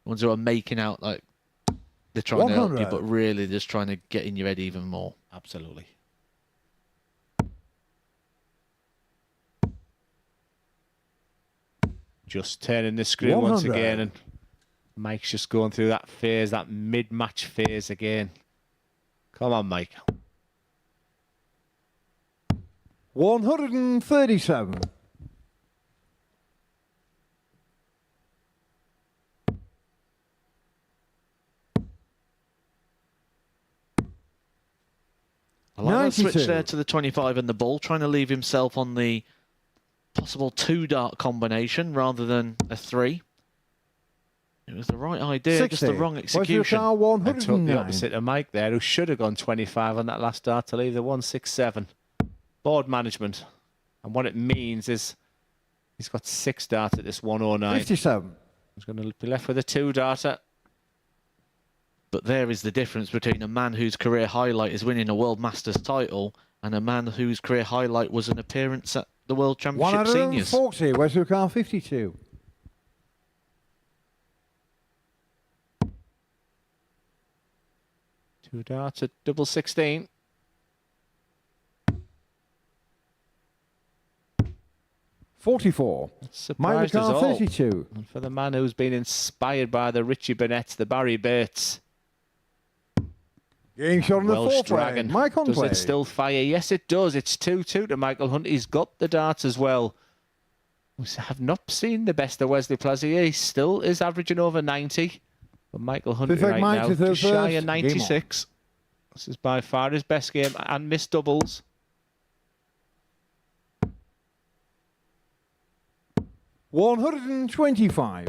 Ones who are making out like they're trying to help you, but really just trying to get in your head even more. Absolutely. Just turning the screw once again, and Mike's just going through that phase, that mid-match phase again. Come on, Mike. 137. I like that switch there to the 25 and the ball, trying to leave himself on the possible 2-dart combination rather than a 3. It was the right idea, 60. Just the wrong execution. I took the opposite of Mike there, who should have gone 25 on that last dart to leave the 167. Board management. And what it means is he's got 6 darts at this 109. 57. He's going to be left with a 2-darter. But there is the difference between a man whose career highlight is winning a World Masters title and a man whose career highlight was an appearance at the World Championship Seniors. 140, Wesley Ricard, 52. Two darts at double 16. $44. Surprised us all. 32. And for the man who's been inspired by the Richie Burnett's, the Barry Bates. Game shot on the Welsh 4th Dragon. Mike Huntley. Does it still fire? Yes, it does. It's 2-2 to Michael Hunt. He's got the darts as well. We have not seen the best of Wesley Plazier. He still is averaging over 90. But Michael Hunt right now, just shy of 96. This is by far his best game and missed doubles. 125.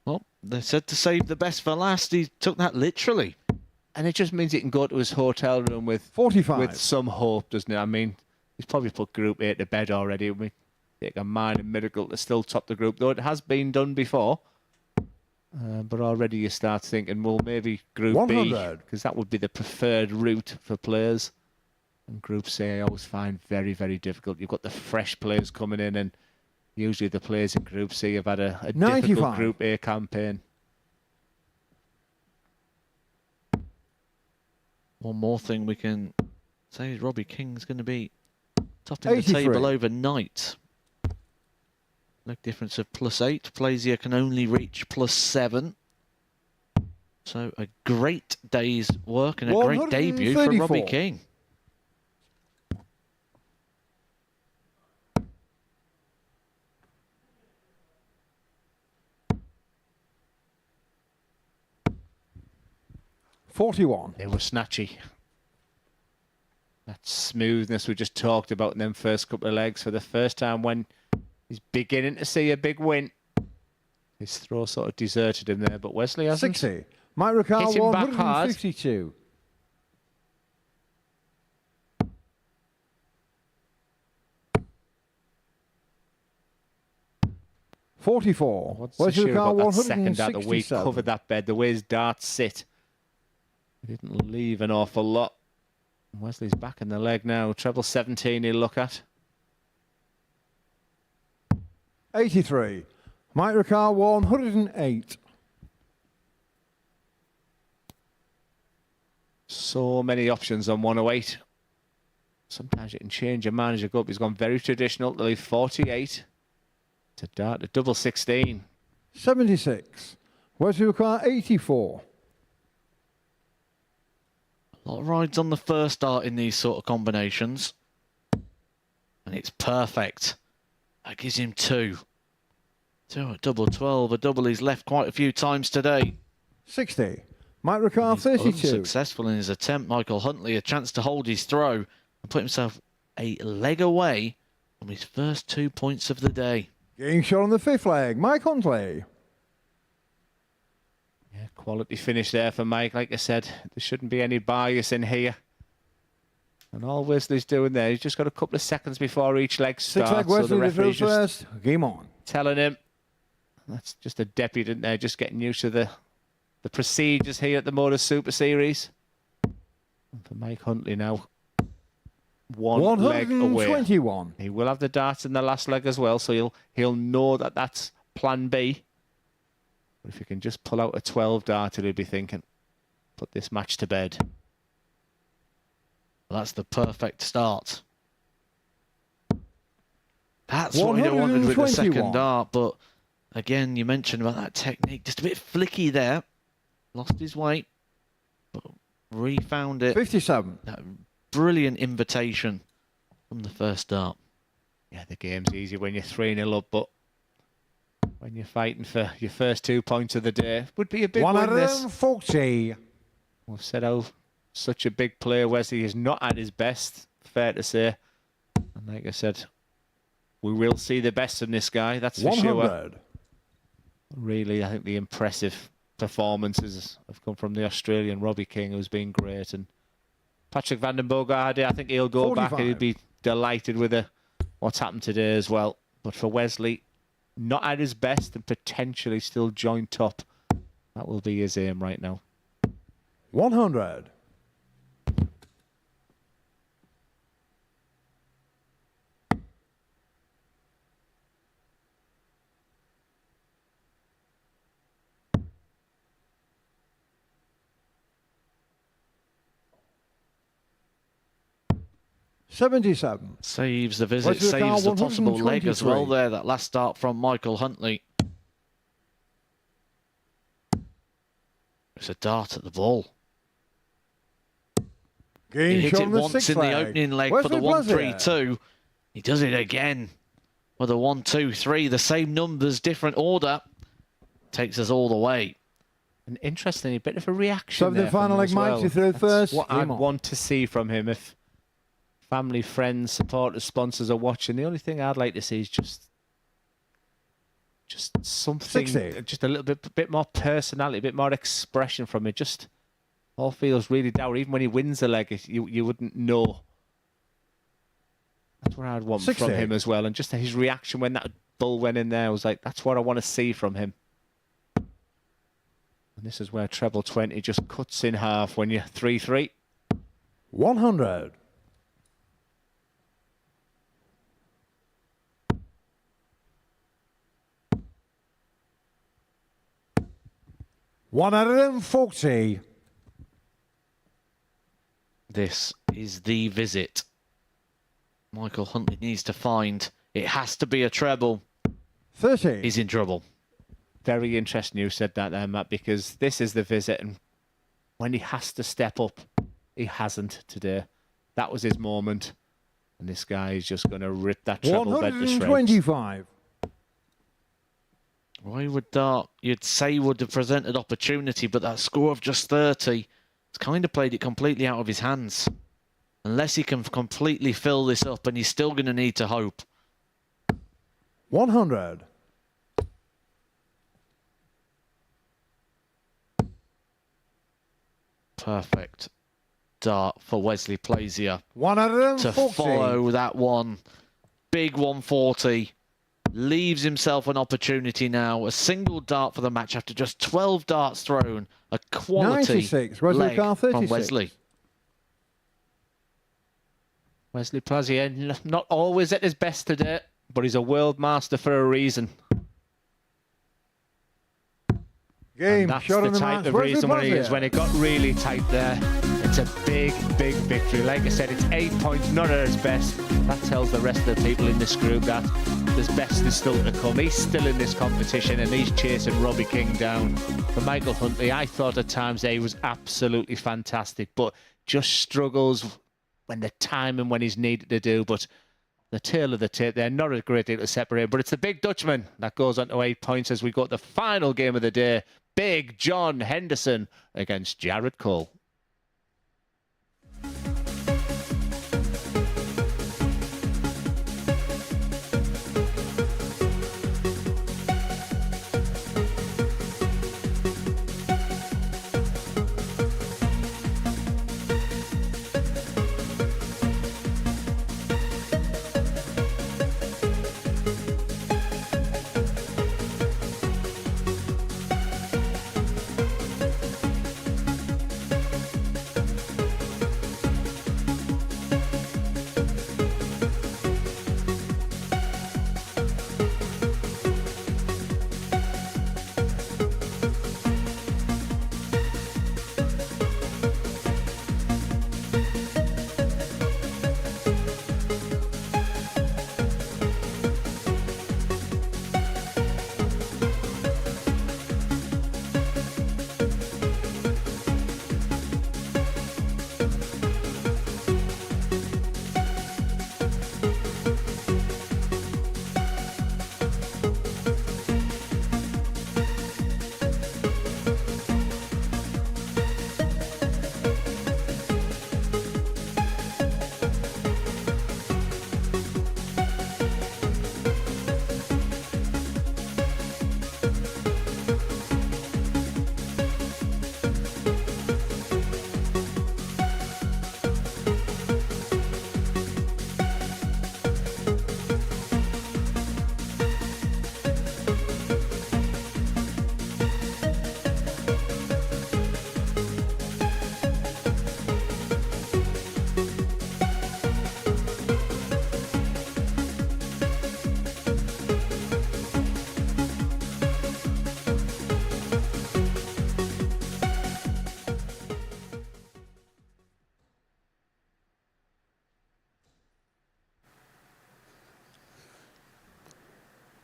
Well, they said to save the best for last. He took that literally. And it just means he can go to his hotel room with 45. with some hope, doesn't it? I mean, he's probably put Group A to bed already. We take a minor miracle to still top the group, though it has been done before. But already you start thinking, well, maybe Group 100. B, because that would be the preferred route for players. And Group C, I always find very, very difficult. You've got the fresh players coming in, and usually the players in Group C have had a difficult 95. Group A campaign. One more thing we can say is Robbie King's going to be topping the 83. table overnight. Leg difference of +8. Plazier can only reach +7. So a great day's work and a great debut for Robbie 134. King. $41. They were snatchy. That smoothness we just talked about in them first couple of legs for the first time when he's beginning to see a big win. His throw sort of deserted him there, but Wesley hasn't. 60. Mike Ricard, Hit him back hard. 152. $44. What's the Wesley sure Ricard, about that second out of the week? 167. Covered that bed. The way his darts sit. He didn't leave an awful lot. Wesley's back in the leg now. Treble 17 he'll look at. 83. Mike Ricard, 108. So many options on 108. Sometimes you can change your mind as you go up. He's gone very traditional to leave 48. To dart to double 16. 76. Wesley Ricard, 84. A lot of rides on the first dart in these sort of combinations. And it's perfect. That gives him 2. 2 at double 12. A double he's left quite a few times today. 60. Mike Ricard, 32. Unsuccessful in his attempt. Michael Huntley a chance to hold his throw and put himself a leg away from his first 2 points of the day. Getting shot on the fifth leg. Mike Huntley. Yeah, quality finish there for Mike. Like I said, there shouldn't be any bias in here. And all Wesley's doing there, he's just got a couple of seconds before each leg starts. Six leg so the Wesley, the referee's just first. Game on. telling him. That's just a deputy there, just getting used to the procedures here at the MODUS Super Series. And for Mike Huntley now, one leg away. 121. He will have the darts in the last leg as well, so he'll know that that's plan B. But if he can just pull out a 12 darter, he'll be thinking, put this match to bed. Well, that's the perfect start. That's what he wanted with the second dart, but again, you mentioned about that technique. Just a bit flicky there. Lost his weight, but refound it. 57. That brilliant invitation from the first dart. Yeah, the game's easy when you're 3-0 up, but when you're fighting for your first 2 points of the day, would be a big win this. 140. We've said how such a big player Wesley is not at his best, fair to say. And like I said, we will see the best from this guy, that's for 100. sure. Really, I think the impressive performances have come from the Australian Robbie King, who's been great. And Patrick van den Bogaerde, I think he'll go 45. back and he'll be delighted with what's happened today as well. But for Wesley, not at his best and potentially still joint top. That will be his aim right now. 100. $77. Saves the visit, Wesley Ricard, saves the possible leg as well 123. there. That last start from Michael Huntley. It's a dart at the ball. He Game hit shot it on the once sixth in the leg. opening leg for the Wesley 1-3-2. He does it again with a 1-2-3. The same numbers, different order. Takes us all the way. An interesting bit of a reaction So there the from final him leg, as Mike, well. you threw That's first. what Game I'd on. want to see from him if family, friends, supporters, sponsors are watching. The only thing I'd like to see is just just something, 60. just a little bit more personality, a bit more expression from it. Just all feels really dour. Even when he wins the leg, you wouldn't know. That's what I'd want 60. from him as well. And just his reaction when that bull went in there, I was like, that's what I want to see from him. And this is where treble 20 just cuts in half when you're 3-3. 100. $140. This is the visit Michael Huntley needs to find. It has to be a treble. 30. He's in trouble. Very interesting you said that there, Matt, because this is the visit, and when he has to step up, he hasn't today. That was his moment, and this guy is just going to rip that treble bed to shreds. 125. Wayward Dart, you'd say, would have presented opportunity, but that score of just 30, it's kind of played it completely out of his hands. Unless he can completely fill this up, and he's still going to need to hope. 100. Perfect dart for Wesley Plazier 140. to follow that one. Big 140. Leaves himself an opportunity now. A single dart for the match after just 12 darts thrown. A quality 96. Wesley leg Carr, from 36. Wesley. Wesley Plazier, not always at his best today, but he's a world master for a reason. Game And that's shot the in the type match. of Wesley reason when, Plazier. when it got really tight there. It's a big, big victory. Like I said, it's 8 points, not at his best. That tells the rest of the people in this group that his best is still to come. He's still in this competition, and he's chasing Robbie King down. For Michael Huntley, I thought at times that he was absolutely fantastic, but just struggles when the time and when he's needed to do. But the tail of the tape there, not a great deal to separate. But it's the big Dutchman that goes on to 8 points as we got the final game of the day. Big John Henderson against Jared Cole.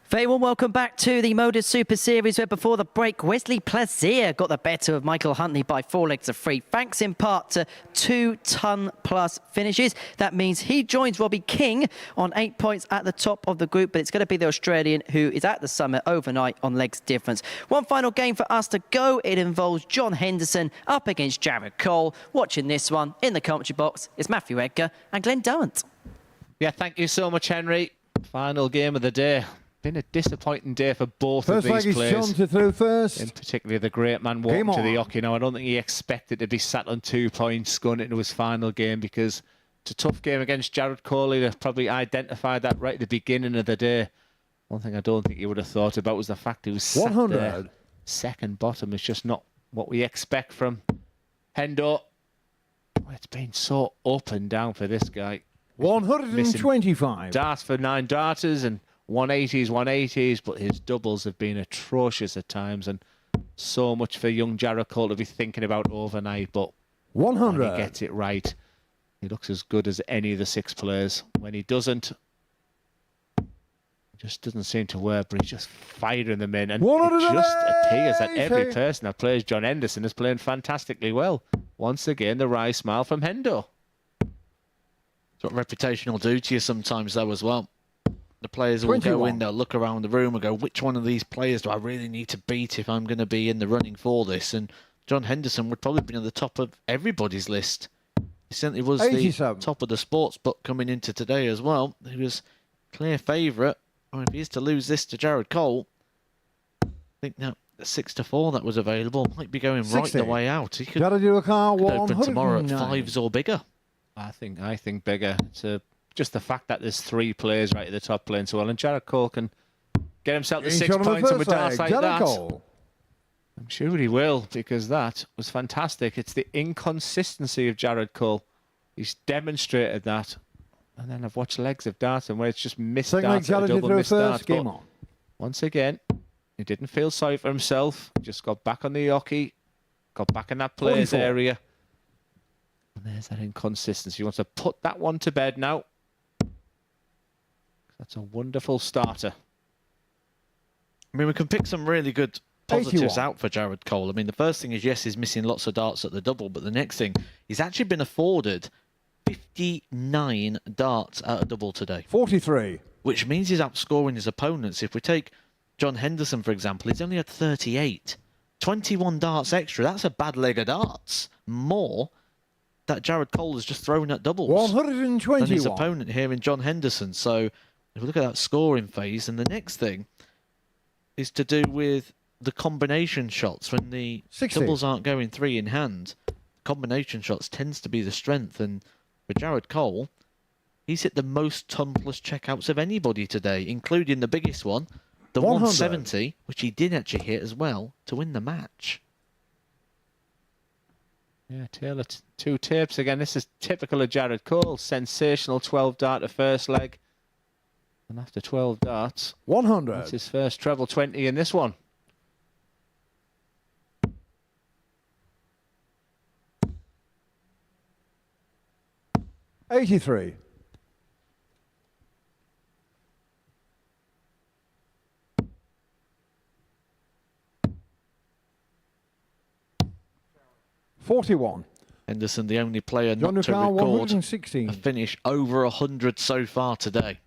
Very warm welcome back to the MODUS Super Series, where before the break, Wesley Plazier got the better of Michael Huntley by 4 legs of 3, thanks in part to 2-ton-plus finishes. That means he joins Robbie King on 8 points at the top of the group, but it's going to be the Australian who is at the summit overnight on legs difference. One final game for us to go. It involves John Henderson up against Jared Cole. Watching this one in the commentary box is Matthew Edgar and Glenn Durrant. Yeah, thank you so much, Henry. Final game of the day. been a disappointing day for both First of leg these is players. John to throw first. And particularly the great man walking to the hockey. Now, I don't think he expected to be sat on 2 points going into his final game, because it's a tough game against Jared Cole. He'd have probably identified that right at the beginning of the day. One thing I don't think he would have thought about was the fact he was sat 100. there. Second bottom is just not what we expect from Hendo. It's been so up and down for this guy. 125. Darts for 9 darters and 180s, 180s, but his doubles have been atrocious at times, and so much for young Jared Cole to be thinking about overnight. But 100. when he gets it right, he looks as good as any of the 6 players. When he doesn't, it just doesn't seem to work, but he's just firing them in. And it just appears that every person that plays John Henderson is playing fantastically well. Once again, the wry smile from Hendo. It's what reputation will do to you sometimes, though, as well. The players will 21. go in, they'll look around the room and go, which one of these players do I really need to beat if I'm going to be in the running for this? And John Henderson would probably be on the top of everybody's list. He certainly was 87. the top of the sports book coming into today as well. He was clear favourite. I mean, if he is to lose this to Jared Cole, I think now the 6-4 that was available might be going right 60. the way out. He could, Gotta do a car could open tomorrow at 109. 5s or bigger. I think bigger. It's just the fact that there's 3 players right at the top playing so well, and Jared Cole can get himself to 6 points and with darts like that. Cole. I'm sure he will, because that was fantastic. It's the inconsistency of Jared Cole. He's demonstrated that. And then I've watched legs of darts and where it's just missed Second leg, darts, a Jared to double throw missed first. darts. Game But on. once again, he didn't feel sorry for himself. He just got back on the hockey, got back in that player's 44. area. And there's that inconsistency. He wants to put that one to bed now. That's a wonderful starter. I mean, we can pick some really good positives 81. out for Jared Cole. I mean, the first thing is, yes, he's missing lots of darts at the double, but the next thing, he's actually been afforded 59 darts at a double today. 43. Which means he's outscoring his opponents. If we take John Henderson, for example, he's only had 38. 21 darts extra. That's a bad leg of darts. More that Jared Cole has just thrown at doubles 121. than his opponent here in John Henderson. So if we look at that scoring phase, and the next thing is to do with the combination shots. When the 60. doubles aren't going 3 in hand, combination shots tends to be the strength. And for Jared Cole, he's hit the most ton-plus checkouts of anybody today, including the biggest one, the 100. 170, which he did actually hit as well to win the match. Yeah, Taylor, 2 tapes again. This is typical of Jared Cole. Sensational 12 darter first leg. And after 12 darts, 100. that's his first treble 20 in this one. $83. $41. Henderson, the only player John not to Nucal, record 116. a finish over 100 so far today.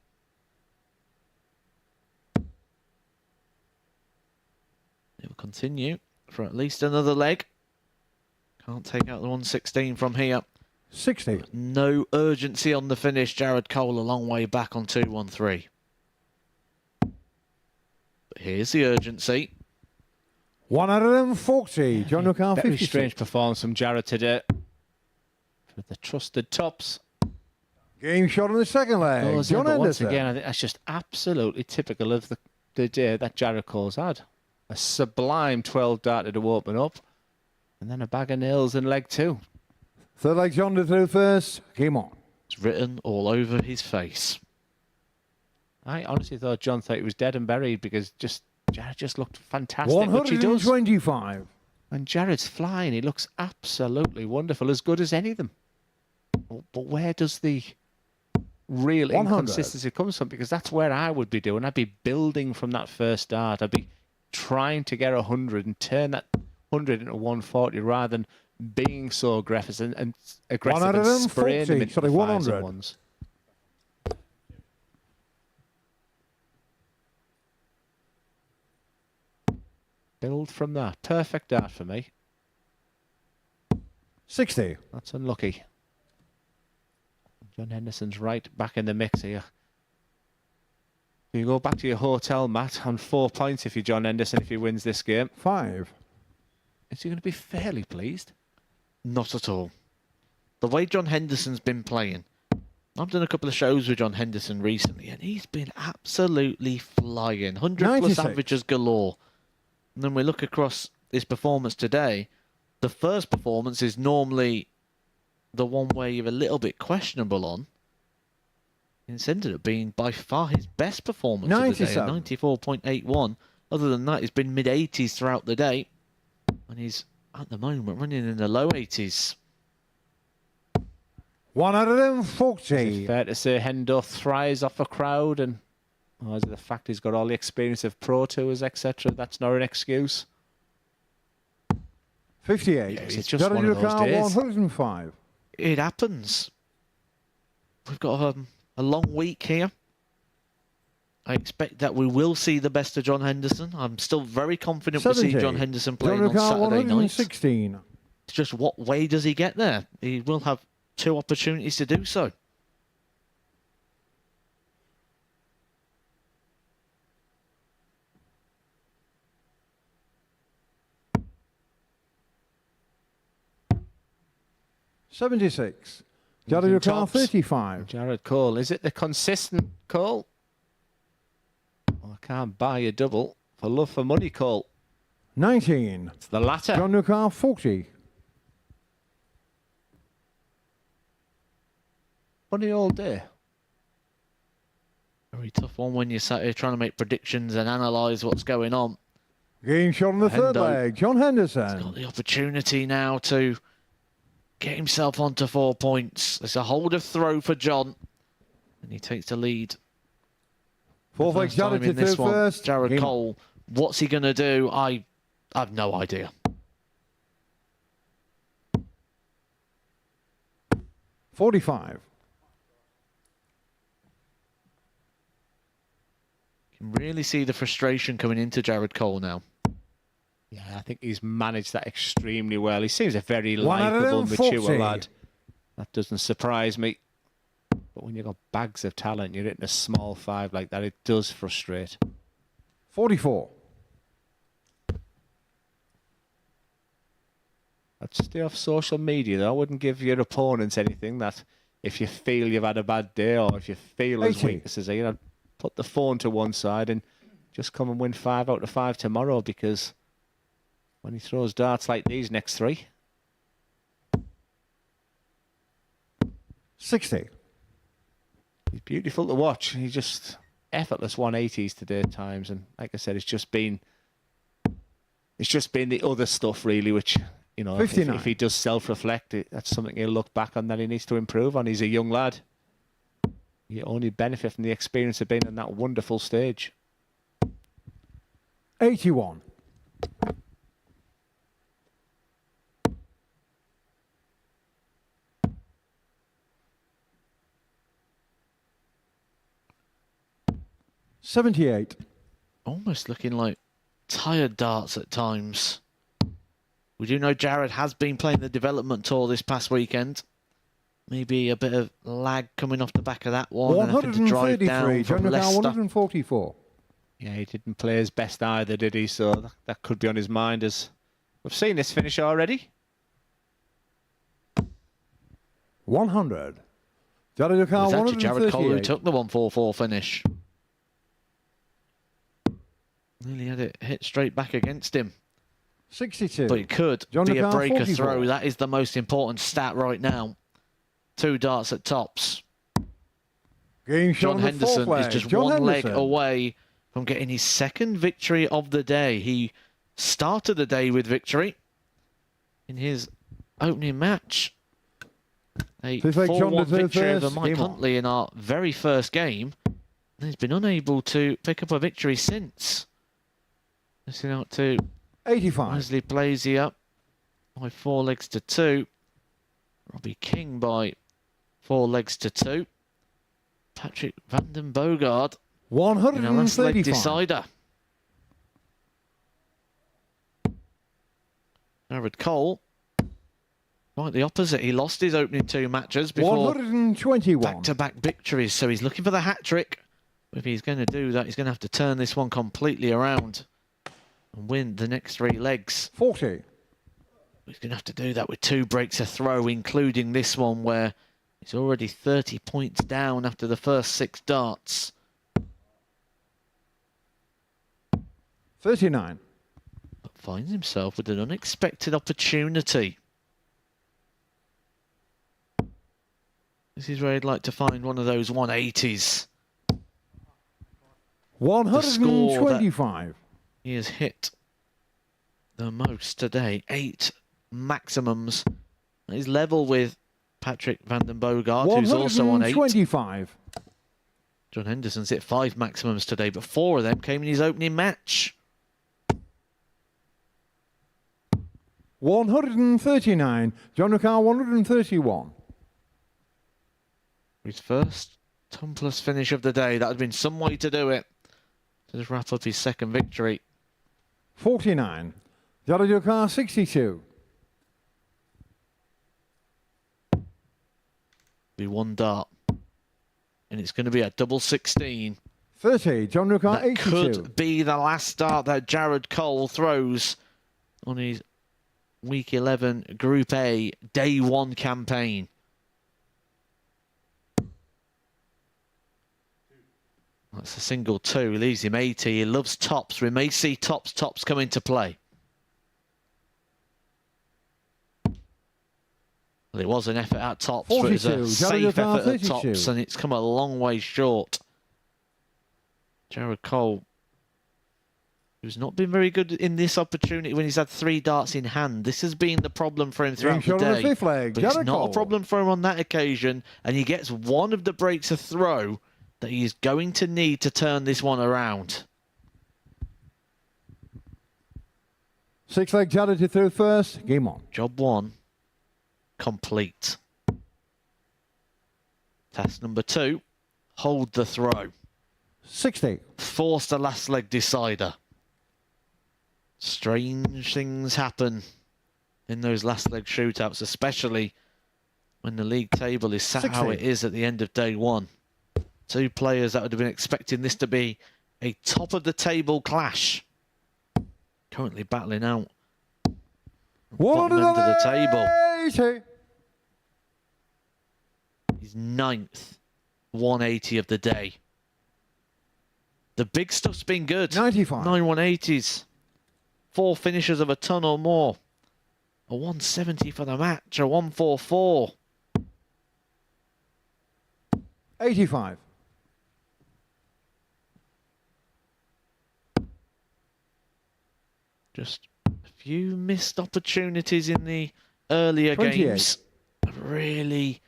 It will continue for at least another leg. Can't take out the 116 from here. 60. No urgency on the finish. Jared Cole a long way back on 2-1-3. But here's the urgency. 140. John Nucal, Very 56. strange performance from Jared today. For the trusted tops. Game shot on the second leg. Goes in, John but once Henderson. again, I think that's just absolutely typical of the day that Jared Cole's had. A sublime 12 darter to open up. And then a bag of nails in leg 2. Third leg, John to throw first. Game on. It's written all over his face. I honestly thought John thought he was dead and buried, because Jared just looked fantastic, which he does. 125. When Jared's flying, he looks absolutely wonderful, as good as any of them. But where does the real 100. inconsistency come from? Because that's where I would be doing. I'd be building from that first dart. I'd be trying to get 100 and turn that 100 into 140 rather than being so aggressive and spraying them into the 5s 100. and 1s. Build from that. Perfect dart for me. 60. That's unlucky. John Henderson's right back in the mix here. You go back to your hotel, Matt, on 4 points if you're John Henderson if he wins this game. 5. Is he going to be fairly pleased? Not at all. The way John Henderson's been playing, I've done a couple of shows with John Henderson recently, and he's been absolutely flying. 100 plus averages galore. And then we look across his performance today. The first performance is normally the one where you're a little bit questionable on. It's ended up being by far his best performance of the day, 94.81. Other than that, he's been mid-80s throughout the day. And he's, at the moment, running in the low 80s. 140. Is it fair to say Hendo thrives off a crowd, and or is it the fact he's got all the experience of Pro Tours, etc.? That's not an excuse. 58. Yeah, it's just one of those days. 105. It happens. We've got a long week here. I expect that we will see the best of John Henderson. I'm still very confident we'll see John Henderson playing on Saturday night. 116. It's just what way does he get there? He will have 2 opportunities to do so. $76. Jared Cole, 35. Jared Cole. Is it the consistent Cole? Well, I can't buy a double for love for money, Cole. 19. It's the latter. John Newcar, 40. Money all day. Very tough one when you're sat here trying to make predictions and analyse what's going on. Game shot on the third leg. John Henderson. He's got the opportunity now to get himself onto 4 points. There's a hold of throw for John. And he takes the lead. Fourth leg, Jared to third first. Jared Cole, what's he going to do? I have no idea. 45. You can really see the frustration coming into Jared Cole now. Yeah, I think he's managed that extremely well. He seems a very likeable, mature lad. That doesn't surprise me. But when you've got bags of talent, you're hitting a small 5 like that, it does frustrate. 44. I'd stay off social media, though. I wouldn't give your opponents anything that if you feel you've had a bad day or if you feel there's weaknesses, you know, put the phone to one side and just come and win 5 out of 5 tomorrow, because when he throws darts like these next 3. 60. He's beautiful to watch. He's just effortless 180s today at times. And like I said, it's just been the other stuff, really, which, you know, if he does self-reflect, that's something he'll look back on that he needs to improve on. He's a young lad. You only benefit from the experience of being on that wonderful stage. 81. $78. Almost looking like tired darts at times. We do know Jared has been playing the development tour this past weekend. Maybe a bit of lag coming off the back of that one. 133. John Newcar, 144. Yeah, he didn't play his best either, did he? So that could be on his mind, as we've seen this finish already. 100. Jared Cole, It was actually Jared Cole who 138. took the 144 finish. Nearly had it hit straight back against him. 62. But it could John be a Newcar, breaker 44. throw. That is the most important stat right now. 2 darts at tops. Game shot John on the Henderson fourth is leg. just John one leg Henderson. away from getting his 2nd victory of the day. He started the day with victory in his opening match. A Fifth leg, John 4-1 to victory over first. Mike Game on. Huntley in our very first game. And he's been unable to pick up a victory since. Missing out to 85. Wesley Blasey up by 4 legs to 2. Robbie King by 4 legs to 2. Patrick Vanden Bogard in a last leg 135. decider. Jared Cole, quite the opposite. He lost his opening 2 matches before 121. back-to-back victories, so he's looking for the hat-trick. If he's going to do that, he's going to have to turn this one completely around and win the next 3 legs. 40. He's going to have to do that with 2 breaks a throw, including this one where he's already 30 points down after the first 6 darts. 39. But finds himself with an unexpected opportunity. This is where he'd like to find one of those 180s. 125. He has hit the most today, 8 maximums. He's level with Patrick van den Boogaard, who's also on 8. 125. John Henderson's hit 5 maximums today, but 4 of them came in his opening match. 139. John Ricard, 131. His first tumpless finish of the day. That had been some way to do it. To just wrap up his second victory. 49. John Ricard, 62. Be 1 dart. And it's going to be a double 16. 30. John Ricard, That 82. could be the last dart that Jared Cole throws on his Week 11 Group A Day 1 campaign. That's a single 2. Leaves him 80. He loves tops. We may see tops come into play. Well, it was an effort at tops, but it was a 42. safe Jared effort at 32. tops, and it's come a long way short. Jared Cole, who's not been very good in this opportunity when he's had 3 darts in hand. This has been the problem for him throughout the day. Fifth leg. But it's Jared not Cole. a problem for him on that occasion, and he gets one of the breaks a throw that he is going to need to turn this one around. 6 leg Jared through first. Game on. Job 1 complete. Task number 2, hold the throw. 60. Force the last leg decider. Strange things happen in those last leg shootouts, especially when the league table is sat 60. how it is at the end of day 1. 2 players that would have been expecting this to be a top of the table clash. Currently battling out bottom end of the table. 80. His 9th 180 of the day. The big stuff's been good. 95. 9 180s. 4 finishes of a ton or more. A 170 for the match. A 144. 85. Just a few missed opportunities in the earlier 28. games have really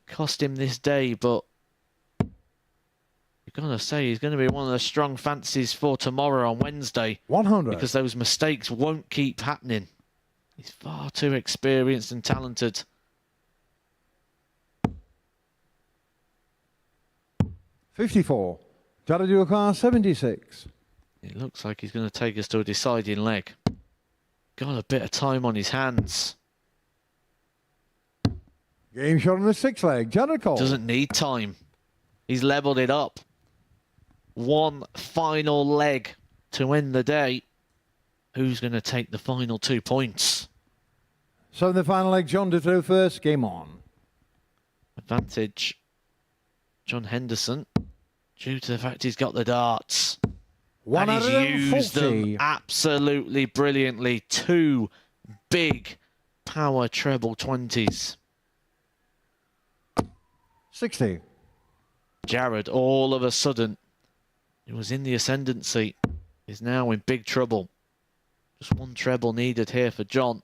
cost him this day, but you've got to say he's going to be one of the strong fancies for tomorrow on Wednesday. 100. Because those mistakes won't keep happening. He's far too experienced and talented. 54. Jared Ricard, 76. It looks like he's going to take us to a deciding leg. Got a bit of time on his hands. Game shot on the 6 leg. Jared Cole. Doesn't need time. He's leveled it up. 1 final leg to end the day. Who's going to take the final 2 points? So in the final leg, John through first. Game on. Advantage. John Henderson. Due to the fact he's got the darts. And he's used them 140. absolutely brilliantly. 2 big power treble 20s. 60. Jared, all of a sudden, who was in the ascendancy, is now in big trouble. Just 1 treble needed here for John.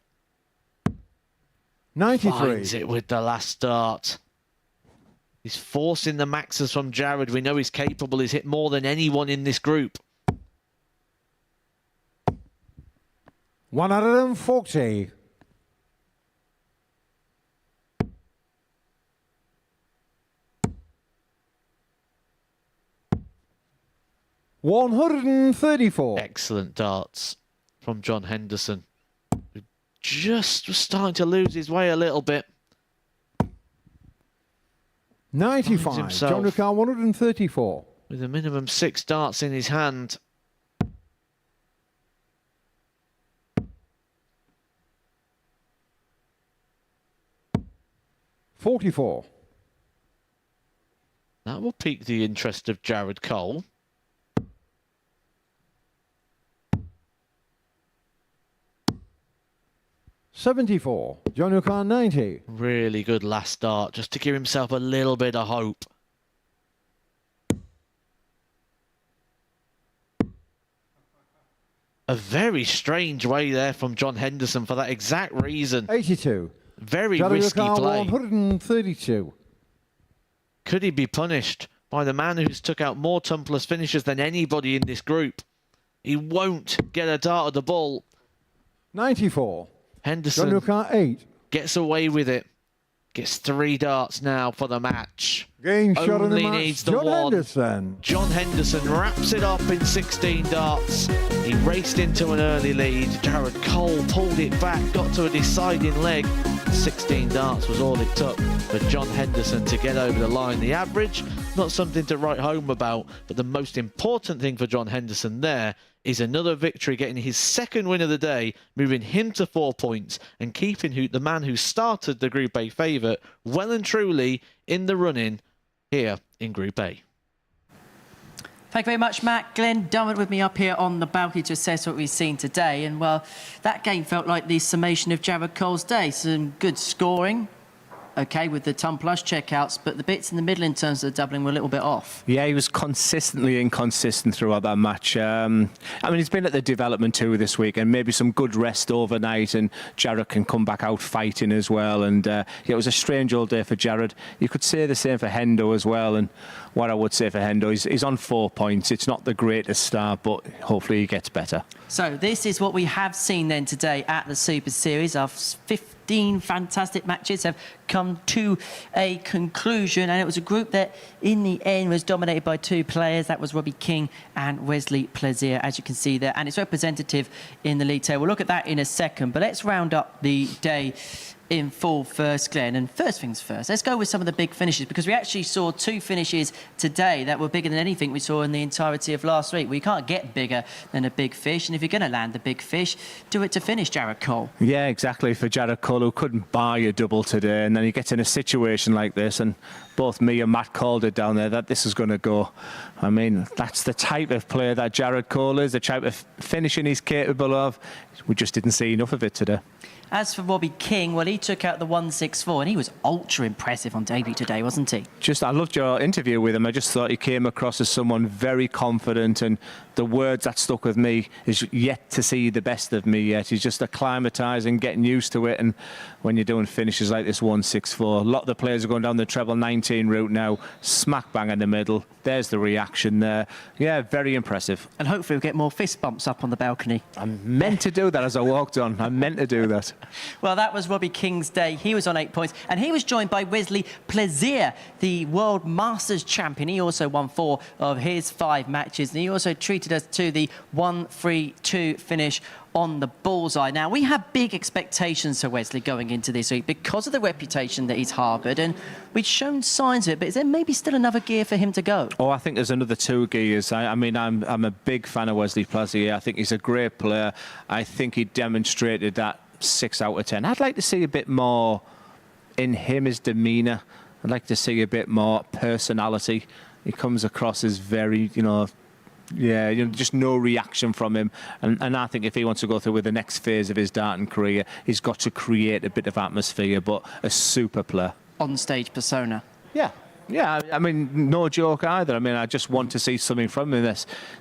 93. Finds it with the last dart. He's forcing the maxes from Jared. We know he's capable. He's hit more than anyone in this group. 140. 134. Excellent darts from John Henderson, who just was starting to lose his way a little bit. 95. himself. John Ricard, 134. with a minimum 6 darts in his hand. $44. That will pique the interest of Jared Cole. $74. John O'Connor, 90. Really good last dart, just to give himself a little bit of hope. A very strange way there from John Henderson for that exact reason. 82. Very Johnny risky O'Connor, play. 132. Could he be punished by the man who's took out more tumpless finishes than anybody in this group? He won't get a dart at the ball. 94. Henderson Johnny O'Connor, 8. gets away with it. Gets 3 darts now for the match. Game shot in the Only match, needs the John 1. Henderson. John Henderson wraps it up in 16 darts. He raced into an early lead. Jared Cole pulled it back, got to a deciding leg. 16 darts was all it took for John Henderson to get over the line. The average, not something to write home about, but the most important thing for John Henderson there is another victory, getting his 2nd win of the day, moving him to 4 points and keeping the man who started the Group A favourite well and truly in the running here in Group A. Thank you very much, Matt. Glenn Dummett with me up here on the balcony to assess what we've seen today. And, well, that game felt like the summation of Jared Cole's day. Some good scoring, OK, with the ton-plus checkouts, but the bits in the middle in terms of the doubling were a little bit off. Yeah, he was consistently inconsistent throughout that match. I mean, he's been at the development tour this week, and maybe some good rest overnight, and Jared can come back out fighting as well. And yeah, it was a strange old day for Jared. You could say the same for Hendo as well. And what I would say for Hendo is he's on 4 points. It's not the greatest start, but hopefully he gets better. So this is what we have seen then today at the Super Series. Our 15 fantastic matches have come to a conclusion, and it was a group that in the end was dominated by 2 players. That was Robbie King and Wesley Plaisir, as you can see there, and it's representative in the league table. We'll look at that in a second, but let's round up the day in full first, Glenn. And first things first, let's go with some of the big finishes, because we actually saw 2 finishes today that were bigger than anything we saw in the entirety of last week. We can't get bigger than a big fish, and if you're going to land a big fish, do it to finish, Jared Cole. Yeah, exactly, for Jared Cole, who couldn't buy a double today, and then he gets in a situation like this, and both me and Matt called it down there that this is going to go. I mean, that's the type of player that Jared Cole is, the type of finishing he's capable of. We just didn't see enough of it today. As for Robbie King, well, he took out the 164, and he was ultra impressive on debut today, wasn't he? I loved your interview with him. I just thought he came across as someone very confident, and the words that stuck with me is yet to see the best of me yet. He's just acclimatising, getting used to it, and when you're doing finishes like this 164, a lot of the players are going down the treble 19 route now, smack bang in the middle. There's the reaction there. Yeah, very impressive. And hopefully we'll get more fist bumps up on the balcony. I meant to do that as I walked on. I meant to do that. Well, that was Robbie King's day. He was on 8 points, and he was joined by Wesley Plaisir, the World Masters champion. He also won 4 of his 5 matches, and he also treated us to the 1-3-2 finish on the bullseye. Now, we have big expectations for Wesley going into this week because of the reputation that he's harboured, and we've shown signs of it, but is there maybe still another gear for him to go? Oh, I think there's another 2 gears. I mean, I'm a big fan of Wesley Plaisir. I think he's a great player. I think he demonstrated that 6 out of 10. I'd like to see a bit more in him, his demeanour. I'd like to see a bit more personality. He comes across as very, just no reaction from him. And I think if he wants to go through with the next phase of his darting career, he's got to create a bit of atmosphere, but a super player. On-stage persona. Yeah. Yeah, I mean, no joke either. I mean, I just want to see something from him.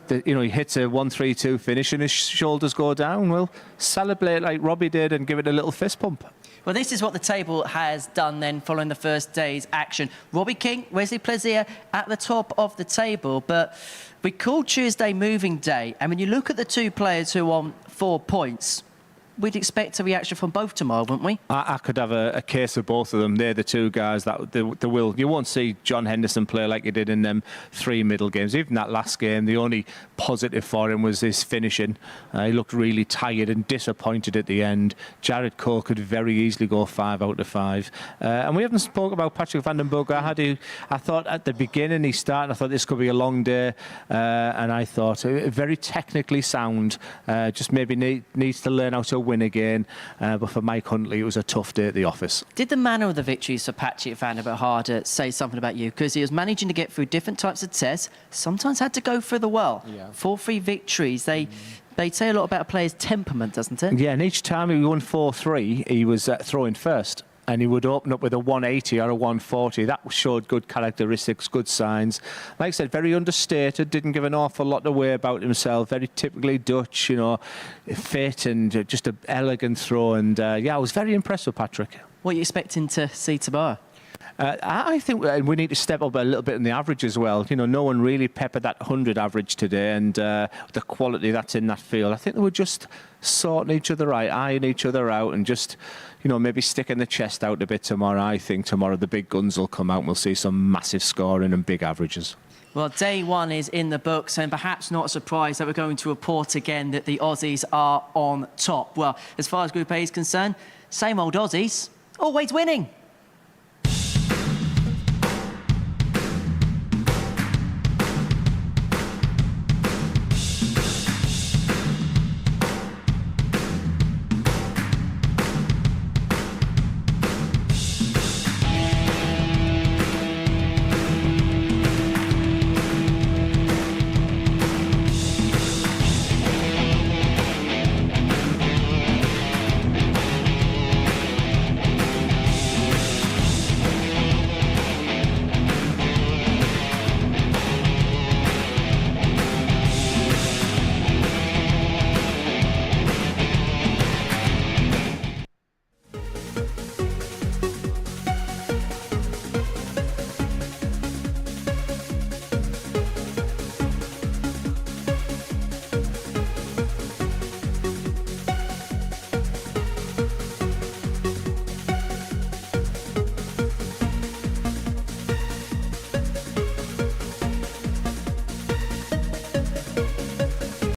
He hits a 1-3-2 finish and his shoulders go down. Well, celebrate like Robbie did and give it a little fist pump. Well, this is what the table has done then following the first day's action. Robbie King, Wesley Plaisir at the top of the table, but we call Tuesday moving day, and when you look at the 2 players who are on 4 points, we'd expect a reaction from both tomorrow, wouldn't we? I could have a case of both of them. They're the two guys that they will. You won't see John Henderson play like he did in them 3 middle games. Even that last game, the only positive for him was his finishing. He looked really tired and disappointed at the end. Jared Cole could very easily go 5 out of 5. And we haven't spoken about Patrick van den Berg. I thought at the beginning he started, I thought this could be a long day. And I thought very technically sound. Just maybe needs to learn how to win again, but for Mike Huntley it was a tough day at the office. Did the manner of the victories for Patrick van den Berg say something about you? Because he was managing to get through different types of tests, sometimes had to go through the well. 4-3 victories, they say a lot about a player's temperament, doesn't it? Yeah, and each time he won 4-3 he was throwing first, and he would open up with a 180 or a 140. That showed good characteristics, good signs. Like I said, very understated, didn't give an awful lot away about himself. Very typically Dutch, you know, fit and just an elegant throw. And yeah, I was very impressed with Patrick. What are you expecting to see tomorrow? I think we need to step up a little bit in the average as well. You know, no one really peppered that 100 average today, and the quality that's in that field. I think they were just sorting each other out, eyeing each other out, and just, you know, maybe sticking the chest out a bit tomorrow. I think tomorrow the big guns will come out and we'll see some massive scoring and big averages. Well, day one is in the books, and perhaps not a surprise that we're going to report again that the Aussies are on top. Well, as far as Group A is concerned, same old Aussies, always winning.